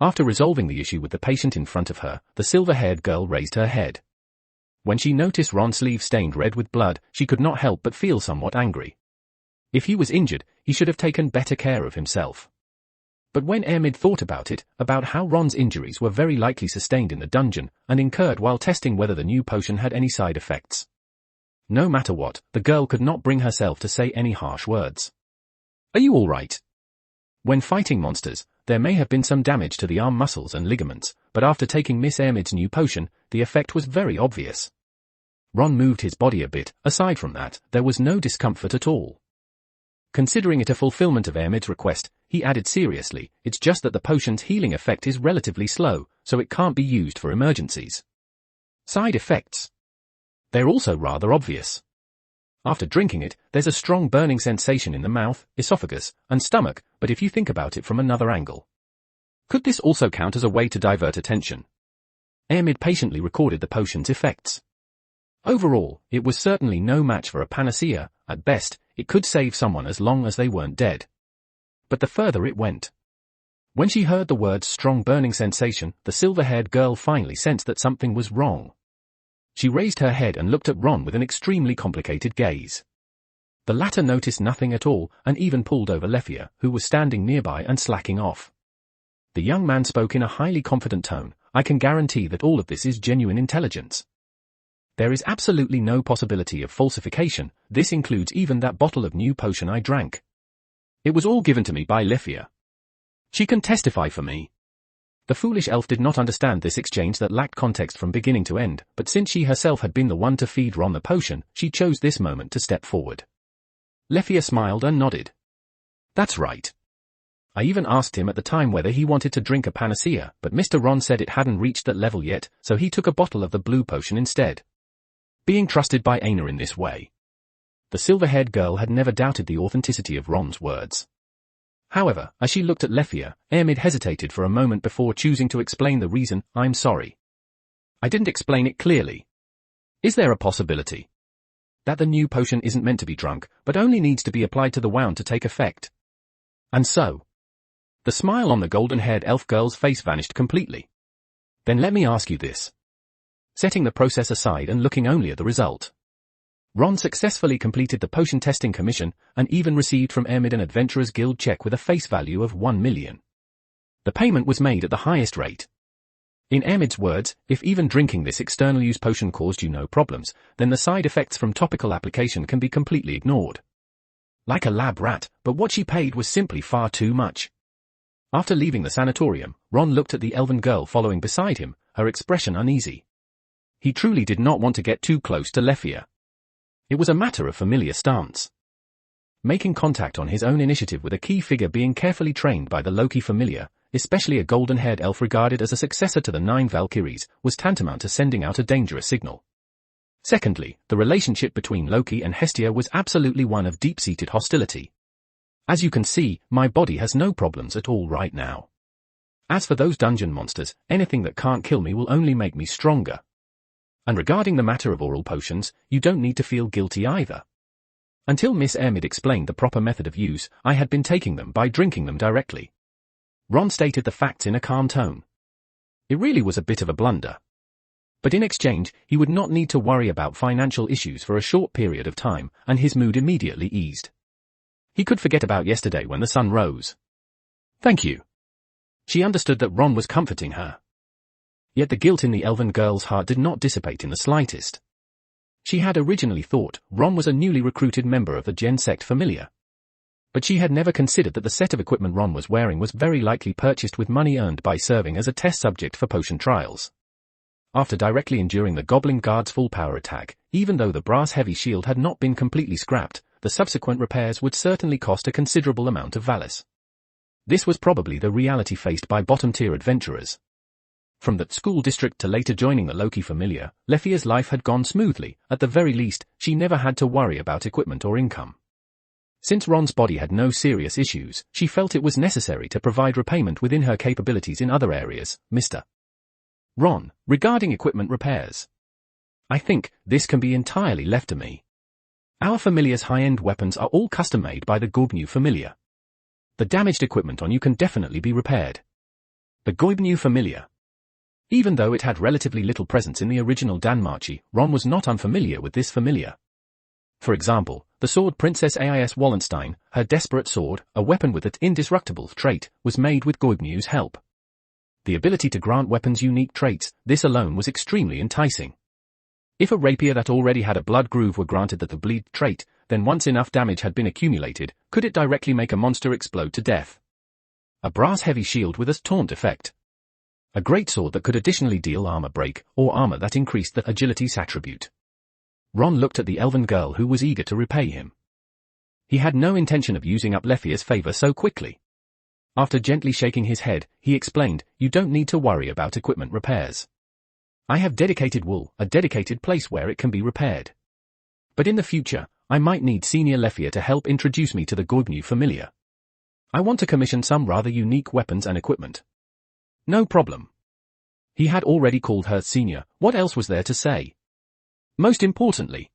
After resolving the issue with the patient in front of her, the silver-haired girl raised her head. When she noticed Ron's sleeve stained red with blood, she could not help but feel somewhat angry. If he was injured, he should have taken better care of himself. But when Ermid thought about how Ron's injuries were very likely sustained in the dungeon and incurred while testing whether the new potion had any side effects. No matter what, the girl could not bring herself to say any harsh words. "Are you all right?" When fighting monsters, there may have been some damage to the arm muscles and ligaments, but after taking Miss Ermid's new potion, the effect was very obvious. Ron moved his body a bit. Aside from that, there was no discomfort at all. Considering it a fulfillment of Ermid's request, he added seriously, "It's just that the potion's healing effect is relatively slow, so it can't be used for emergencies." Side effects. They're also rather obvious. After drinking it, there's a strong burning sensation in the mouth, esophagus, and stomach, but if you think about it from another angle. Could this also count as a way to divert attention? Ermid patiently recorded the potion's effects. Overall, it was certainly no match for a panacea. At best, it could save someone as long as they weren't dead. But the further it went. When she heard the words strong burning sensation, the silver-haired girl finally sensed that something was wrong. She raised her head and looked at Ron with an extremely complicated gaze. The latter noticed nothing at all and even pulled over Lefia, who was standing nearby and slacking off. The young man spoke in a highly confident tone, "I can guarantee that all of this is genuine intelligence. There is absolutely no possibility of falsification. This includes even that bottle of new potion I drank. It was all given to me by Lefia. She can testify for me." The foolish elf did not understand this exchange that lacked context from beginning to end, but since she herself had been the one to feed Ron the potion, she chose this moment to step forward. Lefia smiled and nodded. "That's right. I even asked him at the time whether he wanted to drink a panacea, but Mr. Ron said it hadn't reached that level yet, so he took a bottle of the blue potion instead. Being trusted by Aina in this way." The silver-haired girl had never doubted the authenticity of Ron's words. However, as she looked at Lefia, Ermid hesitated for a moment before choosing to explain the reason. "I'm sorry. I didn't explain it clearly. Is there a possibility that the new potion isn't meant to be drunk, but only needs to be applied to the wound to take effect?" And so, the smile on the golden-haired elf girl's face vanished completely. "Then let me ask you this." Setting the process aside and looking only at the result. Ron successfully completed the potion testing commission and even received from Ermid an Adventurers Guild check with a face value of 1 million. The payment was made at the highest rate. In Ermid's words, if even drinking this external use potion caused you no problems, then the side effects from topical application can be completely ignored. Like a lab rat, but what she paid was simply far too much. After leaving the sanatorium, Ron looked at the elven girl following beside him, her expression uneasy. He truly did not want to get too close to Lefia. It was a matter of familiar stance. Making contact on his own initiative with a key figure being carefully trained by the Loki familiar, especially a golden-haired elf regarded as a successor to the 9 Valkyries, was tantamount to sending out a dangerous signal. Secondly, the relationship between Loki and Hestia was absolutely one of deep-seated hostility. As you can see, my body has no problems at all right now. As for those dungeon monsters, anything that can't kill me will only make me stronger. And regarding the matter of oral potions, you don't need to feel guilty either. Until Miss Ermid explained the proper method of use, I had been taking them by drinking them directly. Ron stated the facts in a calm tone. It really was a bit of a blunder. But in exchange, he would not need to worry about financial issues for a short period of time, and his mood immediately eased. He could forget about yesterday when the sun rose. "Thank you." She understood that Ron was comforting her. Yet the guilt in the elven girl's heart did not dissipate in the slightest. She had originally thought Ron was a newly recruited member of the Gen Sect Familiar. But she had never considered that the set of equipment Ron was wearing was very likely purchased with money earned by serving as a test subject for potion trials. After directly enduring the Goblin Guard's full power attack, even though the brass heavy shield had not been completely scrapped, the subsequent repairs would certainly cost a considerable amount of Valis. This was probably the reality faced by bottom-tier adventurers. From that school district to later joining the Loki familiar, Lefia's life had gone smoothly. At the very least, she never had to worry about equipment or income. Since Ron's body had no serious issues, she felt it was necessary to provide repayment within her capabilities in other areas. Mr. Ron, regarding equipment repairs. I think this can be entirely left to me. Our familiar's high-end weapons are all custom-made by the Goibnu familiar. The damaged equipment on you can definitely be repaired. The Goibnu familiar. Even though it had relatively little presence in the original DanMachi, Ron was not unfamiliar with this familiar. For example, the sword Princess Ais Wallenstein, her desperate sword, a weapon with that indestructible trait, was made with Goibnu's help. The ability to grant weapons unique traits, this alone was extremely enticing. If a rapier that already had a blood groove were granted the bleed trait, then once enough damage had been accumulated, could it directly make a monster explode to death. A brass heavy shield with a taunt effect. A great sword that could additionally deal armor break, or armor that increased the agility's attribute. Ron looked at the elven girl who was eager to repay him. He had no intention of using up Lefia's favor so quickly. After gently shaking his head, he explained, "You don't need to worry about equipment repairs. I have dedicated wool, a dedicated place where it can be repaired. But in the future, I might need Senior Lefia to help introduce me to the Goibnu familiar. I want to commission some rather unique weapons and equipment." No problem. He had already called her Senior, what else was there to say? Most importantly,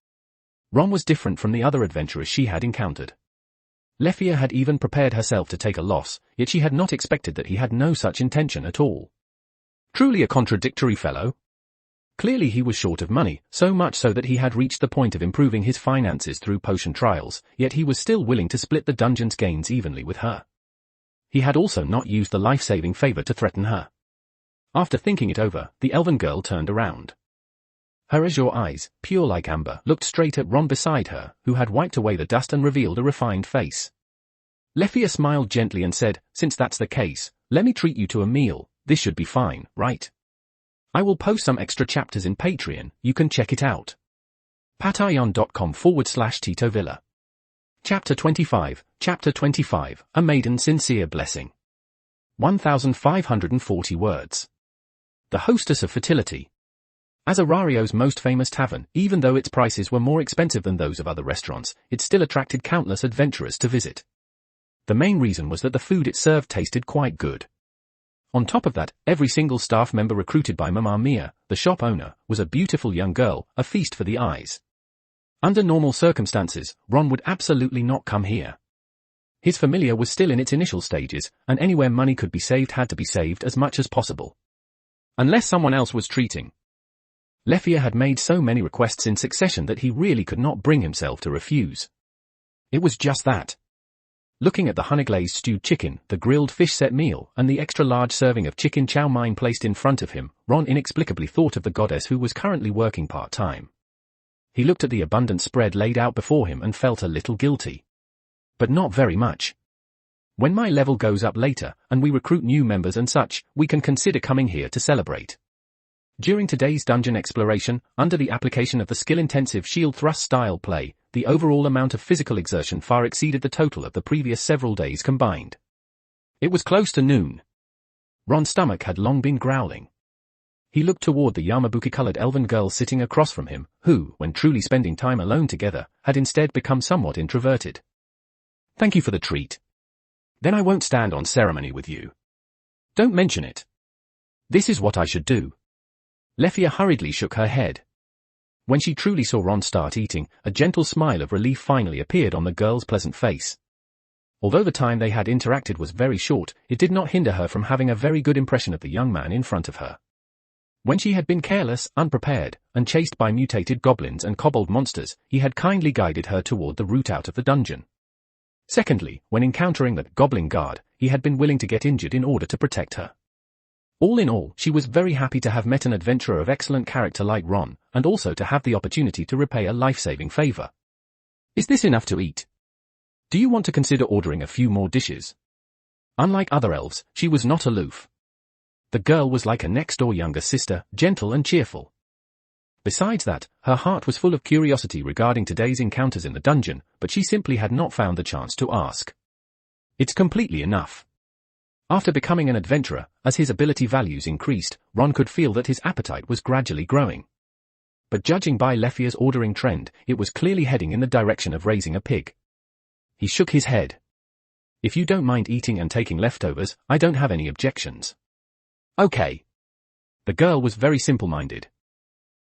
Ron was different from the other adventurers she had encountered. Lefia had even prepared herself to take a loss, yet she had not expected that he had no such intention at all. Truly a contradictory fellow. Clearly he was short of money, so much so that he had reached the point of improving his finances through potion trials, yet he was still willing to split the dungeon's gains evenly with her. He had also not used the life-saving favor to threaten her. After thinking it over, the elven girl turned around. Her azure eyes, pure like amber, looked straight at Ron beside her, who had wiped away the dust and revealed a refined face. Lefia smiled gently and said, "Since that's the case, let me treat you to a meal. This should be fine, right? I will post some extra chapters in Patreon, you can check it out. patreon.com/Tito Villa. Chapter 25, A Maiden's Sincere Blessing. 1540 words. The Hostess of Fertility. As Arario's most famous tavern, even though its prices were more expensive than those of other restaurants, it still attracted countless adventurers to visit. The main reason was that the food it served tasted quite good. On top of that, every single staff member recruited by Mamma Mia, the shop owner, was a beautiful young girl, a feast for the eyes. Under normal circumstances, Ron would absolutely not come here. His familiar was still in its initial stages, and anywhere money could be saved had to be saved as much as possible. Unless someone else was treating. Lefia had made so many requests in succession that he really could not bring himself to refuse. It was just that. Looking at the honey-glazed stewed chicken, the grilled fish set meal, and the extra-large serving of chicken chow mein placed in front of him, Ron inexplicably thought of the goddess who was currently working part-time. He looked at the abundant spread laid out before him and felt a little guilty. But not very much. When my level goes up later, and we recruit new members and such, we can consider coming here to celebrate. During today's dungeon exploration, under the application of the skill-intensive shield thrust style play, the overall amount of physical exertion far exceeded the total of the previous several days combined. It was close to noon. Ron's stomach had long been growling. He looked toward the Yamabuki-colored elven girl sitting across from him, who, when truly spending time alone together, had instead become somewhat introverted. "Thank you for the treat. Then I won't stand on ceremony with you. Don't mention it. This is what I should do." Lefia hurriedly shook her head. When she truly saw Ron start eating, a gentle smile of relief finally appeared on the girl's pleasant face. Although the time they had interacted was very short, it did not hinder her from having a very good impression of the young man in front of her. When she had been careless, unprepared, and chased by mutated goblins and kobold monsters, he had kindly guided her toward the route out of the dungeon. Secondly, when encountering the goblin guard, he had been willing to get injured in order to protect her. All in all, she was very happy to have met an adventurer of excellent character like Ron, and also to have the opportunity to repay a life-saving favor. "Is this enough to eat? Do you want to consider ordering a few more dishes?" Unlike other elves, she was not aloof. The girl was like a next-door younger sister, gentle and cheerful. Besides that, her heart was full of curiosity regarding today's encounters in the dungeon, but she simply had not found the chance to ask. "It's completely enough." After becoming an adventurer, as his ability values increased, Ron could feel that his appetite was gradually growing. But judging by Lefia's ordering trend, it was clearly heading in the direction of raising a pig. He shook his head. If you don't mind eating and taking leftovers, I don't have any objections. Okay. The girl was very simple-minded.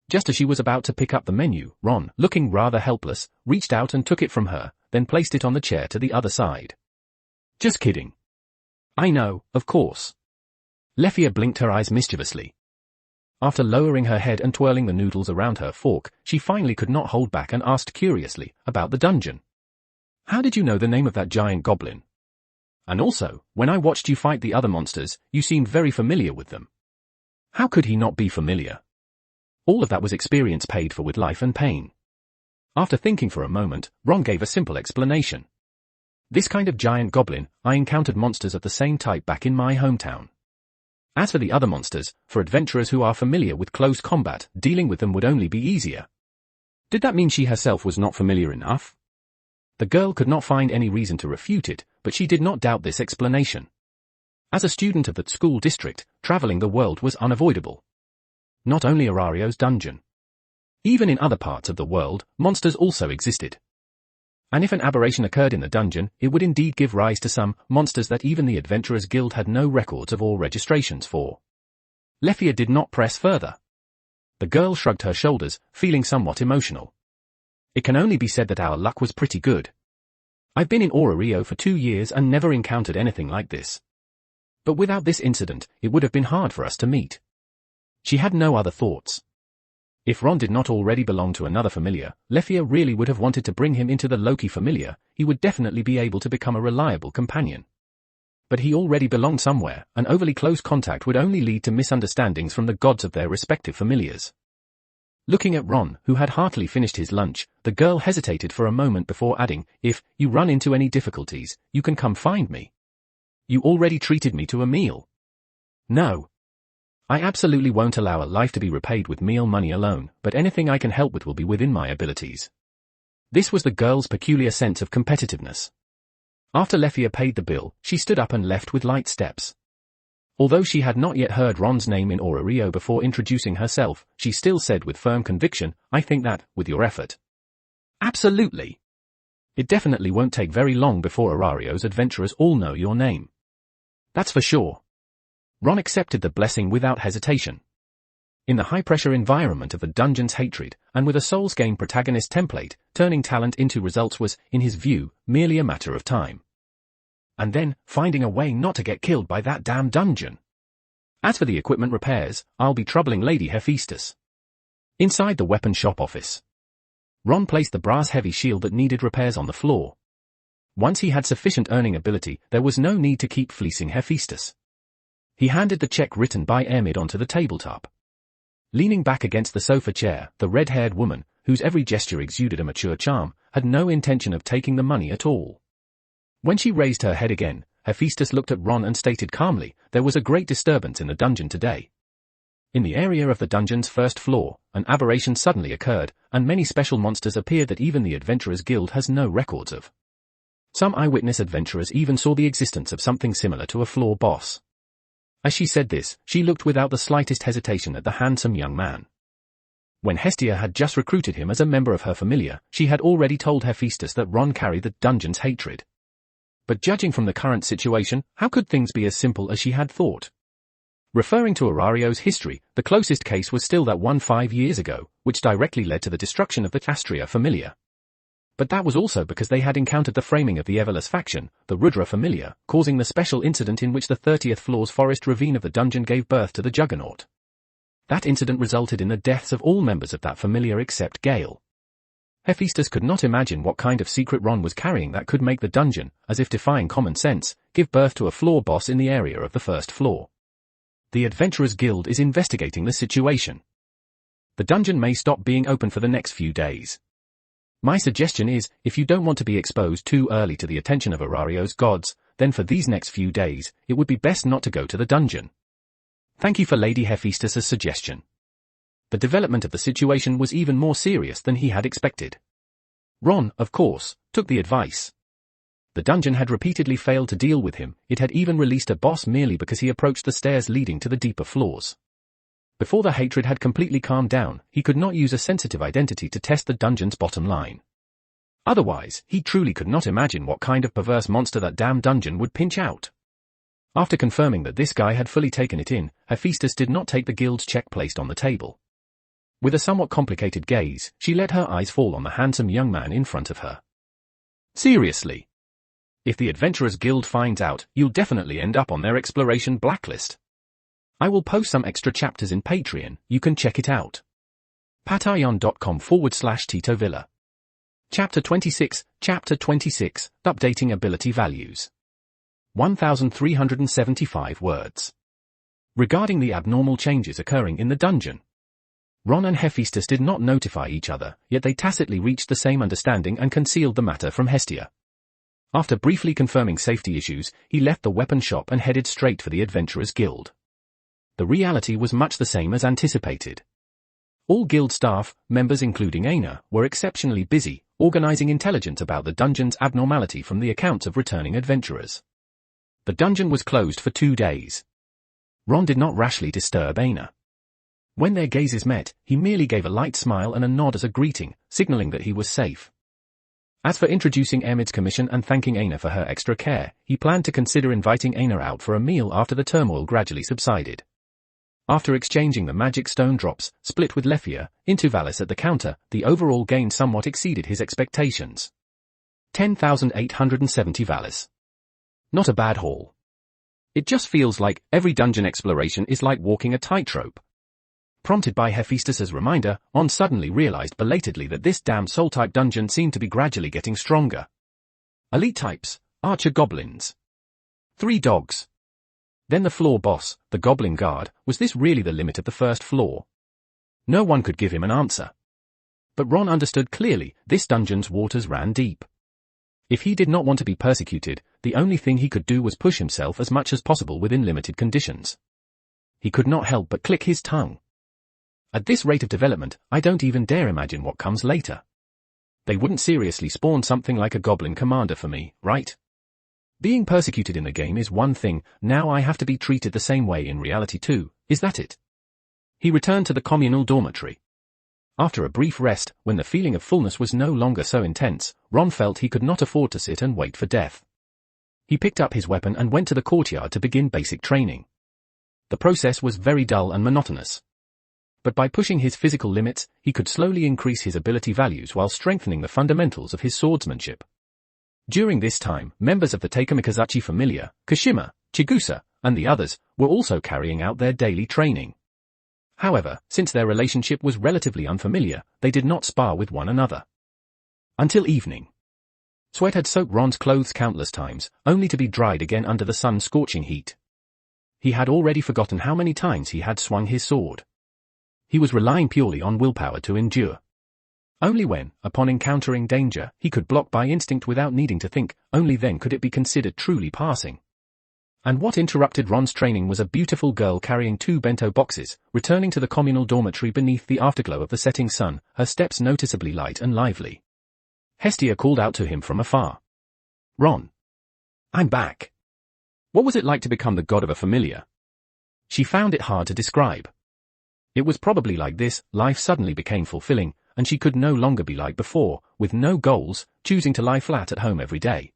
Just as she was about to pick up the menu, Ron, looking rather helpless, reached out and took it from her, then placed it on the chair to the other side. Just kidding. I know, of course. Lefia blinked her eyes mischievously. After lowering her head and twirling the noodles around her fork, she finally could not hold back and asked curiously about the dungeon. How did you know the name of that giant goblin? And also, when I watched you fight the other monsters, you seemed very familiar with them. How could he not be familiar? All of that was experience paid for with life and pain. After thinking for a moment, Ron gave a simple explanation. This kind of giant goblin, I encountered monsters of the same type back in my hometown. As for the other monsters, for adventurers who are familiar with close combat, dealing with them would only be easier. Did that mean she herself was not familiar enough? The girl could not find any reason to refute it, but she did not doubt this explanation. As a student of the school district, traveling the world was unavoidable. Not only Arario's dungeon. Even in other parts of the world, monsters also existed. And if an aberration occurred in the dungeon, it would indeed give rise to some monsters that even the Adventurers Guild had no records of or registrations for. Lefia did not press further. The girl shrugged her shoulders, feeling somewhat emotional. It can only be said that our luck was pretty good. I've been in Orario for 2 years and never encountered anything like this. But without this incident, it would have been hard for us to meet. She had no other thoughts. If Ron did not already belong to another familiar, Lefia really would have wanted to bring him into the Loki familiar. He would definitely be able to become a reliable companion. But he already belonged somewhere, and overly close contact would only lead to misunderstandings from the gods of their respective familiars. Looking at Ron, who had heartily finished his lunch, the girl hesitated for a moment before adding, if you run into any difficulties, you can come find me. You already treated me to a meal. No. I absolutely won't allow a life to be repaid with meal money alone, but anything I can help with will be within my abilities. This was the girl's peculiar sense of competitiveness. After Lefia paid the bill, she stood up and left with light steps. Although she had not yet heard Ron's name in Orario before introducing herself, she still said with firm conviction, I think that, with your effort. Absolutely. It definitely won't take very long before Arario's adventurers all know your name. That's for sure. Ron accepted the blessing without hesitation. In the high-pressure environment of the dungeon's hatred, and with a Souls game protagonist template, turning talent into results was, in his view, merely a matter of time. And then, finding a way not to get killed by that damn dungeon. As for the equipment repairs, I'll be troubling Lady Hephaestus. Inside the weapon shop office, Ron placed the brass-heavy shield that needed repairs on the floor. Once he had sufficient earning ability, there was no need to keep fleecing Hephaestus. He handed the check written by Ermid onto the tabletop. Leaning back against the sofa chair, the red-haired woman, whose every gesture exuded a mature charm, had no intention of taking the money at all. When she raised her head again, Hephaestus looked at Ron and stated calmly, there was a great disturbance in the dungeon today. In the area of the dungeon's first floor, an aberration suddenly occurred, and many special monsters appeared that even the Adventurers Guild has no records of. Some eyewitness adventurers even saw the existence of something similar to a floor boss. As she said this, she looked without the slightest hesitation at the handsome young man. When Hestia had just recruited him as a member of her familiar, she had already told Hephaestus that Ron carried the dungeon's hatred. But judging from the current situation, how could things be as simple as she had thought? Referring to Arario's history, the closest case was still that one 5 years ago, which directly led to the destruction of the Castria familiar. But that was also because they had encountered the framing of the Everless faction, the Rudra familiar, causing the special incident in which the 30th floor's forest ravine of the dungeon gave birth to the Juggernaut. That incident resulted in the deaths of all members of that familiar except Gale. Hephaestus could not imagine what kind of secret Ron was carrying that could make the dungeon, as if defying common sense, give birth to a floor boss in the area of the first floor. The Adventurers Guild is investigating the situation. The dungeon may stop being open for the next few days. My suggestion is, if you don't want to be exposed too early to the attention of Arario's gods, then for these next few days, it would be best not to go to the dungeon. Thank you for Lady Hephaestus's suggestion. The development of the situation was even more serious than he had expected. Ron, of course, took the advice. The dungeon had repeatedly failed to deal with him, it had even released a boss merely because he approached the stairs leading to the deeper floors. Before the hatred had completely calmed down, he could not use a sensitive identity to test the dungeon's bottom line. Otherwise, he truly could not imagine what kind of perverse monster that damn dungeon would pinch out. After confirming that this guy had fully taken it in, Hephaestus did not take the guild's check placed on the table. With a somewhat complicated gaze, she let her eyes fall on the handsome young man in front of her. Seriously. If the Adventurers Guild finds out, you'll definitely end up on their exploration blacklist. I will post some extra chapters in Patreon, you can check it out. patreon.com/Tito Villa. Chapter 26, Updating Ability Values. 1,375 words. Regarding the abnormal changes occurring in the dungeon. Ron and Hephaestus did not notify each other, yet they tacitly reached the same understanding and concealed the matter from Hestia. After briefly confirming safety issues, he left the weapon shop and headed straight for the Adventurers Guild. The reality was much the same as anticipated. All guild staff, members including Aina, were exceptionally busy, organizing intelligence about the dungeon's abnormality from the accounts of returning adventurers. The dungeon was closed for 2 days. Ron did not rashly disturb Aina. When their gazes met, he merely gave a light smile and a nod as a greeting, signaling that he was safe. As for introducing Emid's commission and thanking Aina for her extra care, he planned to consider inviting Aina out for a meal after the turmoil gradually subsided. After exchanging the magic stone drops, split with Lefia, into Valis at the counter, the overall gain somewhat exceeded his expectations. 10,870 Valis. Not a bad haul. It just feels like every dungeon exploration is like walking a tightrope. Prompted by Hephaestus's reminder, On suddenly realized belatedly that this damn soul-type dungeon seemed to be gradually getting stronger. Elite types, archer goblins. 3 dogs. Then the floor boss, the goblin guard. Was this really the limit of the first floor? No one could give him an answer. But Ron understood clearly, this dungeon's waters ran deep. If he did not want to be persecuted, the only thing he could do was push himself as much as possible within limited conditions. He could not help but click his tongue. At this rate of development, I don't even dare imagine what comes later. They wouldn't seriously spawn something like a goblin commander for me, right? Being persecuted in the game is one thing, now I have to be treated the same way in reality too, is that it? He returned to the communal dormitory. After a brief rest, when the feeling of fullness was no longer so intense, Ron felt he could not afford to sit and wait for death. He picked up his weapon and went to the courtyard to begin basic training. The process was very dull and monotonous. But by pushing his physical limits, he could slowly increase his ability values while strengthening the fundamentals of his swordsmanship. During this time, members of the Takamikazuchi familia, Kashima, Chigusa, and the others, were also carrying out their daily training. However, since their relationship was relatively unfamiliar, they did not spar with one another. Until evening. Sweat had soaked Ron's clothes countless times, only to be dried again under the sun's scorching heat. He had already forgotten how many times he had swung his sword. He was relying purely on willpower to endure. Only when, upon encountering danger, he could block by instinct without needing to think, only then could it be considered truly passing. And what interrupted Ron's training was a beautiful girl carrying 2 bento boxes, returning to the communal dormitory beneath the afterglow of the setting sun, her steps noticeably light and lively. Hestia called out to him from afar. Ron. I'm back. What was it like to become the god of a familiar? She found it hard to describe. It was probably like this, life suddenly became fulfilling, and she could no longer be like before, with no goals, choosing to lie flat at home every day.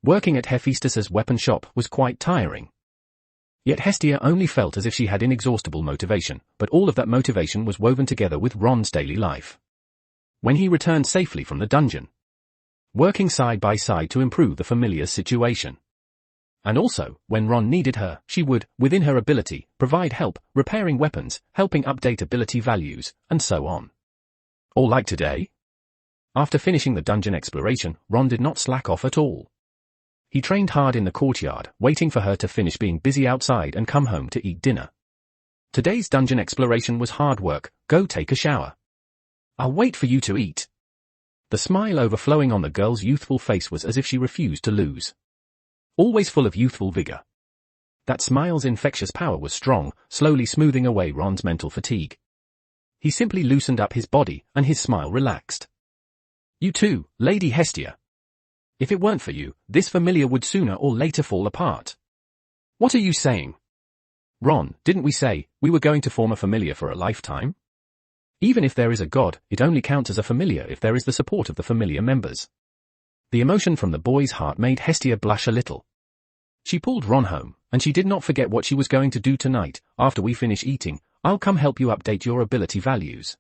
Working at Hephaestus's weapon shop was quite tiring. Yet Hestia only felt as if she had inexhaustible motivation, but all of that motivation was woven together with Ron's daily life. When he returned safely from the dungeon. Working side by side to improve the familiar's situation. And also, when Ron needed her, she would, within her ability, provide help, repairing weapons, helping update ability values, and so on. All like today? After finishing the dungeon exploration, Ron did not slack off at all. He trained hard in the courtyard, waiting for her to finish being busy outside and come home to eat dinner. Today's dungeon exploration was hard work, go take a shower. I'll wait for you to eat. The smile overflowing on the girl's youthful face was as if she refused to lose. Always full of youthful vigor. That smile's infectious power was strong, slowly smoothing away Ron's mental fatigue. He simply loosened up his body, and his smile relaxed. You too, Lady Hestia. If it weren't for you, this familiar would sooner or later fall apart. What are you saying? Ron, didn't we say we were going to form a familiar for a lifetime? Even if there is a god, it only counts as a familiar if there is the support of the familiar members. The emotion from the boy's heart made Hestia blush a little. She pulled Ron home, and she did not forget what she was going to do tonight. After we finish eating, I'll come help you update your ability values.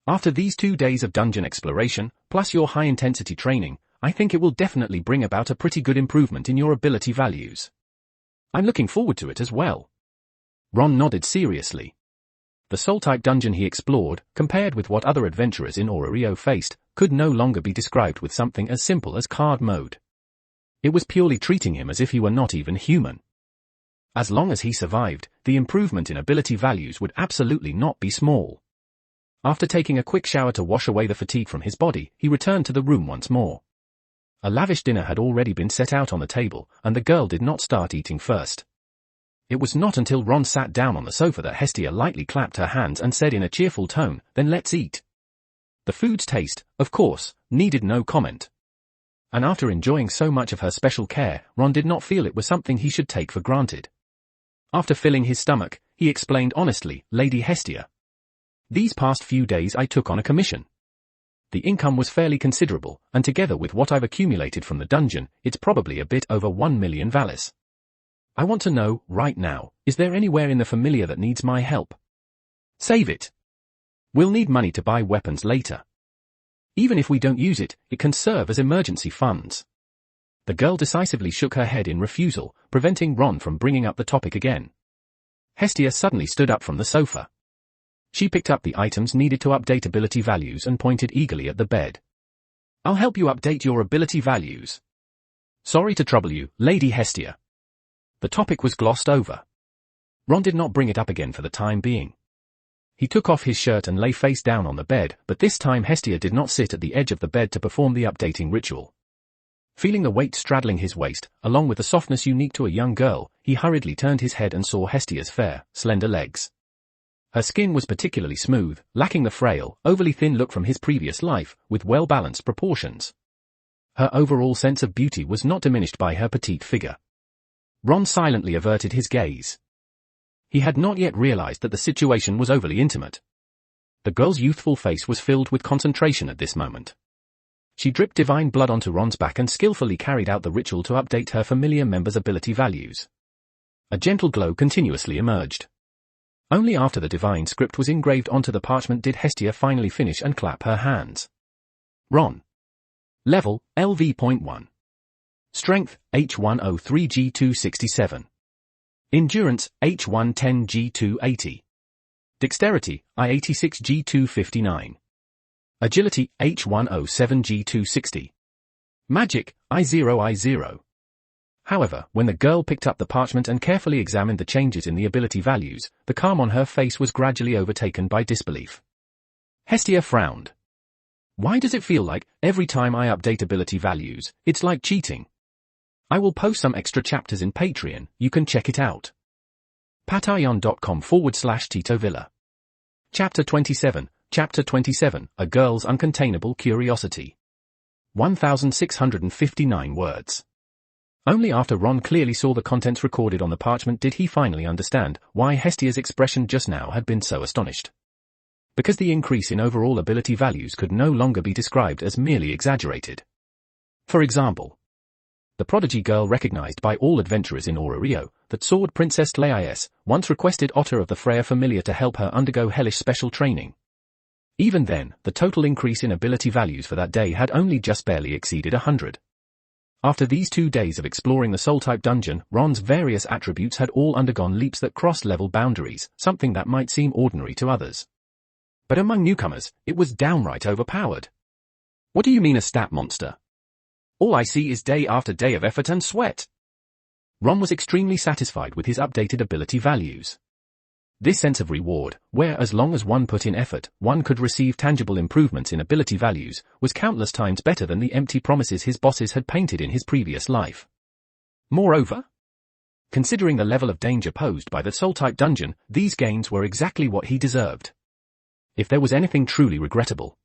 After these 2 days of dungeon exploration, plus your high-intensity training, I think it will definitely bring about a pretty good improvement in your ability values. I'm looking forward to it as well. Ron nodded seriously. The soul-type dungeon he explored, compared with what other adventurers in Orario faced, could no longer be described with something as simple as card mode. It was purely treating him as if he were not even human. As long as he survived, the improvement in ability values would absolutely not be small. After taking a quick shower to wash away the fatigue from his body, he returned to the room once more. A lavish dinner had already been set out on the table, and the girl did not start eating first. It was not until Ron sat down on the sofa that Hestia lightly clapped her hands and said in a cheerful tone, "Then let's eat." The food's taste, of course, needed no comment. And after enjoying so much of her special care, Ron did not feel it was something he should take for granted. After filling his stomach, he explained honestly, "Lady Hestia, these past few days I took on a commission. The income was fairly considerable, and together with what I've accumulated from the dungeon, it's probably a bit over 1 million valis. I want to know, right now, is there anywhere in the familiar that needs my help? Save it. We'll need money to buy weapons later. Even if we don't use it, it can serve as emergency funds." The girl decisively shook her head in refusal, preventing Ron from bringing up the topic again. Hestia suddenly stood up from the sofa. She picked up the items needed to update ability values and pointed eagerly at the bed. "I'll help you update your ability values. Sorry to trouble you, Lady Hestia." The topic was glossed over. Ron did not bring it up again for the time being. He took off his shirt and lay face down on the bed, but this time Hestia did not sit at the edge of the bed to perform the updating ritual. Feeling the weight straddling his waist, along with the softness unique to a young girl, he hurriedly turned his head and saw Hestia's fair, slender legs. Her skin was particularly smooth, lacking the frail, overly thin look from his previous life, with well-balanced proportions. Her overall sense of beauty was not diminished by her petite figure. Ron silently averted his gaze. He had not yet realized that the situation was overly intimate. The girl's youthful face was filled with concentration at this moment. She dripped divine blood onto Ron's back and skillfully carried out the ritual to update her familiar member's ability values. A gentle glow continuously emerged. Only after the divine script was engraved onto the parchment did Hestia finally finish and clap her hands. Ron. Level, LV.1. Strength, H103G267. Endurance, H110G280. Dexterity, I86G259. Agility, H107G260. Magic, I0I0. However, when the girl picked up the parchment and carefully examined the changes in the ability values, the calm on her face was gradually overtaken by disbelief. Hestia frowned. "Why does it feel like, every time I update ability values, it's like cheating? I will post some extra chapters in Patreon, you can check it out. patreon.com/Tito Villa. Chapter 27, Chapter 27, A Girl's Uncontainable Curiosity. 1,659 words. Only after Ron clearly saw the contents recorded on the parchment did he finally understand why Hestia's expression just now had been so astonished. Because the increase in overall ability values could no longer be described as merely exaggerated. For example, the prodigy girl recognized by all adventurers in Orario, that Sword Princess Tlais, once requested Otter of the Freya familiar to help her undergo hellish special training. Even then, the total increase in ability values for that day had only just barely exceeded 100. After these 2 days of exploring the soul-type dungeon, Ron's various attributes had all undergone leaps that crossed level boundaries, something that might seem ordinary to others. But among newcomers, it was downright overpowered. "What do you mean a stat monster? All I see is day after day of effort and sweat." Ron was extremely satisfied with his updated ability values. This sense of reward, where as long as one put in effort, one could receive tangible improvements in ability values, was countless times better than the empty promises his bosses had painted in his previous life. Moreover, considering the level of danger posed by the soul-type dungeon, these gains were exactly what he deserved. If there was anything truly regrettable,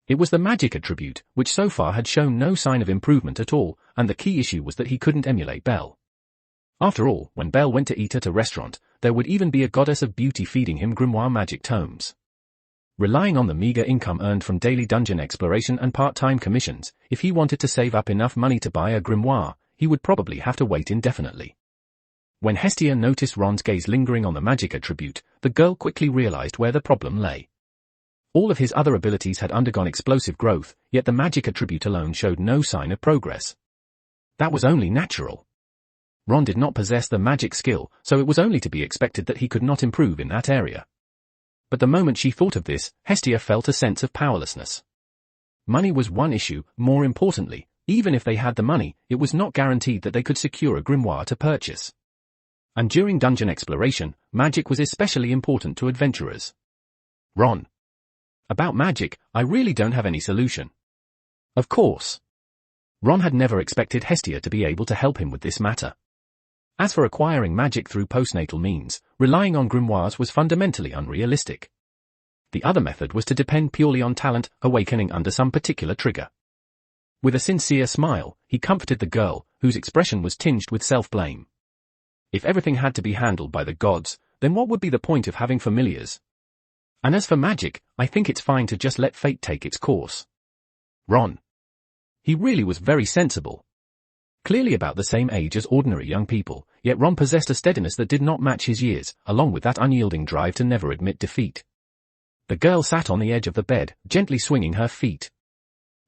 it was the magic attribute, which so far had shown no sign of improvement at all, and the key issue was that he couldn't emulate Belle. After all, when Belle went to eat at a restaurant, there would even be a goddess of beauty feeding him grimoire magic tomes. Relying on the meager income earned from daily dungeon exploration and part-time commissions, if he wanted to save up enough money to buy a grimoire, he would probably have to wait indefinitely. When Hestia noticed Ron's gaze lingering on the magic attribute, the girl quickly realized where the problem lay. All of his other abilities had undergone explosive growth, yet the magic attribute alone showed no sign of progress. That was only natural. Ron did not possess the magic skill, so it was only to be expected that he could not improve in that area. But the moment she thought of this, Hestia felt a sense of powerlessness. Money was one issue. More importantly, even if they had the money, it was not guaranteed that they could secure a grimoire to purchase. And during dungeon exploration, magic was especially important to adventurers. Ron. About magic, I really don't have any solution. Of course. Ron had never expected Hestia to be able to help him with this matter. As for acquiring magic through postnatal means, relying on grimoires was fundamentally unrealistic. The other method was to depend purely on talent awakening under some particular trigger. With a sincere smile, he comforted the girl, whose expression was tinged with self-blame. If everything had to be handled by the gods, then what would be the point of having familiars? And as for magic, I think it's fine to just let fate take its course. Ron. He really was very sensible. Clearly about the same age as ordinary young people, yet Ron possessed a steadiness that did not match his years, along with that unyielding drive to never admit defeat. The girl sat on the edge of the bed, gently swinging her feet.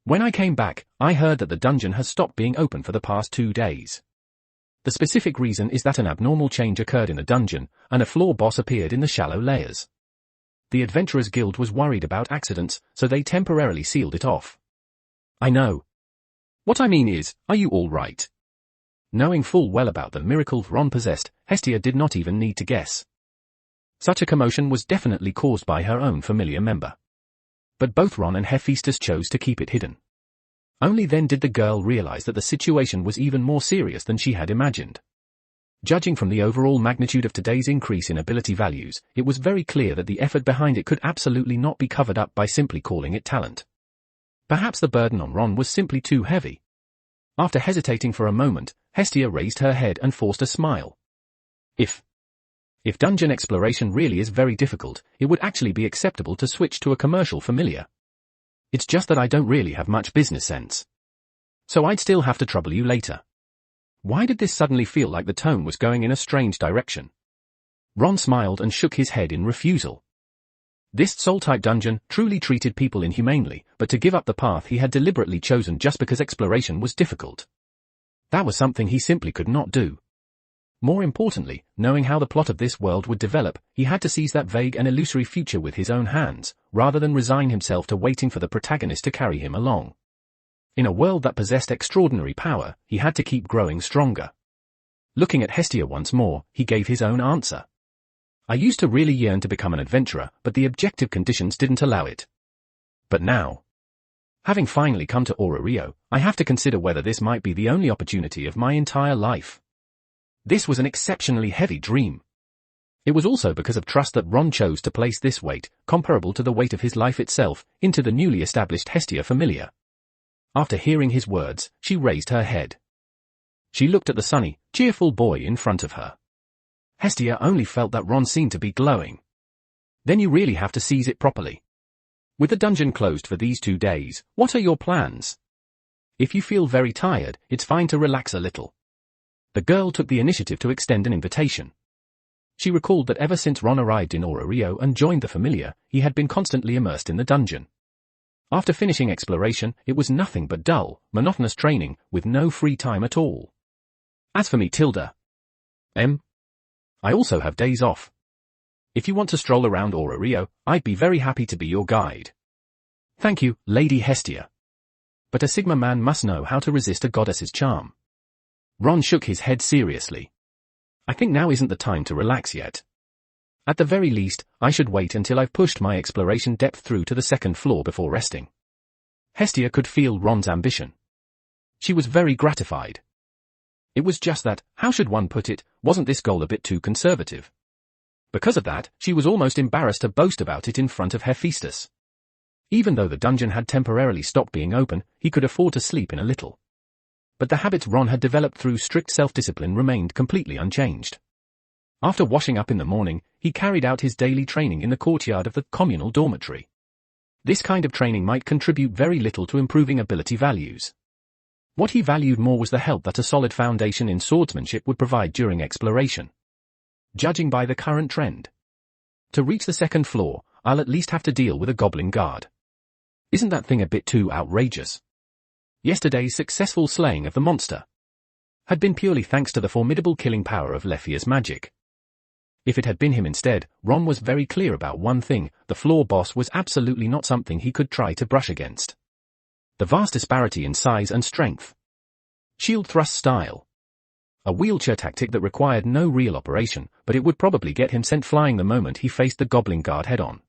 When I came back, I heard that the dungeon has stopped being open for the past 2 days. The specific reason is that an abnormal change occurred in the dungeon, and a floor boss appeared in the shallow layers. The Adventurers Guild was worried about accidents, so they temporarily sealed it off. I know. What I mean is, are you all right? Knowing full well about the miracle Ron possessed, Hestia did not even need to guess. Such a commotion was definitely caused by her own familiar member. But both Ron and Hephaestus chose to keep it hidden. Only then did the girl realize that the situation was even more serious than she had imagined. Judging from the overall magnitude of today's increase in ability values, it was very clear that the effort behind it could absolutely not be covered up by simply calling it talent. Perhaps the burden on Ron was simply too heavy. After hesitating for a moment, Hestia raised her head and forced a smile. If dungeon exploration really is very difficult, it would actually be acceptable to switch to a commercial familiar. It's just that I don't really have much business sense. So I'd still have to trouble you later. Why did this suddenly feel like the tone was going in a strange direction? Ron smiled and shook his head in refusal. This soul-type dungeon truly treated people inhumanely, but to give up the path he had deliberately chosen just because exploration was difficult. That was something he simply could not do. More importantly, knowing how the plot of this world would develop, he had to seize that vague and illusory future with his own hands, rather than resign himself to waiting for the protagonist to carry him along. In a world that possessed extraordinary power, he had to keep growing stronger. Looking at Hestia once more, he gave his own answer. I used to really yearn to become an adventurer, but the objective conditions didn't allow it. But now, having finally come to Rio, I have to consider whether this might be the only opportunity of my entire life. This was an exceptionally heavy dream. It was also because of trust that Ron chose to place this weight, comparable to the weight of his life itself, into the newly established Hestia familiar. After hearing his words, she raised her head. She looked at the sunny, cheerful boy in front of her. Hestia only felt that Ron seemed to be glowing. Then you really have to seize it properly. With the dungeon closed for these 2 days, what are your plans? If you feel very tired, it's fine to relax a little. The girl took the initiative to extend an invitation. She recalled that ever since Ron arrived in Rio and joined the familiar, he had been constantly immersed in the dungeon. After finishing exploration, it was nothing but dull, monotonous training, with no free time at all. As for me, Tilda, I also have days off. If you want to stroll around Rio, I'd be very happy to be your guide. Thank you, Lady Hestia. But a Sigma man must know how to resist a goddess's charm. Ron shook his head seriously. I think now isn't the time to relax yet. At the very least, I should wait until I've pushed my exploration depth through to the 2nd floor before resting. Hestia could feel Ron's ambition. She was very gratified. It was just that, how should one put it, wasn't this goal a bit too conservative? Because of that, she was almost embarrassed to boast about it in front of Hephaestus. Even though the dungeon had temporarily stopped being open, he could afford to sleep in a little. But the habits Ron had developed through strict self-discipline remained completely unchanged. After washing up in the morning, he carried out his daily training in the courtyard of the communal dormitory. This kind of training might contribute very little to improving ability values. What he valued more was the help that a solid foundation in swordsmanship would provide during exploration. Judging by the current trend, to reach the second floor, I'll at least have to deal with a goblin guard. Isn't that thing a bit too outrageous? Yesterday's successful slaying of the monster had been purely thanks to the formidable killing power of Lephia's magic. If it had been him instead, Ron was very clear about one thing: the floor boss was absolutely not something he could try to brush against. The vast disparity in size and strength. Shield thrust style. A wheelchair tactic that required no real operation, but it would probably get him sent flying the moment he faced the goblin guard head-on.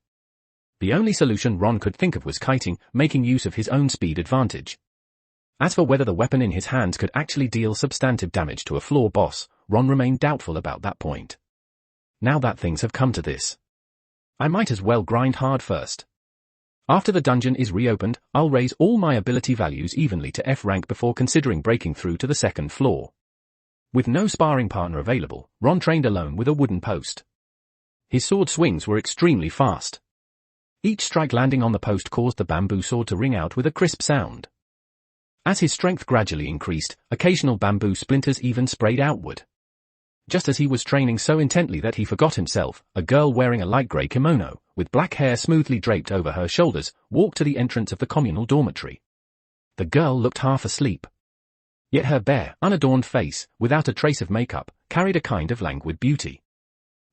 The only solution Ron could think of was kiting, making use of his own speed advantage. As for whether the weapon in his hands could actually deal substantive damage to a floor boss, Ron remained doubtful about that point. Now that things have come to this, I might as well grind hard first. After the dungeon is reopened, I'll raise all my ability values evenly to F rank before considering breaking through to the second floor. With no sparring partner available, Ron trained alone with a wooden post. His sword swings were extremely fast. Each strike landing on the post caused the bamboo sword to ring out with a crisp sound. As his strength gradually increased, occasional bamboo splinters even sprayed outward. Just as he was training so intently that he forgot himself, a girl wearing a light grey kimono, with black hair smoothly draped over her shoulders, walked to the entrance of the communal dormitory. The girl looked half asleep. Yet her bare, unadorned face, without a trace of makeup, carried a kind of languid beauty.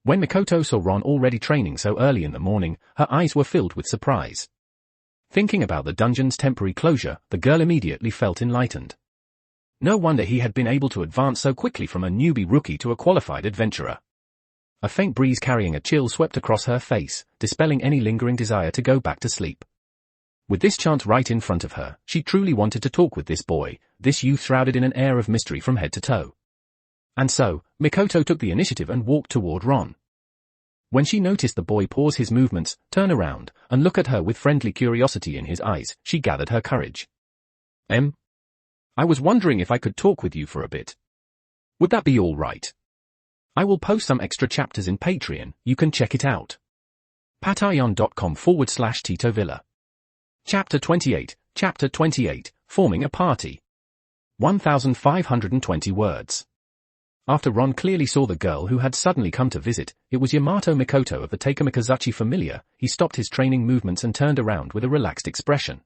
When Mikoto saw Ron already training so early in the morning, her eyes were filled with surprise. Thinking about the dungeon's temporary closure, the girl immediately felt enlightened. No wonder he had been able to advance so quickly from a newbie rookie to a qualified adventurer. A faint breeze carrying a chill swept across her face, dispelling any lingering desire to go back to sleep. With this chance right in front of her, she truly wanted to talk with this boy, this youth shrouded in an air of mystery from head to toe. And so, Mikoto took the initiative and walked toward Ron. When she noticed the boy pause his movements, turn around, and look at her with friendly curiosity in his eyes, she gathered her courage. I was wondering if I could talk with you for a bit. Would that be all right? I will post some extra chapters in Patreon, you can check it out. patreon.com/Tito Villa. Chapter 28, Forming a Party. 1520 words. After Ron clearly saw the girl who had suddenly come to visit, it was Yamato Mikoto of the Takamikazuchi familiar, he stopped his training movements and turned around with a relaxed expression.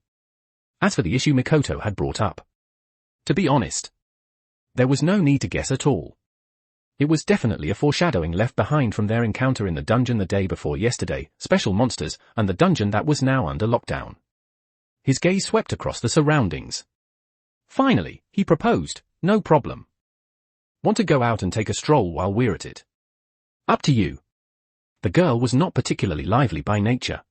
As for the issue Mikoto had brought up, to be honest, there was no need to guess at all. It was definitely a foreshadowing left behind from their encounter in the dungeon the day before yesterday, special monsters, and the dungeon that was now under lockdown. His gaze swept across the surroundings. Finally, he proposed, no problem. Want to go out and take a stroll while we're at it? Up to you. The girl was not particularly lively by nature.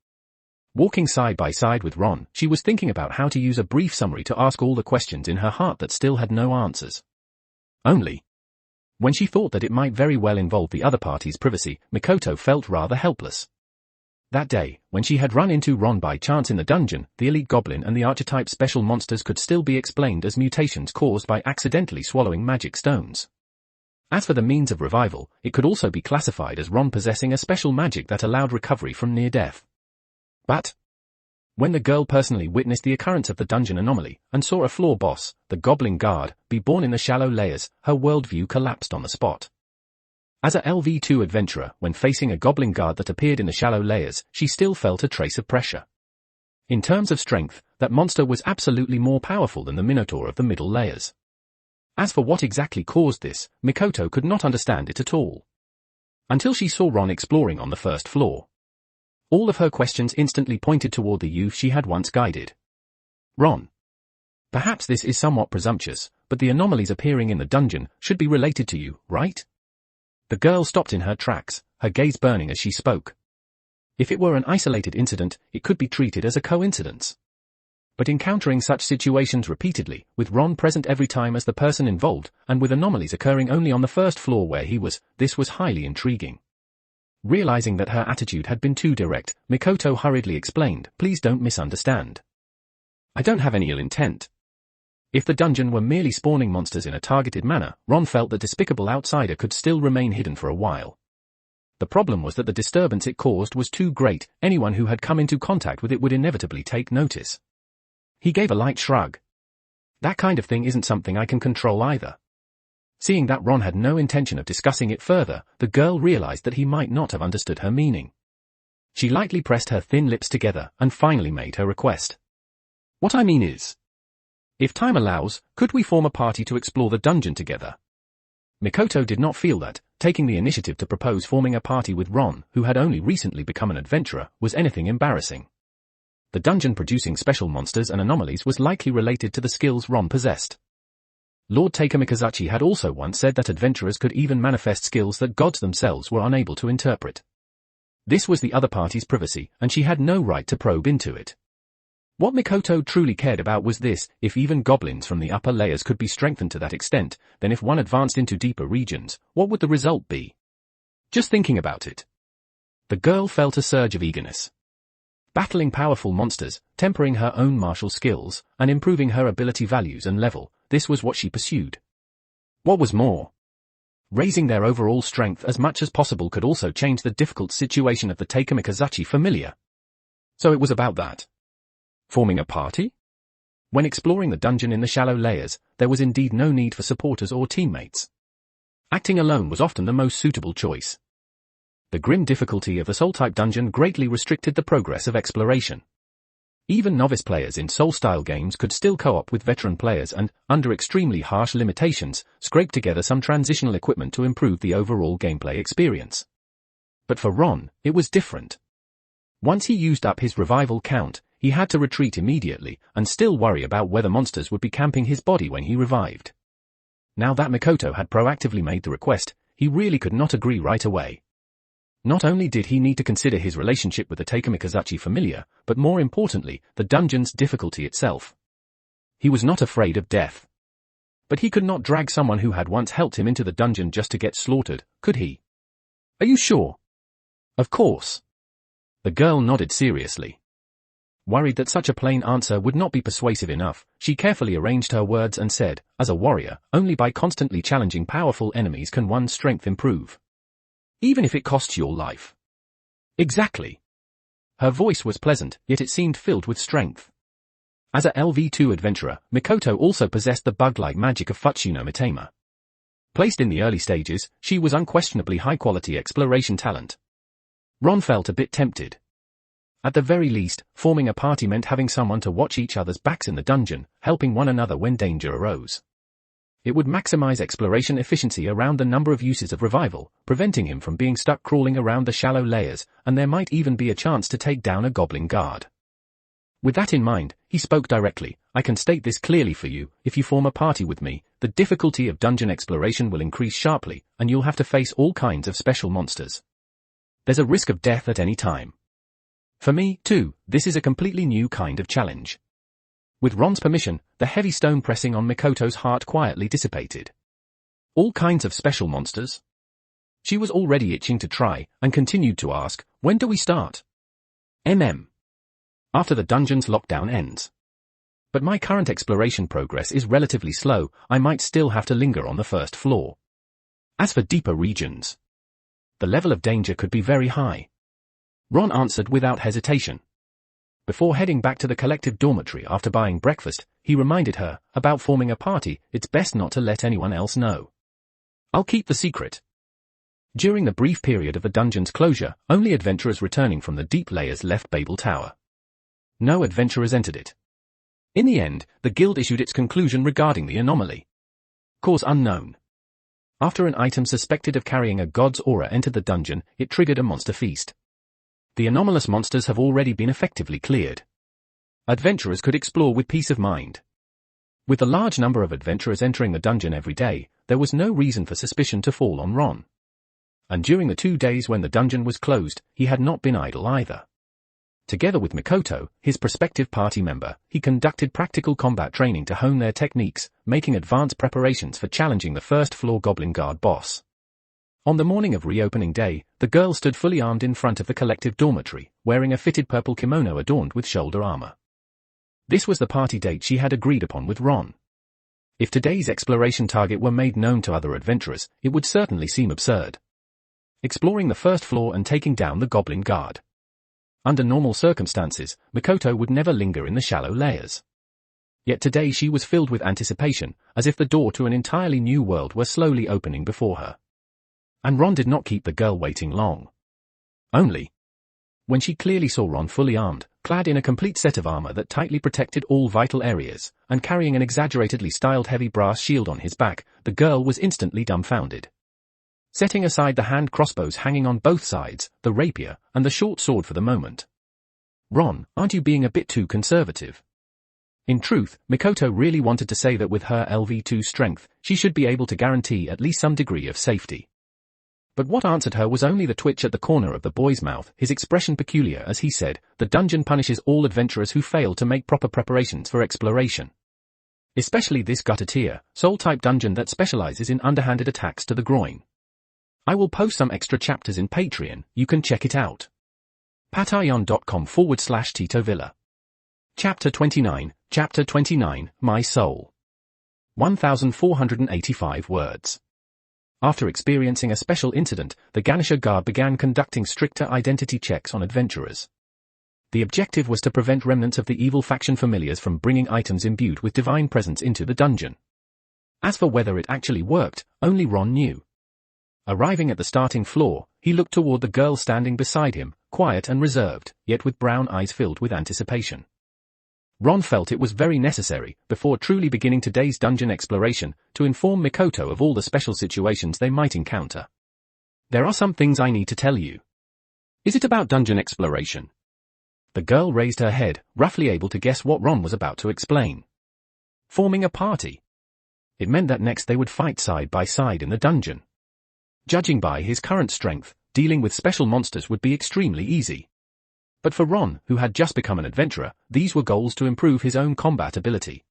Walking side by side with Ron, she was thinking about how to use a brief summary to ask all the questions in her heart that still had no answers. Only, when she thought that it might very well involve the other party's privacy, Mikoto felt rather helpless. That day, when she had run into Ron by chance in the dungeon, the elite goblin and the archetype special monsters could still be explained as mutations caused by accidentally swallowing magic stones. As for the means of revival, it could also be classified as Ron possessing a special magic that allowed recovery from near death. But when the girl personally witnessed the occurrence of the dungeon anomaly, and saw a floor boss, the goblin guard, be born in the shallow layers, her worldview collapsed on the spot. As a LV2 adventurer, when facing a goblin guard that appeared in the shallow layers, she still felt a trace of pressure. In terms of strength, that monster was absolutely more powerful than the Minotaur of the middle layers. As for what exactly caused this, Mikoto could not understand it at all. Until she saw Ron exploring on the first floor. All of her questions instantly pointed toward the youth she had once guided. Ron. Perhaps this is somewhat presumptuous, but the anomalies appearing in the dungeon should be related to you, right? The girl stopped in her tracks, her gaze burning as she spoke. If it were an isolated incident, it could be treated as a coincidence. But encountering such situations repeatedly, with Ron present every time as the person involved, and with anomalies occurring only on the first floor where he was, this was highly intriguing. Realizing that her attitude had been too direct, Mikoto hurriedly explained, please don't misunderstand. I don't have any ill intent. If the dungeon were merely spawning monsters in a targeted manner, Ron felt the despicable outsider could still remain hidden for a while. The problem was that the disturbance it caused was too great. Anyone who had come into contact with it would inevitably take notice. He gave a light shrug. That kind of thing isn't something I can control either. Seeing that Ron had no intention of discussing it further, the girl realized that he might not have understood her meaning. She lightly pressed her thin lips together and finally made her request. What I mean is, if time allows, could we form a party to explore the dungeon together? Mikoto did not feel that, taking the initiative to propose forming a party with Ron, who had only recently become an adventurer, was anything embarrassing. The dungeon producing special monsters and anomalies was likely related to the skills Ron possessed. Lord Takamikazuchi had also once said that adventurers could even manifest skills that gods themselves were unable to interpret. This was the other party's privacy, and she had no right to probe into it. What Mikoto truly cared about was this: if even goblins from the upper layers could be strengthened to that extent, then if one advanced into deeper regions, what would the result be? Just thinking about it, the girl felt a surge of eagerness. Battling powerful monsters, tempering her own martial skills, and improving her ability values and level, this was what she pursued. What was more, raising their overall strength as much as possible could also change the difficult situation of the Takamikazuchi familiar. So it was about that. Forming a party? When exploring the dungeon in the shallow layers, there was indeed no need for supporters or teammates. Acting alone was often the most suitable choice. The grim difficulty of the Soul-type dungeon greatly restricted the progress of exploration. Even novice players in Soul-style games could still co-op with veteran players and, under extremely harsh limitations, scrape together some transitional equipment to improve the overall gameplay experience. But for Ron, it was different. Once he used up his revival count, he had to retreat immediately, and still worry about whether monsters would be camping his body when he revived. Now that Mikoto had proactively made the request, he really could not agree right away. Not only did he need to consider his relationship with the Takamikazuchi familiar, but more importantly, the dungeon's difficulty itself. He was not afraid of death. But he could not drag someone who had once helped him into the dungeon just to get slaughtered, could he? Are you sure? Of course. The girl nodded seriously. Worried that such a plain answer would not be persuasive enough, she carefully arranged her words and said, as a warrior, only by constantly challenging powerful enemies can one's strength improve. Even if it costs your life. Exactly. Her voice was pleasant, yet it seemed filled with strength. As a LV2 adventurer, Mikoto also possessed the bug-like magic of Futsu no Mitama. Placed in the early stages, she was unquestionably high-quality exploration talent. Ron felt a bit tempted. At the very least, forming a party meant having someone to watch each other's backs in the dungeon, helping one another when danger arose. It would maximize exploration efficiency around the number of uses of revival, preventing him from being stuck crawling around the shallow layers, and there might even be a chance to take down a goblin guard. With that in mind, he spoke directly. I can state this clearly for you: if you form a party with me, the difficulty of dungeon exploration will increase sharply, and you'll have to face all kinds of special monsters. There's a risk of death at any time. For me, too, this is a completely new kind of challenge. With Ron's permission, the heavy stone pressing on Mikoto's heart quietly dissipated. All kinds of special monsters? She was already itching to try, and continued to ask, when do we start? After the dungeon's lockdown ends. But my current exploration progress is relatively slow, I might still have to linger on the first floor. As for deeper regions, the level of danger could be very high. Ron answered without hesitation. Before heading back to the collective dormitory after buying breakfast, he reminded her, about forming a party, it's best not to let anyone else know. I'll keep the secret. During the brief period of the dungeon's closure, only adventurers returning from the deep layers left Babel Tower. No adventurers entered it. In the end, the guild issued its conclusion regarding the anomaly. Cause unknown. After an item suspected of carrying a god's aura entered the dungeon, it triggered a monster feast. The anomalous monsters have already been effectively cleared. Adventurers could explore with peace of mind. With the large number of adventurers entering the dungeon every day, there was no reason for suspicion to fall on Ron. And during the 2 days when the dungeon was closed, he had not been idle either. Together with Mikoto, his prospective party member, he conducted practical combat training to hone their techniques, making advanced preparations for challenging the first-floor Goblin Guard boss. On the morning of reopening day, the girl stood fully armed in front of the collective dormitory, wearing a fitted purple kimono adorned with shoulder armor. This was the party date she had agreed upon with Ron. If today's exploration target were made known to other adventurers, it would certainly seem absurd. exploring the first floor and taking down the goblin guard. Under normal circumstances, Mikoto would never linger in the shallow layers. Yet today she was filled with anticipation, as if the door to an entirely new world were slowly opening before her. And Ron did not keep the girl waiting long. Only when she clearly saw Ron fully armed, clad in a complete set of armor that tightly protected all vital areas, and carrying an exaggeratedly styled heavy brass shield on his back, the girl was instantly dumbfounded. Setting aside the hand crossbows hanging on both sides, the rapier, and the short sword for the moment. Ron, aren't you being a bit too conservative? In truth, Mikoto really wanted to say that with her LV2 strength, she should be able to guarantee at least some degree of safety. But what answered her was only the twitch at the corner of the boy's mouth, his expression peculiar as he said, "The dungeon punishes all adventurers who fail to make proper preparations for exploration. Especially this gutter-tier, soul-type dungeon that specializes in underhanded attacks to the groin. I will post some extra chapters in Patreon, you can check it out. patreon.com/Tito Villa. Chapter 29, My Soul. 1485 words. After experiencing a special incident, the Ganesha Guard began conducting stricter identity checks on adventurers. The objective was to prevent remnants of the evil faction familiars from bringing items imbued with divine presence into the dungeon. As for whether it actually worked, only Ron knew. Arriving at the starting floor, he looked toward the girl standing beside him, quiet and reserved, yet with brown eyes filled with anticipation. Ron felt it was very necessary, before truly beginning today's dungeon exploration, to inform Mikoto of all the special situations they might encounter. There are some things I need to tell you. Is it about dungeon exploration? The girl raised her head, roughly able to guess what Ron was about to explain. Forming a party. It meant that next they would fight side by side in the dungeon. Judging by his current strength, dealing with special monsters would be extremely easy. But for Ron, who had just become an adventurer, these were goals to improve his own combat ability.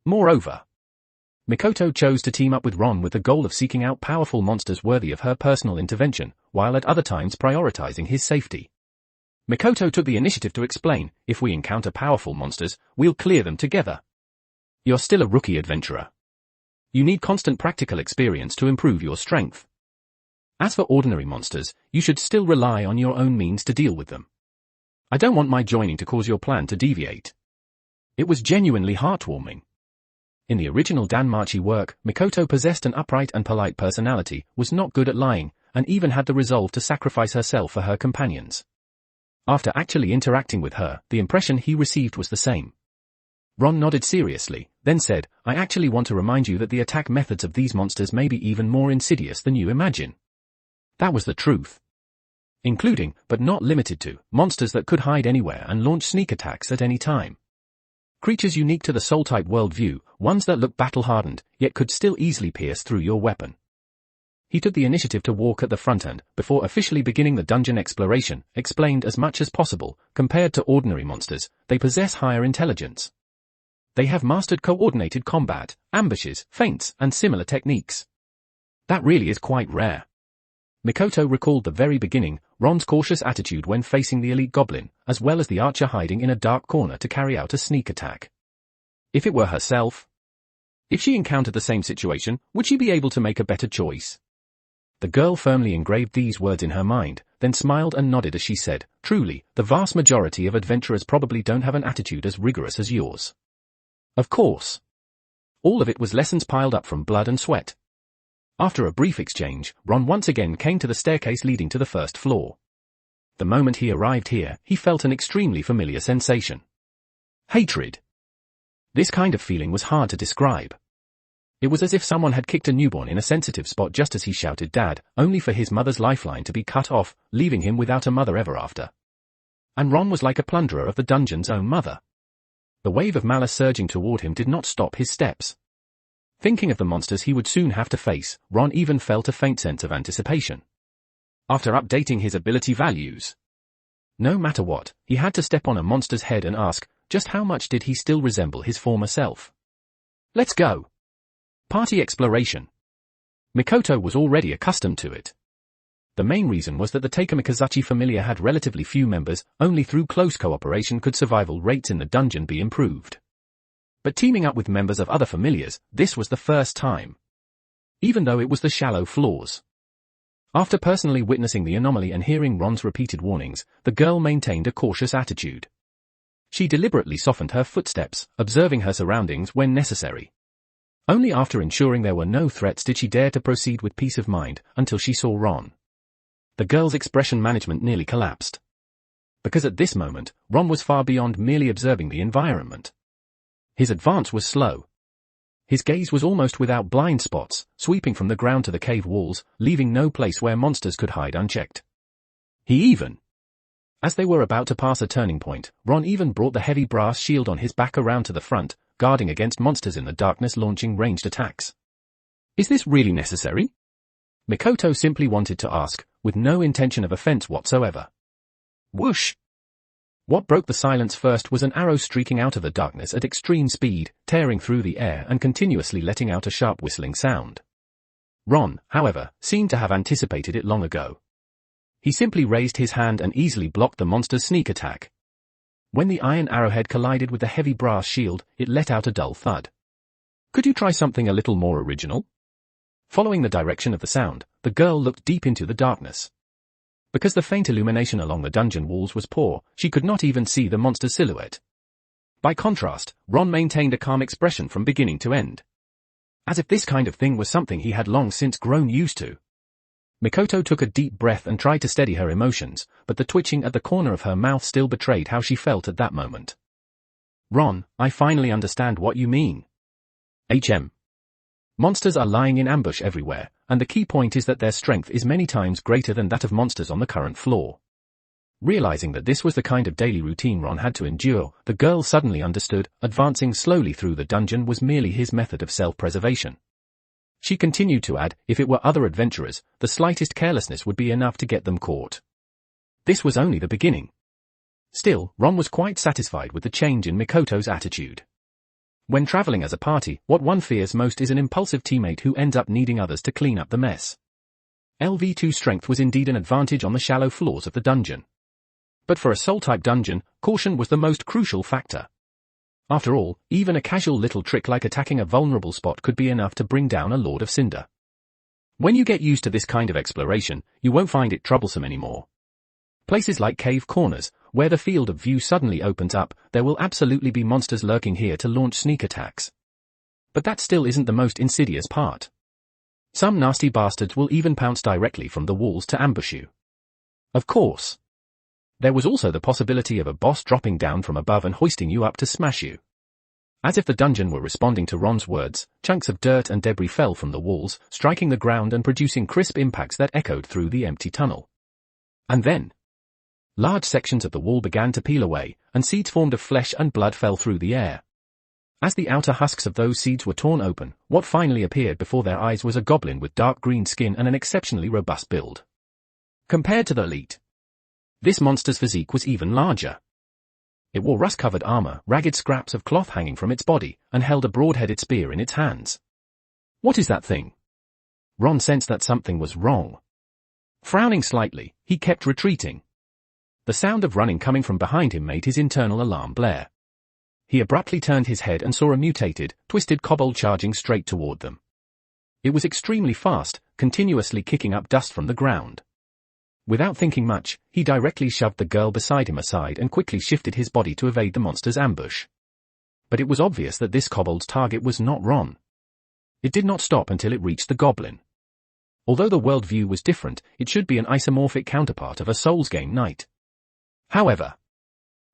Moreover, Mikoto chose to team up with Ron with the goal of seeking out powerful monsters worthy of her personal intervention, while at other times prioritizing his safety. Mikoto took the initiative to explain, if we encounter powerful monsters, we'll clear them together. You're still a rookie adventurer. You need constant practical experience to improve your strength. As for ordinary monsters, you should still rely on your own means to deal with them. I don't want my joining to cause your plan to deviate. It was genuinely heartwarming. In the original DanMachi work, Mikoto possessed an upright and polite personality, was not good at lying, and even had the resolve to sacrifice herself for her companions. After actually interacting with her, the impression he received was the same. Ron nodded seriously, then said, I actually want to remind you that the attack methods of these monsters may be even more insidious than you imagine. That was the truth. Including, but not limited to, monsters that could hide anywhere and launch sneak attacks at any time. Creatures unique to the soul-type worldview, ones that look battle-hardened, yet could still easily pierce through your weapon. He took the initiative to walk at the front end, before officially beginning the dungeon exploration, explained as much as possible, compared to ordinary monsters, they possess higher intelligence. They have mastered coordinated combat, ambushes, feints, and similar techniques. That really is quite rare. Mikoto recalled the very beginning, Ron's cautious attitude when facing the elite goblin, as well as the archer hiding in a dark corner to carry out a sneak attack. If it were herself, if she encountered the same situation, would she be able to make a better choice? The girl firmly engraved these words in her mind, then smiled and nodded as she said, truly, the vast majority of adventurers probably don't have an attitude as rigorous as yours. Of course. All of it was lessons piled up from blood and sweat. After a brief exchange, Ron once again came to the staircase leading to the first floor. The moment he arrived here, he felt an extremely familiar sensation. Hatred. This kind of feeling was hard to describe. It was as if someone had kicked a newborn in a sensitive spot just as he shouted Dad, only for his mother's lifeline to be cut off, leaving him without a mother ever after. And Ron was like a plunderer of the dungeon's own mother. The wave of malice surging toward him did not stop his steps. Thinking of the monsters he would soon have to face, Ron even felt a faint sense of anticipation. After updating his ability values, no matter what, he had to step on a monster's head and ask, just how much did he still resemble his former self? Let's go. Party exploration. Mikoto was already accustomed to it. The main reason was that the Takamikazuchi familiar had relatively few members, only through close cooperation could survival rates in the dungeon be improved. But teaming up with members of other familiars, this was the first time. Even though it was the shallow floors. After personally witnessing the anomaly and hearing Ron's repeated warnings, the girl maintained a cautious attitude. She deliberately softened her footsteps, observing her surroundings when necessary. Only after ensuring there were no threats did she dare to proceed with peace of mind, until she saw Ron. The girl's expression management nearly collapsed. Because at this moment, Ron was far beyond merely observing the environment. His advance was slow. His gaze was almost without blind spots, sweeping from the ground to the cave walls, leaving no place where monsters could hide unchecked. As they were about to pass a turning point, Ron even brought the heavy brass shield on his back around to the front, guarding against monsters in the darkness launching ranged attacks. Is this really necessary? Mikoto simply wanted to ask, with no intention of offense whatsoever. Whoosh! What broke the silence first was an arrow streaking out of the darkness at extreme speed, tearing through the air and continuously letting out a sharp whistling sound. Ron, however, seemed to have anticipated it long ago. He simply raised his hand and easily blocked the monster's sneak attack. When the iron arrowhead collided with the heavy brass shield, it let out a dull thud. Could you try something a little more original? Following the direction of the sound, the girl looked deep into the darkness. Because the faint illumination along the dungeon walls was poor, she could not even see the monster's silhouette. By contrast, Ron maintained a calm expression from beginning to end. As if this kind of thing was something he had long since grown used to. Mikoto took a deep breath and tried to steady her emotions, but the twitching at the corner of her mouth still betrayed how she felt at that moment. Ron, I finally understand what you mean. Monsters are lying in ambush everywhere, and the key point is that their strength is many times greater than that of monsters on the current floor. Realizing that this was the kind of daily routine Ron had to endure, the girl suddenly understood, advancing slowly through the dungeon was merely his method of self-preservation. She continued to add, if it were other adventurers, the slightest carelessness would be enough to get them caught. This was only the beginning. Still, Ron was quite satisfied with the change in Mikoto's attitude. When traveling as a party, what one fears most is an impulsive teammate who ends up needing others to clean up the mess. LV2 strength was indeed an advantage on the shallow floors of the dungeon. But for a soul-type dungeon, caution was the most crucial factor. After all, even a casual little trick like attacking a vulnerable spot could be enough to bring down a Lord of Cinder. When you get used to this kind of exploration, you won't find it troublesome anymore. Places like cave corners, where the field of view suddenly opens up, there will absolutely be monsters lurking here to launch sneak attacks. But that still isn't the most insidious part. Some nasty bastards will even pounce directly from the walls to ambush you. Of course. There was also the possibility of a boss dropping down from above and hoisting you up to smash you. As if the dungeon were responding to Ron's words, chunks of dirt and debris fell from the walls, striking the ground and producing crisp impacts that echoed through the empty tunnel. And then, large sections of the wall began to peel away, and seeds formed of flesh and blood fell through the air. As the outer husks of those seeds were torn open, what finally appeared before their eyes was a goblin with dark green skin and an exceptionally robust build. Compared to the elite, this monster's physique was even larger. It wore rust-covered armor, ragged scraps of cloth hanging from its body, and held a broad-headed spear in its hands. What is that thing? Ron sensed that something was wrong. Frowning slightly, he kept retreating. The sound of running coming from behind him made his internal alarm blare. He abruptly turned his head and saw a mutated, twisted kobold charging straight toward them. It was extremely fast, continuously kicking up dust from the ground. Without thinking much, he directly shoved the girl beside him aside and quickly shifted his body to evade the monster's ambush. But it was obvious that this kobold's target was not Ron. It did not stop until it reached the goblin. Although the worldview was different, it should be an isomorphic counterpart of a Souls game knight. However,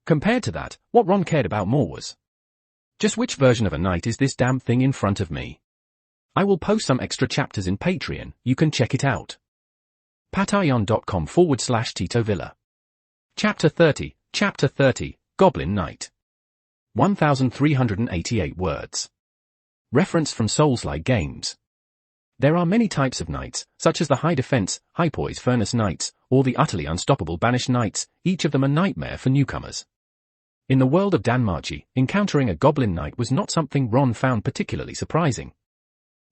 compared to that, what Ron cared about more was, just which version of a knight is this damn thing in front of me? I will post some extra chapters in Patreon, you can check it out. patreon.com/Tito Villa. Chapter 30, Goblin Knight. 1,388 words. Reference from Souls-like games. There are many types of knights, such as the high defense, high poise furnace knights, or the utterly unstoppable banished knights, each of them a nightmare for newcomers. In the world of DanMachi, encountering a goblin knight was not something Ron found particularly surprising.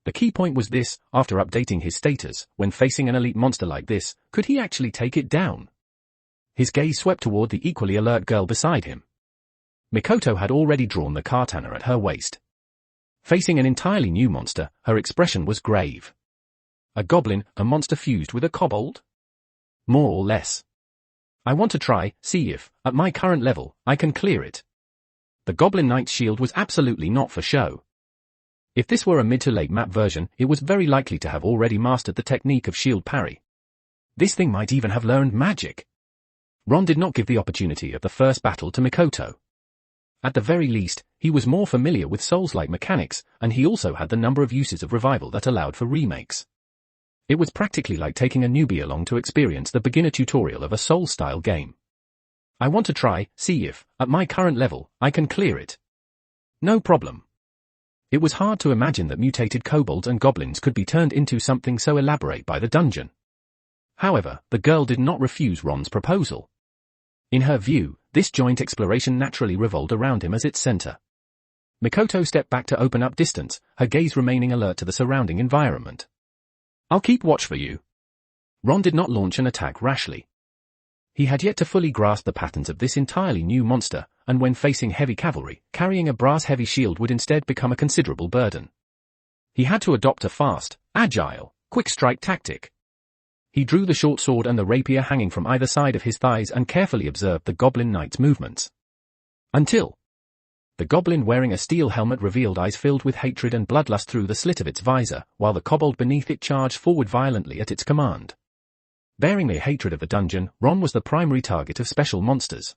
The key point was this: after updating his status, when facing an elite monster like this, could he actually take it down? His gaze swept toward the equally alert girl beside him. Mikoto had already drawn the katana at her waist. Facing an entirely new monster, her expression was grave. A goblin, a monster fused with a kobold? More or less. I want to try, see if, at my current level, I can clear it. The Goblin Knight's shield was absolutely not for show. If this were a mid to late map version, it was very likely to have already mastered the technique of shield parry. This thing might even have learned magic. Ron did not give the opportunity of the first battle to Mikoto. At the very least, he was more familiar with Souls-like mechanics, and he also had the number of uses of revival that allowed for remakes. It was practically like taking a newbie along to experience the beginner tutorial of a Souls-style game. I want to try, see if, at my current level, I can clear it. No problem. It was hard to imagine that mutated kobolds and goblins could be turned into something so elaborate by the dungeon. However, the girl did not refuse Ron's proposal. In her view, this joint exploration naturally revolved around him as its center. Mikoto stepped back to open up distance, her gaze remaining alert to the surrounding environment. I'll keep watch for you. Ron did not launch an attack rashly. He had yet to fully grasp the patterns of this entirely new monster, and when facing heavy cavalry, carrying a brass-heavy shield would instead become a considerable burden. He had to adopt a fast, agile, quick-strike tactic. He drew the short sword and the rapier hanging from either side of his thighs and carefully observed the Goblin Knight's movements. Until the goblin wearing a steel helmet revealed eyes filled with hatred and bloodlust through the slit of its visor, while the kobold beneath it charged forward violently at its command. Bearing their hatred of the dungeon, Ron was the primary target of special monsters.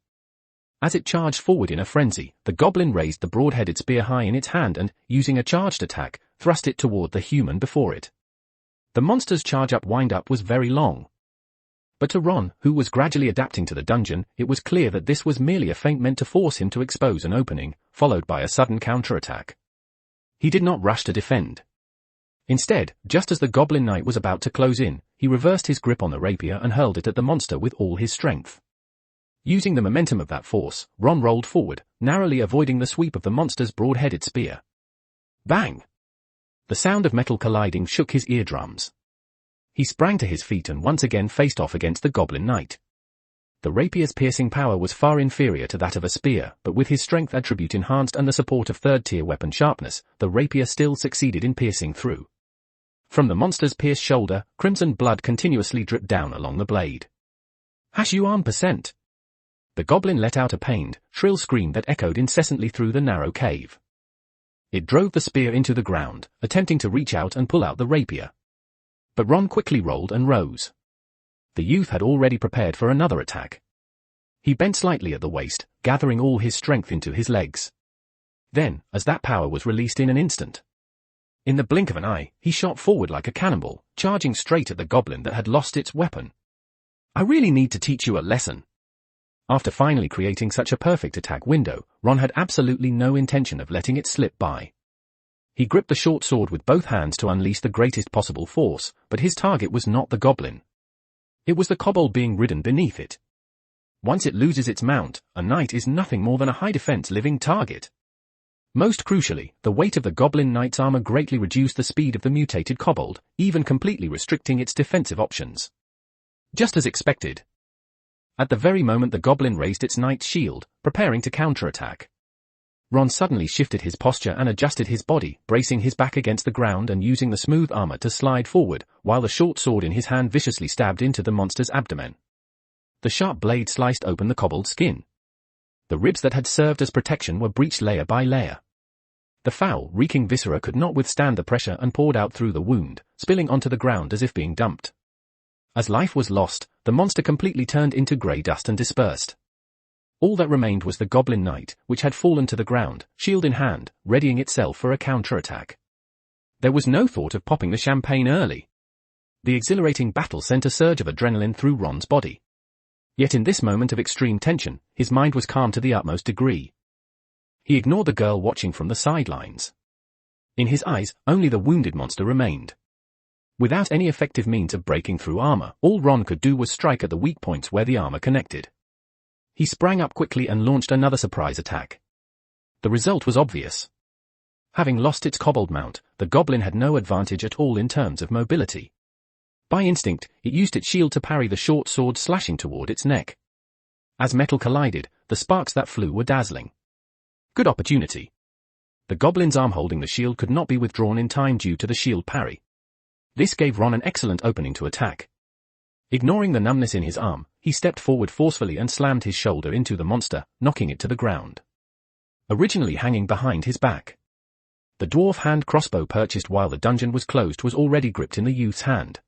As it charged forward in a frenzy, the goblin raised the broad-headed spear high in its hand and, using a charged attack, thrust it toward the human before it. The monster's charge-up wind-up was very long. But to Ron, who was gradually adapting to the dungeon, it was clear that this was merely a feint meant to force him to expose an opening, followed by a sudden counterattack. He did not rush to defend. Instead, just as the Goblin Knight was about to close in, he reversed his grip on the rapier and hurled it at the monster with all his strength. Using the momentum of that force, Ron rolled forward, narrowly avoiding the sweep of the monster's broad-headed spear. Bang! The sound of metal colliding shook his eardrums. He sprang to his feet and once again faced off against the Goblin Knight. The rapier's piercing power was far inferior to that of a spear, but with his strength attribute enhanced and the support of third-tier weapon sharpness, the rapier still succeeded in piercing through. From the monster's pierced shoulder, crimson blood continuously dripped down along the blade. #%. The goblin let out a pained, shrill scream that echoed incessantly through the narrow cave. It drove the spear into the ground, attempting to reach out and pull out the rapier. But Ron quickly rolled and rose. The youth had already prepared for another attack. He bent slightly at the waist, gathering all his strength into his legs. Then, as that power was released in an instant, in the blink of an eye, he shot forward like a cannonball, charging straight at the goblin that had lost its weapon. I really need to teach you a lesson. After finally creating such a perfect attack window, Ron had absolutely no intention of letting it slip by. He gripped the short sword with both hands to unleash the greatest possible force, but his target was not the goblin. It was the kobold being ridden beneath it. Once it loses its mount, a knight is nothing more than a high-defense living target. Most crucially, the weight of the Goblin Knight's armor greatly reduced the speed of the mutated kobold, even completely restricting its defensive options. Just as expected. At the very moment the goblin raised its knight's shield, preparing to counterattack, Ron suddenly shifted his posture and adjusted his body, bracing his back against the ground and using the smooth armor to slide forward, while the short sword in his hand viciously stabbed into the monster's abdomen. The sharp blade sliced open the kobold's skin. The ribs that had served as protection were breached layer by layer. The foul, reeking viscera could not withstand the pressure and poured out through the wound, spilling onto the ground as if being dumped. As life was lost, the monster completely turned into grey dust and dispersed. All that remained was the Goblin Knight, which had fallen to the ground, shield in hand, readying itself for a counterattack. There was no thought of popping the champagne early. The exhilarating battle sent a surge of adrenaline through Ron's body. Yet in this moment of extreme tension, his mind was calm to the utmost degree. He ignored the girl watching from the sidelines. In his eyes, only the wounded monster remained. Without any effective means of breaking through armor, all Ron could do was strike at the weak points where the armor connected. He sprang up quickly and launched another surprise attack. The result was obvious. Having lost its kobold mount, the goblin had no advantage at all in terms of mobility. By instinct, it used its shield to parry the short sword slashing toward its neck. As metal collided, the sparks that flew were dazzling. Good opportunity. The goblin's arm holding the shield could not be withdrawn in time due to the shield parry. This gave Ron an excellent opening to attack. Ignoring the numbness in his arm, he stepped forward forcefully and slammed his shoulder into the monster, knocking it to the ground. Originally hanging behind his back, the dwarf hand crossbow purchased while the dungeon was closed was already gripped in the youth's hand.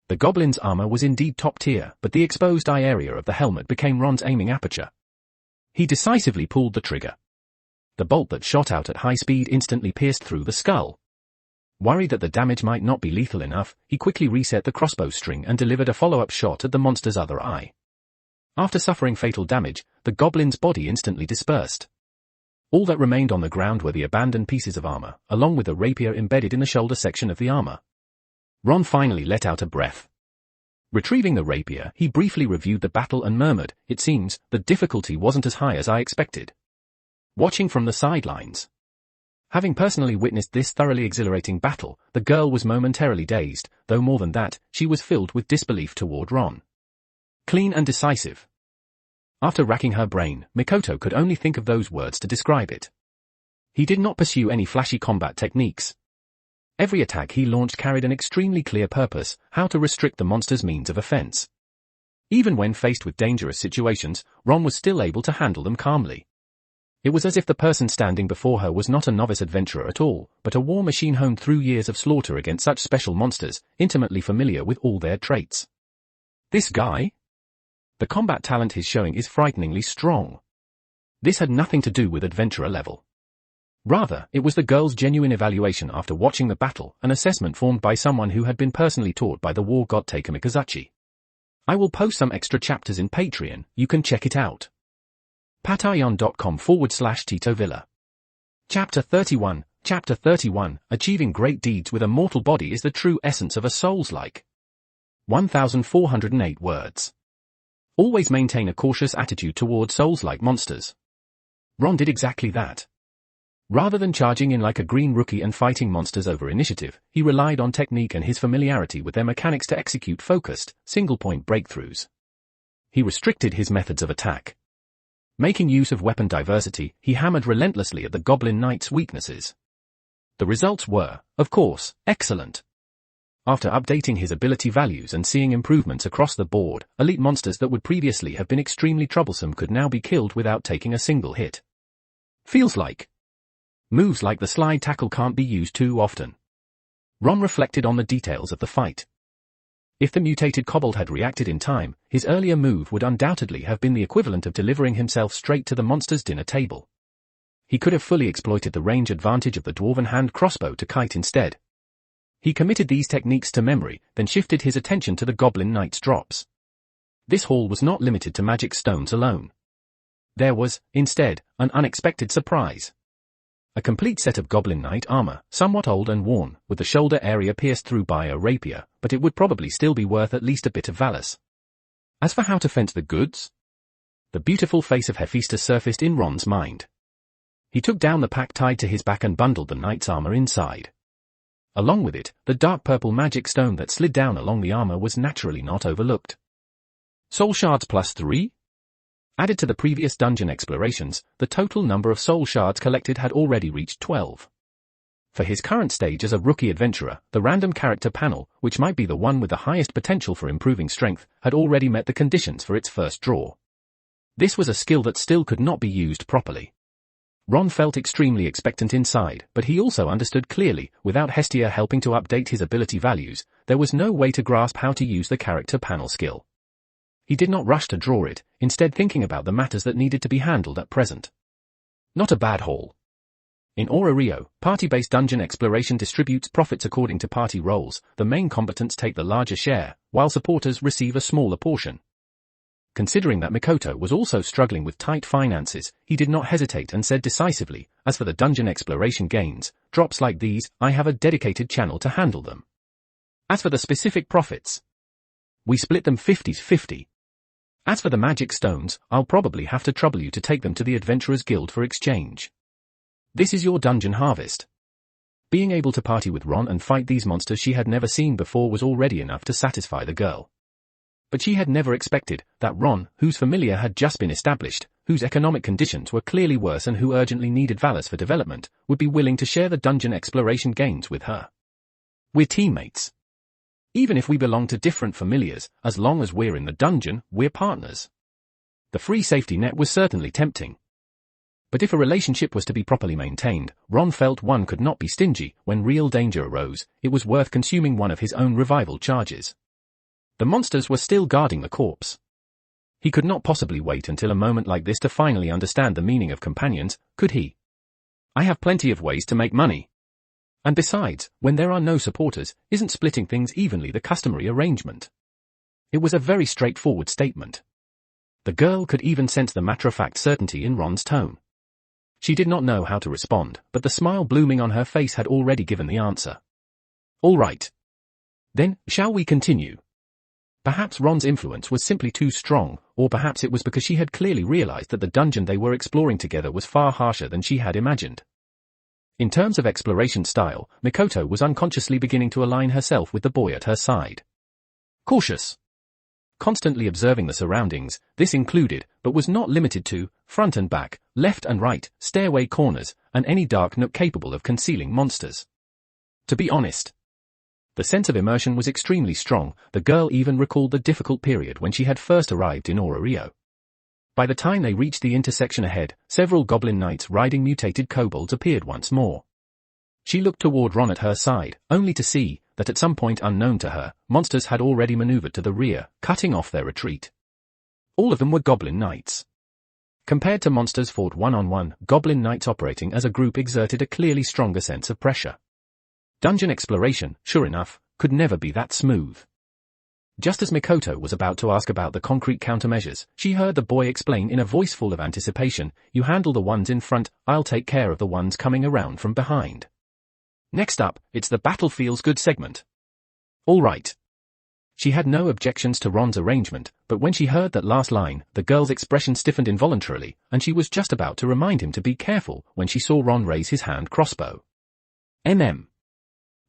The goblin's armor was indeed top tier, but the exposed eye area of the helmet became Ron's aiming aperture. He decisively pulled the trigger. The bolt that shot out at high speed instantly pierced through the skull. Worried that the damage might not be lethal enough, he quickly reset the crossbow string and delivered a follow-up shot at the monster's other eye. After suffering fatal damage, the goblin's body instantly dispersed. All that remained on the ground were the abandoned pieces of armor, along with the rapier embedded in the shoulder section of the armor. Ron finally let out a breath. Retrieving the rapier, he briefly reviewed the battle and murmured, "It seems, the difficulty wasn't as high as I expected." Watching from the sidelines, having personally witnessed this thoroughly exhilarating battle, the girl was momentarily dazed, though more than that, she was filled with disbelief toward Ron. Clean and decisive. After racking her brain, Mikoto could only think of those words to describe it. He did not pursue any flashy combat techniques. Every attack he launched carried an extremely clear purpose: how to restrict the monster's means of offense. Even when faced with dangerous situations, Ron was still able to handle them calmly. It was as if the person standing before her was not a novice adventurer at all, but a war machine honed through years of slaughter against such special monsters, intimately familiar with all their traits. This guy? The combat talent he's showing is frighteningly strong. This had nothing to do with adventurer level. Rather, it was the girl's genuine evaluation after watching the battle, an assessment formed by someone who had been personally taught by the war god Taika Mikazuchi. I will post some extra chapters in Patreon, you can check it out. patreon.com/Tito Villa. Chapter 31. Chapter 31, Achieving Great Deeds with a Mortal Body is the true essence of a Souls-like. 1408 words. Always maintain a cautious attitude toward Souls-like monsters. Ron did exactly that. Rather than charging in like a green rookie and fighting monsters over initiative, he relied on technique and his familiarity with their mechanics to execute focused, single-point breakthroughs. He restricted his methods of attack. Making use of weapon diversity, he hammered relentlessly at the Goblin Knight's weaknesses. The results were, of course, excellent. After updating his ability values and seeing improvements across the board, elite monsters that would previously have been extremely troublesome could now be killed without taking a single hit. Feels like moves like the slide tackle can't be used too often. Ron reflected on the details of the fight. If the mutated kobold had reacted in time, his earlier move would undoubtedly have been the equivalent of delivering himself straight to the monster's dinner table. He could have fully exploited the range advantage of the dwarven hand crossbow to kite instead. He committed these techniques to memory, then shifted his attention to the Goblin Knight's drops. This haul was not limited to magic stones alone. There was, instead, an unexpected surprise. A complete set of Goblin Knight armor, somewhat old and worn, with the shoulder area pierced through by a rapier, but it would probably still be worth at least a bit of valus. As for how to fence the goods? The beautiful face of Hephaestus surfaced in Ron's mind. He took down the pack tied to his back and bundled the knight's armor inside. Along with it, the dark purple magic stone that slid down along the armor was naturally not overlooked. Soul shards +3? Added to the previous dungeon explorations, the total number of soul shards collected had already reached 12. For his current stage as a rookie adventurer, the random character panel, which might be the one with the highest potential for improving strength, had already met the conditions for its first draw. This was a skill that still could not be used properly. Ron felt extremely expectant inside, but he also understood clearly, without Hestia helping to update his ability values, there was no way to grasp how to use the character panel skill. He did not rush to draw it, instead thinking about the matters that needed to be handled at present. Not a bad haul. In Rio, party-based dungeon exploration distributes profits according to party roles. The main combatants take the larger share, while supporters receive a smaller portion. Considering that Mikoto was also struggling with tight finances, he did not hesitate and said decisively, as for the dungeon exploration gains, drops like these, I have a dedicated channel to handle them. As for the specific profits, we split them 50-50. As for the magic stones, I'll probably have to trouble you to take them to the Adventurers Guild for exchange. This is your dungeon harvest. Being able to party with Ron and fight these monsters she had never seen before was already enough to satisfy the girl. But she had never expected that Ron, whose familiar had just been established, whose economic conditions were clearly worse and who urgently needed valus for development, would be willing to share the dungeon exploration gains with her. We're teammates. Even if we belong to different familiars, as long as we're in the dungeon, we're partners. The free safety net was certainly tempting. But if a relationship was to be properly maintained, Ron felt one could not be stingy. When real danger arose, it was worth consuming one of his own revival charges. The monsters were still guarding the corpse. He could not possibly wait until a moment like this to finally understand the meaning of companions, could he? I have plenty of ways to make money. And besides, when there are no supporters, isn't splitting things evenly the customary arrangement? It was a very straightforward statement. The girl could even sense the matter-of-fact certainty in Ron's tone. She did not know how to respond, but the smile blooming on her face had already given the answer. All right. Then, shall we continue? Perhaps Ron's influence was simply too strong, or perhaps it was because she had clearly realized that the dungeon they were exploring together was far harsher than she had imagined. In terms of exploration style, Mikoto was unconsciously beginning to align herself with the boy at her side. Cautious. Constantly observing the surroundings, this included, but was not limited to, front and back, left and right, stairway corners, and any dark nook capable of concealing monsters. To be honest, the sense of immersion was extremely strong. The girl even recalled the difficult period when she had first arrived in Orario. By the time they reached the intersection ahead, several goblin knights riding mutated kobolds appeared once more. She looked toward Ron at her side, only to see that at some point unknown to her, monsters had already maneuvered to the rear, cutting off their retreat. All of them were goblin knights. Compared to monsters fought one-on-one, goblin knights operating as a group exerted a clearly stronger sense of pressure. Dungeon exploration, sure enough, could never be that smooth. Just as Mikoto was about to ask about the concrete countermeasures, she heard the boy explain in a voice full of anticipation, "You handle the ones in front, I'll take care of the ones coming around from behind." Next up, it's the battle feels good segment. All right. She had no objections to Ron's arrangement, but when she heard that last line, the girl's expression stiffened involuntarily, and she was just about to remind him to be careful when she saw Ron raise his hand crossbow.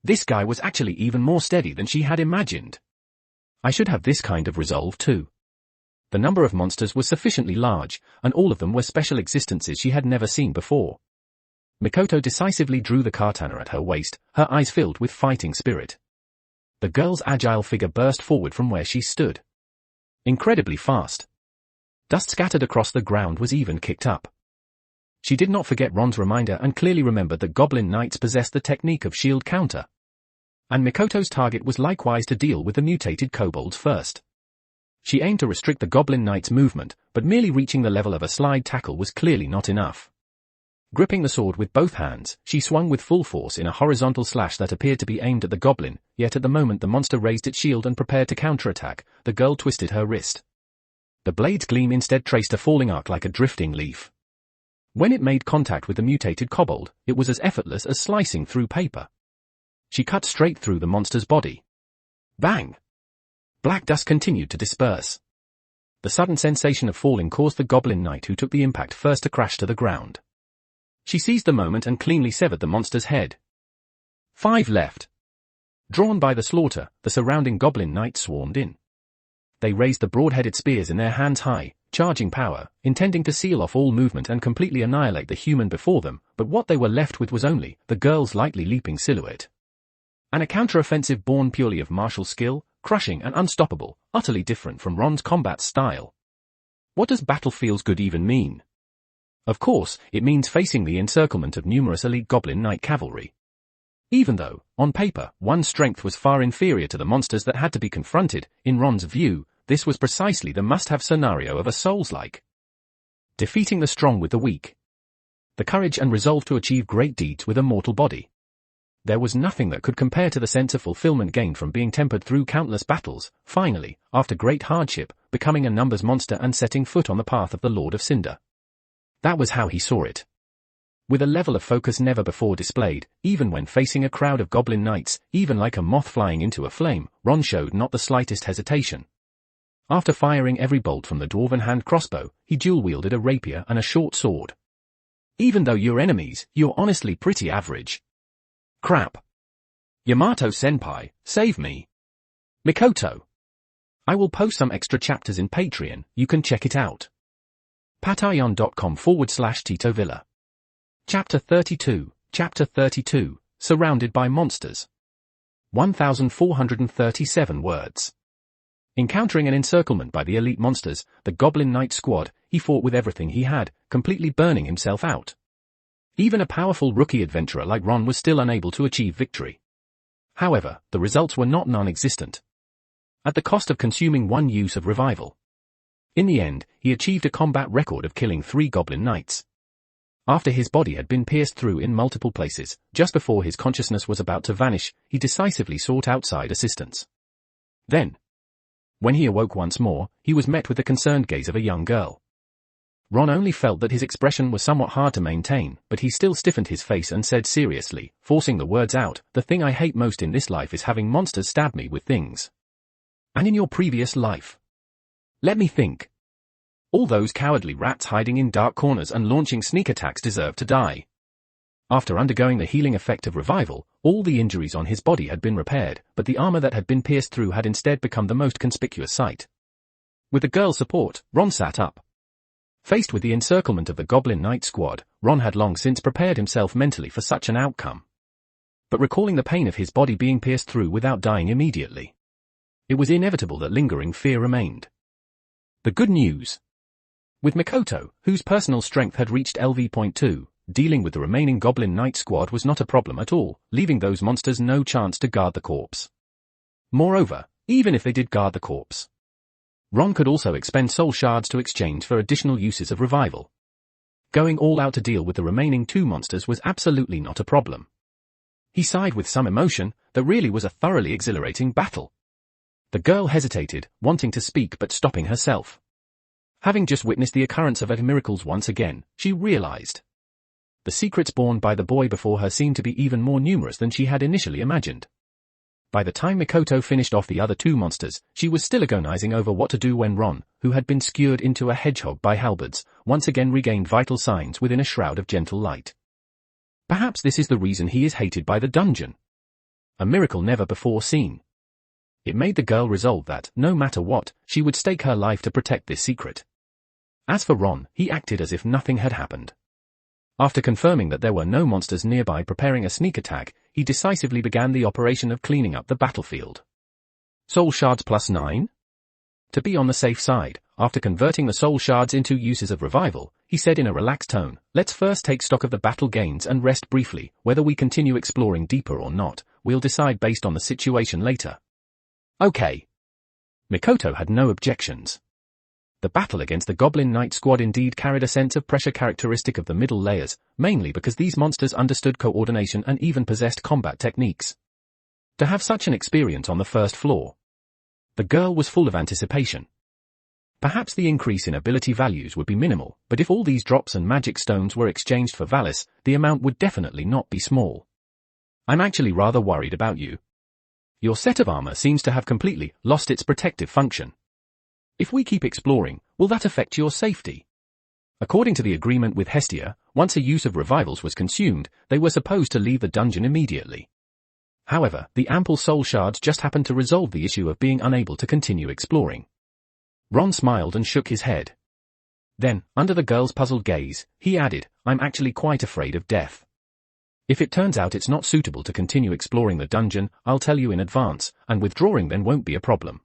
This guy was actually even more steady than she had imagined. I should have this kind of resolve too. The number of monsters was sufficiently large, and all of them were special existences she had never seen before. Mikoto decisively drew the katana at her waist, her eyes filled with fighting spirit. The girl's agile figure burst forward from where she stood. Incredibly fast. Dust scattered across the ground was even kicked up. She did not forget Ron's reminder and clearly remembered that goblin knights possessed the technique of shield counter. And Mikoto's target was likewise to deal with the mutated kobolds first. She aimed to restrict the goblin knight's movement, but merely reaching the level of a slide tackle was clearly not enough. Gripping the sword with both hands, she swung with full force in a horizontal slash that appeared to be aimed at the goblin, yet at the moment the monster raised its shield and prepared to counterattack, the girl twisted her wrist. The blade's gleam instead traced a falling arc like a drifting leaf. When it made contact with the mutated kobold, it was as effortless as slicing through paper. She cut straight through the monster's body. Bang! Black dust continued to disperse. The sudden sensation of falling caused the goblin knight who took the impact first to crash to the ground. She seized the moment and cleanly severed the monster's head. 5 left. Drawn by the slaughter, the surrounding goblin knights swarmed in. They raised the broad-headed spears in their hands high, charging power, intending to seal off all movement and completely annihilate the human before them, but what they were left with was only the girl's lightly leaping silhouette. And a counter-offensive born purely of martial skill, crushing and unstoppable, utterly different from Ron's combat style. What does battle feels good even mean? Of course, it means facing the encirclement of numerous elite goblin knight cavalry. Even though, on paper, one's strength was far inferior to the monsters that had to be confronted, in Ron's view, this was precisely the must-have scenario of a Souls-like. Defeating the strong with the weak. The courage and resolve to achieve great deeds with a mortal body. There was nothing that could compare to the sense of fulfillment gained from being tempered through countless battles, finally, after great hardship, becoming a numbers monster and setting foot on the path of the Lord of Cinder. That was how he saw it. With a level of focus never before displayed, even when facing a crowd of goblin knights, even like a moth flying into a flame, Ron showed not the slightest hesitation. After firing every bolt from the dwarven hand crossbow, he dual-wielded a rapier and a short sword. Even though you're enemies, you're honestly pretty average. Crap. Yamato-senpai, save me. Mikoto. I will post some extra chapters in Patreon, you can check it out. patreon.com/Tito Villa. Chapter 32, Surrounded by Monsters. 1,437 words. Encountering an encirclement by the elite monsters, the Goblin Knight squad, he fought with everything he had, completely burning himself out. Even a powerful rookie adventurer like Ron was still unable to achieve victory. However, the results were not non-existent. At the cost of consuming 1 use of revival. In the end, he achieved a combat record of killing 3 Goblin Knights. After his body had been pierced through in multiple places, just before his consciousness was about to vanish, he decisively sought outside assistance. Then, when he awoke once more, he was met with the concerned gaze of a young girl. Ron only felt that his expression was somewhat hard to maintain, but he still stiffened his face and said seriously, forcing the words out, "The thing I hate most in this life is having monsters stab me with things. And in your previous life? Let me think. All those cowardly rats hiding in dark corners and launching sneak attacks deserve to die." After undergoing the healing effect of revival, all the injuries on his body had been repaired, but the armor that had been pierced through had instead become the most conspicuous sight. With the girl's support, Ron sat up. Faced with the encirclement of the Goblin Knight squad, Ron had long since prepared himself mentally for such an outcome. But recalling the pain of his body being pierced through without dying immediately, it was inevitable that lingering fear remained. The good news. With Mikoto, whose personal strength had reached LV.2, dealing with the remaining Goblin Knight squad was not a problem at all, leaving those monsters no chance to guard the corpse. Moreover, even if they did guard the corpse, Ron could also expend soul shards to exchange for additional uses of revival. Going all out to deal with the remaining 2 monsters was absolutely not a problem. He sighed with some emotion, that really was a thoroughly exhilarating battle. The girl hesitated, wanting to speak but stopping herself. Having just witnessed the occurrence of miracles once again, she realized the secrets borne by the boy before her seemed to be even more numerous than she had initially imagined. By the time Mikoto finished off the other 2 monsters, she was still agonizing over what to do when Ron, who had been skewered into a hedgehog by halberds, once again regained vital signs within a shroud of gentle light. Perhaps this is the reason he is hated by the dungeon. A miracle never before seen. It made the girl resolve that, no matter what, she would stake her life to protect this secret. As for Ron, he acted as if nothing had happened. After confirming that there were no monsters nearby preparing a sneak attack, he decisively began the operation of cleaning up the battlefield. Soul shards +9? To be on the safe side, after converting the soul shards into uses of revival, he said in a relaxed tone, "Let's first take stock of the battle gains and rest briefly. Whether we continue exploring deeper or not, we'll decide based on the situation later." Okay. Mikoto had no objections. The battle against the Goblin Knight squad indeed carried a sense of pressure characteristic of the middle layers, mainly because these monsters understood coordination and even possessed combat techniques. To have such an experience on the first floor, the girl was full of anticipation. Perhaps the increase in ability values would be minimal, but if all these drops and magic stones were exchanged for Valis, the amount would definitely not be small. "I'm actually rather worried about you. Your set of armor seems to have completely lost its protective function. If we keep exploring, will that affect your safety?" According to the agreement with Hestia, once a use of revivals was consumed, they were supposed to leave the dungeon immediately. However, the ample soul shards just happened to resolve the issue of being unable to continue exploring. Ron smiled and shook his head. Then, under the girl's puzzled gaze, he added, "I'm actually quite afraid of death. If it turns out it's not suitable to continue exploring the dungeon, I'll tell you in advance, and withdrawing then won't be a problem.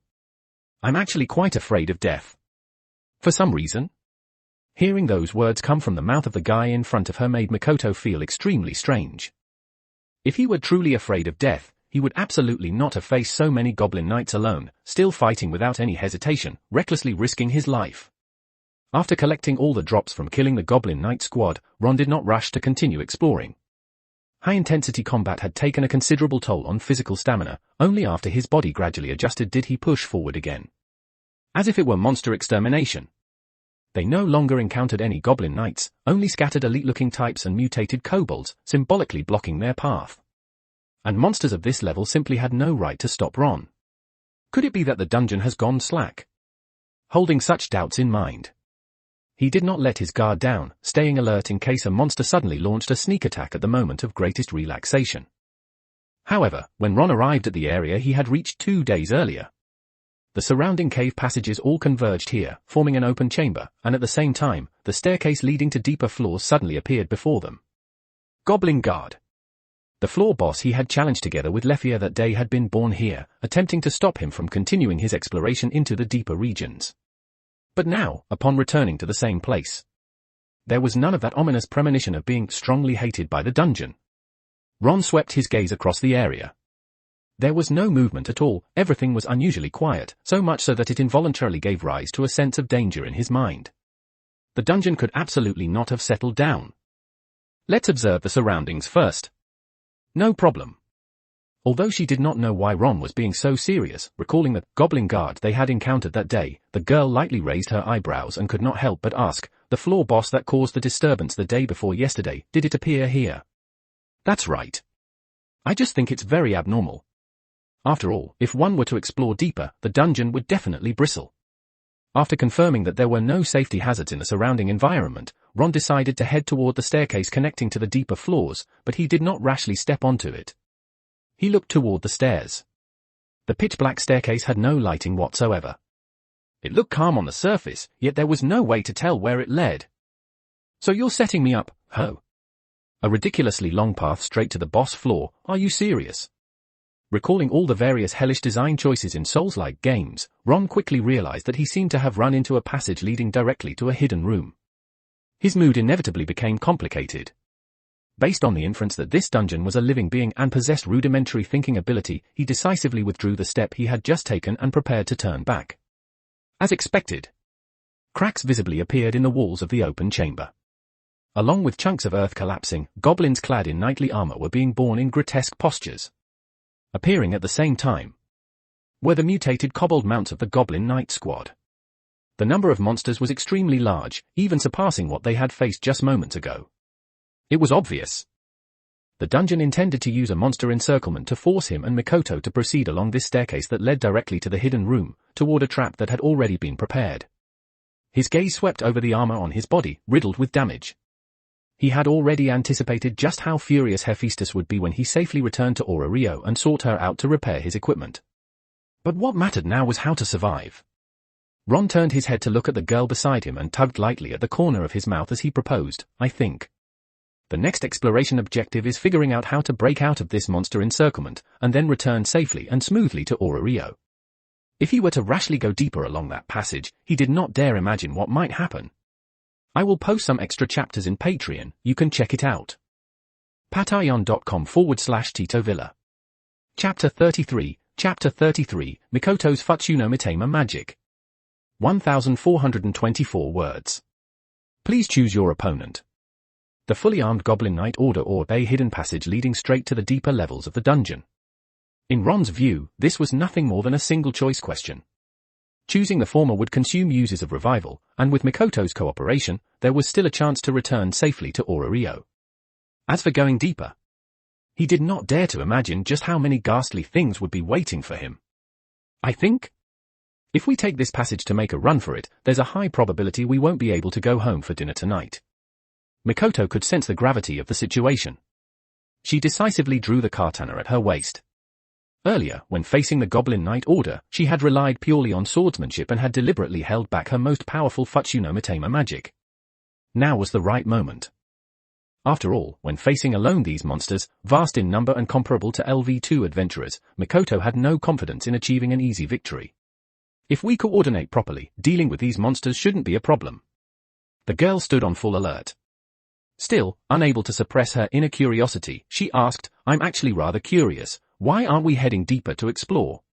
I'm actually quite afraid of death." For some reason? Hearing those words come from the mouth of the guy in front of her made Mikoto feel extremely strange. If he were truly afraid of death, he would absolutely not have faced so many Goblin Knights alone, still fighting without any hesitation, recklessly risking his life. After collecting all the drops from killing the Goblin Knight squad, Ron did not rush to continue exploring. High-intensity combat had taken a considerable toll on physical stamina. Only after his body gradually adjusted did he push forward again. As if it were monster extermination. They no longer encountered any Goblin Knights, only scattered elite-looking types and mutated kobolds, symbolically blocking their path. And monsters of this level simply had no right to stop Ron. Could it be that the dungeon has gone slack? Holding such doubts in mind, he did not let his guard down, staying alert in case a monster suddenly launched a sneak attack at the moment of greatest relaxation. However, when Ron arrived at the area he had reached 2 days earlier, the surrounding cave passages all converged here, forming an open chamber, and at the same time, the staircase leading to deeper floors suddenly appeared before them. Goblin Guard. The floor boss he had challenged together with Lefia that day had been born here, attempting to stop him from continuing his exploration into the deeper regions. But now, upon returning to the same place, there was none of that ominous premonition of being strongly hated by the dungeon. Ron swept his gaze across the area. There was no movement at all, everything was unusually quiet, so much so that it involuntarily gave rise to a sense of danger in his mind. The dungeon could absolutely not have settled down. Let's observe the surroundings first. No problem. Although she did not know why Ron was being so serious, recalling the goblin guard they had encountered that day, the girl lightly raised her eyebrows and could not help but ask, the floor boss that caused the disturbance the day before yesterday, did it appear here? That's right. I just think it's very abnormal. After all, if one were to explore deeper, the dungeon would definitely bristle. After confirming that there were no safety hazards in the surrounding environment, Ron decided to head toward the staircase connecting to the deeper floors, but he did not rashly step onto it. He looked toward the stairs. The pitch-black staircase had no lighting whatsoever. It looked calm on the surface, yet there was no way to tell where it led. So you're setting me up, ho? A ridiculously long path straight to the boss floor, are you serious? Recalling all the various hellish design choices in Souls-like games, Ron quickly realized that he seemed to have run into a passage leading directly to a hidden room. His mood inevitably became complicated. Based on the inference that this dungeon was a living being and possessed rudimentary thinking ability, he decisively withdrew the step he had just taken and prepared to turn back. As expected, cracks visibly appeared in the walls of the open chamber. Along with chunks of earth collapsing, goblins clad in knightly armor were being born in grotesque postures. Appearing at the same time were the mutated kobold mounts of the Goblin Knight Squad. The number of monsters was extremely large, even surpassing what they had faced just moments ago. It was obvious. The dungeon intended to use a monster encirclement to force him and Mikoto to proceed along this staircase that led directly to the hidden room, toward a trap that had already been prepared. His gaze swept over the armor on his body, riddled with damage. He had already anticipated just how furious Hephaestus would be when he safely returned to Rio and sought her out to repair his equipment. But what mattered now was how to survive. Ron turned his head to look at the girl beside him and tugged lightly at the corner of his mouth as he proposed, I think. The next exploration objective is figuring out how to break out of this monster encirclement, and then return safely and smoothly to Rio. If he were to rashly go deeper along that passage, he did not dare imagine what might happen. I will post some extra chapters in Patreon, you can check it out. patreon.com/Tito Villa. Chapter 33, Mikoto's Futsu no Mitama Magic. 1424 words. Please choose your opponent. The fully armed Goblin Knight Order or a hidden passage leading straight to the deeper levels of the dungeon. In Ron's view, this was nothing more than a single choice question. Choosing the former would consume uses of revival, and with Mikoto's cooperation, there was still a chance to return safely to Rio. As for going deeper, he did not dare to imagine just how many ghastly things would be waiting for him. I think, if we take this passage to make a run for it, there's a high probability we won't be able to go home for dinner tonight. Mikoto could sense the gravity of the situation. She decisively drew the katana at her waist. Earlier, when facing the Goblin Knight Order, she had relied purely on swordsmanship and had deliberately held back her most powerful Futsu no Mitama magic. Now was the right moment. After all, when facing alone these monsters, vast in number and comparable to LV2 adventurers, Mikoto had no confidence in achieving an easy victory. If we coordinate properly, dealing with these monsters shouldn't be a problem. The girl stood on full alert. Still, unable to suppress her inner curiosity, she asked, I'm actually rather curious. Why aren't we heading deeper to explore?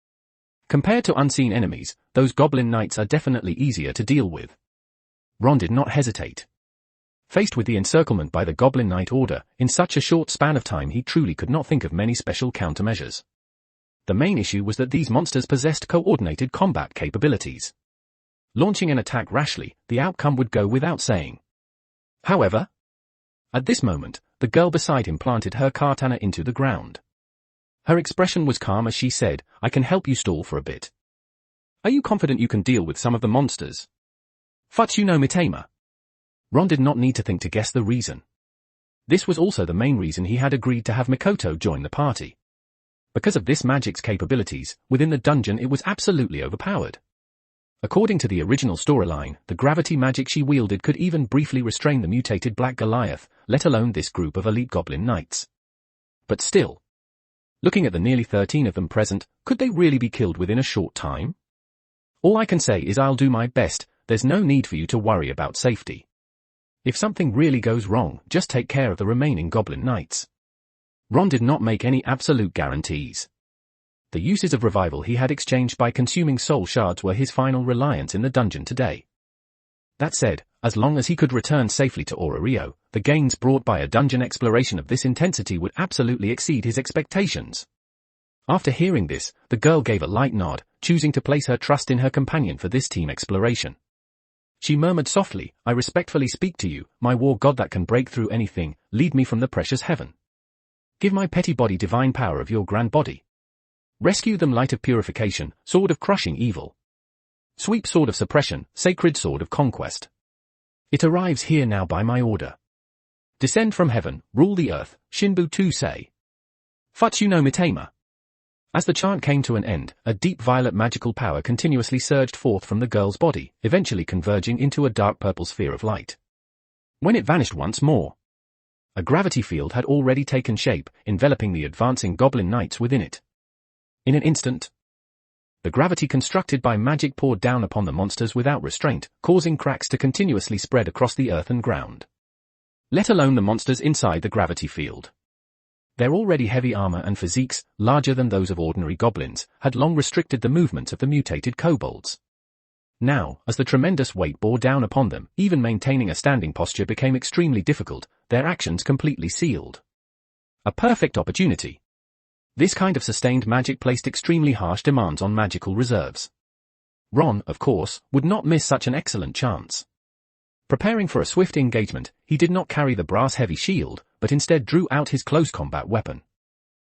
Compared to unseen enemies, those goblin knights are definitely easier to deal with. Ron did not hesitate. Faced with the encirclement by the Goblin Knight Order, in such a short span of time he truly could not think of many special countermeasures. The main issue was that these monsters possessed coordinated combat capabilities. Launching an attack rashly, the outcome would go without saying. However, at this moment, the girl beside him planted her katana into the ground. Her expression was calm as she said, I can help you stall for a bit. Are you confident you can deal with some of the monsters? Futsu no Mitama. Ron did not need to think to guess the reason. This was also the main reason he had agreed to have Mikoto join the party. Because of this magic's capabilities, within the dungeon it was absolutely overpowered. According to the original storyline, the gravity magic she wielded could even briefly restrain the mutated Black Goliath, let alone this group of elite goblin knights. But still, looking at the nearly 13 of them present, could they really be killed within a short time? All I can say is I'll do my best. There's no need for you to worry about safety. If something really goes wrong, just take care of the remaining goblin knights. Ron did not make any absolute guarantees. The uses of revival he had exchanged by consuming soul shards were his final reliance in the dungeon today. That said, as long as he could return safely to Rio, the gains brought by a dungeon exploration of this intensity would absolutely exceed his expectations. After hearing this, the girl gave a light nod, choosing to place her trust in her companion for this team exploration. She murmured softly, "I respectfully speak to you, my war god that can break through anything, lead me from the precious heaven. Give my petty body divine power of your grand body. Rescue them light of purification, sword of crushing evil. Sweep sword of suppression, sacred sword of conquest. It arrives here now by my order. Descend from heaven, rule the earth, Shinbu Tu say. Futsu no Mitama." As the chant came to an end, a deep violet magical power continuously surged forth from the girl's body, eventually converging into a dark purple sphere of light. When it vanished once more, a gravity field had already taken shape, enveloping the advancing goblin knights within it. In an instant, the gravity constructed by magic poured down upon the monsters without restraint, causing cracks to continuously spread across the earth and ground. Let alone the monsters inside the gravity field. Their already heavy armor and physiques, larger than those of ordinary goblins, had long restricted the movements of the mutated kobolds. Now, as the tremendous weight bore down upon them, even maintaining a standing posture became extremely difficult, their actions completely sealed. A perfect opportunity. This kind of sustained magic placed extremely harsh demands on magical reserves. Ron, of course, would not miss such an excellent chance. Preparing for a swift engagement, he did not carry the brass-heavy shield, but instead drew out his close combat weapon.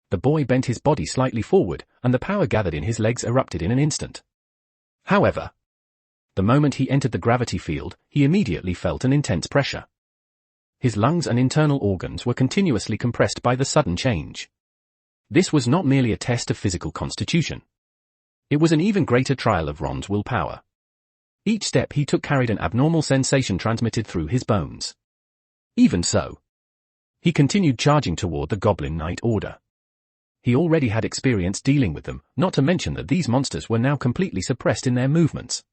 The boy bent his body slightly forward, and the power gathered in his legs erupted in an instant. However, the moment he entered the gravity field, he immediately felt an intense pressure. His lungs and internal organs were continuously compressed by the sudden change. This was not merely a test of physical constitution. It was an even greater trial of Ron's willpower. Each step he took carried an abnormal sensation transmitted through his bones. Even so, he continued charging toward the Goblin Knight Order. He already had experience dealing with them, not to mention that these monsters were now completely suppressed in their movements.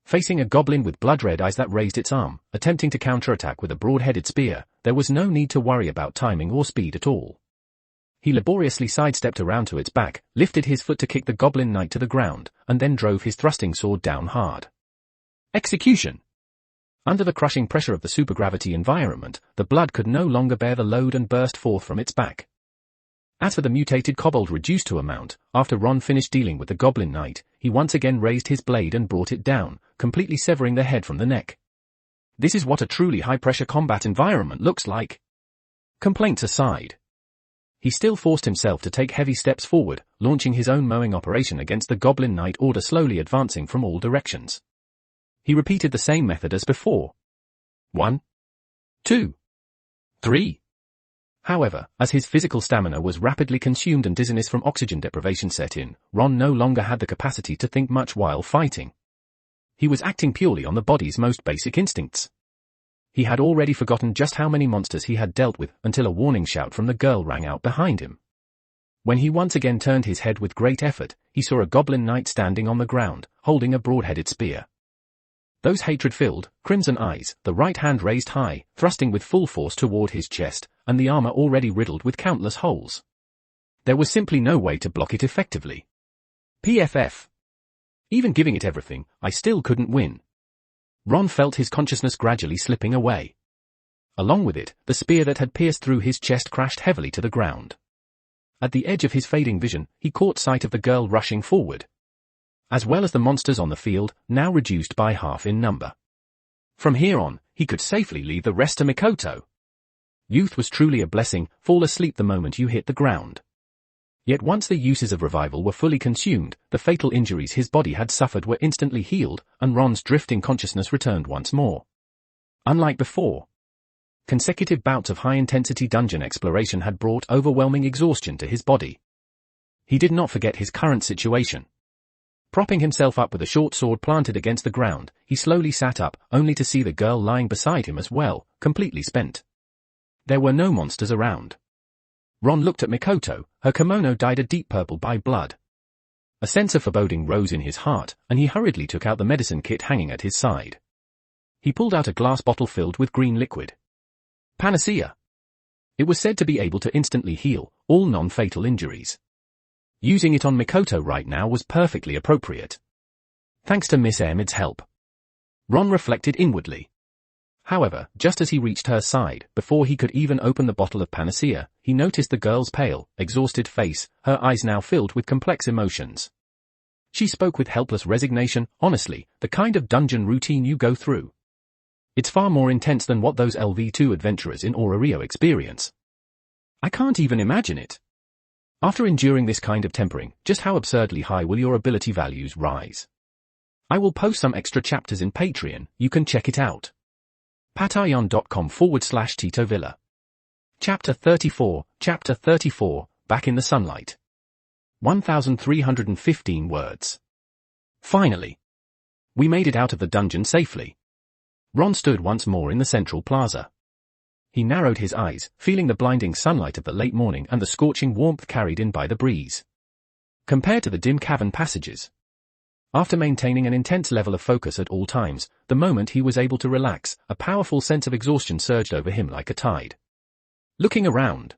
Facing a goblin with blood-red eyes that raised its arm, attempting to counterattack with a broad-headed spear, there was no need to worry about timing or speed at all. He laboriously sidestepped around to its back, lifted his foot to kick the Goblin Knight to the ground, and then drove his thrusting sword down hard. Execution! Under the crushing pressure of the supergravity environment, the blood could no longer bear the load and burst forth from its back. As for the mutated kobold reduced to a mount, after Ron finished dealing with the Goblin Knight, he once again raised his blade and brought it down, completely severing the head from the neck. This is what a truly high-pressure combat environment looks like. Complaints aside, he still forced himself to take heavy steps forward, launching his own mowing operation against the Goblin Knight Order, slowly advancing from all directions. He repeated the same method as before. 1, 2, 3. However, as his physical stamina was rapidly consumed and dizziness from oxygen deprivation set in, Ron no longer had the capacity to think much while fighting. He was acting purely on the body's most basic instincts. He had already forgotten just how many monsters he had dealt with until a warning shout from the girl rang out behind him. When he once again turned his head with great effort, he saw a Goblin Knight standing on the ground, holding a broad-headed spear. Those hatred-filled, crimson eyes, the right hand raised high, thrusting with full force toward his chest, and the armor already riddled with countless holes. There was simply no way to block it effectively. PFF. Even giving it everything, I still couldn't win. Ron felt his consciousness gradually slipping away. Along with it, the spear that had pierced through his chest crashed heavily to the ground. At the edge of his fading vision, he caught sight of the girl rushing forward, as well as the monsters on the field, now reduced by half in number. From here on, he could safely leave the rest to Mikoto. Youth was truly a blessing, fall asleep the moment you hit the ground. Yet once the uses of revival were fully consumed, the fatal injuries his body had suffered were instantly healed, and Ron's drifting consciousness returned once more. Unlike before, consecutive bouts of high-intensity dungeon exploration had brought overwhelming exhaustion to his body. He did not forget his current situation. Propping himself up with a short sword planted against the ground, he slowly sat up, only to see the girl lying beside him as well, completely spent. There were no monsters around. Ron looked at Mikoto, her kimono dyed a deep purple by blood. A sense of foreboding rose in his heart, and he hurriedly took out the medicine kit hanging at his side. He pulled out a glass bottle filled with green liquid. Panacea. It was said to be able to instantly heal all non-fatal injuries. Using it on Mikoto right now was perfectly appropriate. Thanks to Miss Ahmed's help. Ron reflected inwardly. However, just as he reached her side, before he could even open the bottle of Panacea, he noticed the girl's pale, exhausted face, her eyes now filled with complex emotions. She spoke with helpless resignation. Honestly, the kind of dungeon routine you go through. It's far more intense than what those LV2 adventurers in Orario experience. I can't even imagine it. After enduring this kind of tempering, just how absurdly high will your ability values rise? I will post some extra chapters in Patreon, you can check it out. patreon.com/Tito Villa. Chapter 34, Back in the Sunlight. 1,315 words. Finally. We made it out of the dungeon safely. Ron stood once more in the central plaza. He narrowed his eyes, feeling the blinding sunlight of the late morning and the scorching warmth carried in by the breeze. Compared to the dim cavern passages. After maintaining an intense level of focus at all times, the moment he was able to relax, a powerful sense of exhaustion surged over him like a tide. Looking around.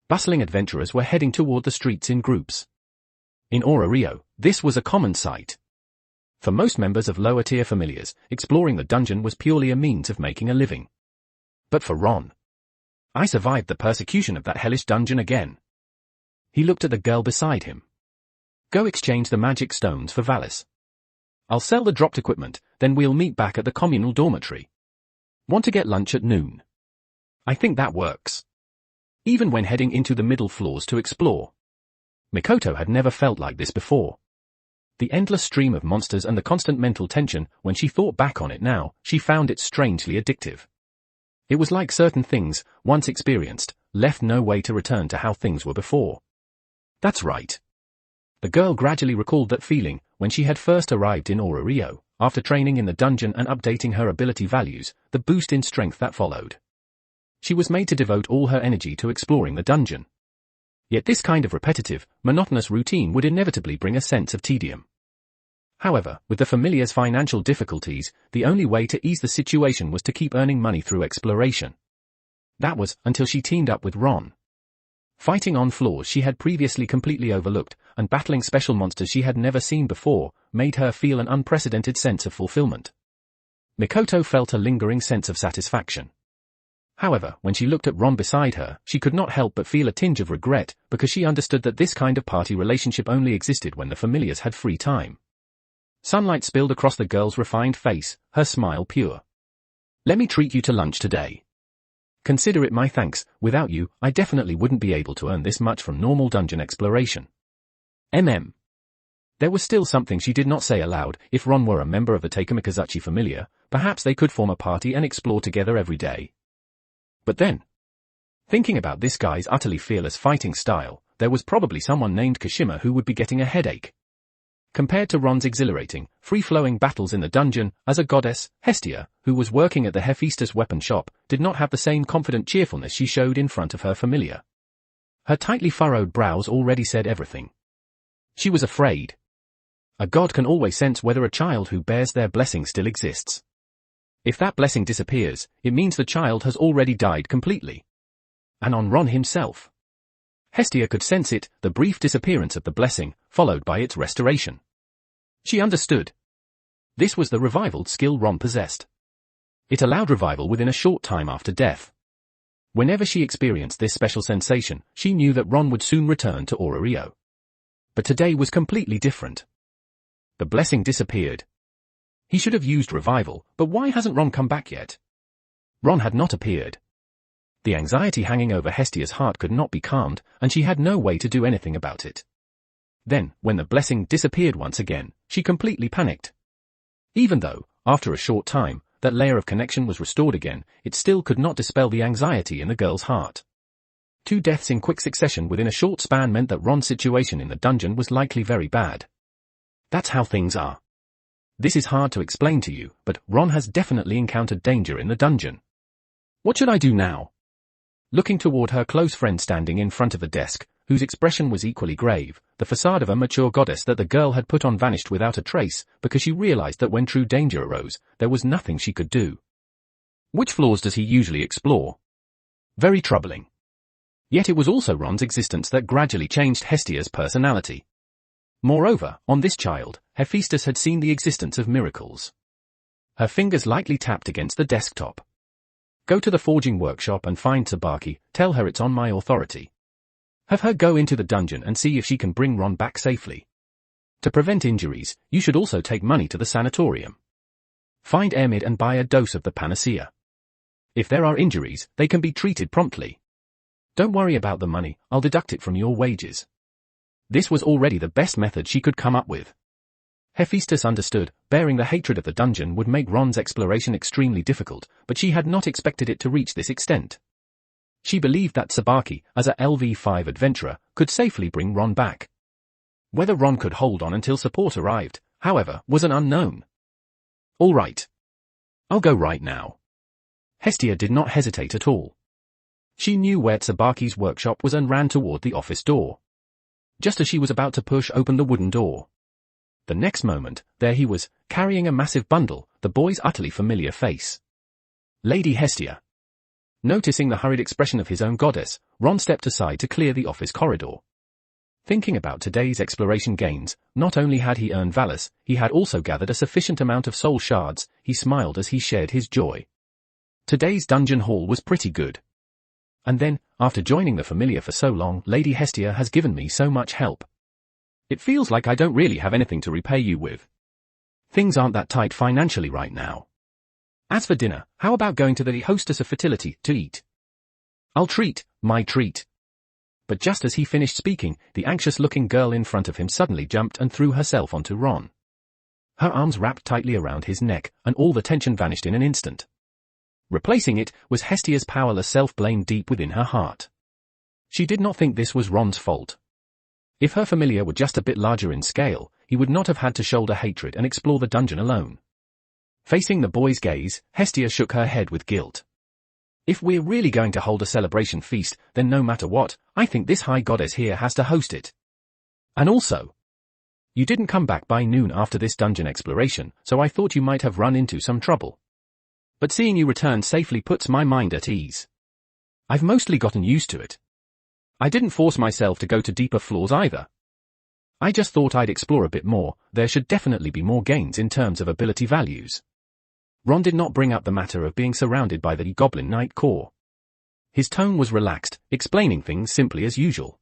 Bustling adventurers were heading toward the streets in groups. In Orario, this was a common sight. For most members of lower-tier familiars, exploring the dungeon was purely a means of making a living. But for Ron, I survived the persecution of that hellish dungeon again. He looked at the girl beside him. Go exchange the magic stones for Valis. I'll sell the dropped equipment, then we'll meet back at the communal dormitory. Want to get lunch at noon? I think that works. Even when heading into the middle floors to explore. Mikoto had never felt like this before. The endless stream of monsters and the constant mental tension, when she thought back on it now, she found it strangely addictive. It was like certain things, once experienced, left no way to return to how things were before. That's right. The girl gradually recalled that feeling, when she had first arrived in Orario, after training in the dungeon and updating her ability values, the boost in strength that followed. She was made to devote all her energy to exploring the dungeon. Yet this kind of repetitive, monotonous routine would inevitably bring a sense of tedium. However, with the familiar's financial difficulties, the only way to ease the situation was to keep earning money through exploration. That was, until she teamed up with Ron. Fighting on floors she had previously completely overlooked, and battling special monsters she had never seen before, made her feel an unprecedented sense of fulfillment. Mikoto felt a lingering sense of satisfaction. However, when she looked at Ron beside her, she could not help but feel a tinge of regret, because she understood that this kind of party relationship only existed when the familiars had free time. Sunlight spilled across the girl's refined face, her smile pure. Let me treat you to lunch today. Consider it my thanks, without you, I definitely wouldn't be able to earn this much from normal dungeon exploration. There was still something she did not say aloud. If Ron were a member of the Takamikazuchi familiar, perhaps they could form a party and explore together every day. But then, thinking about this guy's utterly fearless fighting style, there was probably someone named Kashima who would be getting a headache. Compared to Ron's exhilarating, free-flowing battles in the dungeon, as a goddess, Hestia, who was working at the Hephaestus weapon shop, did not have the same confident cheerfulness she showed in front of her familiar. Her tightly furrowed brows already said everything. She was afraid. A god can always sense whether a child who bears their blessing still exists. If that blessing disappears, it means the child has already died completely. And on Ron himself. Hestia could sense it, the brief disappearance of the blessing, followed by its restoration. She understood. This was the revival skill Ron possessed. It allowed revival within a short time after death. Whenever she experienced this special sensation, she knew that Ron would soon return to Orario. But today was completely different. The blessing disappeared. He should have used revival, but why hasn't Ron come back yet? Ron had not appeared. The anxiety hanging over Hestia's heart could not be calmed, and she had no way to do anything about it. Then, when the blessing disappeared once again, she completely panicked. Even though, after a short time, that layer of connection was restored again, it still could not dispel the anxiety in the girl's heart. 2 deaths in quick succession within a short span meant that Ron's situation in the dungeon was likely very bad. That's how things are. This is hard to explain to you, but Ron has definitely encountered danger in the dungeon. What should I do now? Looking toward her close friend standing in front of a desk, whose expression was equally grave, the facade of a mature goddess that the girl had put on vanished without a trace, because she realized that when true danger arose, there was nothing she could do. Which flaws does he usually explore? Very troubling. Yet it was also Ron's existence that gradually changed Hestia's personality. Moreover, on this child, Hephaestus had seen the existence of miracles. Her fingers lightly tapped against the desktop. Go to the forging workshop and find Tsubaki, tell her it's on my authority. Have her go into the dungeon and see if she can bring Ron back safely. To prevent injuries, you should also take money to the sanatorium. Find Emid and buy a dose of the panacea. If there are injuries, they can be treated promptly. Don't worry about the money, I'll deduct it from your wages. This was already the best method she could come up with. Hephaestus understood, bearing the hatred of the dungeon would make Ron's exploration extremely difficult, but she had not expected it to reach this extent. She believed that Tsubaki, as a LV5 adventurer, could safely bring Ron back. Whether Ron could hold on until support arrived, however, was an unknown. All right. I'll go right now. Hestia did not hesitate at all. She knew where Tsubaki's workshop was and ran toward the office door. Just as she was about to push open the wooden door. The next moment, there he was, carrying a massive bundle, the boy's utterly familiar face. Lady Hestia. Noticing the hurried expression of his own goddess, Ron stepped aside to clear the office corridor. Thinking about today's exploration gains, not only had he earned Valis, he had also gathered a sufficient amount of soul shards. He smiled as he shared his joy. Today's dungeon haul was pretty good. And then, after joining the familiar for so long, Lady Hestia has given me so much help. It feels like I don't really have anything to repay you with. Things aren't that tight financially right now. As for dinner, how about going to the hostess of fertility to eat? I'll treat, my treat. But just as he finished speaking, the anxious-looking girl in front of him suddenly jumped and threw herself onto Ron. Her arms wrapped tightly around his neck, and all the tension vanished in an instant. Replacing it was Hestia's powerless self-blame deep within her heart. She did not think this was Ron's fault. If her familiar were just a bit larger in scale, he would not have had to shoulder hatred and explore the dungeon alone. Facing the boy's gaze, Hestia shook her head with guilt. If we're really going to hold a celebration feast, then no matter what, I think this high goddess here has to host it. And also, you didn't come back by noon after this dungeon exploration, so I thought you might have run into some trouble. But seeing you return safely puts my mind at ease. I've mostly gotten used to it. I didn't force myself to go to deeper floors either. I just thought I'd explore a bit more. There should definitely be more gains in terms of ability values. Ron did not bring up the matter of being surrounded by the Goblin Knight Corps. His tone was relaxed, explaining things simply as usual.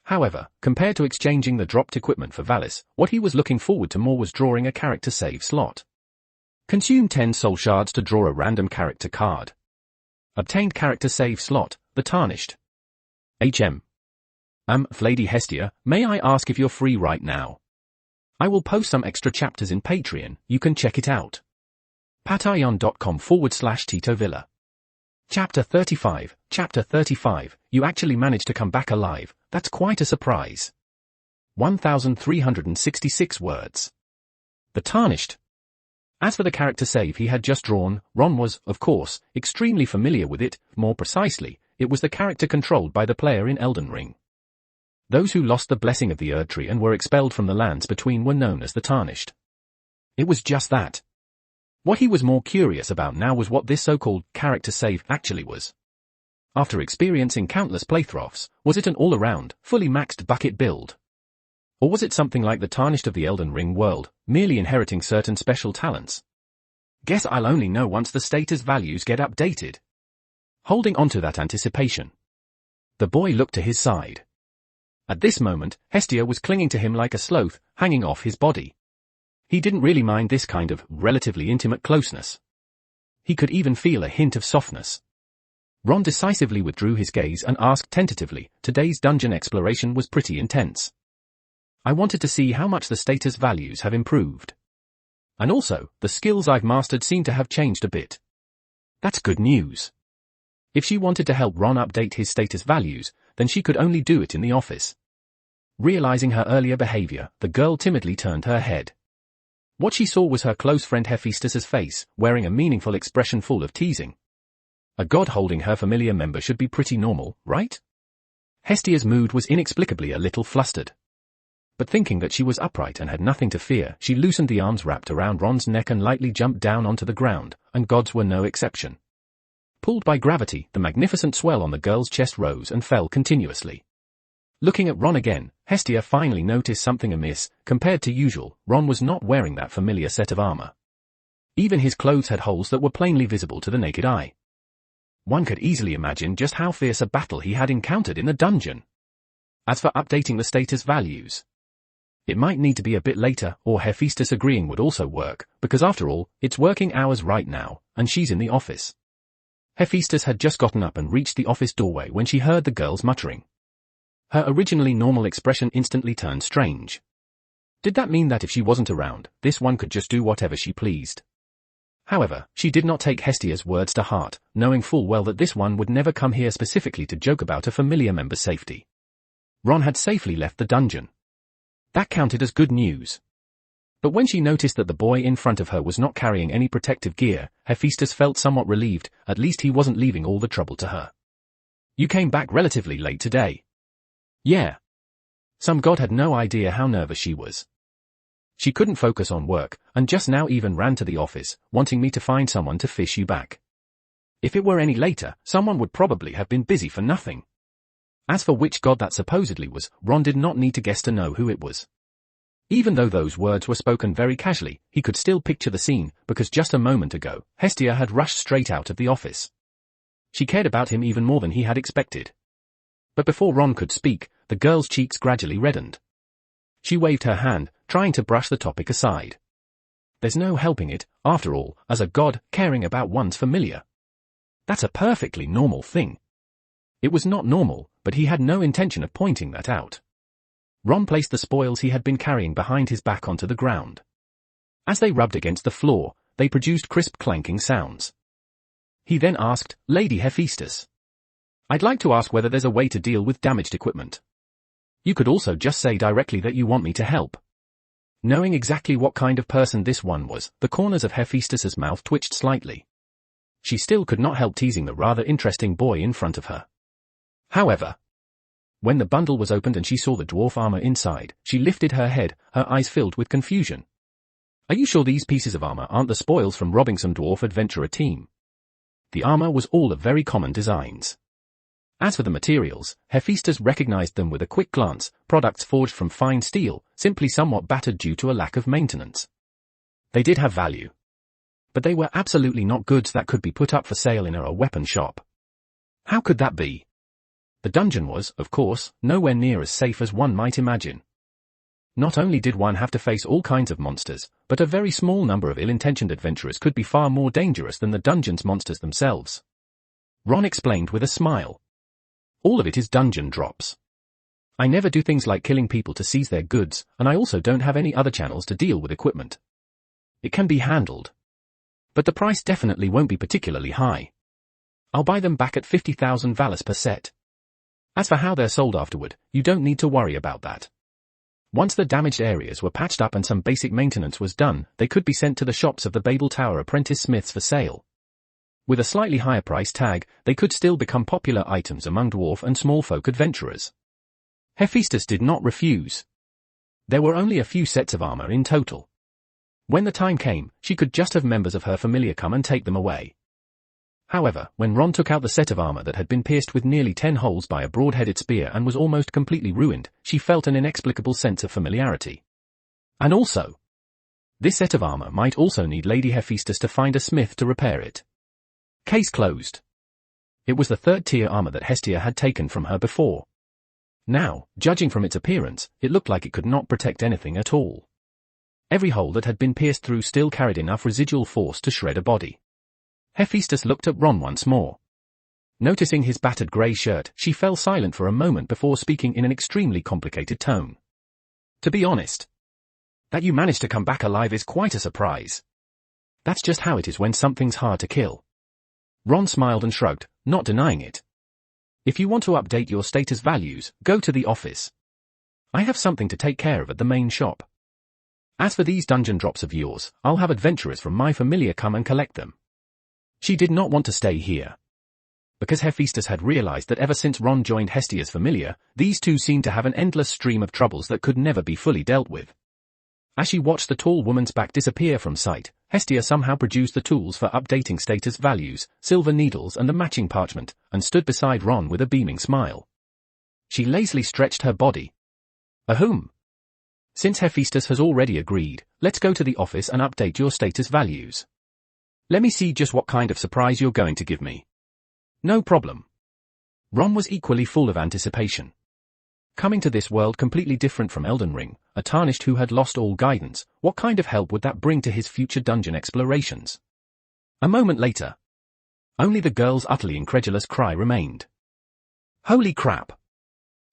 However, compared to exchanging the dropped equipment for Valis, what he was looking forward to more was drawing a character save slot. Consume 10 soul shards to draw a random character card. Obtained character save slot, the Tarnished. Lady Hestia, may I ask if you're free right now? I will post some extra chapters in Patreon, you can check it out. patreon.com/Tito Villa. Chapter 35, Chapter 35, you actually managed to come back alive, that's quite a surprise. 1,366 words. The Tarnished. As for the character save he had just drawn, Ron was, of course, extremely familiar with it. More precisely, it was the character controlled by the player in Elden Ring. Those who lost the blessing of the Erd Tree and were expelled from the lands between were known as the Tarnished. It was just that. What he was more curious about now was what this so-called character save actually was. After experiencing countless playthroughs, was it an all-around, fully maxed bucket build? Or was it something like the Tarnished of the Elden Ring world, merely inheriting certain special talents? Guess I'll only know once the status values get updated. Holding on to that anticipation, the boy looked to his side. At this moment, Hestia was clinging to him like a sloth, hanging off his body. He didn't really mind this kind of relatively intimate closeness. He could even feel a hint of softness. Ron decisively withdrew his gaze and asked tentatively, today's dungeon exploration was pretty intense. I wanted to see how much the status values have improved. And also, the skills I've mastered seem to have changed a bit. That's good news. If she wanted to help Ron update his status values, then she could only do it in the office. Realizing her earlier behavior, the girl timidly turned her head. What she saw was her close friend Hephaestus's face, wearing a meaningful expression full of teasing. A god holding her familiar member should be pretty normal, right? Hestia's mood was inexplicably a little flustered. But thinking that she was upright and had nothing to fear, she loosened the arms wrapped around Ron's neck and lightly jumped down onto the ground, and gods were no exception. Pulled by gravity, the magnificent swell on the girl's chest rose and fell continuously. Looking at Ron again, Hestia finally noticed something amiss. Compared to usual, Ron was not wearing that familiar set of armor. Even his clothes had holes that were plainly visible to the naked eye. One could easily imagine just how fierce a battle he had encountered in the dungeon. As for updating the status values, it might need to be a bit later, or Hephaestus agreeing would also work, because after all, it's working hours right now, and she's in the office. Hephaestus had just gotten up and reached the office doorway when she heard the girl's muttering. Her originally normal expression instantly turned strange. Did that mean that if she wasn't around, this one could just do whatever she pleased? However, she did not take Hestia's words to heart, knowing full well that this one would never come here specifically to joke about a familiar member's safety. Ron had safely left the dungeon. That counted as good news. But when she noticed that the boy in front of her was not carrying any protective gear, Hephaestus felt somewhat relieved. At least he wasn't leaving all the trouble to her. You came back relatively late today. Yeah. Some god had no idea how nervous she was. She couldn't focus on work, and just now even ran to the office, wanting me to find someone to fish you back. If it were any later, someone would probably have been busy for nothing. As for which god that supposedly was, Ron did not need to guess to know who it was. Even though those words were spoken very casually, he could still picture the scene, because just a moment ago, Hestia had rushed straight out of the office. She cared about him even more than he had expected. But before Ron could speak, the girl's cheeks gradually reddened. She waved her hand, trying to brush the topic aside. There's no helping it, after all, as a god, caring about one's familiar. That's a perfectly normal thing. It was not normal, but he had no intention of pointing that out. Ron placed the spoils he had been carrying behind his back onto the ground. As they rubbed against the floor, they produced crisp clanking sounds. He then asked, Lady Hephaestus, I'd like to ask whether there's a way to deal with damaged equipment. You could also just say directly that you want me to help. Knowing exactly what kind of person this one was, the corners of Hephaestus's mouth twitched slightly. She still could not help teasing the rather interesting boy in front of her. However, when the bundle was opened and she saw the dwarf armor inside, she lifted her head, her eyes filled with confusion. Are you sure these pieces of armor aren't the spoils from robbing some dwarf adventurer team? The armor was all of very common designs. As for the materials, Hephaestus recognized them with a quick glance, products forged from fine steel, simply somewhat battered due to a lack of maintenance. They did have value. But they were absolutely not goods that could be put up for sale in a weapon shop. How could that be? The dungeon was, of course, nowhere near as safe as one might imagine. Not only did one have to face all kinds of monsters, but a very small number of ill-intentioned adventurers could be far more dangerous than the dungeon's monsters themselves. Ron explained with a smile. All of it is dungeon drops. I never do things like killing people to seize their goods, and I also don't have any other channels to deal with equipment. It can be handled. But the price definitely won't be particularly high. I'll buy them back at 50,000 valis per set. As for how they're sold afterward, you don't need to worry about that. Once the damaged areas were patched up and some basic maintenance was done, they could be sent to the shops of the Babel Tower apprentice smiths for sale. With a slightly higher price tag, they could still become popular items among dwarf and small folk adventurers. Hephaestus did not refuse. There were only a few sets of armor in total. When the time came, she could just have members of her familiar come and take them away. However, when Ron took out the set of armor that had been pierced with nearly 10 holes by a broad-headed spear and was almost completely ruined, she felt an inexplicable sense of familiarity. And also, this set of armor might also need Lady Hephaestus to find a smith to repair it. Case closed. It was the third-tier armor that Hestia had taken from her before. Now, judging from its appearance, it looked like it could not protect anything at all. Every hole that had been pierced through still carried enough residual force to shred a body. Hephaestus looked at Ron once more. Noticing his battered grey shirt, she fell silent for a moment before speaking in an extremely complicated tone. To be honest, that you managed to come back alive is quite a surprise. That's just how it is when something's hard to kill. Ron smiled and shrugged, not denying it. If you want to update your status values, go to the office. I have something to take care of at the main shop. As for these dungeon drops of yours, I'll have adventurers from my familiar come and collect them. She did not want to stay here. because Hephaestus had realized that ever since Ron joined Hestia's familiar, these two seemed to have an endless stream of troubles that could never be fully dealt with. As she watched the tall woman's back disappear from sight, Hestia somehow produced the tools for updating status values, silver needles and the matching parchment, and stood beside Ron with a beaming smile. She lazily stretched her body. Ahem. Since Hephaestus has already agreed, let's go to the office and update your status values. Let me see just what kind of surprise you're going to give me. No problem. Ron was equally full of anticipation. Coming to this world completely different from Elden Ring, a tarnished who had lost all guidance, what kind of help would that bring to his future dungeon explorations? A moment later. Only the girl's utterly incredulous cry remained. Holy crap!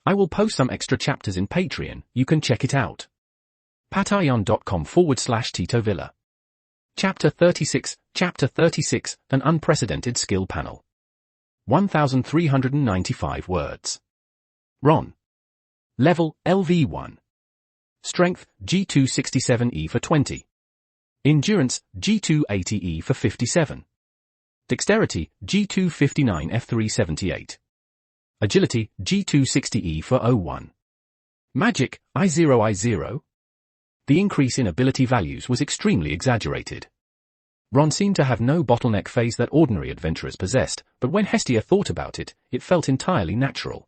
I will post some extra chapters in Patreon, you can check it out. patreon.com/Tito Villa. Chapter 36, An Unprecedented Skill Panel. 1,395 words. Ron. Level, LV1. Strength, G267E for 20. Endurance, G280E for 57. Dexterity, G259F378. Agility, G260E for 01. Magic, I0. The increase in ability values was extremely exaggerated. Ron seemed to have no bottleneck phase that ordinary adventurers possessed, but when Hestia thought about it, it felt entirely natural.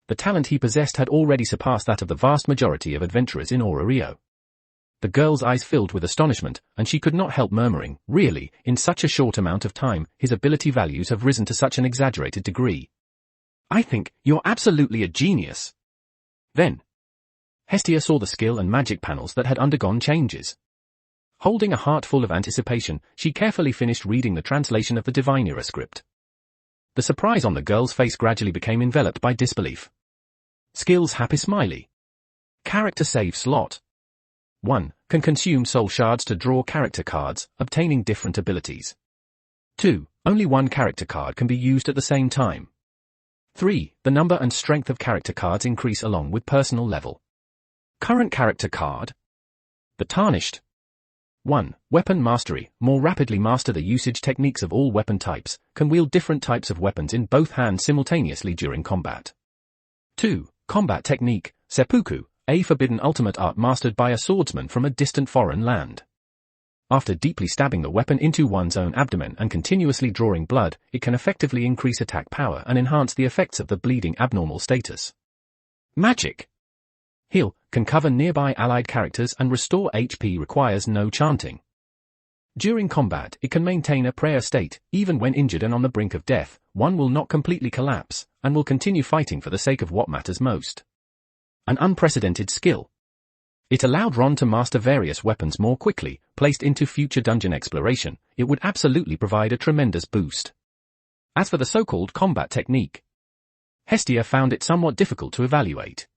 The talent he possessed had already surpassed that of the vast majority of adventurers in Rio. The girl's eyes filled with astonishment, and she could not help murmuring, really, in such a short amount of time, his ability values have risen to such an exaggerated degree. I think, you're absolutely a genius. Then, Hestia saw the skill and magic panels that had undergone changes. Holding a heart full of anticipation, she carefully finished reading the translation of the Divine Era script. The surprise on the girl's face gradually became enveloped by disbelief. Skills Happy Smiley. Character Save Slot. 1. Can consume soul shards to draw character cards, obtaining different abilities. 2. Only one character card can be used at the same time. 3. The number and strength of character cards increase along with personal level. Current character card. The Tarnished. 1. Weapon Mastery. More rapidly master the usage techniques of all weapon types, can wield different types of weapons in both hands simultaneously during combat. 2. Combat Technique. Seppuku. A forbidden ultimate art mastered by a swordsman from a distant foreign land. After deeply stabbing the weapon into one's own abdomen and continuously drawing blood, it can effectively increase attack power and enhance the effects of the bleeding abnormal status. Magic. Heal. Can cover nearby allied characters and restore HP. Requires no chanting. During combat, it can maintain a prayer state, even when injured and on the brink of death, one will not completely collapse, and will continue fighting for the sake of what matters most. An unprecedented skill. It allowed Ron to master various weapons more quickly. Placed into future dungeon exploration, it would absolutely provide a tremendous boost. As for the so-called combat technique, Hestia found it somewhat difficult to evaluate.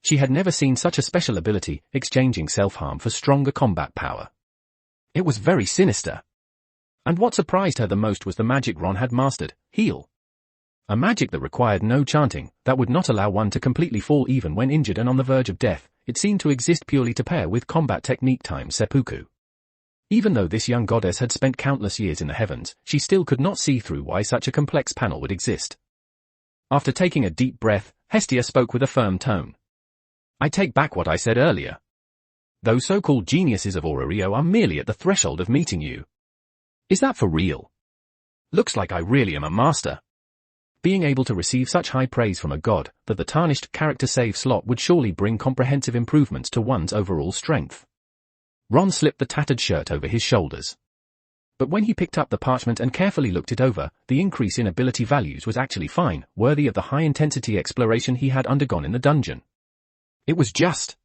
She had never seen such a special ability, exchanging self-harm for stronger combat power. It was very sinister. And what surprised her the most was the magic Ron had mastered, Heal. A magic that required no chanting, that would not allow one to completely fall even when injured and on the verge of death. It seemed to exist purely to pair with combat technique times seppuku. Even though this young goddess had spent countless years in the heavens, she still could not see through why such a complex panel would exist. After taking a deep breath, Hestia spoke with a firm tone. I take back what I said earlier. Those so-called geniuses of Rio are merely at the threshold of meeting you. Is that for real? Looks like I really am a master. Being able to receive such high praise from a god, that the tarnished character save slot would surely bring comprehensive improvements to one's overall strength. Ron slipped the tattered shirt over his shoulders. But when he picked up the parchment and carefully looked it over, the increase in ability values was actually fine, worthy of the high-intensity exploration he had undergone in the dungeon. It was just.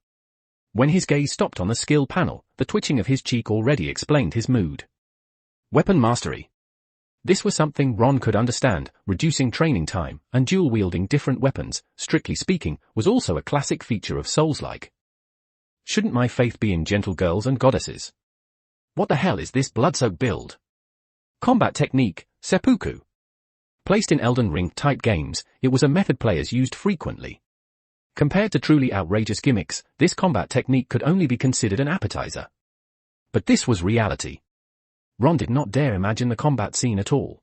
When his gaze stopped on the skill panel, the twitching of his cheek already explained his mood. Weapon Mastery. This was something Ron could understand. Reducing training time, and dual-wielding different weapons, strictly speaking, was also a classic feature of Souls-like. Shouldn't my faith be in gentle girls and goddesses? What the hell is this blood-soaked build? Combat Technique, Seppuku. Placed in Elden Ring-type games, it was a method players used frequently. Compared to truly outrageous gimmicks, this combat technique could only be considered an appetizer. But this was reality. Ron did not dare imagine the combat scene at all.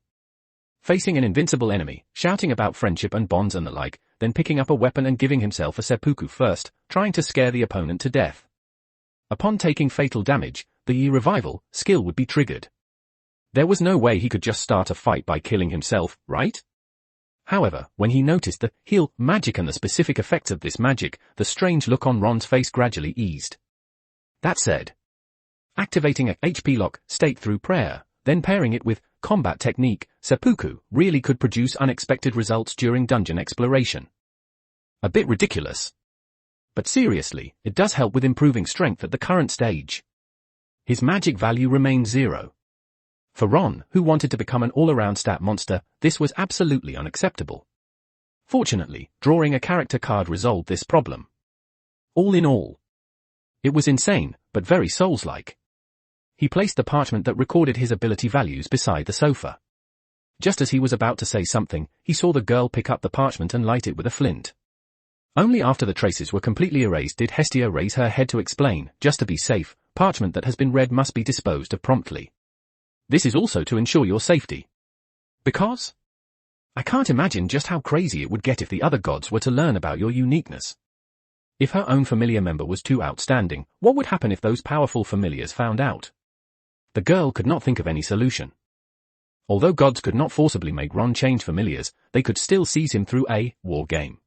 facing an invincible enemy, shouting about friendship and bonds and the like, then picking up a weapon and giving himself a seppuku first, trying to scare the opponent to death. Upon taking fatal damage, the revival skill would be triggered. There was no way he could just start a fight by killing himself, right? However, when he noticed the heal magic and the specific effects of this magic, the strange look on Ron's face gradually eased. That said, activating a HP lock state through prayer, then pairing it with combat technique, seppuku, really could produce unexpected results during dungeon exploration. A bit ridiculous. But seriously, it does help with improving strength at the current stage. His magic value remained 0. For Ron, who wanted to become an all-around stat monster, this was absolutely unacceptable. Fortunately, drawing a character card resolved this problem. All in all, it was insane, but very Souls-like. He placed the parchment that recorded his ability values beside the sofa. Just as he was about to say something, he saw the girl pick up the parchment and light it with a flint. Only after the traces were completely erased did Hestia raise her head to explain, just to be safe, parchment that has been read must be disposed of promptly. This is also to ensure your safety. Because? I can't imagine just how crazy it would get if the other gods were to learn about your uniqueness. If her own familiar member was too outstanding, what would happen if those powerful familiars found out? The girl could not think of any solution. Although gods could not forcibly make Ron change familiars, they could still seize him through a war game.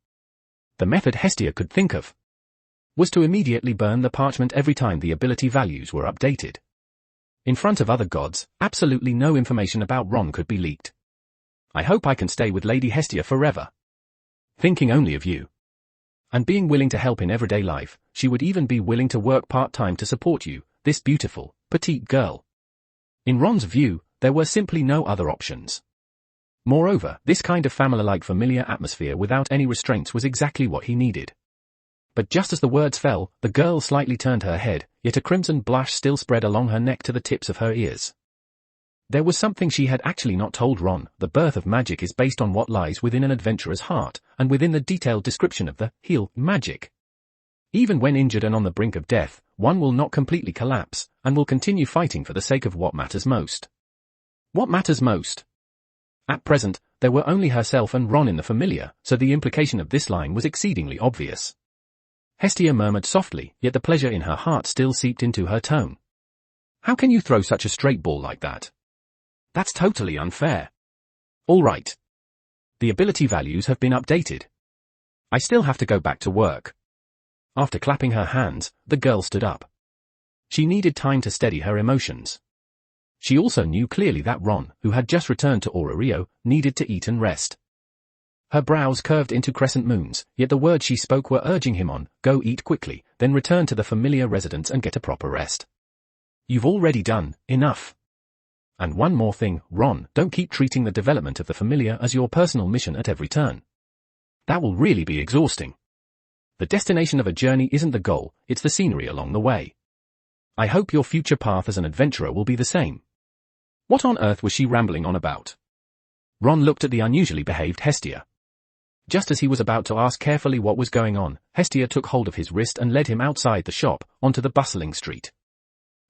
The method Hestia could think of was to immediately burn the parchment every time the ability values were updated. In front of other gods, absolutely no information about Ron could be leaked. I hope I can stay with Lady Hestia forever. Thinking only of you. And being willing to help in everyday life, she would even be willing to work part-time to support you, this beautiful, petite girl. In Ron's view, there were simply no other options. Moreover, this kind of family-like familiar atmosphere without any restraints was exactly what he needed. But just as the words fell, the girl slightly turned her head, yet a crimson blush still spread along her neck to the tips of her ears. There was something she had actually not told Ron. The birth of magic is based on what lies within an adventurer's heart, and within the detailed description of the heal magic. Even when injured and on the brink of death, one will not completely collapse, and will continue fighting for the sake of what matters most. What matters most? At present, there were only herself and Ron in the familiar, so the implication of this line was exceedingly obvious. Hestia murmured softly, yet the pleasure in her heart still seeped into her tone. How can you throw such a straight ball like that? That's totally unfair. All right. The ability values have been updated. I still have to go back to work. After clapping her hands, the girl stood up. She needed time to steady her emotions. She also knew clearly that Ron, who had just returned to Orario, needed to eat and rest. Her brows curved into crescent moons, yet the words she spoke were urging him on, go eat quickly, then return to the familiar residence and get a proper rest. You've already done enough. And one more thing, Ron, don't keep treating the development of the familiar as your personal mission at every turn. That will really be exhausting. The destination of a journey isn't the goal, it's the scenery along the way. I hope your future path as an adventurer will be the same. What on earth was she rambling on about? Ron looked at the unusually behaved Hestia. Just as he was about to ask carefully what was going on, Hestia took hold of his wrist and led him outside the shop, onto the bustling street.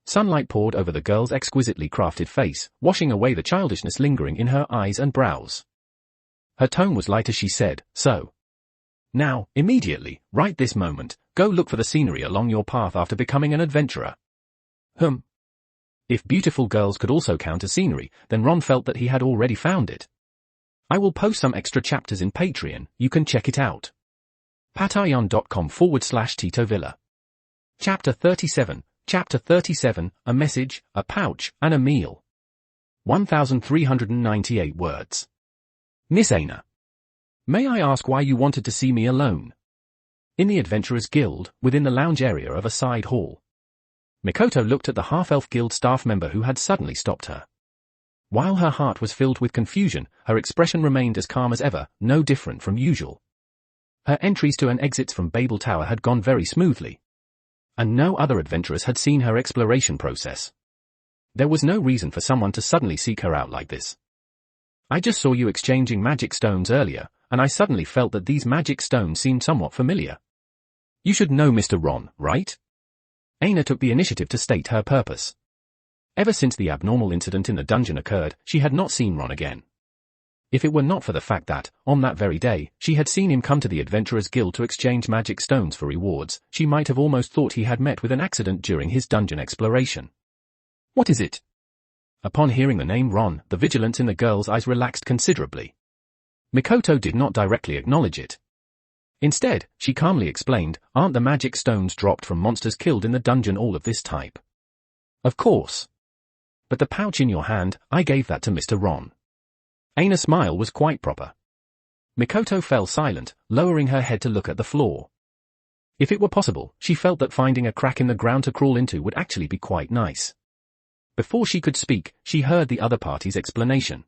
Sunlight poured over the girl's exquisitely crafted face, washing away the childishness lingering in her eyes and brows. Her tone was light as she said, so. Now, immediately, right this moment, go look for the scenery along your path after becoming an adventurer. If beautiful girls could also count as scenery, then Ron felt that he had already found it. I will post some extra chapters in Patreon, you can check it out. patreon.com/Tito Villa. Chapter 37, Chapter 37, a message, a pouch, and a meal. 1,398 words. Miss Aina. May I ask why you wanted to see me alone? In the Adventurers Guild, within the lounge area of a side hall. Mikoto looked at the half-elf guild staff member who had suddenly stopped her. While her heart was filled with confusion, her expression remained as calm as ever, no different from usual. Her entries to and exits from Babel Tower had gone very smoothly. And no other adventurers had seen her exploration process. There was no reason for someone to suddenly seek her out like this. I just saw you exchanging magic stones earlier, and I suddenly felt that these magic stones seemed somewhat familiar. You should know Mr. Ron, right? Aina took the initiative to state her purpose. Ever since the abnormal incident in the dungeon occurred, she had not seen Ron again. If it were not for the fact that, on that very day, she had seen him come to the Adventurers Guild to exchange magic stones for rewards, she might have almost thought he had met with an accident during his dungeon exploration. What is it? Upon hearing the name Ron, the vigilance in the girl's eyes relaxed considerably. Mikoto did not directly acknowledge it. Instead, she calmly explained, aren't the magic stones dropped from monsters killed in the dungeon all of this type? Of course. But the pouch in your hand, I gave that to Mr. Ron. Aina's smile was quite proper. Mikoto fell silent, lowering her head to look at the floor. If it were possible, she felt that finding a crack in the ground to crawl into would actually be quite nice. Before she could speak, she heard the other party's explanation.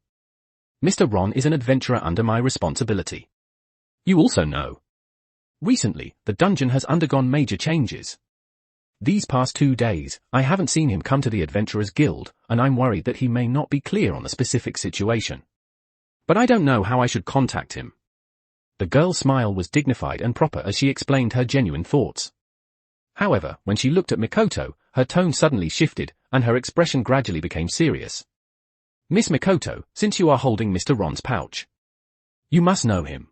Mr. Ron is an adventurer under my responsibility. You also know. Recently, the dungeon has undergone major changes. These past 2 days, I haven't seen him come to the Adventurers Guild, and I'm worried that he may not be clear on the specific situation. But I don't know how I should contact him. The girl's smile was dignified and proper as she explained her genuine thoughts. However, when she looked at Mikoto, her tone suddenly shifted, and her expression gradually became serious. Miss Mikoto, since you are holding Mr. Ron's pouch, you must know him.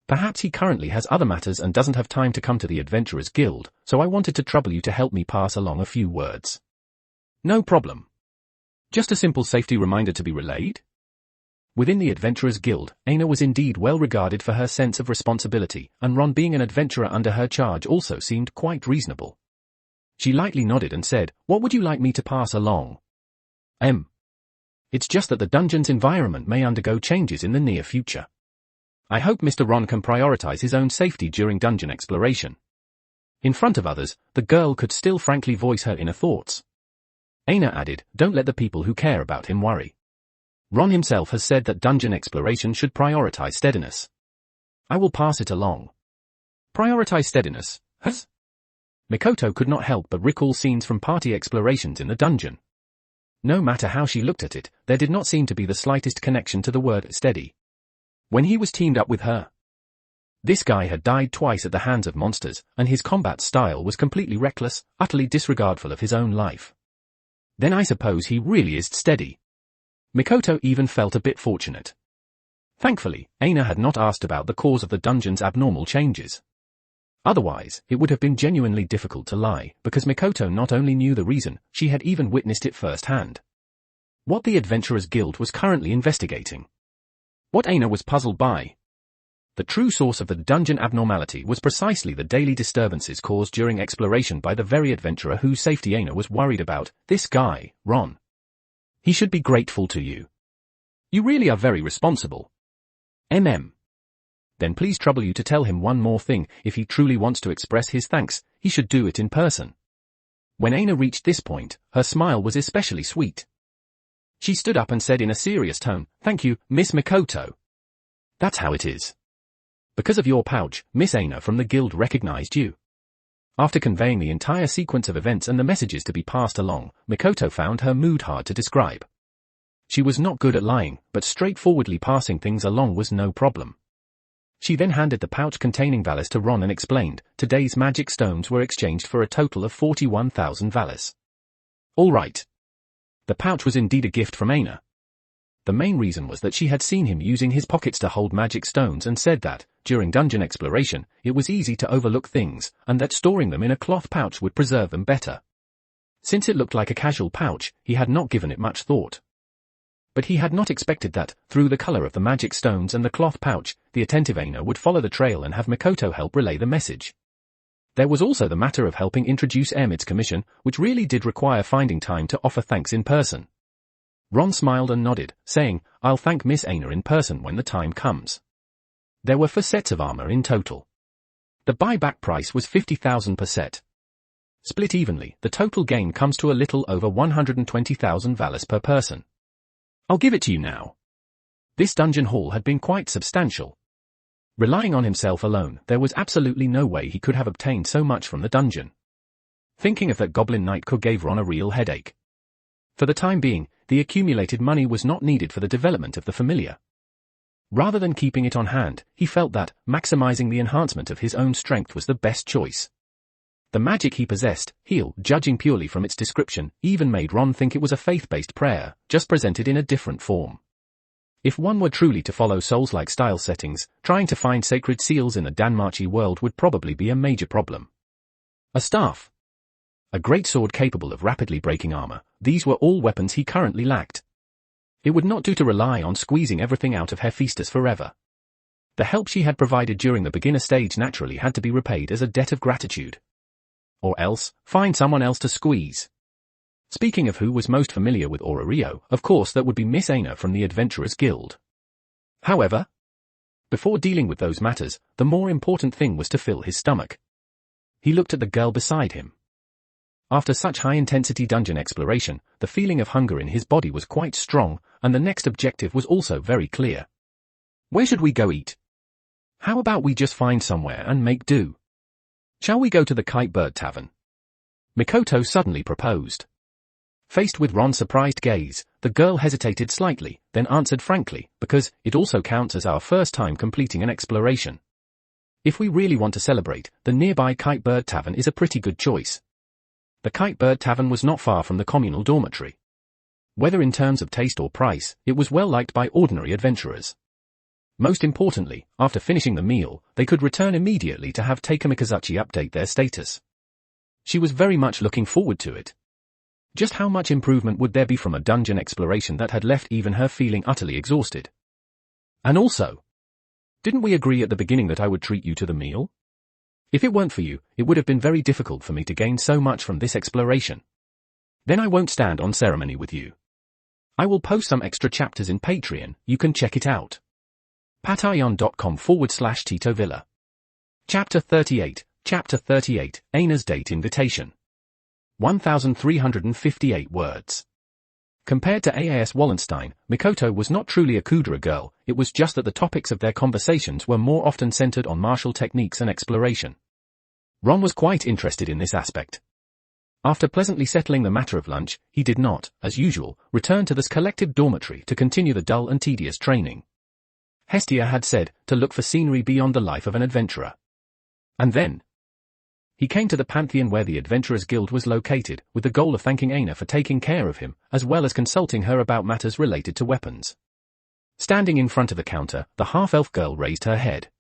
Perhaps he currently has other matters and doesn't have time to come to the Adventurers Guild, so I wanted to trouble you to help me pass along a few words. No problem. Just a simple safety reminder to be relayed? Within the Adventurers Guild, Aina was indeed well regarded for her sense of responsibility, and Ron being an adventurer under her charge also seemed quite reasonable. She lightly nodded and said, what would you like me to pass along? It's just that the dungeon's environment may undergo changes in the near future. I hope Mr. Ron can prioritize his own safety during dungeon exploration. In front of others, the girl could still frankly voice her inner thoughts. Aina added, don't let the people who care about him worry. Ron himself has said that dungeon exploration should prioritize steadiness. I will pass it along. Prioritize steadiness, huh? Mikoto could not help but recall scenes from party explorations in the dungeon. No matter how she looked at it, there did not seem to be the slightest connection to the word steady. When he was teamed up with her, this guy had died twice at the hands of monsters, and his combat style was completely reckless, utterly disregardful of his own life. Then I suppose he really is steady. Mikoto even felt a bit fortunate. Thankfully, Aina had not asked about the cause of the dungeon's abnormal changes. Otherwise, it would have been genuinely difficult to lie, because Mikoto not only knew the reason, she had even witnessed it firsthand. What the Adventurers Guild was currently investigating. What Aina was puzzled by. The true source of the dungeon abnormality was precisely the daily disturbances caused during exploration by the very adventurer whose safety Aina was worried about, this guy, Ron. He should be grateful to you. You really are very responsible. Then please trouble you to tell him one more thing, if he truly wants to express his thanks, he should do it in person. When Aina reached this point, her smile was especially sweet. She stood up and said in a serious tone, thank you, Miss Mikoto. That's how it is. Because of your pouch, Miss Aina from the guild recognized you. After conveying the entire sequence of events and the messages to be passed along, Mikoto found her mood hard to describe. She was not good at lying, but straightforwardly passing things along was no problem. She then handed the pouch containing Valis to Ron and explained, today's magic stones were exchanged for a total of 41,000 Valis. All right. The pouch was indeed a gift from Aina. The main reason was that she had seen him using his pockets to hold magic stones and said that, during dungeon exploration, it was easy to overlook things, and that storing them in a cloth pouch would preserve them better. Since it looked like a casual pouch, he had not given it much thought. But he had not expected that, through the color of the magic stones and the cloth pouch, the attentive Aina would follow the trail and have Mikoto help relay the message. There was also the matter of helping introduce Ermid's commission, which really did require finding time to offer thanks in person. Ron smiled and nodded, saying, I'll thank Miss Aina in person when the time comes. There were 4 sets of armor in total. The buyback price was 50,000 per set. Split evenly, the total gain comes to a little over 120,000 Valis per person. I'll give it to you now. This dungeon haul had been quite substantial. Relying on himself alone, there was absolutely no way he could have obtained so much from the dungeon. Thinking of that goblin knight gave Ron a real headache. For the time being, the accumulated money was not needed for the development of the familiar. Rather than keeping it on hand, he felt that, maximizing the enhancement of his own strength was the best choice. The magic he possessed, heal, judging purely from its description, even made Ron think it was a faith-based prayer, just presented in a different form. If one were truly to follow Souls-like style settings, trying to find sacred seals in the DanMachi world would probably be a major problem. A staff. A great sword capable of rapidly breaking armor, these were all weapons he currently lacked. It would not do to rely on squeezing everything out of Hephaestus forever. The help she had provided during the beginner stage naturally had to be repaid as a debt of gratitude. Or else, find someone else to squeeze. Speaking of who was most familiar with Rio, of course that would be Miss Aina from the Adventurers Guild. However, before dealing with those matters, the more important thing was to fill his stomach. He looked at the girl beside him. After such high-intensity dungeon exploration, the feeling of hunger in his body was quite strong, and the next objective was also very clear. Where should we go eat? How about we just find somewhere and make do? Shall we go to the Kite Bird Tavern? Mikoto suddenly proposed. Faced with Ron's surprised gaze, the girl hesitated slightly, then answered frankly, because it also counts as our first time completing an exploration. If we really want to celebrate, the nearby Kite Bird Tavern is a pretty good choice. The Kite Bird Tavern was not far from the communal dormitory. Whether in terms of taste or price, it was well liked by ordinary adventurers. Most importantly, after finishing the meal, they could return immediately to have Takamikazuchi update their status. She was very much looking forward to it. Just how much improvement would there be from a dungeon exploration that had left even her feeling utterly exhausted? And also, didn't we agree at the beginning that I would treat you to the meal? If it weren't for you, it would have been very difficult for me to gain so much from this exploration. Then I won't stand on ceremony with you. I will post some extra chapters in Patreon, you can check it out. patreon.com/Tito Villa. Chapter 38, Aina's Date Invitation. 1,358 words. Compared to AAS Wallenstein, Mikoto was not truly a kudera girl, it was just that the topics of their conversations were more often centered on martial techniques and exploration. Ron was quite interested in this aspect. After pleasantly settling the matter of lunch, he did not, as usual, return to this collective dormitory to continue the dull and tedious training. Hestia had said, to look for scenery beyond the life of an adventurer. And then he came to the Pantheon where the Adventurers Guild was located, with the goal of thanking Aina for taking care of him, as well as consulting her about matters related to weapons. Standing in front of the counter, the half-elf girl raised her head.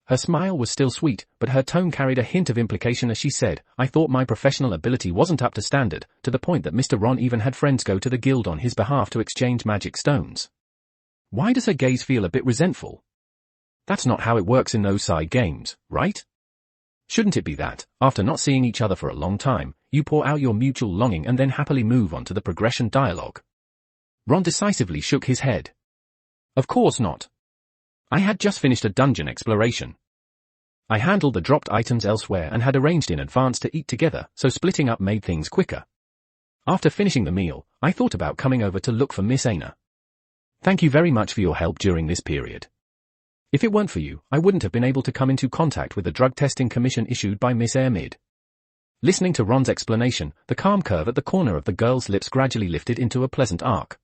Her smile was still sweet, but her tone carried a hint of implication as she said, I thought my professional ability wasn't up to standard, to the point that Mr. Ron even had friends go to the guild on his behalf to exchange magic stones. Why does her gaze feel a bit resentful? That's not how it works in those side games, right? Shouldn't it be that, after not seeing each other for a long time, you pour out your mutual longing and then happily move on to the progression dialogue? Ron decisively shook his head. Of course not. I had just finished a dungeon exploration. I handled the dropped items elsewhere and had arranged in advance to eat together, so splitting up made things quicker. After finishing the meal, I thought about coming over to look for Miss Aina. Thank you very much for your help during this period. If it weren't for you, I wouldn't have been able to come into contact with the drug testing commission issued by Miss Airmid. Listening to Ron's explanation, the calm curve at the corner of the girl's lips gradually lifted into a pleasant arc.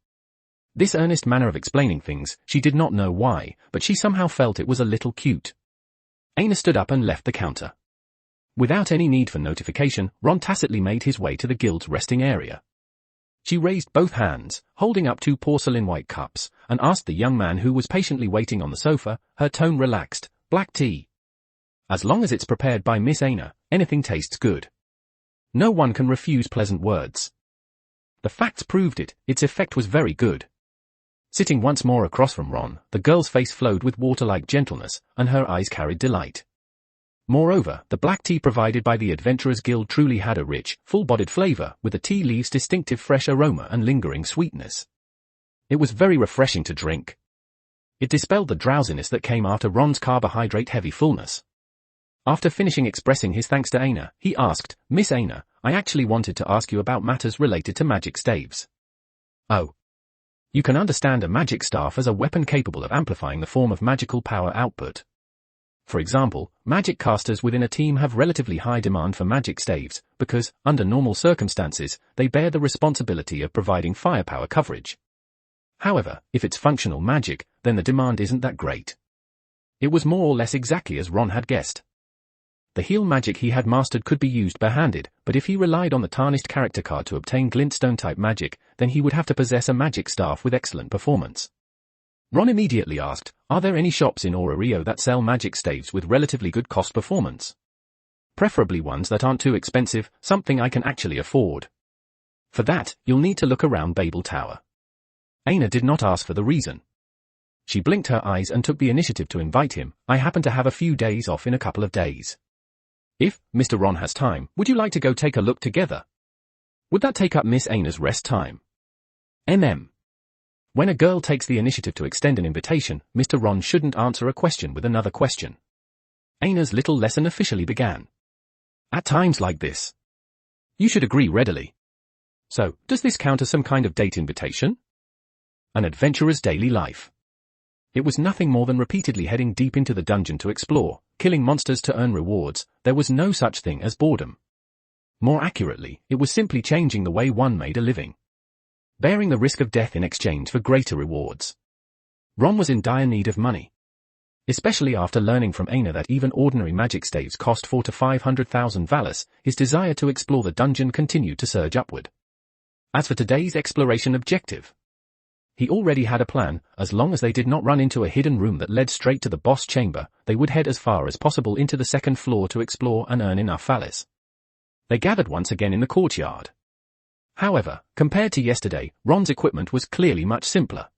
This earnest manner of explaining things, she did not know why, but she somehow felt it was a little cute. Aina stood up and left the counter. Without any need for notification, Ron tacitly made his way to the guild's resting area. She raised both hands, holding up 2 porcelain white cups, and asked the young man who was patiently waiting on the sofa, her tone relaxed, black tea. As long as it's prepared by Miss Aina, anything tastes good. No one can refuse pleasant words. The facts proved it, its effect was very good. Sitting once more across from Ron, the girl's face flowed with water-like gentleness, and her eyes carried delight. Moreover, the black tea provided by the Adventurers Guild truly had a rich, full-bodied flavor, with the tea leaves' distinctive fresh aroma and lingering sweetness. It was very refreshing to drink. It dispelled the drowsiness that came after Ron's carbohydrate-heavy fullness. After finishing expressing his thanks to Aina, he asked, Miss Aina, I actually wanted to ask you about matters related to magic staves. Oh. You can understand a magic staff as a weapon capable of amplifying the form of magical power output. For example, magic casters within a team have relatively high demand for magic staves, because, under normal circumstances, they bear the responsibility of providing firepower coverage. However, if it's functional magic, then the demand isn't that great. It was more or less exactly as Ron had guessed. The heal magic he had mastered could be used barehanded, but if he relied on the tarnished character card to obtain glintstone-type magic, then he would have to possess a magic staff with excellent performance. Ron immediately asked, are there any shops in Rio that sell magic staves with relatively good cost performance? Preferably ones that aren't too expensive, something I can actually afford. For that, you'll need to look around Babel Tower. Aina did not ask for the reason. She blinked her eyes and took the initiative to invite him. I happen to have a few days off in a couple of days. If Mr. Ron has time, would you like to go take a look together? Would that take up Miss Aina's rest time? When a girl takes the initiative to extend an invitation, Mr. Ron shouldn't answer a question with another question. Aina's little lesson officially began. At times like this, you should agree readily. So, does this count as some kind of date invitation? An adventurer's daily life. It was nothing more than repeatedly heading deep into the dungeon to explore, killing monsters to earn rewards. There was no such thing as boredom. More accurately, it was simply changing the way one made a living. Bearing the risk of death in exchange for greater rewards. Ron was in dire need of money. Especially after learning from Aina that even ordinary magic staves cost 400,000 to 500,000 Valis, his desire to explore the dungeon continued to surge upward. As for today's exploration objective, he already had a plan. As long as they did not run into a hidden room that led straight to the boss chamber, they would head as far as possible into the second floor to explore and earn enough Valis. They gathered once again in the courtyard. However, compared to yesterday, Ron's equipment was clearly much simpler.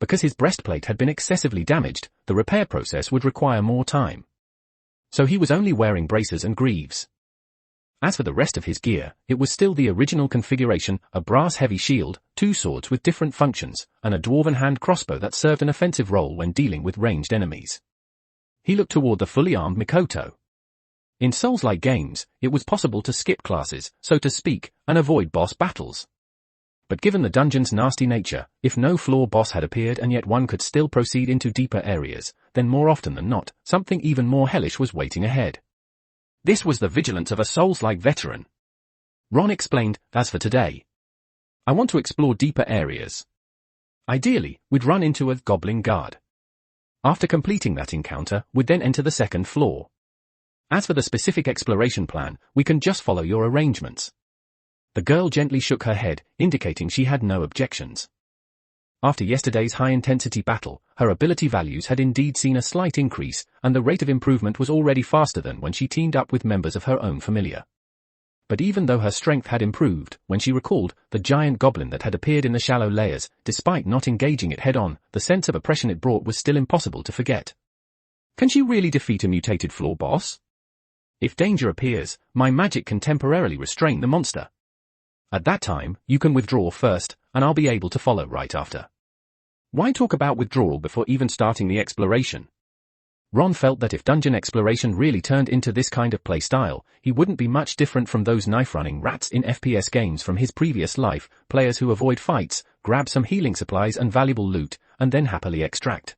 Because his breastplate had been excessively damaged, the repair process would require more time. So he was only wearing braces and greaves. As for the rest of his gear, it was still the original configuration: a brass heavy shield, 2 swords with different functions, and a dwarven hand crossbow that served an offensive role when dealing with ranged enemies. He looked toward the fully armed Mikoto. In Souls-like games, it was possible to skip classes, so to speak, and avoid boss battles. But given the dungeon's nasty nature, if no floor boss had appeared and yet one could still proceed into deeper areas, then more often than not, something even more hellish was waiting ahead. This was the vigilance of a Souls-like veteran. Ron explained, as for today, I want to explore deeper areas. Ideally, we'd run into a goblin guard. After completing that encounter, we'd then enter the second floor. As for the specific exploration plan, we can just follow your arrangements. The girl gently shook her head, indicating she had no objections. After yesterday's high-intensity battle, her ability values had indeed seen a slight increase, and the rate of improvement was already faster than when she teamed up with members of her own familiar. But even though her strength had improved, when she recalled the giant goblin that had appeared in the shallow layers, despite not engaging it head-on, the sense of oppression it brought was still impossible to forget. Can she really defeat a mutated floor boss? If danger appears, my magic can temporarily restrain the monster. At that time, you can withdraw first, and I'll be able to follow right after. Why talk about withdrawal before even starting the exploration? Ron felt that if dungeon exploration really turned into this kind of playstyle, he wouldn't be much different from those knife-running rats in FPS games from his previous life, players who avoid fights, grab some healing supplies and valuable loot, and then happily extract.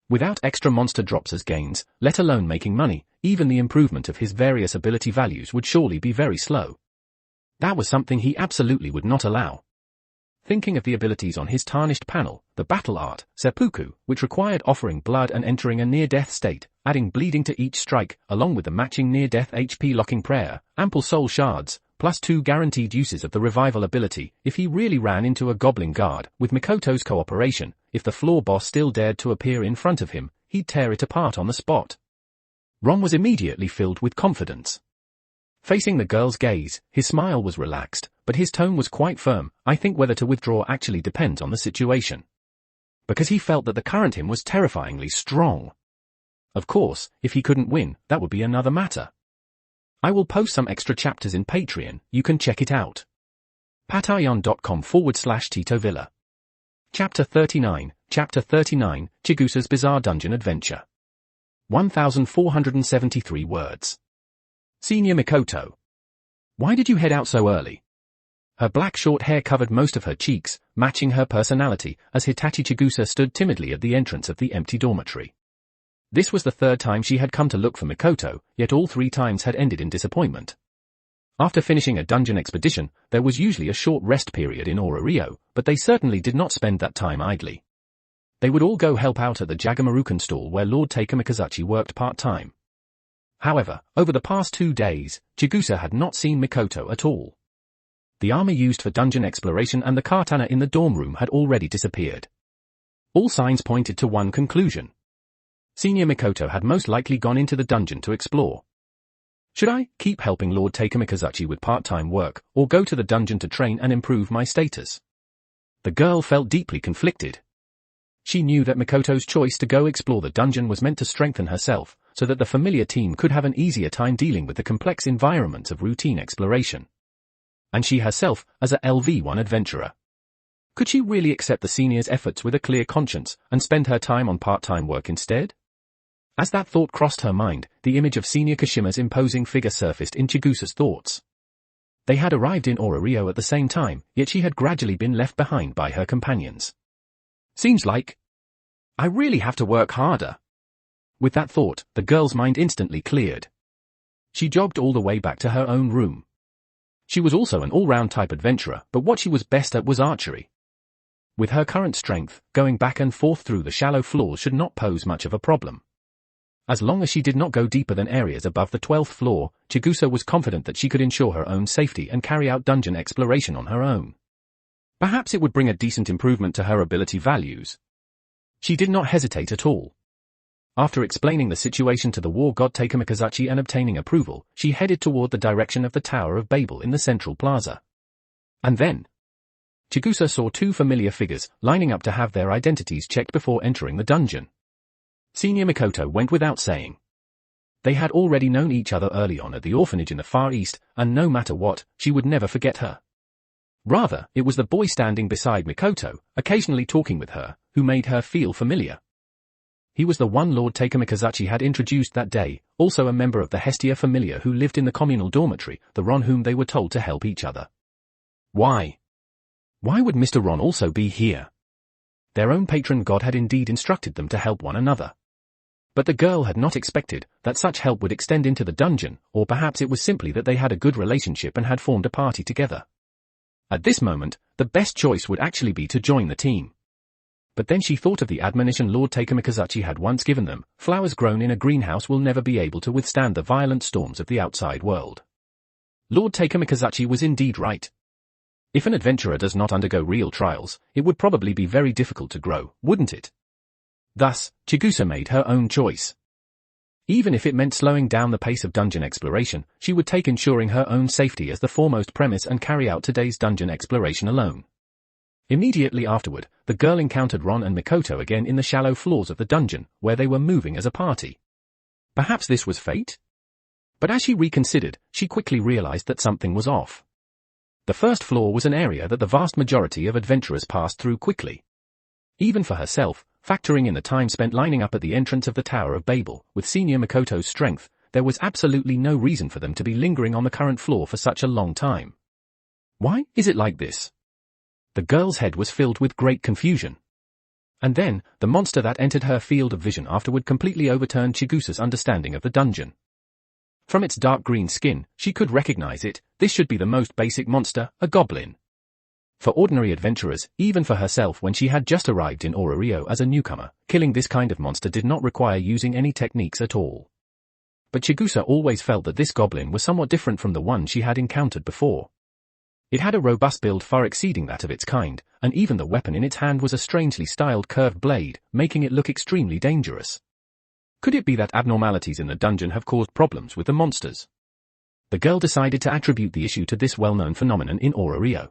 Without extra monster drops as gains, let alone making money, even the improvement of his various ability values would surely be very slow. That was something he absolutely would not allow. Thinking of the abilities on his tarnished panel, the battle art, seppuku, which required offering blood and entering a near-death state, adding bleeding to each strike, along with the matching near-death HP locking prayer, ample soul shards, plus 2 guaranteed uses of the revival ability, if he really ran into a goblin guard, with Mikoto's cooperation, if the floor boss still dared to appear in front of him, he'd tear it apart on the spot. Ron was immediately filled with confidence. Facing the girl's gaze, his smile was relaxed, but his tone was quite firm. I think whether to withdraw actually depends on the situation. Because he felt that the current him was terrifyingly strong. Of course, if he couldn't win, that would be another matter. I will post some extra chapters in Patreon, you can check it out. patreon.com/Tito Villa. Chapter 39, Chigusa's Bizarre Dungeon Adventure. 1473 words. Senior Mikoto. Why did you head out so early? Her black short hair covered most of her cheeks, matching her personality, as Hitachi Chigusa stood timidly at the entrance of the empty dormitory. This was the 3rd time she had come to look for Mikoto, yet all 3 times had ended in disappointment. After finishing a dungeon expedition, there was usually a short rest period in Rio, but they certainly did not spend that time idly. They would all go help out at the Jagamarukan stall where Lord Taika Mikazuchi worked part-time. However, over the past 2 days, Chigusa had not seen Mikoto at all. The armor used for dungeon exploration and the katana in the dorm room had already disappeared. All signs pointed to one conclusion. Senior Mikoto had most likely gone into the dungeon to explore. Should I keep helping Lord Takamikazuchi with part-time work, or go to the dungeon to train and improve my status? The girl felt deeply conflicted. She knew that Mikoto's choice to go explore the dungeon was meant to strengthen herself, so that the familiar team could have an easier time dealing with the complex environments of routine exploration. And she herself, as a LV-1 adventurer. Could she really accept the senior's efforts with a clear conscience, and spend her time on part-time work instead? As that thought crossed her mind, the image of Senior Kashima's imposing figure surfaced in Chigusa's thoughts. They had arrived in Orario at the same time, yet she had gradually been left behind by her companions. Seems like I really have to work harder. With that thought, the girl's mind instantly cleared. She jogged all the way back to her own room. She was also an all-round type adventurer, but what she was best at was archery. With her current strength, going back and forth through the shallow floors should not pose much of a problem. As long as she did not go deeper than areas above the 12th floor, Chigusa was confident that she could ensure her own safety and carry out dungeon exploration on her own. Perhaps it would bring a decent improvement to her ability values. She did not hesitate at all. After explaining the situation to the war god Takamikazuchi and obtaining approval, she headed toward the direction of the Tower of Babel in the central plaza. And then, Chigusa saw two familiar figures, lining up to have their identities checked before entering the dungeon. Senior Mikoto went without saying. They had already known each other early on at the orphanage in the Far East, and no matter what, she would never forget her. Rather, it was the boy standing beside Mikoto, occasionally talking with her, who made her feel familiar. He was the one Lord Takamikazuchi had introduced that day, also a member of the Hestia Familia who lived in the communal dormitory, the Ron whom they were told to help each other. Why? Why would Mr. Ron also be here? Their own patron god had indeed instructed them to help one another. But the girl had not expected that such help would extend into the dungeon, or perhaps it was simply that they had a good relationship and had formed a party together. At this moment, the best choice would actually be to join the team. But then she thought of the admonition Lord Takamikazuchi had once given them: flowers grown in a greenhouse will never be able to withstand the violent storms of the outside world. Lord Takamikazuchi was indeed right. If an adventurer does not undergo real trials, it would probably be very difficult to grow, wouldn't it? Thus, Chigusa made her own choice. Even if it meant slowing down the pace of dungeon exploration, she would take ensuring her own safety as the foremost premise and carry out today's dungeon exploration alone. Immediately afterward, the girl encountered Ron and Mikoto again in the shallow floors of the dungeon, where they were moving as a party. Perhaps this was fate? But as she reconsidered, she quickly realized that something was off. The first floor was an area that the vast majority of adventurers passed through quickly. Even for herself, factoring in the time spent lining up at the entrance of the Tower of Babel, with Senior Mikoto's strength, there was absolutely no reason for them to be lingering on the current floor for such a long time. Why is it like this? The girl's head was filled with great confusion. And then, the monster that entered her field of vision afterward completely overturned Chigusa's understanding of the dungeon. From its dark green skin, she could recognize it. This should be the most basic monster, a goblin. For ordinary adventurers, even for herself when she had just arrived in Orario as a newcomer, killing this kind of monster did not require using any techniques at all. But Chigusa always felt that this goblin was somewhat different from the one she had encountered before. It had a robust build far exceeding that of its kind, and even the weapon in its hand was a strangely styled curved blade, making it look extremely dangerous. Could it be that abnormalities in the dungeon have caused problems with the monsters? The girl decided to attribute the issue to this well-known phenomenon in Orario.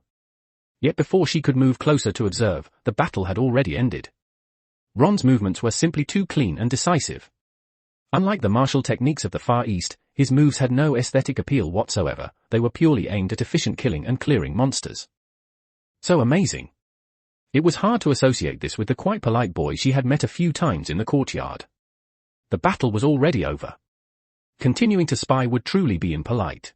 Yet before she could move closer to observe, the battle had already ended. Ron's movements were simply too clean and decisive. Unlike the martial techniques of the Far East, his moves had no aesthetic appeal whatsoever. They were purely aimed at efficient killing and clearing monsters. So amazing. It was hard to associate this with the quite polite boy she had met a few times in the courtyard. The battle was already over. Continuing to spy would truly be impolite.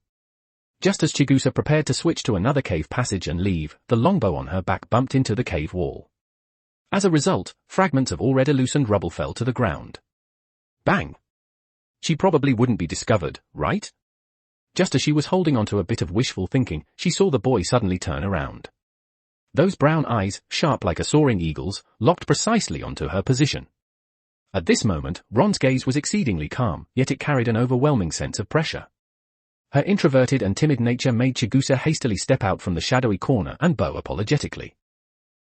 Just as Chigusa prepared to switch to another cave passage and leave, the longbow on her back bumped into the cave wall. As a result, fragments of already loosened rubble fell to the ground. Bang! She probably wouldn't be discovered, right? Just as she was holding onto a bit of wishful thinking, she saw the boy suddenly turn around. Those brown eyes, sharp like a soaring eagle's, locked precisely onto her position. At this moment, Ron's gaze was exceedingly calm, yet it carried an overwhelming sense of pressure. Her introverted and timid nature made Chigusa hastily step out from the shadowy corner and bow apologetically.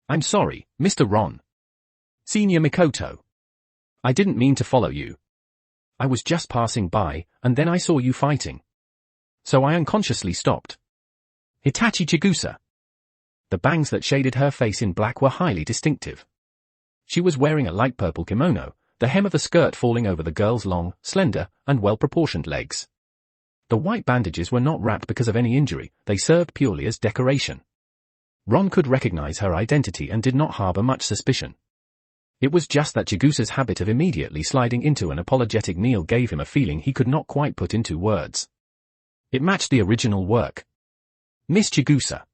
"I'm sorry, Mr. Ron." Senior Mikoto. I didn't mean to follow you. I was just passing by, and then I saw you fighting. So I unconsciously stopped. Hitachi Chigusa. The bangs that shaded her face in black were highly distinctive. She was wearing a light purple kimono, the hem of the skirt falling over the girl's long, slender, and well-proportioned legs. The white bandages were not wrapped because of any injury, they served purely as decoration. Ron could recognize her identity and did not harbor much suspicion. It was just that Chigusa's habit of immediately sliding into an apologetic kneel gave him a feeling he could not quite put into words. It matched the original work. Miss Chigusa.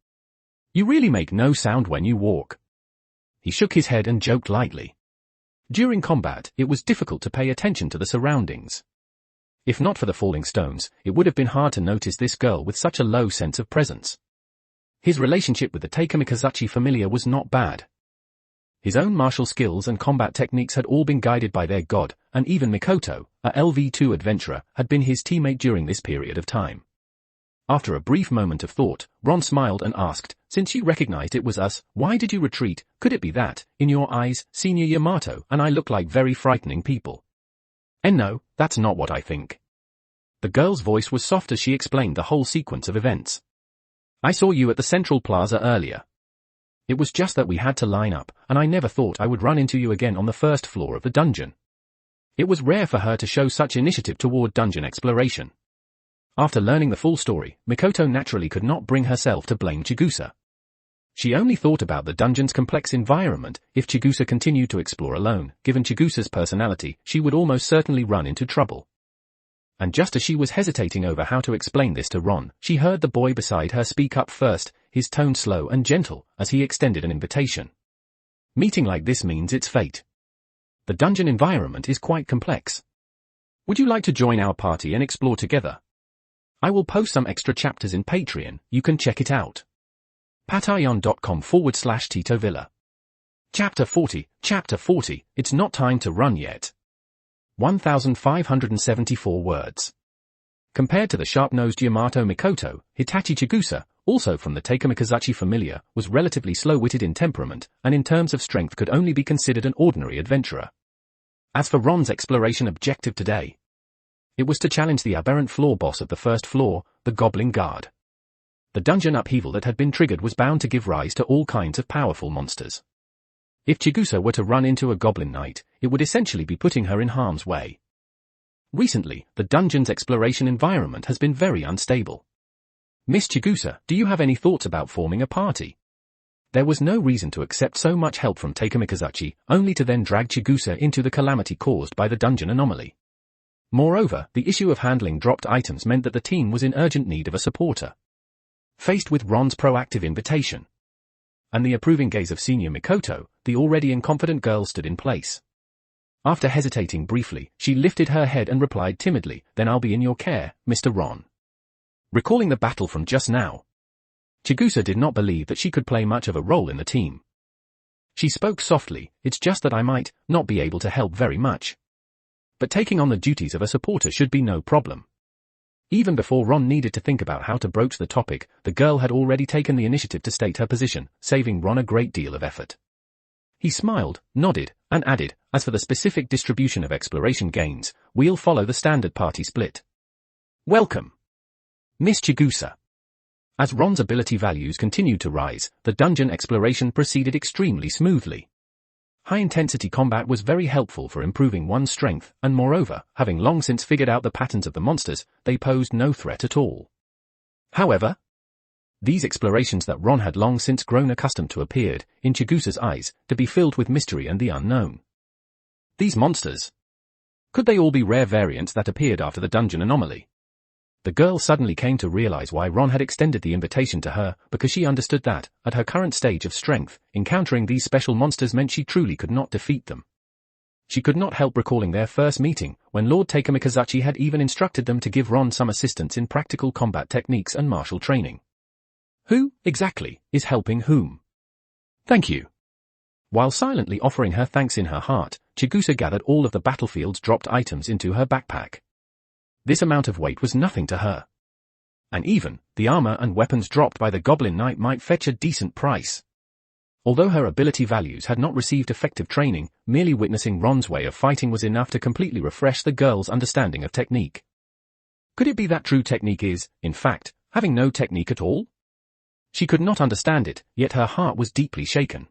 You really make no sound when you walk. He shook his head and joked lightly. During combat, it was difficult to pay attention to the surroundings. If not for the falling stones, it would have been hard to notice this girl with such a low sense of presence. His relationship with the Takamikazuchi familiar was not bad. His own martial skills and combat techniques had all been guided by their god, and even Mikoto, a LV2 adventurer, had been his teammate during this period of time. After a brief moment of thought, Ron smiled and asked, since you recognized it was us, why did you retreat? Could it be that, in your eyes, Senior Yamato and I look like very frightening people? And no, that's not what I think. The girl's voice was soft as she explained the whole sequence of events. I saw you at the Central Plaza earlier. It was just that we had to line up, and I never thought I would run into you again on the first floor of the dungeon. It was rare for her to show such initiative toward dungeon exploration. After learning the full story, Mikoto naturally could not bring herself to blame Chigusa. She only thought about the dungeon's complex environment. If Chigusa continued to explore alone, given Chigusa's personality, she would almost certainly run into trouble. And just as she was hesitating over how to explain this to Ron, she heard the boy beside her speak up first, his tone slow and gentle, as he extended an invitation. Meeting like this means it's fate. The dungeon environment is quite complex. Would you like to join our party and explore together? I will post some extra chapters in Patreon, you can check it out. patreon.com/Tito Villa. Chapter 40, it's not time to run yet. 1,574 words. Compared to the sharp-nosed Yamato Mikoto, Hitachi Chigusa, also from the Takamikazuchi familiar, was relatively slow-witted in temperament, and in terms of strength could only be considered an ordinary adventurer. As for Ron's exploration objective today, it was to challenge the aberrant floor boss of the first floor, the Goblin Guard. The dungeon upheaval that had been triggered was bound to give rise to all kinds of powerful monsters. If Chigusa were to run into a Goblin Knight, it would essentially be putting her in harm's way. Recently, the dungeon's exploration environment has been very unstable. Miss Chigusa, do you have any thoughts about forming a party? There was no reason to accept so much help from Takamikazuchi, only to then drag Chigusa into the calamity caused by the dungeon anomaly. Moreover, the issue of handling dropped items meant that the team was in urgent need of a supporter. Faced with Ron's proactive invitation and the approving gaze of Senior Mikoto, the already inconfident girl stood in place. After hesitating briefly, she lifted her head and replied timidly, "Then I'll be in your care, Mr. Ron." Recalling the battle from just now, Chigusa did not believe that she could play much of a role in the team. She spoke softly, "It's just that I might not be able to help very much. But taking on the duties of a supporter should be no problem." Even before Ron needed to think about how to broach the topic, the girl had already taken the initiative to state her position, saving Ron a great deal of effort. He smiled, nodded, and added, "As for the specific distribution of exploration gains, we'll follow the standard party split. Welcome, Miss Chigusa." As Ron's ability values continued to rise, the dungeon exploration proceeded extremely smoothly. High-intensity combat was very helpful for improving one's strength, and moreover, having long since figured out the patterns of the monsters, they posed no threat at all. However, these explorations that Ron had long since grown accustomed to appeared, in Chigusa's eyes, to be filled with mystery and the unknown. These monsters, could they all be rare variants that appeared after the dungeon anomaly? The girl suddenly came to realize why Ron had extended the invitation to her, because she understood that, at her current stage of strength, encountering these special monsters meant she truly could not defeat them. She could not help recalling their first meeting, when Lord Takamikazuchi had even instructed them to give Ron some assistance in practical combat techniques and martial training. Who, exactly, is helping whom? Thank you. While silently offering her thanks in her heart, Chigusa gathered all of the battlefield's dropped items into her backpack. This amount of weight was nothing to her. And even, the armor and weapons dropped by the Goblin Knight might fetch a decent price. Although her ability values had not received effective training, merely witnessing Ron's way of fighting was enough to completely refresh the girl's understanding of technique. Could it be that true technique is, in fact, having no technique at all? She could not understand it, yet her heart was deeply shaken.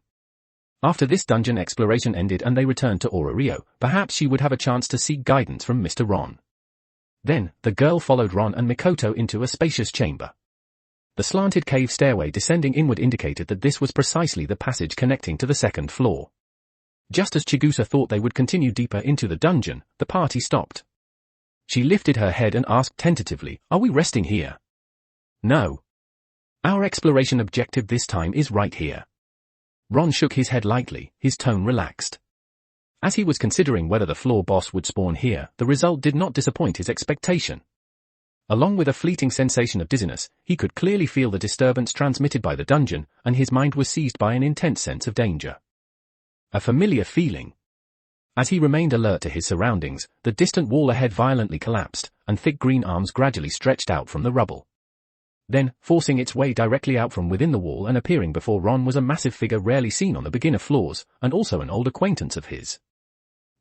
After this dungeon exploration ended and they returned to Rio, perhaps she would have a chance to seek guidance from Mr. Ron. Then, the girl followed Ron and Mikoto into a spacious chamber. The slanted cave stairway descending inward indicated that this was precisely the passage connecting to the second floor. Just as Chigusa thought they would continue deeper into the dungeon, the party stopped. She lifted her head and asked tentatively, "Are we resting here?" "No. Our exploration objective this time is right here." Ron shook his head lightly, his tone relaxed. As he was considering whether the floor boss would spawn here, the result did not disappoint his expectation. Along with a fleeting sensation of dizziness, he could clearly feel the disturbance transmitted by the dungeon, and his mind was seized by an intense sense of danger. A familiar feeling. As he remained alert to his surroundings, the distant wall ahead violently collapsed, and thick green arms gradually stretched out from the rubble. Then, forcing its way directly out from within the wall and appearing before Ron was a massive figure rarely seen on the beginner floors, and also an old acquaintance of his.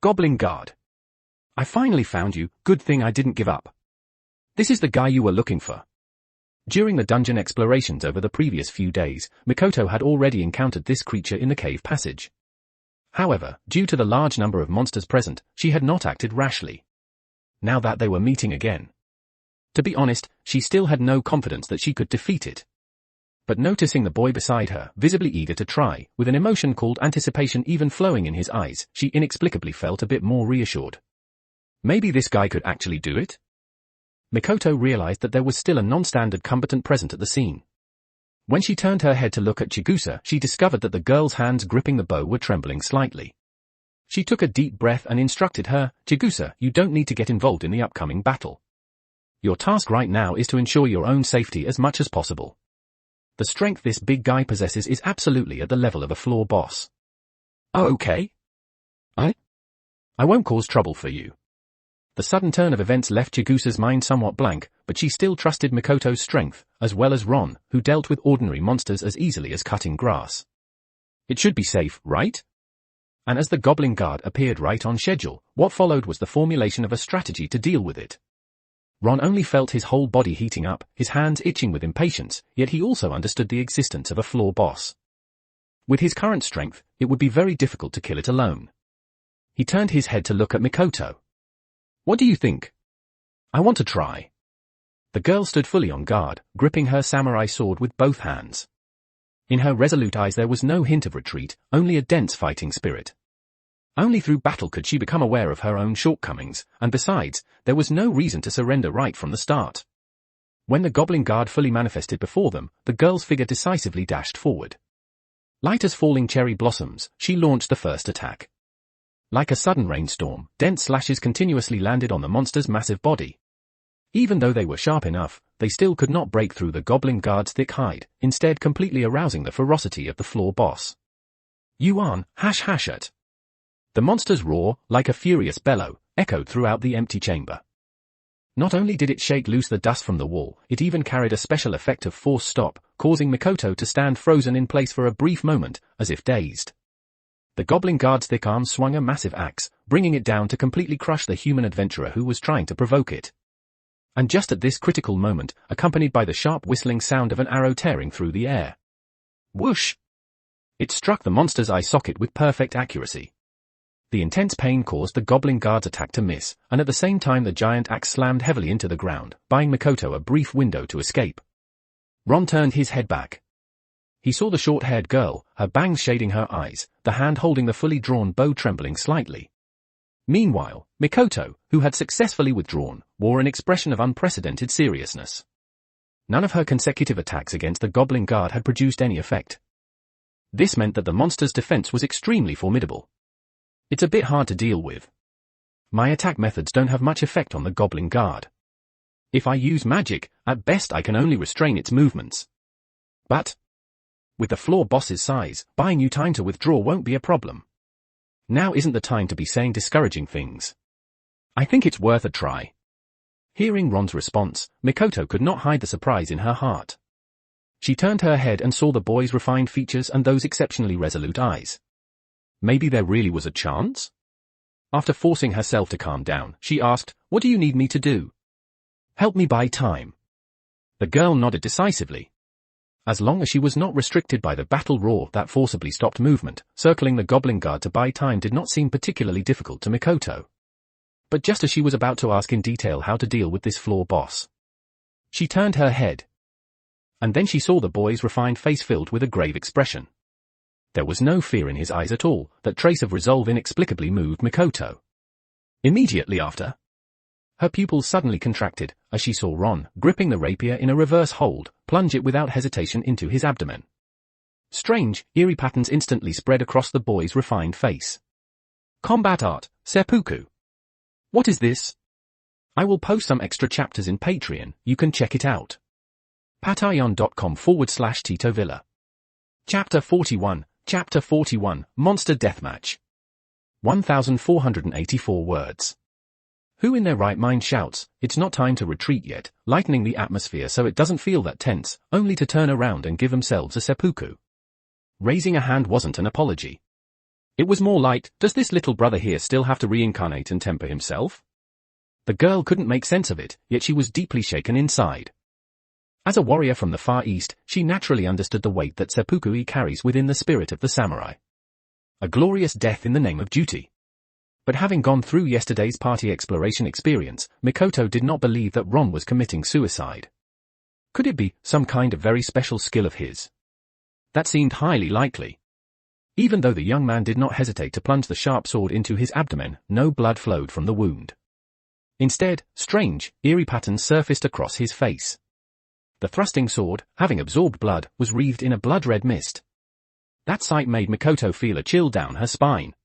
"Goblin Guard. I finally found you, good thing I didn't give up. This is the guy you were looking for." During the dungeon explorations over the previous few days, Mikoto had already encountered this creature in the cave passage. However, due to the large number of monsters present, she had not acted rashly. Now that they were meeting again. To be honest, she still had no confidence that she could defeat it. But noticing the boy beside her, visibly eager to try, with an emotion called anticipation even flowing in his eyes, she inexplicably felt a bit more reassured. Maybe this guy could actually do it? Mikoto realized that there was still a non-standard combatant present at the scene. When she turned her head to look at Chigusa, she discovered that the girl's hands gripping the bow were trembling slightly. She took a deep breath and instructed her, "Chigusa, you don't need to get involved in the upcoming battle. Your task right now is to ensure your own safety as much as possible. The strength this big guy possesses is absolutely at the level of a floor boss." "Oh, okay. I won't cause trouble for you." The sudden turn of events left Chigusa's mind somewhat blank, but she still trusted Mikoto's strength, as well as Ron, who dealt with ordinary monsters as easily as cutting grass. It should be safe, right? And as the Goblin Guard appeared right on schedule, what followed was the formulation of a strategy to deal with it. Ron only felt his whole body heating up, his hands itching with impatience, yet he also understood the existence of a floor boss. With his current strength, it would be very difficult to kill it alone. He turned his head to look at Mikoto. "What do you think?" "I want to try." The girl stood fully on guard, gripping her samurai sword with both hands. In her resolute eyes there was no hint of retreat, only a dense fighting spirit. Only through battle could she become aware of her own shortcomings, and besides, there was no reason to surrender right from the start. When the Goblin Guard fully manifested before them, the girl's figure decisively dashed forward. Light as falling cherry blossoms, she launched the first attack. Like a sudden rainstorm, dense slashes continuously landed on the monster's massive body. Even though they were sharp enough, they still could not break through the Goblin Guard's thick hide, instead completely arousing the ferocity of the floor boss. "Yuan, hash-hashat." The monster's roar, like a furious bellow, echoed throughout the empty chamber. Not only did it shake loose the dust from the wall, it even carried a special effect of force stop, causing Mikoto to stand frozen in place for a brief moment, as if dazed. The Goblin Guard's thick arm swung a massive axe, bringing it down to completely crush the human adventurer who was trying to provoke it. And just at this critical moment, accompanied by the sharp whistling sound of an arrow tearing through the air. Whoosh! It struck the monster's eye socket with perfect accuracy. The intense pain caused the Goblin Guard's attack to miss, and at the same time the giant axe slammed heavily into the ground, buying Mikoto a brief window to escape. Ron turned his head back. He saw the short-haired girl, her bangs shading her eyes, the hand holding the fully drawn bow trembling slightly. Meanwhile, Mikoto, who had successfully withdrawn, wore an expression of unprecedented seriousness. None of her consecutive attacks against the Goblin Guard had produced any effect. This meant that the monster's defense was extremely formidable. "It's a bit hard to deal with. My attack methods don't have much effect on the Goblin Guard. If I use magic, at best I can only restrain its movements. But with the floor boss's size, buying you time to withdraw won't be a problem. Now isn't the time to be saying discouraging things. I think it's worth a try." Hearing Ron's response, Mikoto could not hide the surprise in her heart. She turned her head and saw the boy's refined features and those exceptionally resolute eyes. Maybe there really was a chance? After forcing herself to calm down, she asked, "What do you need me to do?" "Help me buy time." The girl nodded decisively. As long as she was not restricted by the battle roar that forcibly stopped movement, circling the goblin guard to buy time did not seem particularly difficult to Mikoto. But just as she was about to ask in detail how to deal with this floor boss, she turned her head. And then she saw the boy's refined face filled with a grave expression. There was no fear in his eyes at all. That trace of resolve inexplicably moved Mikoto. Immediately after, her pupils suddenly contracted as she saw Ron, gripping the rapier in a reverse hold, plunge it without hesitation into his abdomen. Strange, eerie patterns instantly spread across the boy's refined face. Combat art, seppuku. What is this? I will post some extra chapters in Patreon, you can check it out. patreon.com/Tito Villa. Chapter 41, Monster Deathmatch. 1484 words. Who in their right mind shouts, "It's not time to retreat yet," lightening the atmosphere so it doesn't feel that tense, only to turn around and give themselves a seppuku? Raising a hand wasn't an apology. It was more like, does this little brother here still have to reincarnate and temper himself? The girl couldn't make sense of it, yet she was deeply shaken inside. As a warrior from the Far East, she naturally understood the weight that seppuku carries within the spirit of the samurai. A glorious death in the name of duty. But having gone through yesterday's party exploration experience, Mikoto did not believe that Ron was committing suicide. Could it be some kind of very special skill of his? That seemed highly likely. Even though the young man did not hesitate to plunge the sharp sword into his abdomen, no blood flowed from the wound. Instead, strange, eerie patterns surfaced across his face. The thrusting sword, having absorbed blood, was wreathed in a blood-red mist. That sight made Mikoto feel a chill down her spine.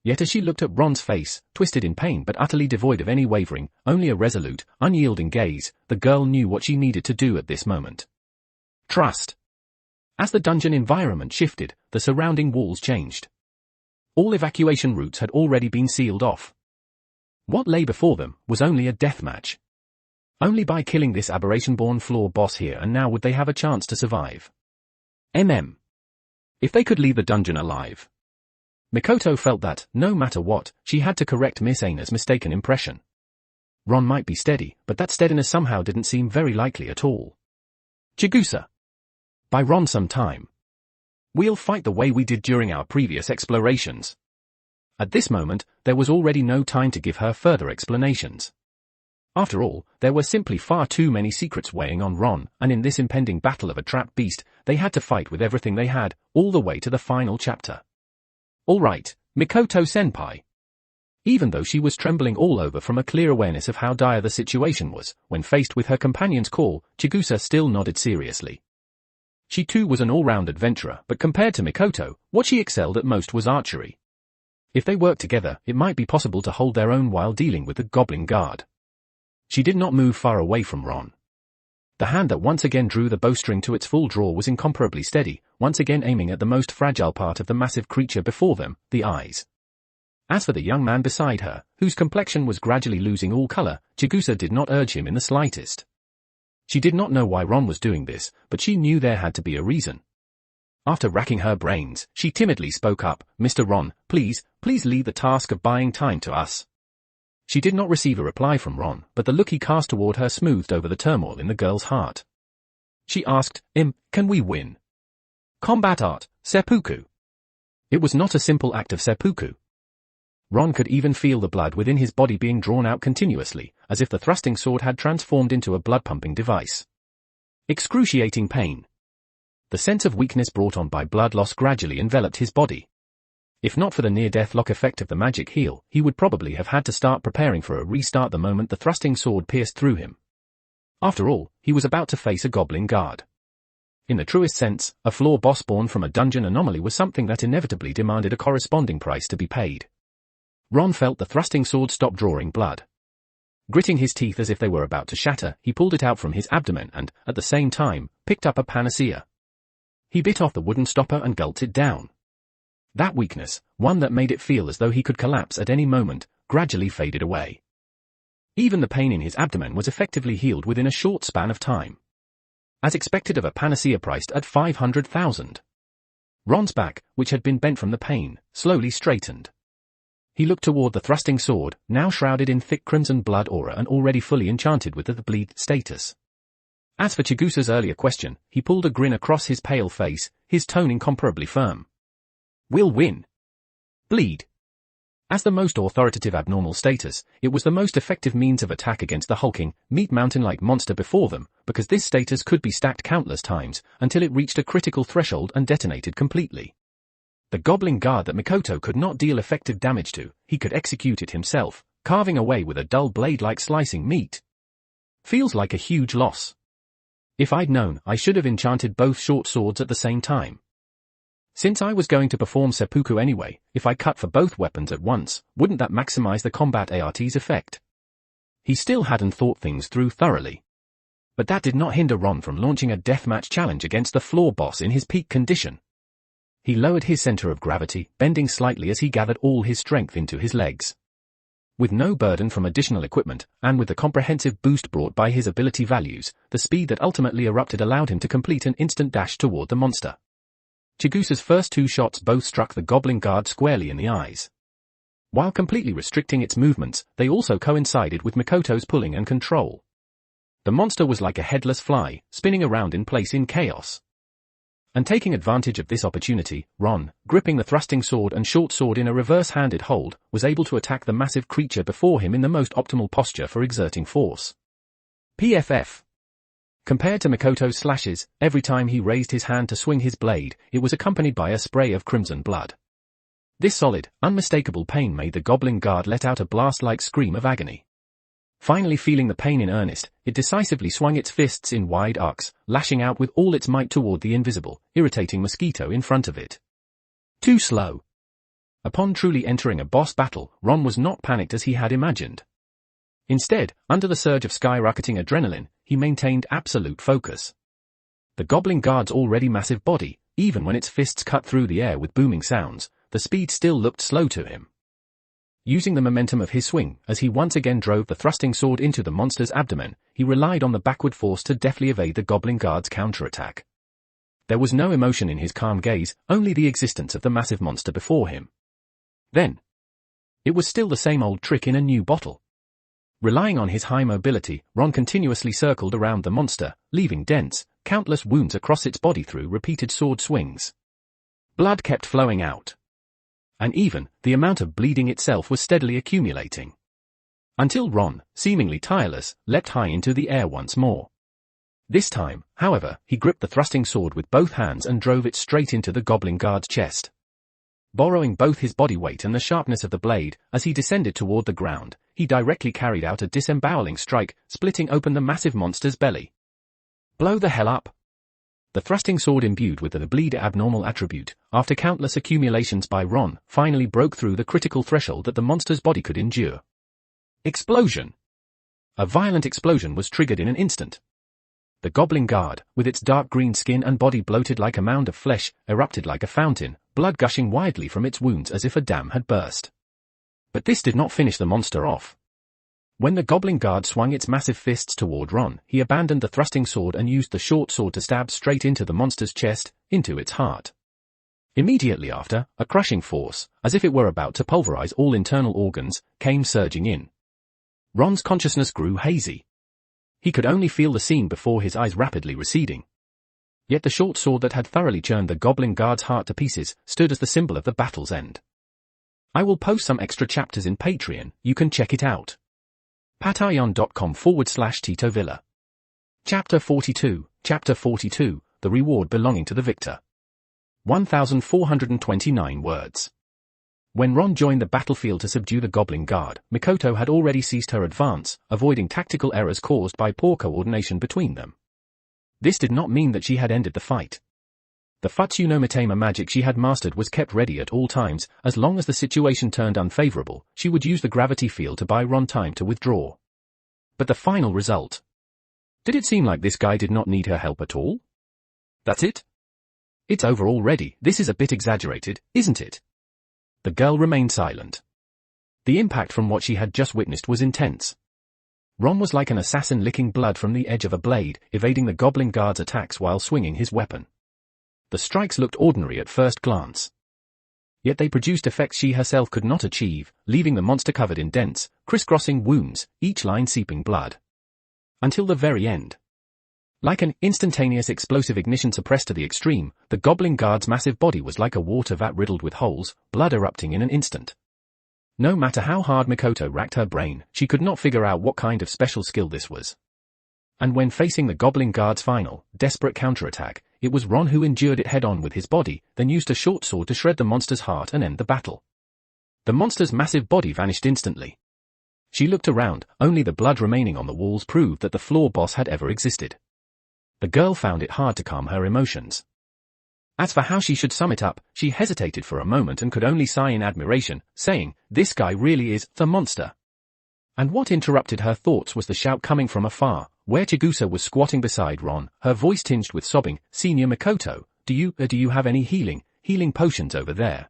Yet as she looked at Ron's face, twisted in pain but utterly devoid of any wavering, only a resolute, unyielding gaze, the girl knew what she needed to do at this moment. Trust. As the dungeon environment shifted, the surrounding walls changed. All evacuation routes had already been sealed off. What lay before them was only a deathmatch. Only by killing this aberration-born floor boss here and now would they have a chance to survive. If they could leave the dungeon alive. Mikoto felt that, no matter what, she had to correct Miss Aina's mistaken impression. Ron might be steady, but that steadiness somehow didn't seem very likely at all. Chigusa. By Ron some time. We'll fight the way we did during our previous explorations. At this moment, there was already no time to give her further explanations. After all, there were simply far too many secrets weighing on Ron, and in this impending battle of a trapped beast, they had to fight with everything they had, all the way to the final chapter. All right, Mikoto-senpai. Even though she was trembling all over from a clear awareness of how dire the situation was, when faced with her companion's call, Chigusa still nodded seriously. She too was an all-round adventurer, but compared to Mikoto, what she excelled at most was archery. If they worked together, it might be possible to hold their own while dealing with the goblin guard. She did not move far away from Ron. The hand that once again drew the bowstring to its full draw was incomparably steady, once again aiming at the most fragile part of the massive creature before them, the eyes. As for the young man beside her, whose complexion was gradually losing all color, Chigusa did not urge him in the slightest. She did not know why Ron was doing this, but she knew there had to be a reason. After racking her brains, she timidly spoke up, "Mr. Ron, please leave the task of buying time to us." She did not receive a reply from Ron, but the look he cast toward her smoothed over the turmoil in the girl's heart. She asked, can we win? Combat art, seppuku. It was not a simple act of seppuku. Ron could even feel the blood within his body being drawn out continuously, as if the thrusting sword had transformed into a blood-pumping device. Excruciating pain. The sense of weakness brought on by blood loss gradually enveloped his body. If not for the near-death lock effect of the magic heal, he would probably have had to start preparing for a restart the moment the thrusting sword pierced through him. After all, he was about to face a goblin guard. In the truest sense, a floor boss born from a dungeon anomaly was something that inevitably demanded a corresponding price to be paid. Ron felt the thrusting sword stop drawing blood. Gritting his teeth as if they were about to shatter, he pulled it out from his abdomen and, at the same time, picked up a panacea. He bit off the wooden stopper and gulped it down. That weakness, one that made it feel as though he could collapse at any moment, gradually faded away. Even the pain in his abdomen was effectively healed within a short span of time. as expected of a panacea priced at 500,000. Ron's back, which had been bent from the pain, slowly straightened. He looked toward the thrusting sword, now shrouded in thick crimson blood aura and already fully enchanted with the bleed status. As for Chigusa's earlier question, he pulled a grin across his pale face, his tone incomparably firm. We'll win. Bleed. As the most authoritative abnormal status, it was the most effective means of attack against the hulking, meat mountain-like monster before them, because this status could be stacked countless times, until it reached a critical threshold and detonated completely. The goblin guard that Mikoto could not deal effective damage to, he could execute it himself, carving away with a dull blade like slicing meat. Feels like a huge loss. If I'd known, I should have enchanted both short swords at the same time. Since I was going to perform seppuku anyway, if I cut for both weapons at once, wouldn't that maximize the combat ART's effect? He still hadn't thought things through thoroughly. But that did not hinder Ron from launching a deathmatch challenge against the floor boss in his peak condition. He lowered his center of gravity, bending slightly as he gathered all his strength into his legs. With no burden from additional equipment, and with the comprehensive boost brought by his ability values, the speed that ultimately erupted allowed him to complete an instant dash toward the monster. Chigusa's first two shots both struck the goblin guard squarely in the eyes. While completely restricting its movements, they also coincided with Mikoto's pulling and control. The monster was like a headless fly, spinning around in place in chaos. And taking advantage of this opportunity, Ron, gripping the thrusting sword and short sword in a reverse-handed hold, was able to attack the massive creature before him in the most optimal posture for exerting force. PFF. Compared to Mikoto's slashes, every time he raised his hand to swing his blade, it was accompanied by a spray of crimson blood. This solid, unmistakable pain made the goblin guard let out a blast-like scream of agony. Finally feeling the pain in earnest, it decisively swung its fists in wide arcs, lashing out with all its might toward the invisible, irritating mosquito in front of it. Too slow. Upon truly entering a boss battle, Ron was not panicked as he had imagined. Instead, under the surge of skyrocketing adrenaline, he maintained absolute focus. The goblin guard's already massive body, even when its fists cut through the air with booming sounds, the speed still looked slow to him. Using the momentum of his swing, as he once again drove the thrusting sword into the monster's abdomen, he relied on the backward force to deftly evade the goblin guard's counterattack. There was no emotion in his calm gaze, only the existence of the massive monster before him. Then, it was still the same old trick in a new bottle. Relying on his high mobility, Ron continuously circled around the monster, leaving dents, countless wounds across its body through repeated sword swings. Blood kept flowing out. And even, the amount of bleeding itself was steadily accumulating. Until Ron, seemingly tireless, leapt high into the air once more. This time, however, he gripped the thrusting sword with both hands and drove it straight into the goblin guard's chest. Borrowing both his body weight and the sharpness of the blade, as he descended toward the ground, he directly carried out a disemboweling strike, splitting open the massive monster's belly. Blow the hell up! The thrusting sword imbued with the bleed abnormal attribute, after countless accumulations by Ron, finally broke through the critical threshold that the monster's body could endure. Explosion! A violent explosion was triggered in an instant. The goblin guard, with its dark green skin and body bloated like a mound of flesh, erupted like a fountain, blood gushing widely from its wounds as if a dam had burst. But this did not finish the monster off. When the goblin guard swung its massive fists toward Ron, he abandoned the thrusting sword and used the short sword to stab straight into the monster's chest, into its heart. Immediately after, a crushing force, as if it were about to pulverize all internal organs, came surging in. Ron's consciousness grew hazy. He could only feel the scene before his eyes rapidly receding. Yet the short sword that had thoroughly churned the goblin guard's heart to pieces stood as the symbol of the battle's end. I will post some extra chapters in Patreon, you can check it out. patreon.com/Tito Villa. Chapter 42, The Reward Belonging to the Victor. 1,429 words. When Ron joined the battlefield to subdue the goblin guard, Mikoto had already ceased her advance, avoiding tactical errors caused by poor coordination between them. This did not mean that she had ended the fight. The Futsu no Mitama magic she had mastered was kept ready at all times. As long as the situation turned unfavorable, she would use the gravity field to buy Ron time to withdraw. But the final result? Did it seem like this guy did not need her help at all? That's it? It's over already. This is a bit exaggerated, isn't it? The girl remained silent. The impact from what she had just witnessed was intense. Ron was like an assassin licking blood from the edge of a blade, evading the goblin guard's attacks while swinging his weapon. The strikes looked ordinary at first glance. Yet they produced effects she herself could not achieve, leaving the monster covered in dense, crisscrossing wounds, each line seeping blood. Until the very end. Like an instantaneous explosive ignition suppressed to the extreme, the goblin guard's massive body was like a water vat riddled with holes, blood erupting in an instant. No matter how hard Mikoto racked her brain, she could not figure out what kind of special skill this was. And when facing the goblin guard's final, desperate counterattack, it was Ron who endured it head-on with his body, then used a short sword to shred the monster's heart and end the battle. The monster's massive body vanished instantly. She looked around, only the blood remaining on the walls proved that the floor boss had ever existed. The girl found it hard to calm her emotions. As for how she should sum it up, she hesitated for a moment and could only sigh in admiration, saying, "This guy really is the monster." And what interrupted her thoughts was the shout coming from afar, where Chigusa was squatting beside Ron, her voice tinged with sobbing. "Senior Mikoto, do you have any healing potions over there?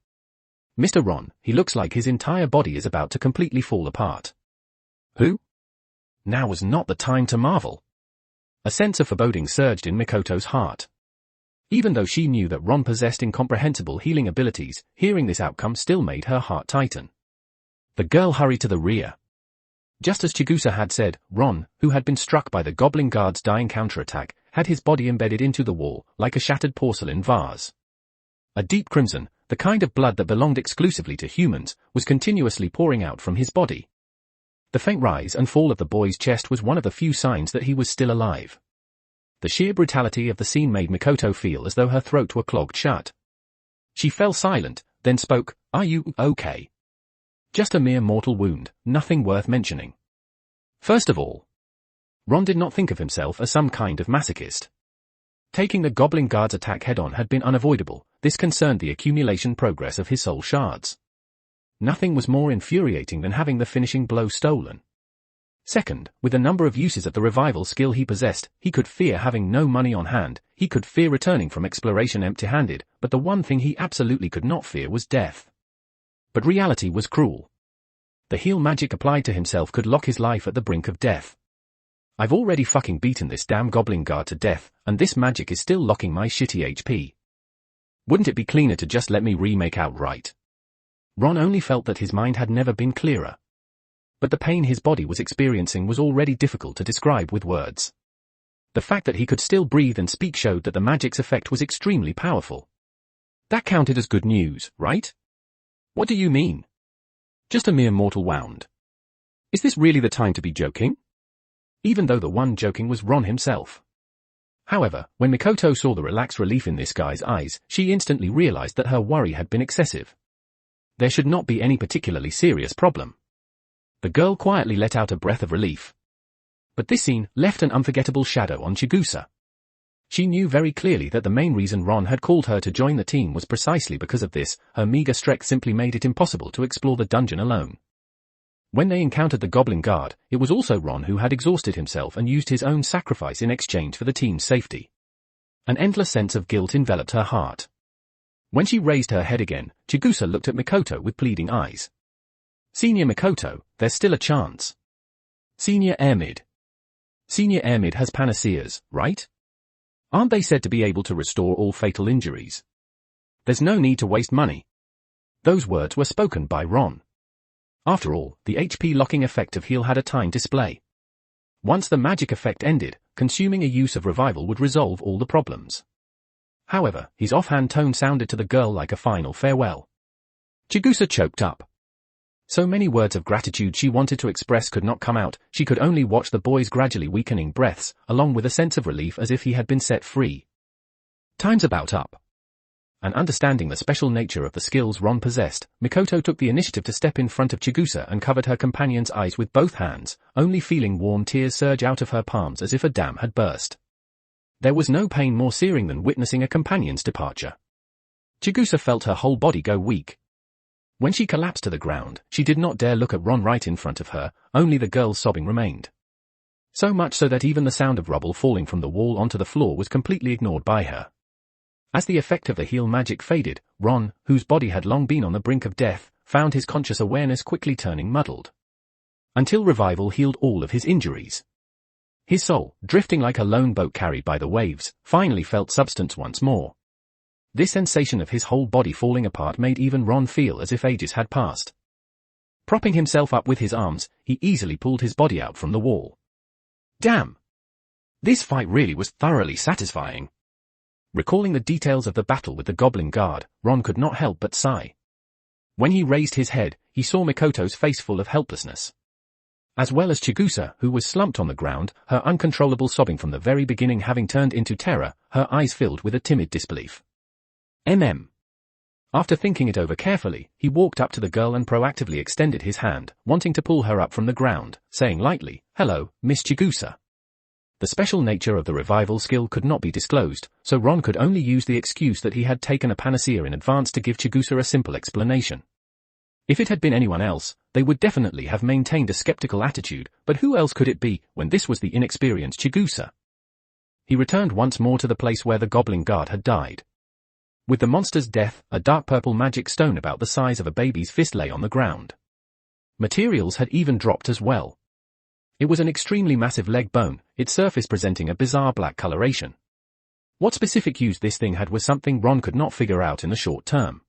Mr. Ron, he looks like his entire body is about to completely fall apart." Who? Now was not the time to marvel. A sense of foreboding surged in Mikoto's heart. Even though she knew that Ron possessed incomprehensible healing abilities, hearing this outcome still made her heart tighten. The girl hurried to the rear. Just as Chigusa had said, Ron, who had been struck by the goblin guard's dying counterattack, had his body embedded into the wall, like a shattered porcelain vase. A deep crimson, the kind of blood that belonged exclusively to humans, was continuously pouring out from his body. The faint rise and fall of the boy's chest was one of the few signs that he was still alive. The sheer brutality of the scene made Mikoto feel as though her throat were clogged shut. She fell silent, then spoke, "Are you okay?" "Just a mere mortal wound, nothing worth mentioning." First of all, Ron did not think of himself as some kind of masochist. Taking the goblin guard's attack head-on had been unavoidable, this concerned the accumulation progress of his soul shards. Nothing was more infuriating than having the finishing blow stolen. Second, with the number of uses of the revival skill he possessed, he could fear having no money on hand, he could fear returning from exploration empty-handed, but the one thing he absolutely could not fear was death. But reality was cruel. The heal magic applied to himself could lock his life at the brink of death. "I've already fucking beaten this damn goblin guard to death, and this magic is still locking my shitty HP. Wouldn't it be cleaner to just let me remake outright?" Ron only felt that his mind had never been clearer. But the pain his body was experiencing was already difficult to describe with words. The fact that he could still breathe and speak showed that the magic's effect was extremely powerful. That counted as good news, right? "What do you mean? Just a mere mortal wound. Is this really the time to be joking?" Even though the one joking was Ron himself. However, when Mikoto saw the relaxed relief in this guy's eyes, she instantly realized that her worry had been excessive. There should not be any particularly serious problem. The girl quietly let out a breath of relief. But this scene left an unforgettable shadow on Chigusa. She knew very clearly that the main reason Ron had called her to join the team was precisely because of this. Her meager strength simply made it impossible to explore the dungeon alone. When they encountered the goblin guard, it was also Ron who had exhausted himself and used his own sacrifice in exchange for the team's safety. An endless sense of guilt enveloped her heart. When she raised her head again, Chigusa looked at Mikoto with pleading eyes. "Senior Mikoto, there's still a chance. Senior Airmid. Senior Airmid has panaceas, right? Aren't they said to be able to restore all fatal injuries? There's no need to waste money." Those words were spoken by Ron. After all, the HP locking effect of heal had a time display. Once the magic effect ended, consuming a use of revival would resolve all the problems. However, his offhand tone sounded to the girl like a final farewell. Chigusa choked up. So many words of gratitude she wanted to express could not come out, she could only watch the boy's gradually weakening breaths, along with a sense of relief as if he had been set free. Time's about up. And understanding the special nature of the skills Ron possessed, Mikoto took the initiative to step in front of Chigusa and covered her companion's eyes with both hands, only feeling warm tears surge out of her palms as if a dam had burst. There was no pain more searing than witnessing a companion's departure. Chigusa felt her whole body go weak. When she collapsed to the ground, she did not dare look at Ron right in front of her, only the girl's sobbing remained. So much so that even the sound of rubble falling from the wall onto the floor was completely ignored by her. As the effect of the heal magic faded, Ron, whose body had long been on the brink of death, found his conscious awareness quickly turning muddled. until revival healed all of his injuries. His soul, drifting like a lone boat carried by the waves, finally felt substance once more. This sensation of his whole body falling apart made even Ron feel as if ages had passed. Propping himself up with his arms, he easily pulled his body out from the wall. Damn! This fight really was thoroughly satisfying. Recalling the details of the battle with the Goblin Guard, Ron could not help but sigh. When he raised his head, he saw Mikoto's face full of helplessness. As well as Chigusa, who was slumped on the ground, her uncontrollable sobbing from the very beginning having turned into terror, her eyes filled with a timid disbelief. After thinking it over carefully, he walked up to the girl and proactively extended his hand, wanting to pull her up from the ground, saying lightly, "Hello, Miss Chigusa." The special nature of the revival skill could not be disclosed, so Ron could only use the excuse that he had taken a panacea in advance to give Chigusa a simple explanation. If it had been anyone else, they would definitely have maintained a skeptical attitude, but who else could it be, when this was the inexperienced Chigusa? He returned once more to the place where the Goblin Guard had died. With the monster's death, a dark purple magic stone about the size of a baby's fist lay on the ground. Materials had even dropped as well. It was an extremely massive leg bone, its surface presenting a bizarre black coloration. What specific use this thing had was something Ron could not figure out in the short term.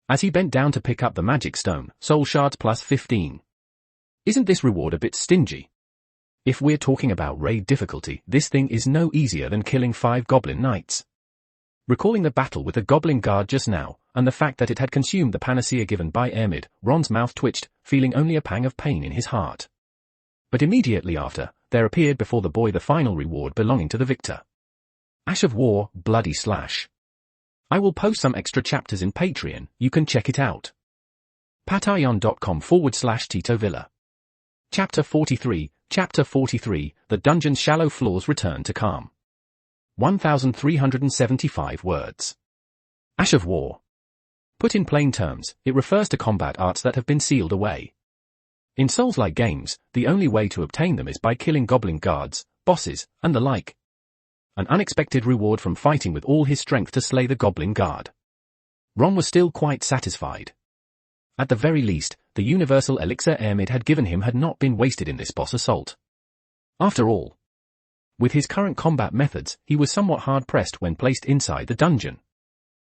As he bent down to pick up the magic stone, soul shards plus 15. Isn't this reward a bit stingy? If we're talking about raid difficulty, this thing is no easier than killing 5 goblin knights. Recalling the battle with the Goblin Guard just now, and the fact that it had consumed the panacea given by Ermid, Ron's mouth twitched, feeling only a pang of pain in his heart. But immediately after, there appeared before the boy the final reward belonging to the victor. Ash of War, Bloody Slash. I will post some extra chapters in Patreon, you can check it out. patreon.com/Tito Villa. Chapter 43, the dungeon's shallow floors return to calm. 1,375 words. Ash of War. Put in plain terms, it refers to combat arts that have been sealed away. In Souls-like games, the only way to obtain them is by killing goblin guards, bosses, and the like. An unexpected reward from fighting with all his strength to slay the Goblin Guard. Ron was still quite satisfied. At the very least, the universal elixir Ermid had given him had not been wasted in this boss assault. After all, with his current combat methods, he was somewhat hard-pressed when placed inside the dungeon.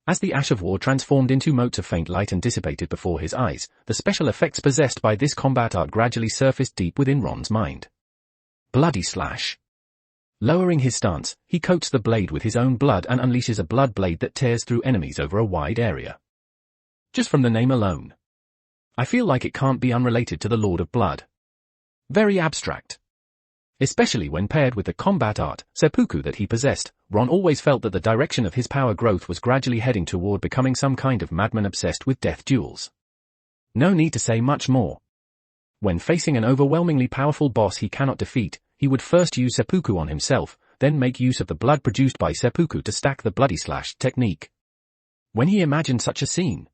As the Ash of War transformed into motes of faint light and dissipated before his eyes, the special effects possessed by this combat art gradually surfaced deep within Ron's mind. Bloody Slash. Lowering his stance, he coats the blade with his own blood and unleashes a blood blade that tears through enemies over a wide area. Just from the name alone, I feel like it can't be unrelated to the Lord of Blood. Very abstract. Especially when paired with the combat art, seppuku, that he possessed, Ron always felt that the direction of his power growth was gradually heading toward becoming some kind of madman obsessed with death duels. No need to say much more. When facing an overwhelmingly powerful boss he cannot defeat, he would first use seppuku on himself, then make use of the blood produced by seppuku to stack the Bloody Slash technique. When he imagined such a scene,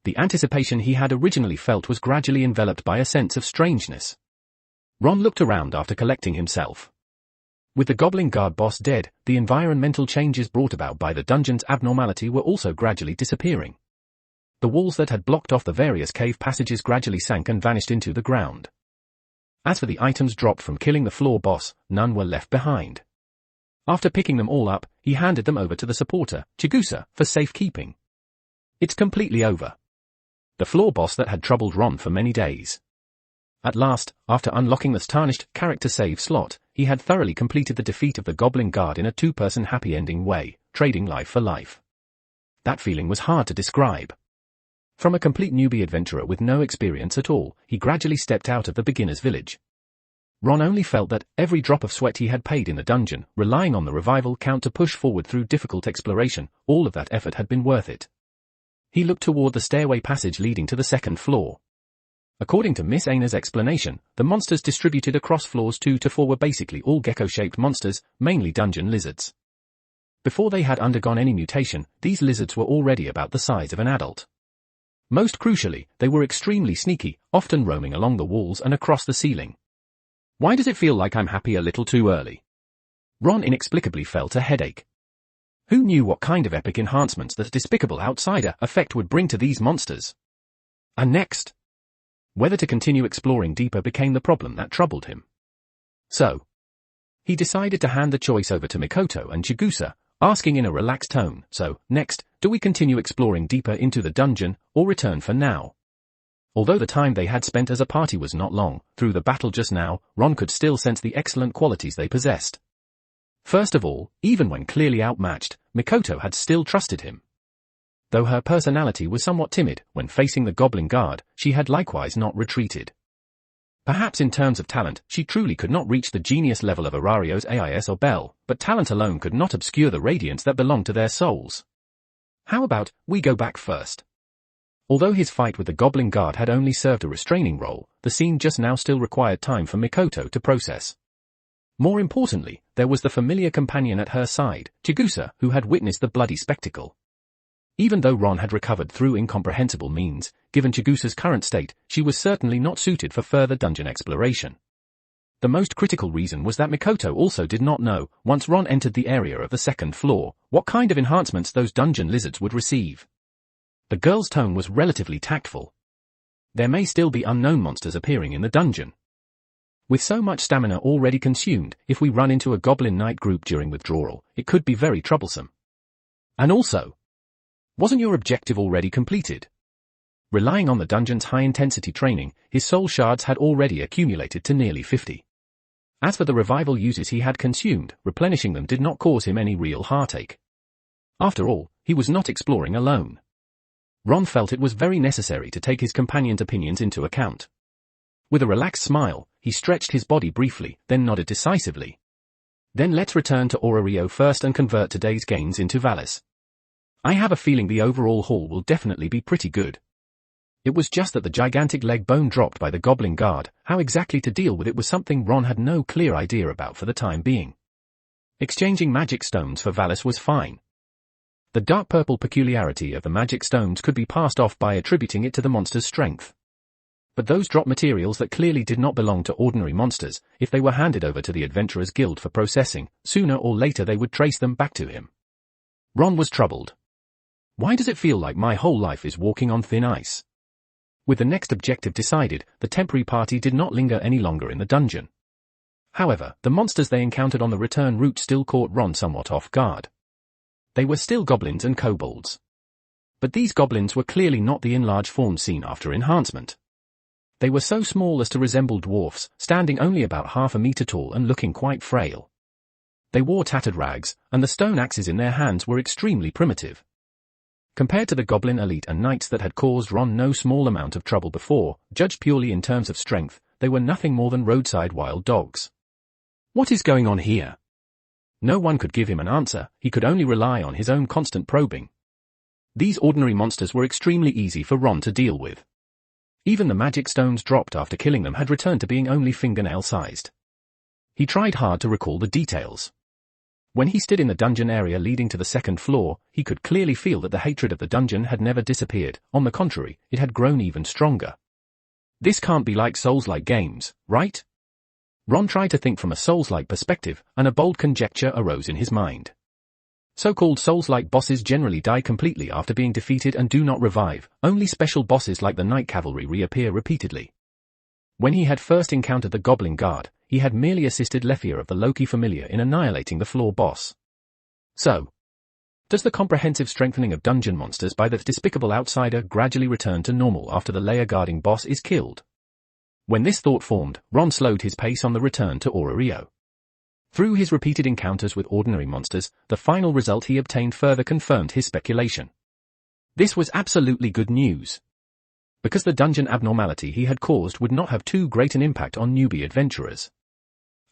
the anticipation he had originally felt was gradually enveloped by a sense of strangeness. Ron looked around after collecting himself. With the Goblin Guard boss dead, the environmental changes brought about by the dungeon's abnormality were also gradually disappearing. The walls that had blocked off the various cave passages gradually sank and vanished into the ground. As for the items dropped from killing the floor boss, none were left behind. After picking them all up, he handed them over to the supporter, Chigusa, for safekeeping. It's completely over. The floor boss that had troubled Ron for many days. At last, after unlocking the tarnished character save slot, he had thoroughly completed the defeat of the Goblin Guard in a two-person happy ending way, trading life for life. That feeling was hard to describe. From a complete newbie adventurer with no experience at all, he gradually stepped out of the beginner's village. Ron only felt that every drop of sweat he had paid in the dungeon, relying on the revival count to push forward through difficult exploration, all of that effort had been worth it. He looked toward the stairway passage leading to the second floor. According to Miss Aina's explanation, the monsters distributed across floors 2 to 4 were basically all gecko-shaped monsters, mainly dungeon lizards. Before they had undergone any mutation, these lizards were already about the size of an adult. Most crucially, they were extremely sneaky, often roaming along the walls and across the ceiling. Why does it feel like I'm happy a little too early? Ron inexplicably felt a headache. Who knew what kind of epic enhancements that despicable outsider effect would bring to these monsters? And next, Whether to continue exploring deeper became the problem that troubled him. So, he decided to hand the choice over to Mikoto and Chigusa, asking in a relaxed tone, "So, next, do we continue exploring deeper into the dungeon, or return for now?" Although the time they had spent as a party was not long, through the battle just now, Ron could still sense the excellent qualities they possessed. First of all, even when clearly outmatched, Mikoto had still trusted him. Though her personality was somewhat timid, when facing the goblin guard, she had likewise not retreated. Perhaps in terms of talent, she truly could not reach the genius level of Arario's Ais or Bell, but talent alone could not obscure the radiance that belonged to their souls. How about, we go back first? Although his fight with the goblin guard had only served a restraining role, the scene just now still required time for Mikoto to process. More importantly, there was the familiar companion at her side, Chigusa, who had witnessed the bloody spectacle. Even though Ron had recovered through incomprehensible means, given Chigusa's current state, she was certainly not suited for further dungeon exploration. The most critical reason was that Mikoto also did not know, once Ron entered the area of the second floor, what kind of enhancements those dungeon lizards would receive. The girl's tone was relatively tactful. There may still be unknown monsters appearing in the dungeon. With so much stamina already consumed, if we run into a goblin knight group during withdrawal, it could be very troublesome. And also, wasn't your objective already completed? Relying on the dungeon's high-intensity training, his soul shards had already accumulated to nearly 50. As for the revival uses he had consumed, replenishing them did not cause him any real heartache. After all, he was not exploring alone. Ron felt it was very necessary to take his companion's opinions into account. With a relaxed smile, he stretched his body briefly, then nodded decisively. Then let's return to Orario first and convert today's gains into Valis. I have a feeling the overall haul will definitely be pretty good. It was just that the gigantic leg bone dropped by the goblin guard, how exactly to deal with it was something Ron had no clear idea about for the time being. Exchanging magic stones for Valis was fine. The dark purple peculiarity of the magic stones could be passed off by attributing it to the monster's strength. But those drop materials that clearly did not belong to ordinary monsters, if they were handed over to the Adventurers Guild for processing, sooner or later they would trace them back to him. Ron was troubled. Why does it feel like my whole life is walking on thin ice? With the next objective decided, the temporary party did not linger any longer in the dungeon. However, the monsters they encountered on the return route still caught Ron somewhat off guard. They were still goblins and kobolds. But these goblins were clearly not the enlarged forms seen after enhancement. They were so small as to resemble dwarfs, standing only about half a meter tall and looking quite frail. They wore tattered rags, and the stone axes in their hands were extremely primitive. Compared to the goblin elite and knights that had caused Ron no small amount of trouble before, judged purely in terms of strength, they were nothing more than roadside wild dogs. What is going on here? No one could give him an answer, he could only rely on his own constant probing. These ordinary monsters were extremely easy for Ron to deal with. Even the magic stones dropped after killing them had returned to being only fingernail-sized. He tried hard to recall the details. When he stood in the dungeon area leading to the second floor, he could clearly feel that the hatred of the dungeon had never disappeared, on the contrary, it had grown even stronger. This can't be like Souls-like games, right? Ron tried to think from a Souls-like perspective, and a bold conjecture arose in his mind. So-called Souls-like bosses generally die completely after being defeated and do not revive, only special bosses like the Night Cavalry reappear repeatedly. When he had first encountered the Goblin Guard, he had merely assisted Lefia of the Loki familiar in annihilating the floor boss. So, does the comprehensive strengthening of dungeon monsters by the despicable outsider gradually return to normal after the layer guarding boss is killed? When this thought formed, Ron slowed his pace on the return to Orario. Through his repeated encounters with ordinary monsters, the final result he obtained further confirmed his speculation. This was absolutely good news. Because the dungeon abnormality he had caused would not have too great an impact on newbie adventurers.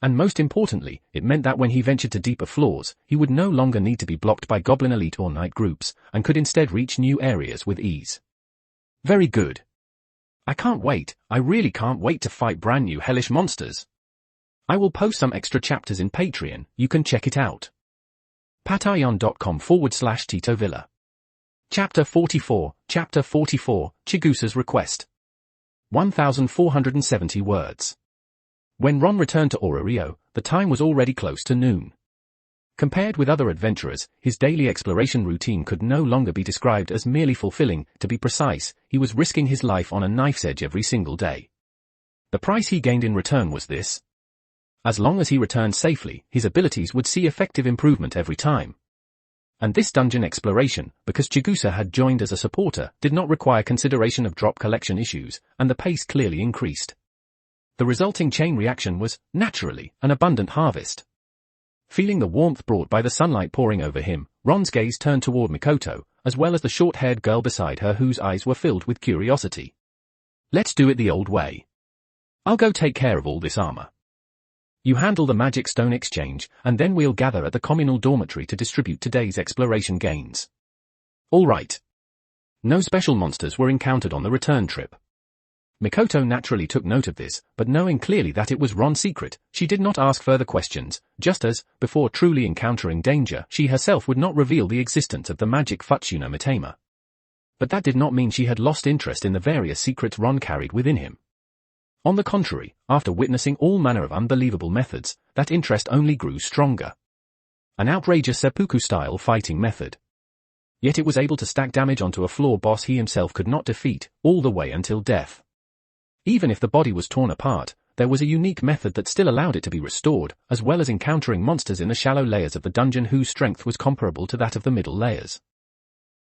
And most importantly, it meant that when he ventured to deeper floors, he would no longer need to be blocked by goblin elite or knight groups, and could instead reach new areas with ease. Very good. I can't wait, I really can't wait to fight brand new hellish monsters. I will post some extra chapters in Patreon, you can check it out. patreon.com/Tito Villa. Chapter 44, Chigusa's Request. 1,470 words. When Ron returned to Orario, the time was already close to noon. Compared with other adventurers, his daily exploration routine could no longer be described as merely fulfilling. To be precise, he was risking his life on a knife's edge every single day. The price he gained in return was this. As long as he returned safely, his abilities would see effective improvement every time. And this dungeon exploration, because Chigusa had joined as a supporter, did not require consideration of drop collection issues, and the pace clearly increased. The resulting chain reaction was, naturally, an abundant harvest. Feeling the warmth brought by the sunlight pouring over him, Ron's gaze turned toward Mikoto, as well as the short-haired girl beside her whose eyes were filled with curiosity. Let's do it the old way. I'll go take care of all this armor. You handle the magic stone exchange, and then we'll gather at the communal dormitory to distribute today's exploration gains. All right. No special monsters were encountered on the return trip. Mikoto naturally took note of this, but knowing clearly that it was Ron's secret, she did not ask further questions, just as, before truly encountering danger, she herself would not reveal the existence of the magic Futsuno Mitama. But that did not mean she had lost interest in the various secrets Ron carried within him. On the contrary, after witnessing all manner of unbelievable methods, that interest only grew stronger. An outrageous seppuku-style fighting method. Yet it was able to stack damage onto a floor boss he himself could not defeat, all the way until death. Even if the body was torn apart, there was a unique method that still allowed it to be restored, as well as encountering monsters in the shallow layers of the dungeon whose strength was comparable to that of the middle layers.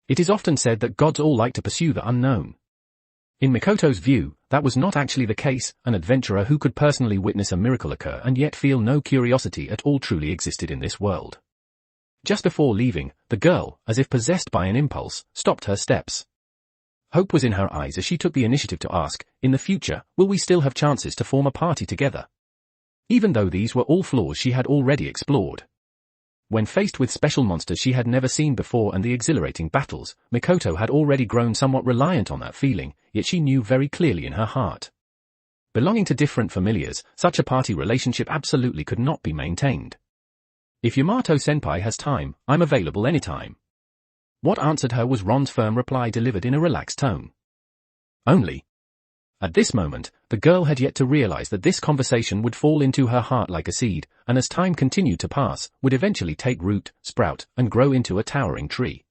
It is often said that gods all like to pursue the unknown. In Mikoto's view, that was not actually the case. An adventurer who could personally witness a miracle occur and yet feel no curiosity at all truly existed in this world. Just before leaving, the girl, as if possessed by an impulse, stopped her steps. Hope was in her eyes as she took the initiative to ask, in the future, will we still have chances to form a party together? Even though these were all flaws she had already explored. When faced with special monsters she had never seen before and the exhilarating battles, Mikoto had already grown somewhat reliant on that feeling, yet she knew very clearly in her heart. Belonging to different familiars, such a party relationship absolutely could not be maintained. If Yamato-senpai has time, I'm available anytime. What answered her was Ron's firm reply delivered in a relaxed tone. Only. At this moment, the girl had yet to realize that this conversation would fall into her heart like a seed, and as time continued to pass, would eventually take root, sprout, and grow into a towering tree.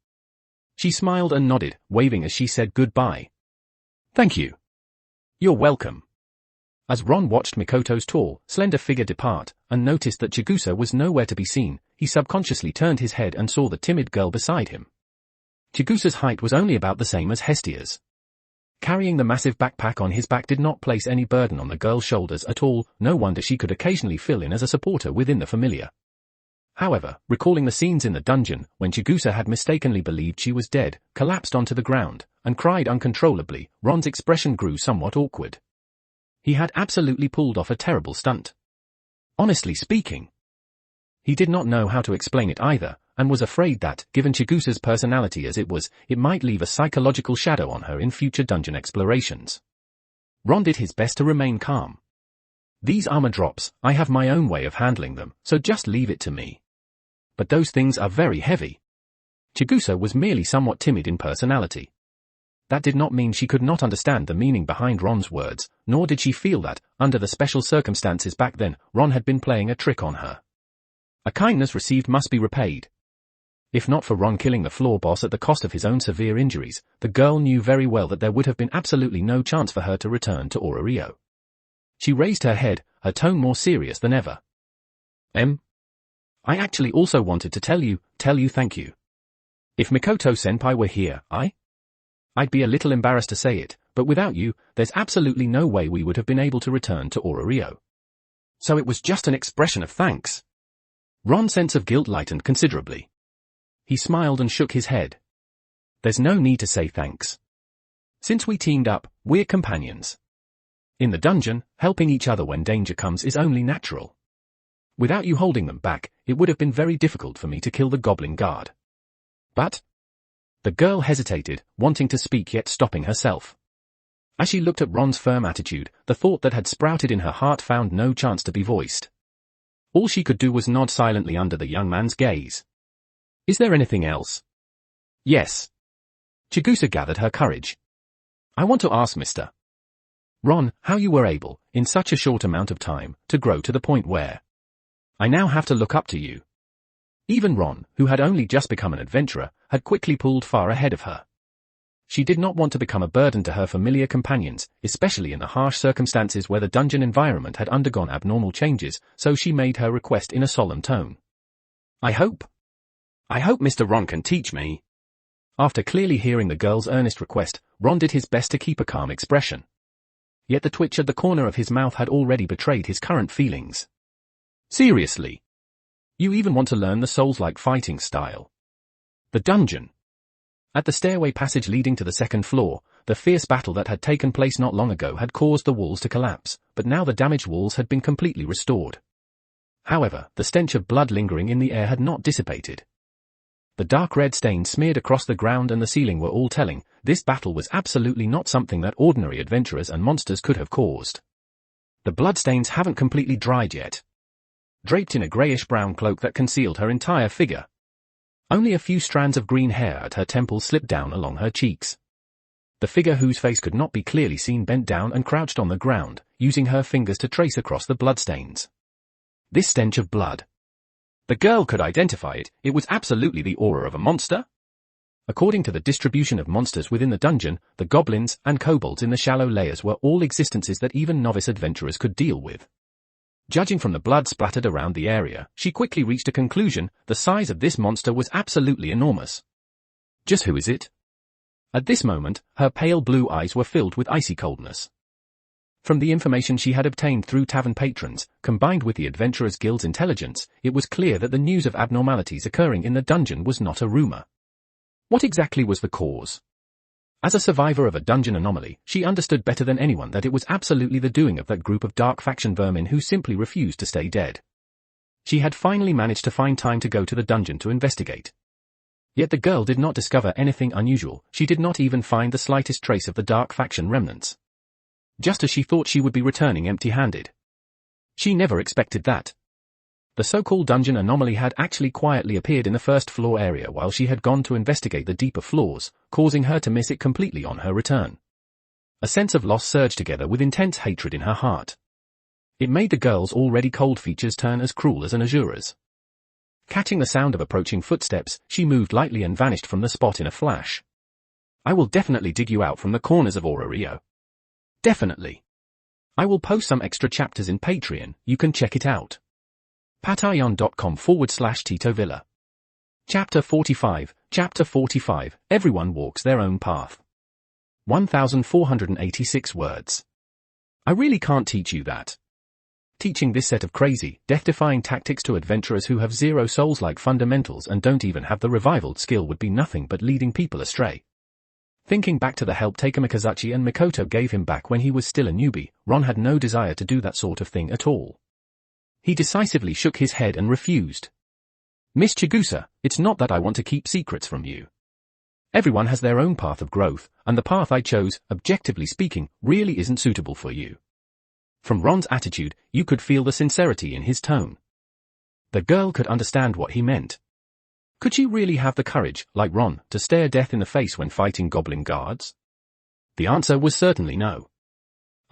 She smiled and nodded, waving as she said goodbye. Thank you. You're welcome. As Ron watched Mikoto's tall, slender figure depart, and noticed that Chigusa was nowhere to be seen, he subconsciously turned his head and saw the timid girl beside him. Chigusa's height was only about the same as Hestia's. Carrying the massive backpack on his back did not place any burden on the girl's shoulders at all, no wonder she could occasionally fill in as a supporter within the familiar. However, recalling the scenes in the dungeon, when Chigusa had mistakenly believed she was dead, collapsed onto the ground, and cried uncontrollably, Ron's expression grew somewhat awkward. He had absolutely pulled off a terrible stunt. Honestly speaking. He did not know how to explain it either, and was afraid that, given Chigusa's personality as it was, it might leave a psychological shadow on her in future dungeon explorations. Ron did his best to remain calm. These armor drops, I have my own way of handling them, so just leave it to me. But those things are very heavy. Chigusa was merely somewhat timid in personality. That did not mean she could not understand the meaning behind Ron's words, nor did she feel that, under the special circumstances back then, Ron had been playing a trick on her. A kindness received must be repaid. If not for Ron killing the floor boss at the cost of his own severe injuries, the girl knew very well that there would have been absolutely no chance for her to return to Orario. She raised her head, her tone more serious than ever. I actually also wanted to tell you thank you. If Mikoto-senpai were here, I'd be a little embarrassed to say it, but without you, there's absolutely no way we would have been able to return to Orario. So it was just an expression of thanks. Ron's sense of guilt lightened considerably. He smiled and shook his head. There's no need to say thanks. Since we teamed up, we're companions. In the dungeon, helping each other when danger comes is only natural. Without you holding them back, it would have been very difficult for me to kill the goblin guard. But? The girl hesitated, wanting to speak yet stopping herself. As she looked at Ron's firm attitude, the thought that had sprouted in her heart found no chance to be voiced. All she could do was nod silently under the young man's gaze. Is there anything else? Yes. Chigusa gathered her courage. I want to ask Mr. Ron how you were able, in such a short amount of time, to grow to the point where I now have to look up to you. Even Ron, who had only just become an adventurer, had quickly pulled far ahead of her. She did not want to become a burden to her familiar companions, especially in the harsh circumstances where the dungeon environment had undergone abnormal changes, so she made her request in a solemn tone. I hope Mr. Ron can teach me. After clearly hearing the girl's earnest request, Ron did his best to keep a calm expression. Yet the twitch at the corner of his mouth had already betrayed his current feelings. Seriously? You even want to learn the Souls-like fighting style? The dungeon. At the stairway passage leading to the second floor, the fierce battle that had taken place not long ago had caused the walls to collapse, but now the damaged walls had been completely restored. However, the stench of blood lingering in the air had not dissipated. The dark red stains smeared across the ground and the ceiling were all telling, this battle was absolutely not something that ordinary adventurers and monsters could have caused. The bloodstains haven't completely dried yet. Draped in a greyish-brown cloak that concealed her entire figure. Only a few strands of green hair at her temples slipped down along her cheeks. The figure whose face could not be clearly seen bent down and crouched on the ground, using her fingers to trace across the bloodstains. This stench of blood. The girl could identify it, it was absolutely the aura of a monster. According to the distribution of monsters within the dungeon, the goblins and kobolds in the shallow layers were all existences that even novice adventurers could deal with. Judging from the blood splattered around the area, she quickly reached a conclusion: the size of this monster was absolutely enormous. Just who is it? At this moment, her pale blue eyes were filled with icy coldness. From the information she had obtained through tavern patrons, combined with the Adventurers Guild's intelligence, it was clear that the news of abnormalities occurring in the dungeon was not a rumor. What exactly was the cause? As a survivor of a dungeon anomaly, she understood better than anyone that it was absolutely the doing of that group of dark faction vermin who simply refused to stay dead. She had finally managed to find time to go to the dungeon to investigate. Yet the girl did not discover anything unusual, she did not even find the slightest trace of the dark faction remnants. Just as she thought she would be returning empty-handed. She never expected that. The so-called dungeon anomaly had actually quietly appeared in the first floor area while she had gone to investigate the deeper floors, causing her to miss it completely on her return. A sense of loss surged together with intense hatred in her heart. It made the girl's already cold features turn as cruel as an azura's. Catching the sound of approaching footsteps, she moved lightly and vanished from the spot in a flash. I will definitely dig you out from the corners of Rio. Definitely. I will post some extra chapters in Patreon, you can check it out. patreon.com/Tito Villa. Chapter 45, Everyone walks their own path. 1486 words. I really can't teach you that. Teaching this set of crazy, death-defying tactics to adventurers who have zero souls-like fundamentals and don't even have the revivaled skill would be nothing but leading people astray. Thinking back to the help Takamikazuchi and Mikoto gave him back when he was still a newbie, Ron had no desire to do that sort of thing at all. He decisively shook his head and refused. Miss Chigusa, it's not that I want to keep secrets from you. Everyone has their own path of growth, and the path I chose, objectively speaking, really isn't suitable for you. From Ron's attitude, you could feel the sincerity in his tone. The girl could understand what he meant. Could she really have the courage, like Ron, to stare death in the face when fighting goblin guards? The answer was certainly no.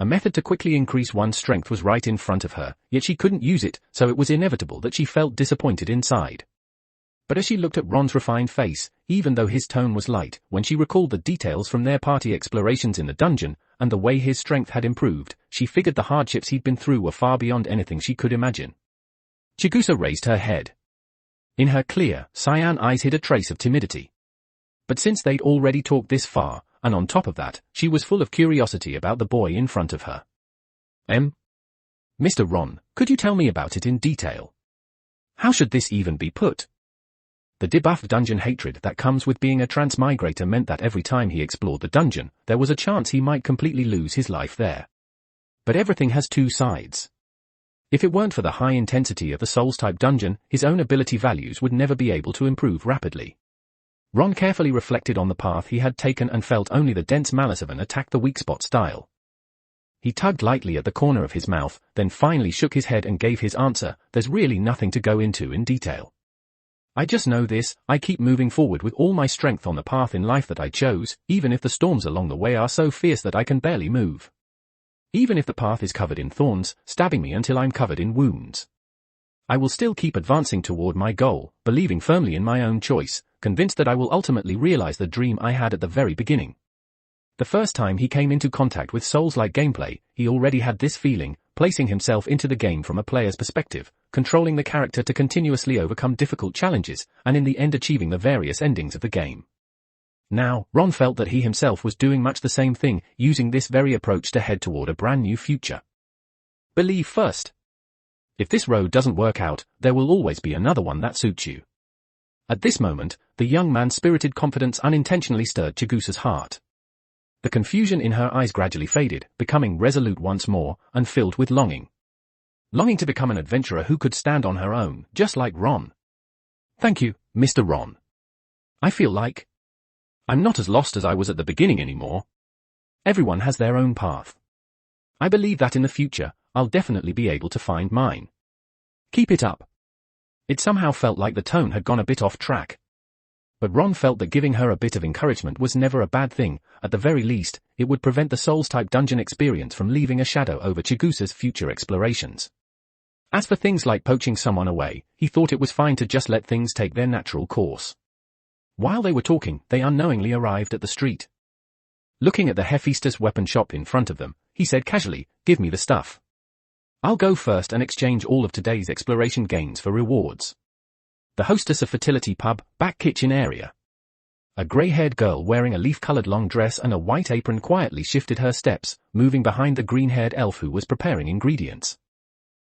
A method to quickly increase one's strength was right in front of her, yet she couldn't use it, so it was inevitable that she felt disappointed inside. But as she looked at Ron's refined face, even though his tone was light, when she recalled the details from their party explorations in the dungeon, and the way his strength had improved, she figured the hardships he'd been through were far beyond anything she could imagine. Chigusa raised her head. In her clear, cyan eyes hid a trace of timidity. But since they'd already talked this far, and on top of that, she was full of curiosity about the boy in front of her. Mr. Ron, could you tell me about it in detail? How should this even be put? The debuffed dungeon hatred that comes with being a transmigrator meant that every time he explored the dungeon, there was a chance he might completely lose his life there. But everything has two sides. If it weren't for the high intensity of the Souls-type dungeon, his own ability values would never be able to improve rapidly. Ron carefully reflected on the path he had taken and felt only the dense malice of an attack-the-weak-spot style. He tugged lightly at the corner of his mouth, then finally shook his head and gave his answer, there's really nothing to go into in detail. I just know this, I keep moving forward with all my strength on the path in life that I chose, even if the storms along the way are so fierce that I can barely move. Even if the path is covered in thorns, stabbing me until I'm covered in wounds. I will still keep advancing toward my goal, believing firmly in my own choice, convinced that I will ultimately realize the dream I had at the very beginning. The first time he came into contact with Souls-like gameplay, he already had this feeling, placing himself into the game from a player's perspective, controlling the character to continuously overcome difficult challenges, and in the end achieving the various endings of the game. Now, Ron felt that he himself was doing much the same thing, using this very approach to head toward a brand new future. Believe first. If this road doesn't work out, there will always be another one that suits you. At this moment, the young man's spirited confidence unintentionally stirred Chigusa's heart. The confusion in her eyes gradually faded, becoming resolute once more, and filled with longing. Longing to become an adventurer who could stand on her own, just like Ron. Thank you, Mr. Ron. I feel like I'm not as lost as I was at the beginning anymore. Everyone has their own path. I believe that in the future, I'll definitely be able to find mine. Keep it up. It somehow felt like the tone had gone a bit off track. But Ron felt that giving her a bit of encouragement was never a bad thing. At the very least, it would prevent the Souls-type dungeon experience from leaving a shadow over Chigusa's future explorations. As for things like poaching someone away, he thought it was fine to just let things take their natural course. While they were talking, they unknowingly arrived at the street. Looking at the Hephaestus weapon shop in front of them, he said casually, "Give me the stuff. I'll go first and exchange all of today's exploration gains for rewards." The hostess of Fertility Pub, back kitchen area. A grey-haired girl wearing a leaf-colored long dress and a white apron quietly shifted her steps, moving behind the green-haired elf who was preparing ingredients.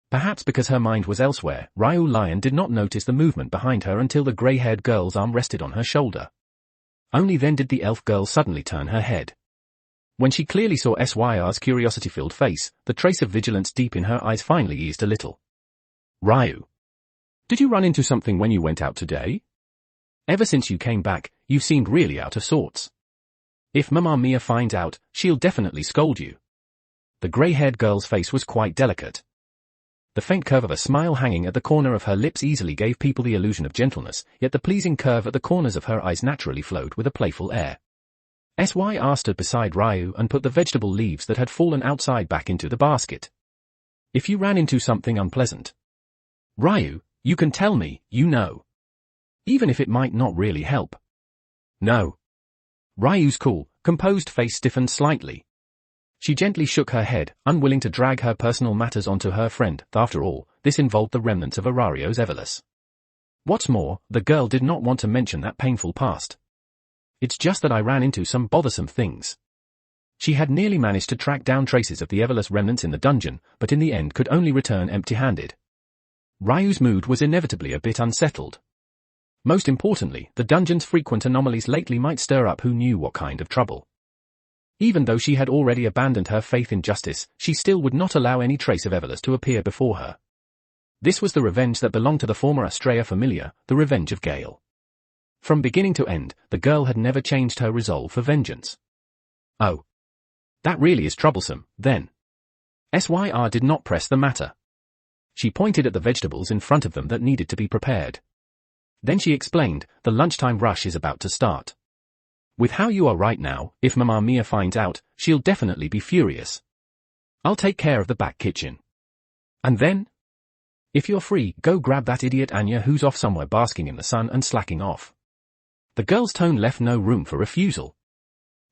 Perhaps because her mind was elsewhere, Ryu Lion did not notice the movement behind her until the grey-haired girl's arm rested on her shoulder. Only then did the elf girl suddenly turn her head. When she clearly saw Syr's curiosity-filled face, the trace of vigilance deep in her eyes finally eased a little. "Ryu, did you run into something when you went out today? Ever since you came back, you seemed really out of sorts. If Mamma Mia finds out, she'll definitely scold you." The grey-haired girl's face was quite delicate. The faint curve of a smile hanging at the corner of her lips easily gave people the illusion of gentleness, yet the pleasing curve at the corners of her eyes naturally flowed with a playful air. Syr stood beside Ryu and put the vegetable leaves that had fallen outside back into the basket. "If you ran into something unpleasant, Ryu, you can tell me, you know. Even if it might not really help." "No." Ryu's cool, composed face stiffened slightly. She gently shook her head, unwilling to drag her personal matters onto her friend. After all, this involved the remnants of Arario's Evolus. What's more, the girl did not want to mention that painful past. "It's just that I ran into some bothersome things." She had nearly managed to track down traces of the Evolus remnants in the dungeon, but in the end could only return empty-handed. Ryu's mood was inevitably a bit unsettled. Most importantly, the dungeon's frequent anomalies lately might stir up who knew what kind of trouble. Even though she had already abandoned her faith in justice, she still would not allow any trace of Evolus to appear before her. This was the revenge that belonged to the former Astraea familiar, the revenge of Gale. From beginning to end, the girl had never changed her resolve for vengeance. "Oh. That really is troublesome, then." Syr did not press the matter. She pointed at the vegetables in front of them that needed to be prepared. Then she explained, "The lunchtime rush is about to start. With how you are right now, if Mamma Mia finds out, she'll definitely be furious. I'll take care of the back kitchen. And then? If you're free, go grab that idiot Anya who's off somewhere basking in the sun and slacking off." The girl's tone left no room for refusal.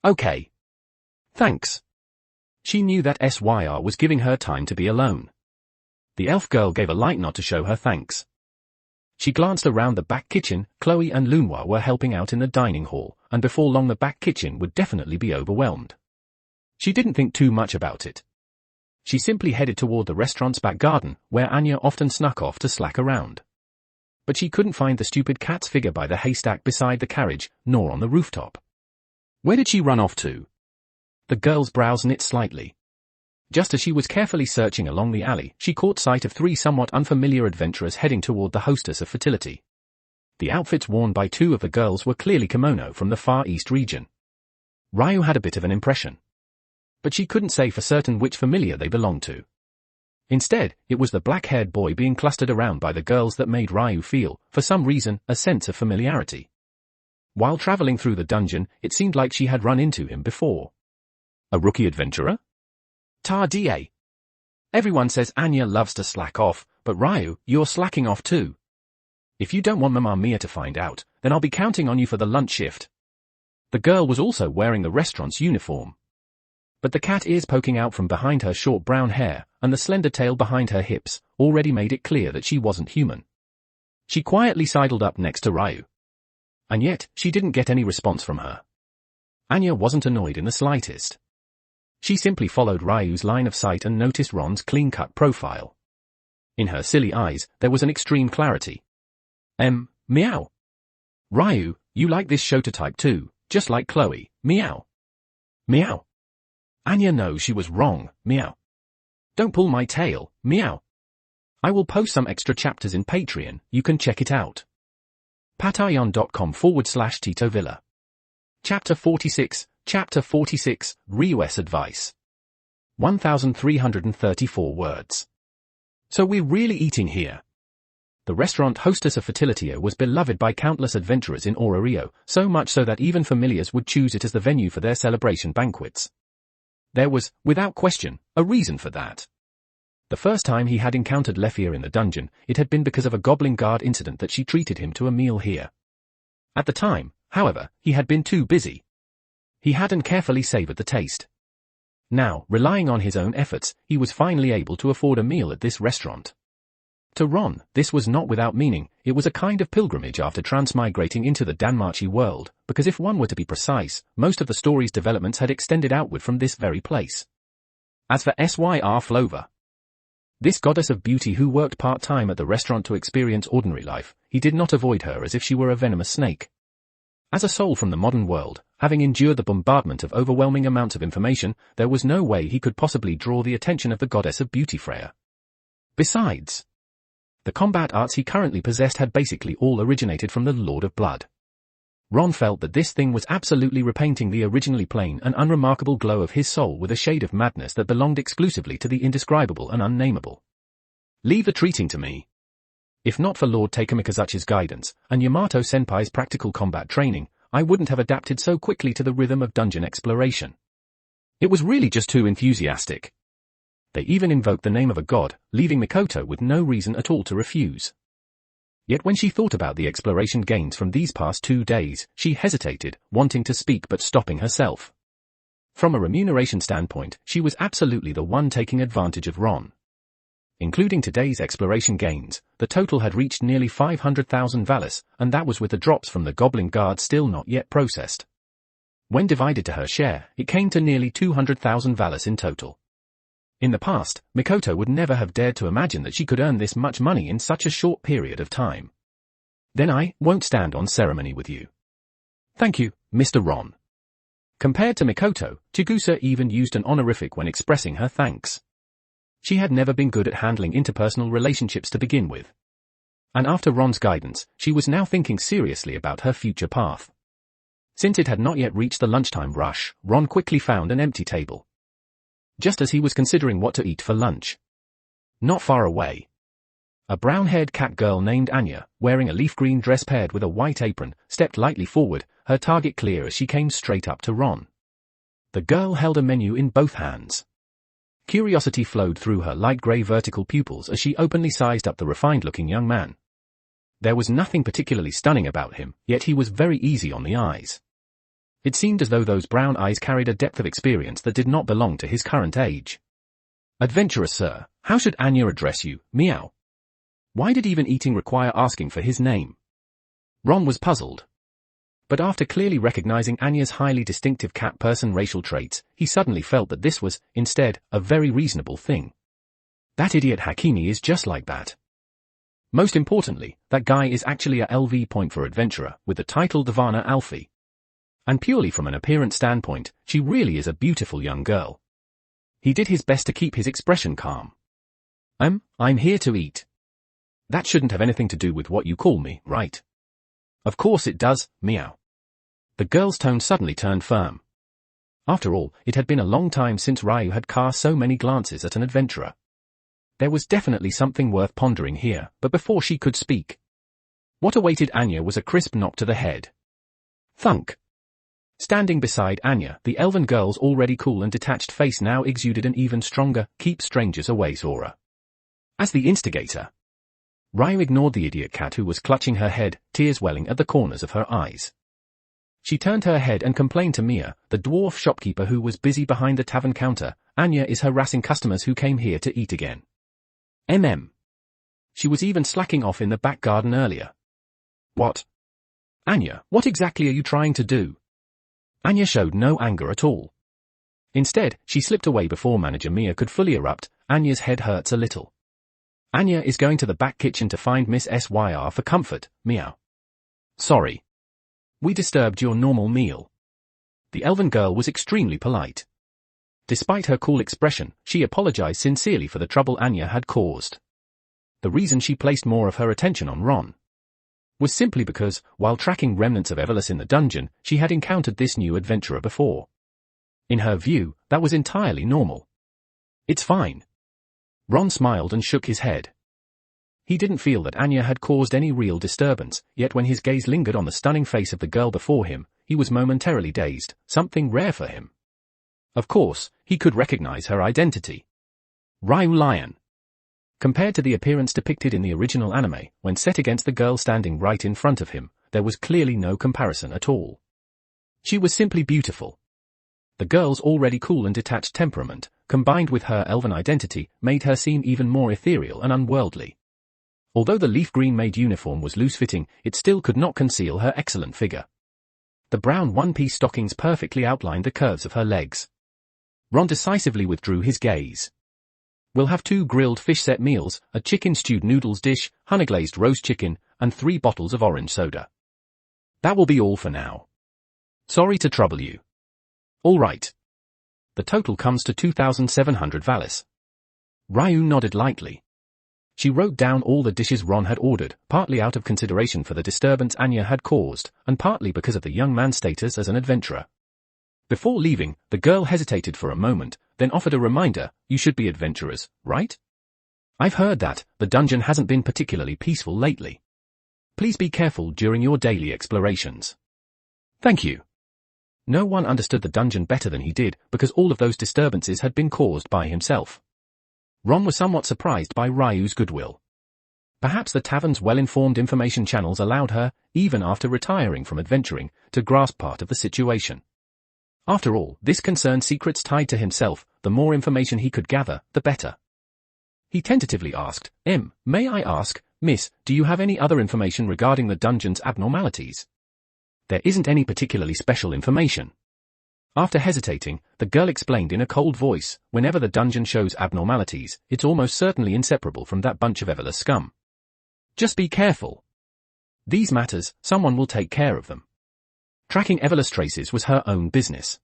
"Okay. Thanks." She knew that Syr was giving her time to be alone. The elf girl gave a light nod to show her thanks. She glanced around the back kitchen. Chloe and Lunwa were helping out in the dining hall, and before long the back kitchen would definitely be overwhelmed. She didn't think too much about it. She simply headed toward the restaurant's back garden, where Anya often snuck off to slack around. But she couldn't find the stupid cat's figure by the haystack beside the carriage, nor on the rooftop. Where did she run off to? The girl's brows knit slightly. Just as she was carefully searching along the alley, she caught sight of three somewhat unfamiliar adventurers heading toward the hostess of Fertility. The outfits worn by two of the girls were clearly kimono from the Far East region. Ryu had a bit of an impression. But she couldn't say for certain which familiar they belonged to. Instead, it was the black-haired boy being clustered around by the girls that made Ryu feel, for some reason, a sense of familiarity. While traveling through the dungeon, it seemed like she had run into him before. A rookie adventurer? Ta Da. Everyone says Anya loves to slack off, but Ryu, you're slacking off too. If you don't want Mamma Mia to find out, then I'll be counting on you for the lunch shift. The girl was also wearing the restaurant's uniform. But the cat ears poking out from behind her short brown hair, and the slender tail behind her hips, already made it clear that she wasn't human. She quietly sidled up next to Ryu. And yet, she didn't get any response from her. Anya wasn't annoyed in the slightest. She simply followed Ryu's line of sight and noticed Ron's clean-cut profile. In her silly eyes, there was an extreme clarity. Meow. Ryu, you like this Shota type too, just like Chloe, meow. Meow. Anya knows she was wrong, meow. Don't pull my tail, meow. I will post some extra chapters in Patreon, you can check it out. patreon.com/Tito Villa. Chapter 46, Ryu's Advice. 1,334 words. So we're really eating here. The restaurant hostess of Fertilitio was beloved by countless adventurers in Rio, so much so that even familiars would choose it as the venue for their celebration banquets. There was, without question, a reason for that. The first time he had encountered Lefia in the dungeon, it had been because of a goblin guard incident that she treated him to a meal here. At the time, however, he had been too busy. He hadn't carefully savored the taste. Now, relying on his own efforts, he was finally able to afford a meal at this restaurant. To Ron, this was not without meaning, it was a kind of pilgrimage after transmigrating into the DanMachi world, because if one were to be precise, most of the story's developments had extended outward from this very place. As for Syr Flova, this goddess of beauty who worked part-time at the restaurant to experience ordinary life, he did not avoid her as if she were a venomous snake. As a soul from the modern world, having endured the bombardment of overwhelming amounts of information, there was no way he could possibly draw the attention of the goddess of beauty Freya. Besides, the combat arts he currently possessed had basically all originated from the Lord of Blood. Ron felt that this thing was absolutely repainting the originally plain and unremarkable glow of his soul with a shade of madness that belonged exclusively to the indescribable and unnameable. Leave the treating to me. If not for Lord Takamikazuchi's guidance, and Yamato-senpai's practical combat training, I wouldn't have adapted so quickly to the rhythm of dungeon exploration. It was really just too enthusiastic. They even invoked the name of a god, leaving Mikoto with no reason at all to refuse. Yet when she thought about the exploration gains from these past 2 days, she hesitated, wanting to speak but stopping herself. From a remuneration standpoint, she was absolutely the one taking advantage of Ron. Including today's exploration gains, the total had reached nearly 500,000 Valis, and that was with the drops from the Goblin Guard still not yet processed. When divided to her share, it came to nearly 200,000 Valis in total. In the past, Mikoto would never have dared to imagine that she could earn this much money in such a short period of time. Then I won't stand on ceremony with you. Thank you, Mr. Ron. Compared to Mikoto, Chigusa even used an honorific when expressing her thanks. She had never been good at handling interpersonal relationships to begin with. And after Ron's guidance, she was now thinking seriously about her future path. Since it had not yet reached the lunchtime rush, Ron quickly found an empty table. Just as he was considering what to eat for lunch. Not far away, a brown-haired cat girl named Anya, wearing a leaf green dress paired with a white apron, stepped lightly forward, her target clear as she came straight up to Ron. The girl held a menu in both hands. Curiosity flowed through her light grey vertical pupils as she openly sized up the refined-looking young man. There was nothing particularly stunning about him, yet he was very easy on the eyes. It seemed as though those brown eyes carried a depth of experience that did not belong to his current age. Adventurer sir, how should Anya address you, meow? Why did even eating require asking for his name? Ron was puzzled. But after clearly recognizing Anya's highly distinctive cat person racial traits, he suddenly felt that this was, instead, a very reasonable thing. That idiot Hakimi is just like that. Most importantly, that guy is actually a LV point for adventurer, with the title Divana Alfie. And purely from an appearance standpoint, she really is a beautiful young girl. He did his best to keep his expression calm. I'm here to eat. That shouldn't have anything to do with what you call me, right? Of course it does, meow. The girl's tone suddenly turned firm. After all, it had been a long time since Ryu had cast so many glances at an adventurer. There was definitely something worth pondering here, but before she could speak, what awaited Anya was a crisp knock to the head. Thunk. Standing beside Anya, the elven girl's already cool and detached face now exuded an even stronger, keep strangers away aura. As the instigator, Ryu ignored the idiot cat who was clutching her head, tears welling at the corners of her eyes. She turned her head and complained to Mia, the dwarf shopkeeper who was busy behind the tavern counter. Anya is harassing customers who came here to eat again. She was even slacking off in the back garden earlier. What? Anya, what exactly are you trying to do? Anya showed no anger at all. Instead, she slipped away before manager Mia could fully erupt. Anya's head hurts a little. Anya is going to the back kitchen to find Miss Syr for comfort. Meow. Sorry. We disturbed your normal meal. The elven girl was extremely polite. Despite her cool expression, she apologized sincerely for the trouble Anya had caused. The reason she placed more of her attention on Ron was simply because, while tracking remnants of Evelus in the dungeon, she had encountered this new adventurer before. In her view, that was entirely normal. It's fine. Ron smiled and shook his head. He didn't feel that Anya had caused any real disturbance, yet when his gaze lingered on the stunning face of the girl before him, he was momentarily dazed, something rare for him. Of course, he could recognize her identity. Ryu Lion. Compared to the appearance depicted in the original anime, when set against the girl standing right in front of him, there was clearly no comparison at all. She was simply beautiful. The girl's already cool and detached temperament, combined with her elven identity, made her seem even more ethereal and unworldly. Although the leaf green-made uniform was loose-fitting, it still could not conceal her excellent figure. The brown one-piece stockings perfectly outlined the curves of her legs. Ron decisively withdrew his gaze. We'll have 2 grilled fish set meals, a chicken stewed noodles dish, honey-glazed roast chicken, and 3 bottles of orange soda. That will be all for now. Sorry to trouble you. All right. The total comes to 2,700 valis. Ryu nodded lightly. She wrote down all the dishes Ron had ordered, partly out of consideration for the disturbance Anya had caused, and partly because of the young man's status as an adventurer. Before leaving, the girl hesitated for a moment, then offered a reminder, you should be adventurers, right? I've heard that the dungeon hasn't been particularly peaceful lately. Please be careful during your daily explorations. Thank you. No one understood the dungeon better than he did, because all of those disturbances had been caused by himself. Ron was somewhat surprised by Ryu's goodwill. Perhaps the tavern's well-informed information channels allowed her, even after retiring from adventuring, to grasp part of the situation. After all, this concerned secrets tied to himself. The more information he could gather, the better. He tentatively asked, may I ask, Miss, do you have any other information regarding the dungeon's abnormalities? There isn't any particularly special information. After hesitating, the girl explained in a cold voice, whenever the dungeon shows abnormalities, it's almost certainly inseparable from that bunch of Evelus scum. Just be careful. These matters, someone will take care of them. Tracking Evelus traces was her own business.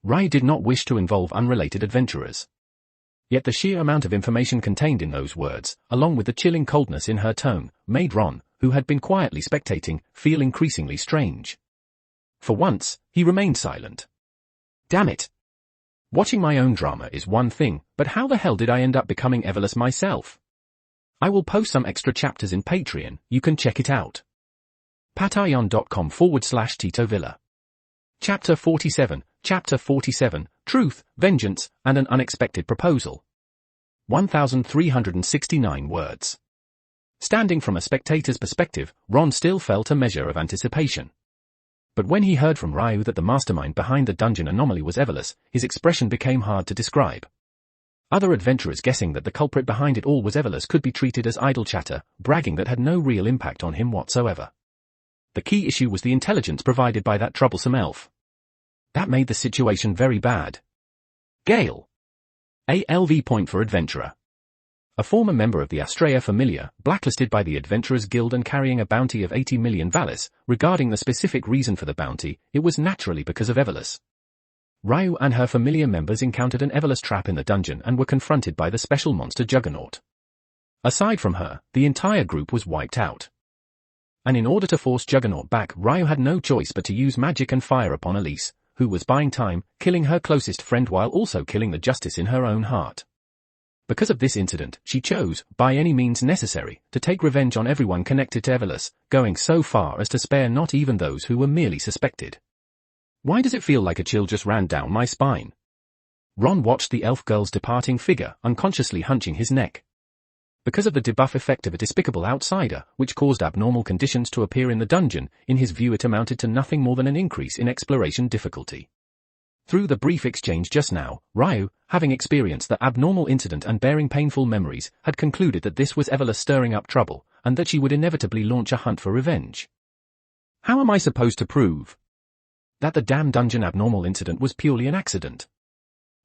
Ryu did not wish to involve unrelated adventurers. Yet the sheer amount of information contained in those words, along with the chilling coldness in her tone, made Ron, who had been quietly spectating, feel increasingly strange. For once, he remained silent. Damn it. Watching my own drama is one thing, but how the hell did I end up becoming Evelus myself? I will post some extra chapters in Patreon, you can check it out. patreon.com/Tito Villa. Chapter 47, Truth, Vengeance, and an Unexpected Proposal. 1,369 words. Standing from a spectator's perspective, Ron still felt a measure of anticipation. But when he heard from Ryu that the mastermind behind the dungeon anomaly was Evelus, his expression became hard to describe. Other adventurers guessing that the culprit behind it all was Evelus could be treated as idle chatter, bragging that had no real impact on him whatsoever. The key issue was the intelligence provided by that troublesome elf. That made the situation very bad. Gale. ALV point for adventurer. A former member of the Astraea Familia, blacklisted by the Adventurers Guild and carrying a bounty of 80 million valis. Regarding the specific reason for the bounty, it was naturally because of Evelus. Ryu and her Familia members encountered an Evelus trap in the dungeon and were confronted by the special monster Juggernaut. Aside from her, the entire group was wiped out. And in order to force Juggernaut back, Ryu had no choice but to use magic and fire upon Elise, who was buying time, killing her closest friend while also killing the justice in her own heart. Because of this incident, she chose, by any means necessary, to take revenge on everyone connected to Evelus, going so far as to spare not even those who were merely suspected. Why does it feel like a chill just ran down my spine? Ron watched the elf girl's departing figure, unconsciously hunching his neck. because of the debuff effect of a despicable outsider, which caused abnormal conditions to appear in the dungeon. In his view, it amounted to nothing more than an increase in exploration difficulty. Through the brief exchange just now, Ryu, having experienced the abnormal incident and bearing painful memories, had concluded that this was Evola stirring up trouble, and that she would inevitably launch a hunt for revenge. How am I supposed to prove that the damn dungeon abnormal incident was purely an accident?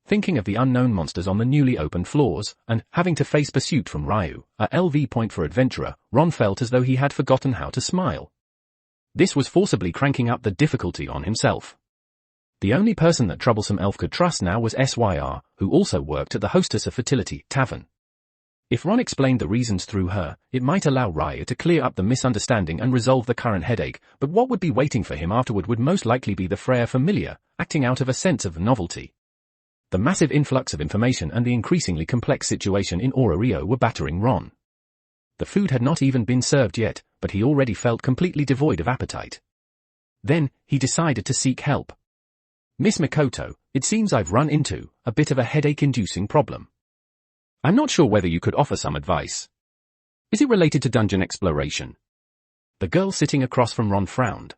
Thinking of the unknown monsters on the newly opened floors, and having to face pursuit from Ryu, a LV point for adventurer, Ron felt as though he had forgotten how to smile. This was forcibly cranking up the difficulty on himself. The only person that Troublesome Elf could trust now was SYR, who also worked at the Hostess of Fertility Tavern. If Ron explained the reasons through her, it might allow Ryu to clear up the misunderstanding and resolve the current headache, but what would be waiting for him afterward would most likely be the Freya familiar, acting out of a sense of novelty. The massive influx of information and the increasingly complex situation in Rio were battering Ron. The food had not even been served yet, but he already felt completely devoid of appetite. Then, he decided to seek help. Miss Mikoto, it seems I've run into a bit of a headache-inducing problem. I'm not sure whether you could offer some advice. Is it related to dungeon exploration? The girl sitting across from Ron frowned.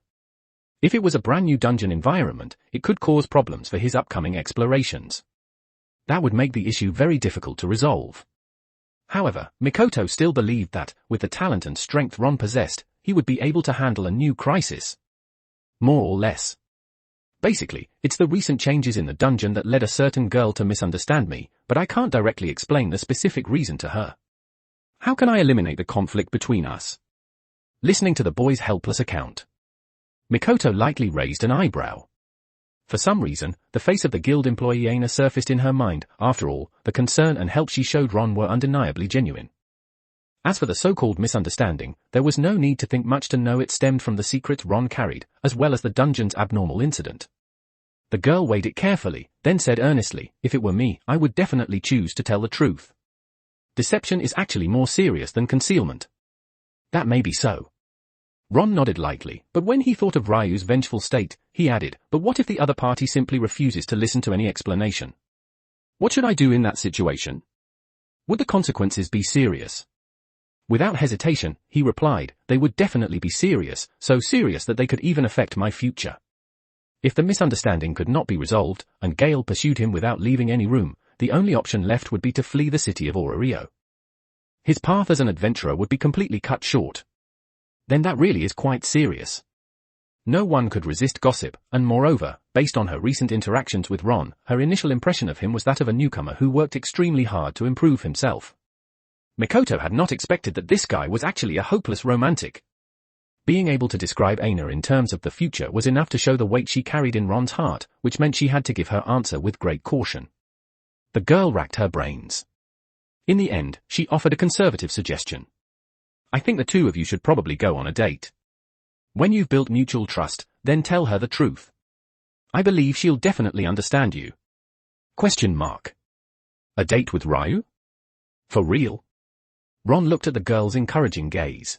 If it was a brand new dungeon environment, it could cause problems for his upcoming explorations. That would make the issue very difficult to resolve. However, Mikoto still believed that, with the talent and strength Ron possessed, he would be able to handle a new crisis. More or less. Basically, it's the recent changes in the dungeon that led a certain girl to misunderstand me, but I can't directly explain the specific reason to her. How can I eliminate the conflict between us? Listening to the boy's helpless account, Mikoto lightly raised an eyebrow. For some reason, the face of the guild employee Aina surfaced in her mind. After all, the concern and help she showed Ron were undeniably genuine. As for the so-called misunderstanding, there was no need to think much to know it stemmed from the secret Ron carried, as well as the dungeon's abnormal incident. The girl weighed it carefully, then said earnestly, if it were me, I would definitely choose to tell the truth. Deception is actually more serious than concealment. That may be so. Ron nodded lightly, but when he thought of Ryu's vengeful state, he added, but what if the other party simply refuses to listen to any explanation? What should I do in that situation? Would the consequences be serious? Without hesitation, he replied, they would definitely be serious, so serious that they could even affect my future. If the misunderstanding could not be resolved, and Gale pursued him without leaving any room, the only option left would be to flee the city of Rio. His path as an adventurer would be completely cut short. Then that really is quite serious. No one could resist gossip, and moreover, based on her recent interactions with Ron, her initial impression of him was that of a newcomer who worked extremely hard to improve himself. Mikoto had not expected that this guy was actually a hopeless romantic. Being able to describe Aina in terms of the future was enough to show the weight she carried in Ron's heart, which meant she had to give her answer with great caution. The girl racked her brains. In the end, she offered a conservative suggestion. I think the two of you should probably go on a date. When you've built mutual trust, then tell her the truth. I believe she'll definitely understand you. ? A date with Ryu? For real? Ron looked at the girl's encouraging gaze.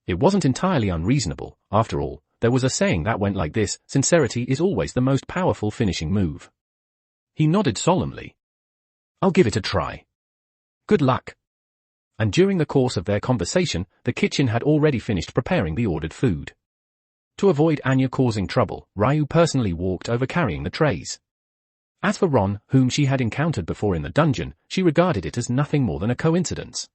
It wasn't entirely unreasonable, after all, there was a saying that went like this, sincerity is always the most powerful finishing move. He nodded solemnly. I'll give it a try. Good luck. And during the course of their conversation, the kitchen had already finished preparing the ordered food. To avoid Anya causing trouble, Ryu personally walked over carrying the trays. As for Ron, whom she had encountered before in the dungeon, she regarded it as nothing more than a coincidence.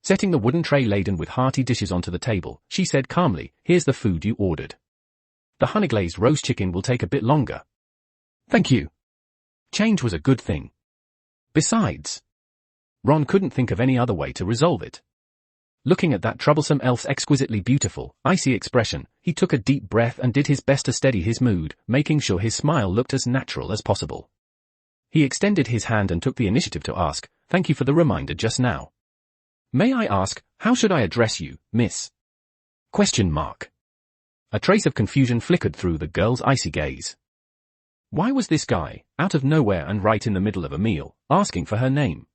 Setting the wooden tray laden with hearty dishes onto the table, she said calmly, here's the food you ordered. The honey-glazed roast chicken will take a bit longer. Thank you. Change was a good thing. Besides, Ron couldn't think of any other way to resolve it. Looking at that troublesome elf's exquisitely beautiful, icy expression, he took a deep breath and did his best to steady his mood, making sure his smile looked as natural as possible. He extended his hand and took the initiative to ask, thank you for the reminder just now. May I ask, how should I address you, miss? ? A trace of confusion flickered through the girl's icy gaze. Why was this guy, out of nowhere and right in the middle of a meal, asking for her name?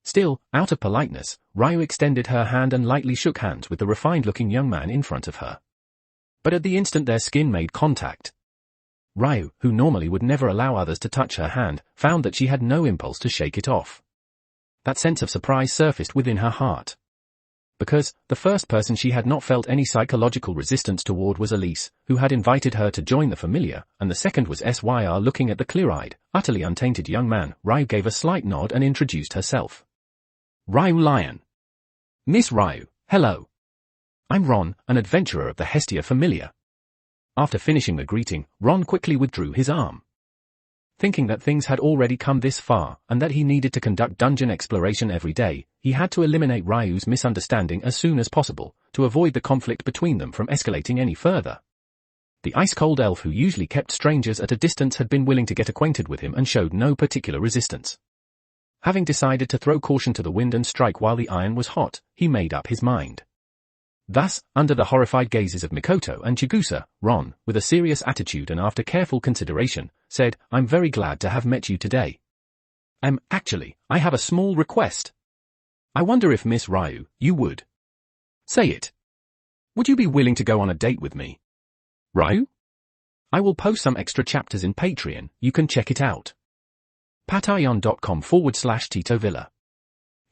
Still, out of politeness, Ryu extended her hand and lightly shook hands with the refined-looking young man in front of her. But at the instant their skin made contact, Ryu, who normally would never allow others to touch her hand, found that she had no impulse to shake it off. That sense of surprise surfaced within her heart. Because, the first person she had not felt any psychological resistance toward was Elise, who had invited her to join the familiar, and the second was Syr. Looking at the clear-eyed, utterly untainted young man, Ryu gave a slight nod and introduced herself. Ryu Lion. Miss Ryu, hello. I'm Ron, an adventurer of the Hestia Familiar. After finishing the greeting, Ron quickly withdrew his arm. Thinking that things had already come this far, and that he needed to conduct dungeon exploration every day, he had to eliminate Ryu's misunderstanding as soon as possible, to avoid the conflict between them from escalating any further. The ice-cold elf who usually kept strangers at a distance had been willing to get acquainted with him and showed no particular resistance. Having decided to throw caution to the wind and strike while the iron was hot, he made up his mind. Thus, under the horrified gazes of Mikoto and Chigusa, Ron, with a serious attitude and after careful consideration, said, I'm very glad to have met you today. Actually, I have a small request. I wonder if Miss Ryu, you would. Say it. Would you be willing to go on a date with me? Ryu? I will post some extra chapters in Patreon, you can check it out. patreon.com/Tito Villa.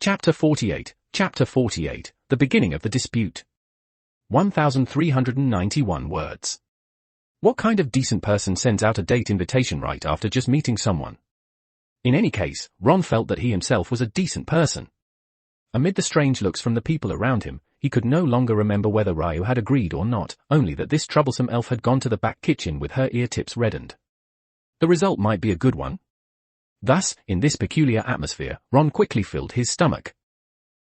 Chapter 48, The Beginning of the Dispute. 1,391 words. What kind of decent person sends out a date invitation right after just meeting someone? In any case, Ron felt that he himself was a decent person. Amid the strange looks from the people around him, he could no longer remember whether Ryu had agreed or not, only that this troublesome elf had gone to the back kitchen with her ear tips reddened. The result might be a good one. Thus, in this peculiar atmosphere, Ron quickly filled his stomach.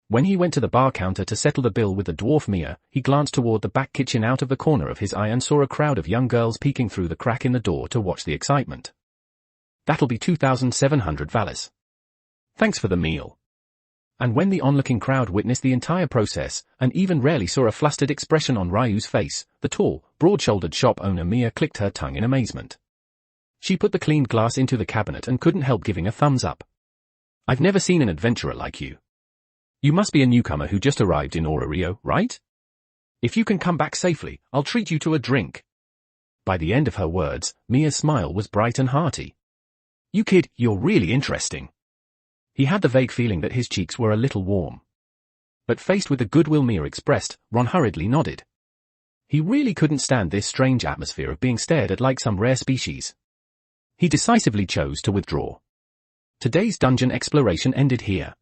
When he went to the bar counter to settle the bill with the dwarf Mia, he glanced toward the back kitchen out of the corner of his eye and saw a crowd of young girls peeking through the crack in the door to watch the excitement. That'll be 2,700 valis. Thanks for the meal. And when the onlooking crowd witnessed the entire process, and even rarely saw a flustered expression on Ryu's face, the tall, broad-shouldered shop owner Mia clicked her tongue in amazement. She put the cleaned glass into the cabinet and couldn't help giving a thumbs up. I've never seen an adventurer like you. You must be a newcomer who just arrived in Rio, right? If you can come back safely, I'll treat you to a drink. By the end of her words, Mia's smile was bright and hearty. You kid, you're really interesting. He had the vague feeling that his cheeks were a little warm. But faced with the goodwill Mia expressed, Ron hurriedly nodded. He really couldn't stand this strange atmosphere of being stared at like some rare species. He decisively chose to withdraw. Today's dungeon exploration ended here.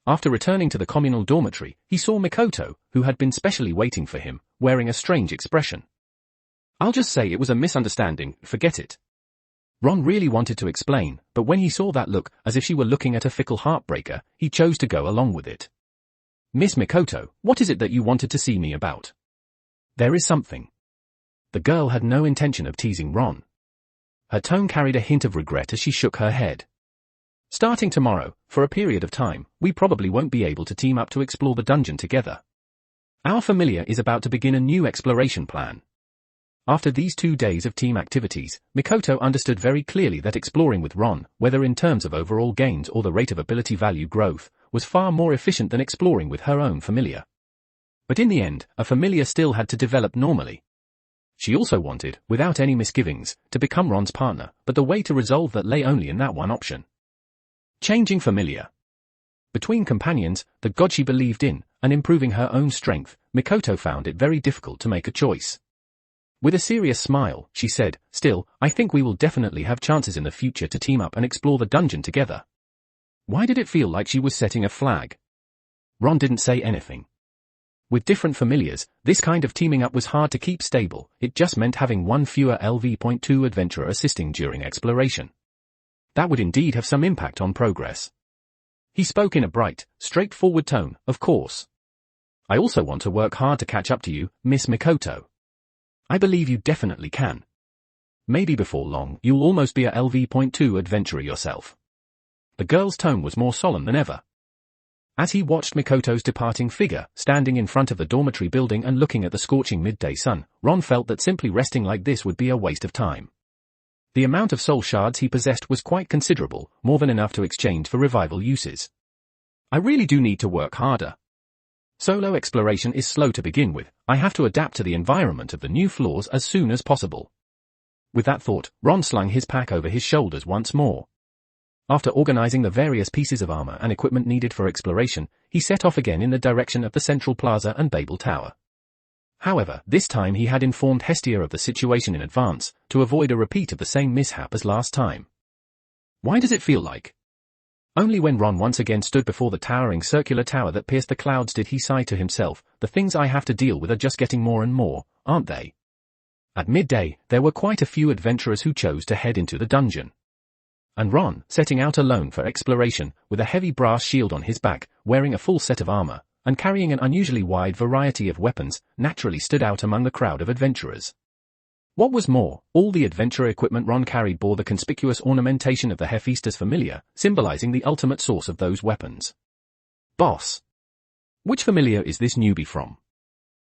After returning to the communal dormitory, he saw Mikoto, who had been specially waiting for him, wearing a strange expression. I'll just say it was a misunderstanding, forget it. Ron really wanted to explain, but when he saw that look, as if she were looking at a fickle heartbreaker, he chose to go along with it. Miss Mikoto, what is it that you wanted to see me about? There is something. The girl had no intention of teasing Ron. Her tone carried a hint of regret as she shook her head. Starting tomorrow, for a period of time, we probably won't be able to team up to explore the dungeon together. Our familiar is about to begin a new exploration plan. After these 2 days of team activities, Mikoto understood very clearly that exploring with Ron, whether in terms of overall gains or the rate of ability value growth, was far more efficient than exploring with her own familiar. But in the end, a familiar still had to develop normally. She also wanted, without any misgivings, to become Ron's partner, but the way to resolve that lay only in that one option. Changing familiar. Between companions, the god she believed in, and improving her own strength, Mikoto found it very difficult to make a choice. With a serious smile, she said, still, I think we will definitely have chances in the future to team up and explore the dungeon together. Why did it feel like she was setting a flag? Ron didn't say anything. With different familiars, this kind of teaming up was hard to keep stable, it just meant having one fewer LV.2 adventurer assisting during exploration. That would indeed have some impact on progress. He spoke in a bright, straightforward tone, of course. I also want to work hard to catch up to you, Miss Mikoto. I believe you definitely can. Maybe before long, you'll almost be a LV.2 adventurer yourself. The girl's tone was more solemn than ever. As he watched Mikoto's departing figure, standing in front of the dormitory building and looking at the scorching midday sun, Ron felt that simply resting like this would be a waste of time. The amount of soul shards he possessed was quite considerable, more than enough to exchange for revival uses. I really do need to work harder. Solo exploration is slow to begin with, I have to adapt to the environment of the new floors as soon as possible. With that thought, Ron slung his pack over his shoulders once more. After organizing the various pieces of armor and equipment needed for exploration, he set off again in the direction of the Central Plaza and Babel Tower. However, this time he had informed Hestia of the situation in advance, to avoid a repeat of the same mishap as last time. Why does it feel like? Only when Ron once again stood before the towering circular tower that pierced the clouds did he sigh to himself, the things I have to deal with are just getting more and more, aren't they? At midday, there were quite a few adventurers who chose to head into the dungeon. And Ron, setting out alone for exploration, with a heavy brass shield on his back, wearing a full set of armor, and carrying an unusually wide variety of weapons, naturally stood out among the crowd of adventurers. What was more, all the adventure equipment Ron carried bore the conspicuous ornamentation of the Hephaestus familiar, symbolizing the ultimate source of those weapons. Boss! Which familiar is this newbie from?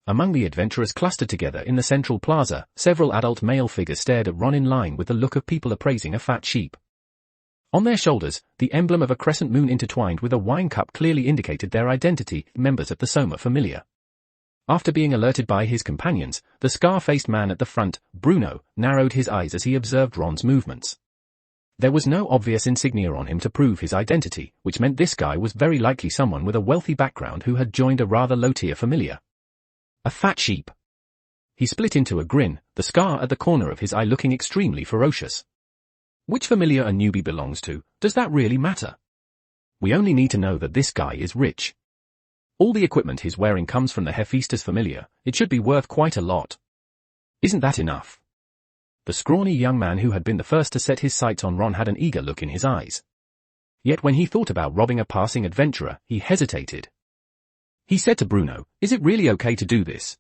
Among the adventurers clustered together in the Central Plaza, several adult male figures stared at Ron in line with the look of people appraising a fat sheep. On their shoulders, the emblem of a crescent moon intertwined with a wine cup clearly indicated their identity, members of the Soma familiar. After being alerted by his companions, the scar-faced man at the front, Bruno, narrowed his eyes as he observed Ron's movements. There was no obvious insignia on him to prove his identity, which meant this guy was very likely someone with a wealthy background who had joined a rather low-tier familiar. A fat sheep. He split into a grin, the scar at the corner of his eye looking extremely ferocious. Which familiar a newbie belongs to, does that really matter? We only need to know that this guy is rich. All the equipment he's wearing comes from the Hephaestus familiar, it should be worth quite a lot. Isn't that enough? The scrawny young man who had been the first to set his sights on Ron had an eager look in his eyes. Yet when he thought about robbing a passing adventurer, he hesitated. He said to Bruno, "Is it really okay to do this?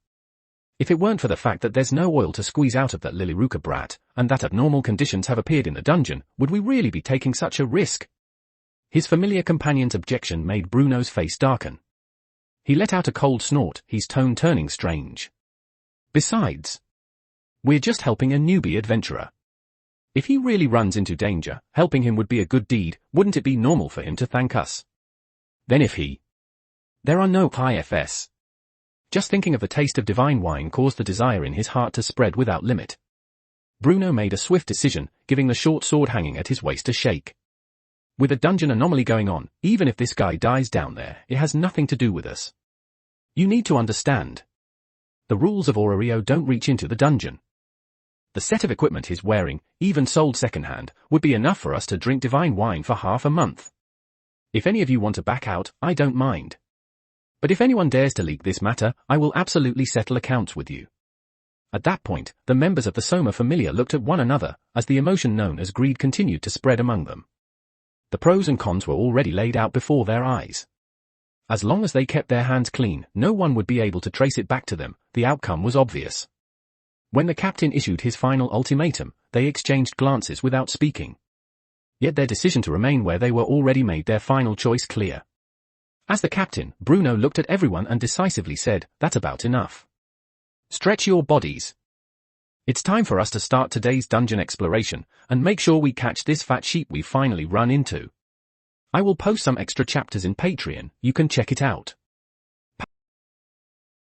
If it weren't for the fact that there's no oil to squeeze out of that Lilyruka brat, and that abnormal conditions have appeared in the dungeon, would we really be taking such a risk?" His familiar companion's objection made Bruno's face darken. He let out a cold snort, his tone turning strange. Besides, we're just helping a newbie adventurer. If he really runs into danger, helping him would be a good deed, wouldn't it be normal for him to thank us? Then if he... There are no IFS. Just thinking of the taste of divine wine caused the desire in his heart to spread without limit. Bruno made a swift decision, giving the short sword hanging at his waist a shake. With a dungeon anomaly going on, even if this guy dies down there, it has nothing to do with us. You need to understand. The rules of Orario don't reach into the dungeon. The set of equipment he's wearing, even sold secondhand, would be enough for us to drink divine wine for half a month. If any of you want to back out, I don't mind. But if anyone dares to leak this matter, I will absolutely settle accounts with you. At that point, the members of the Soma familiar looked at one another, as the emotion known as greed continued to spread among them. The pros and cons were already laid out before their eyes. As long as they kept their hands clean, no one would be able to trace it back to them, the outcome was obvious. When the captain issued his final ultimatum, they exchanged glances without speaking. Yet their decision to remain where they were already made their final choice clear. As the captain, Bruno looked at everyone and decisively said, "That's about enough. Stretch your bodies. It's time for us to start today's dungeon exploration, and make sure we catch this fat sheep we've finally run into. I will post some extra chapters in Patreon, you can check it out."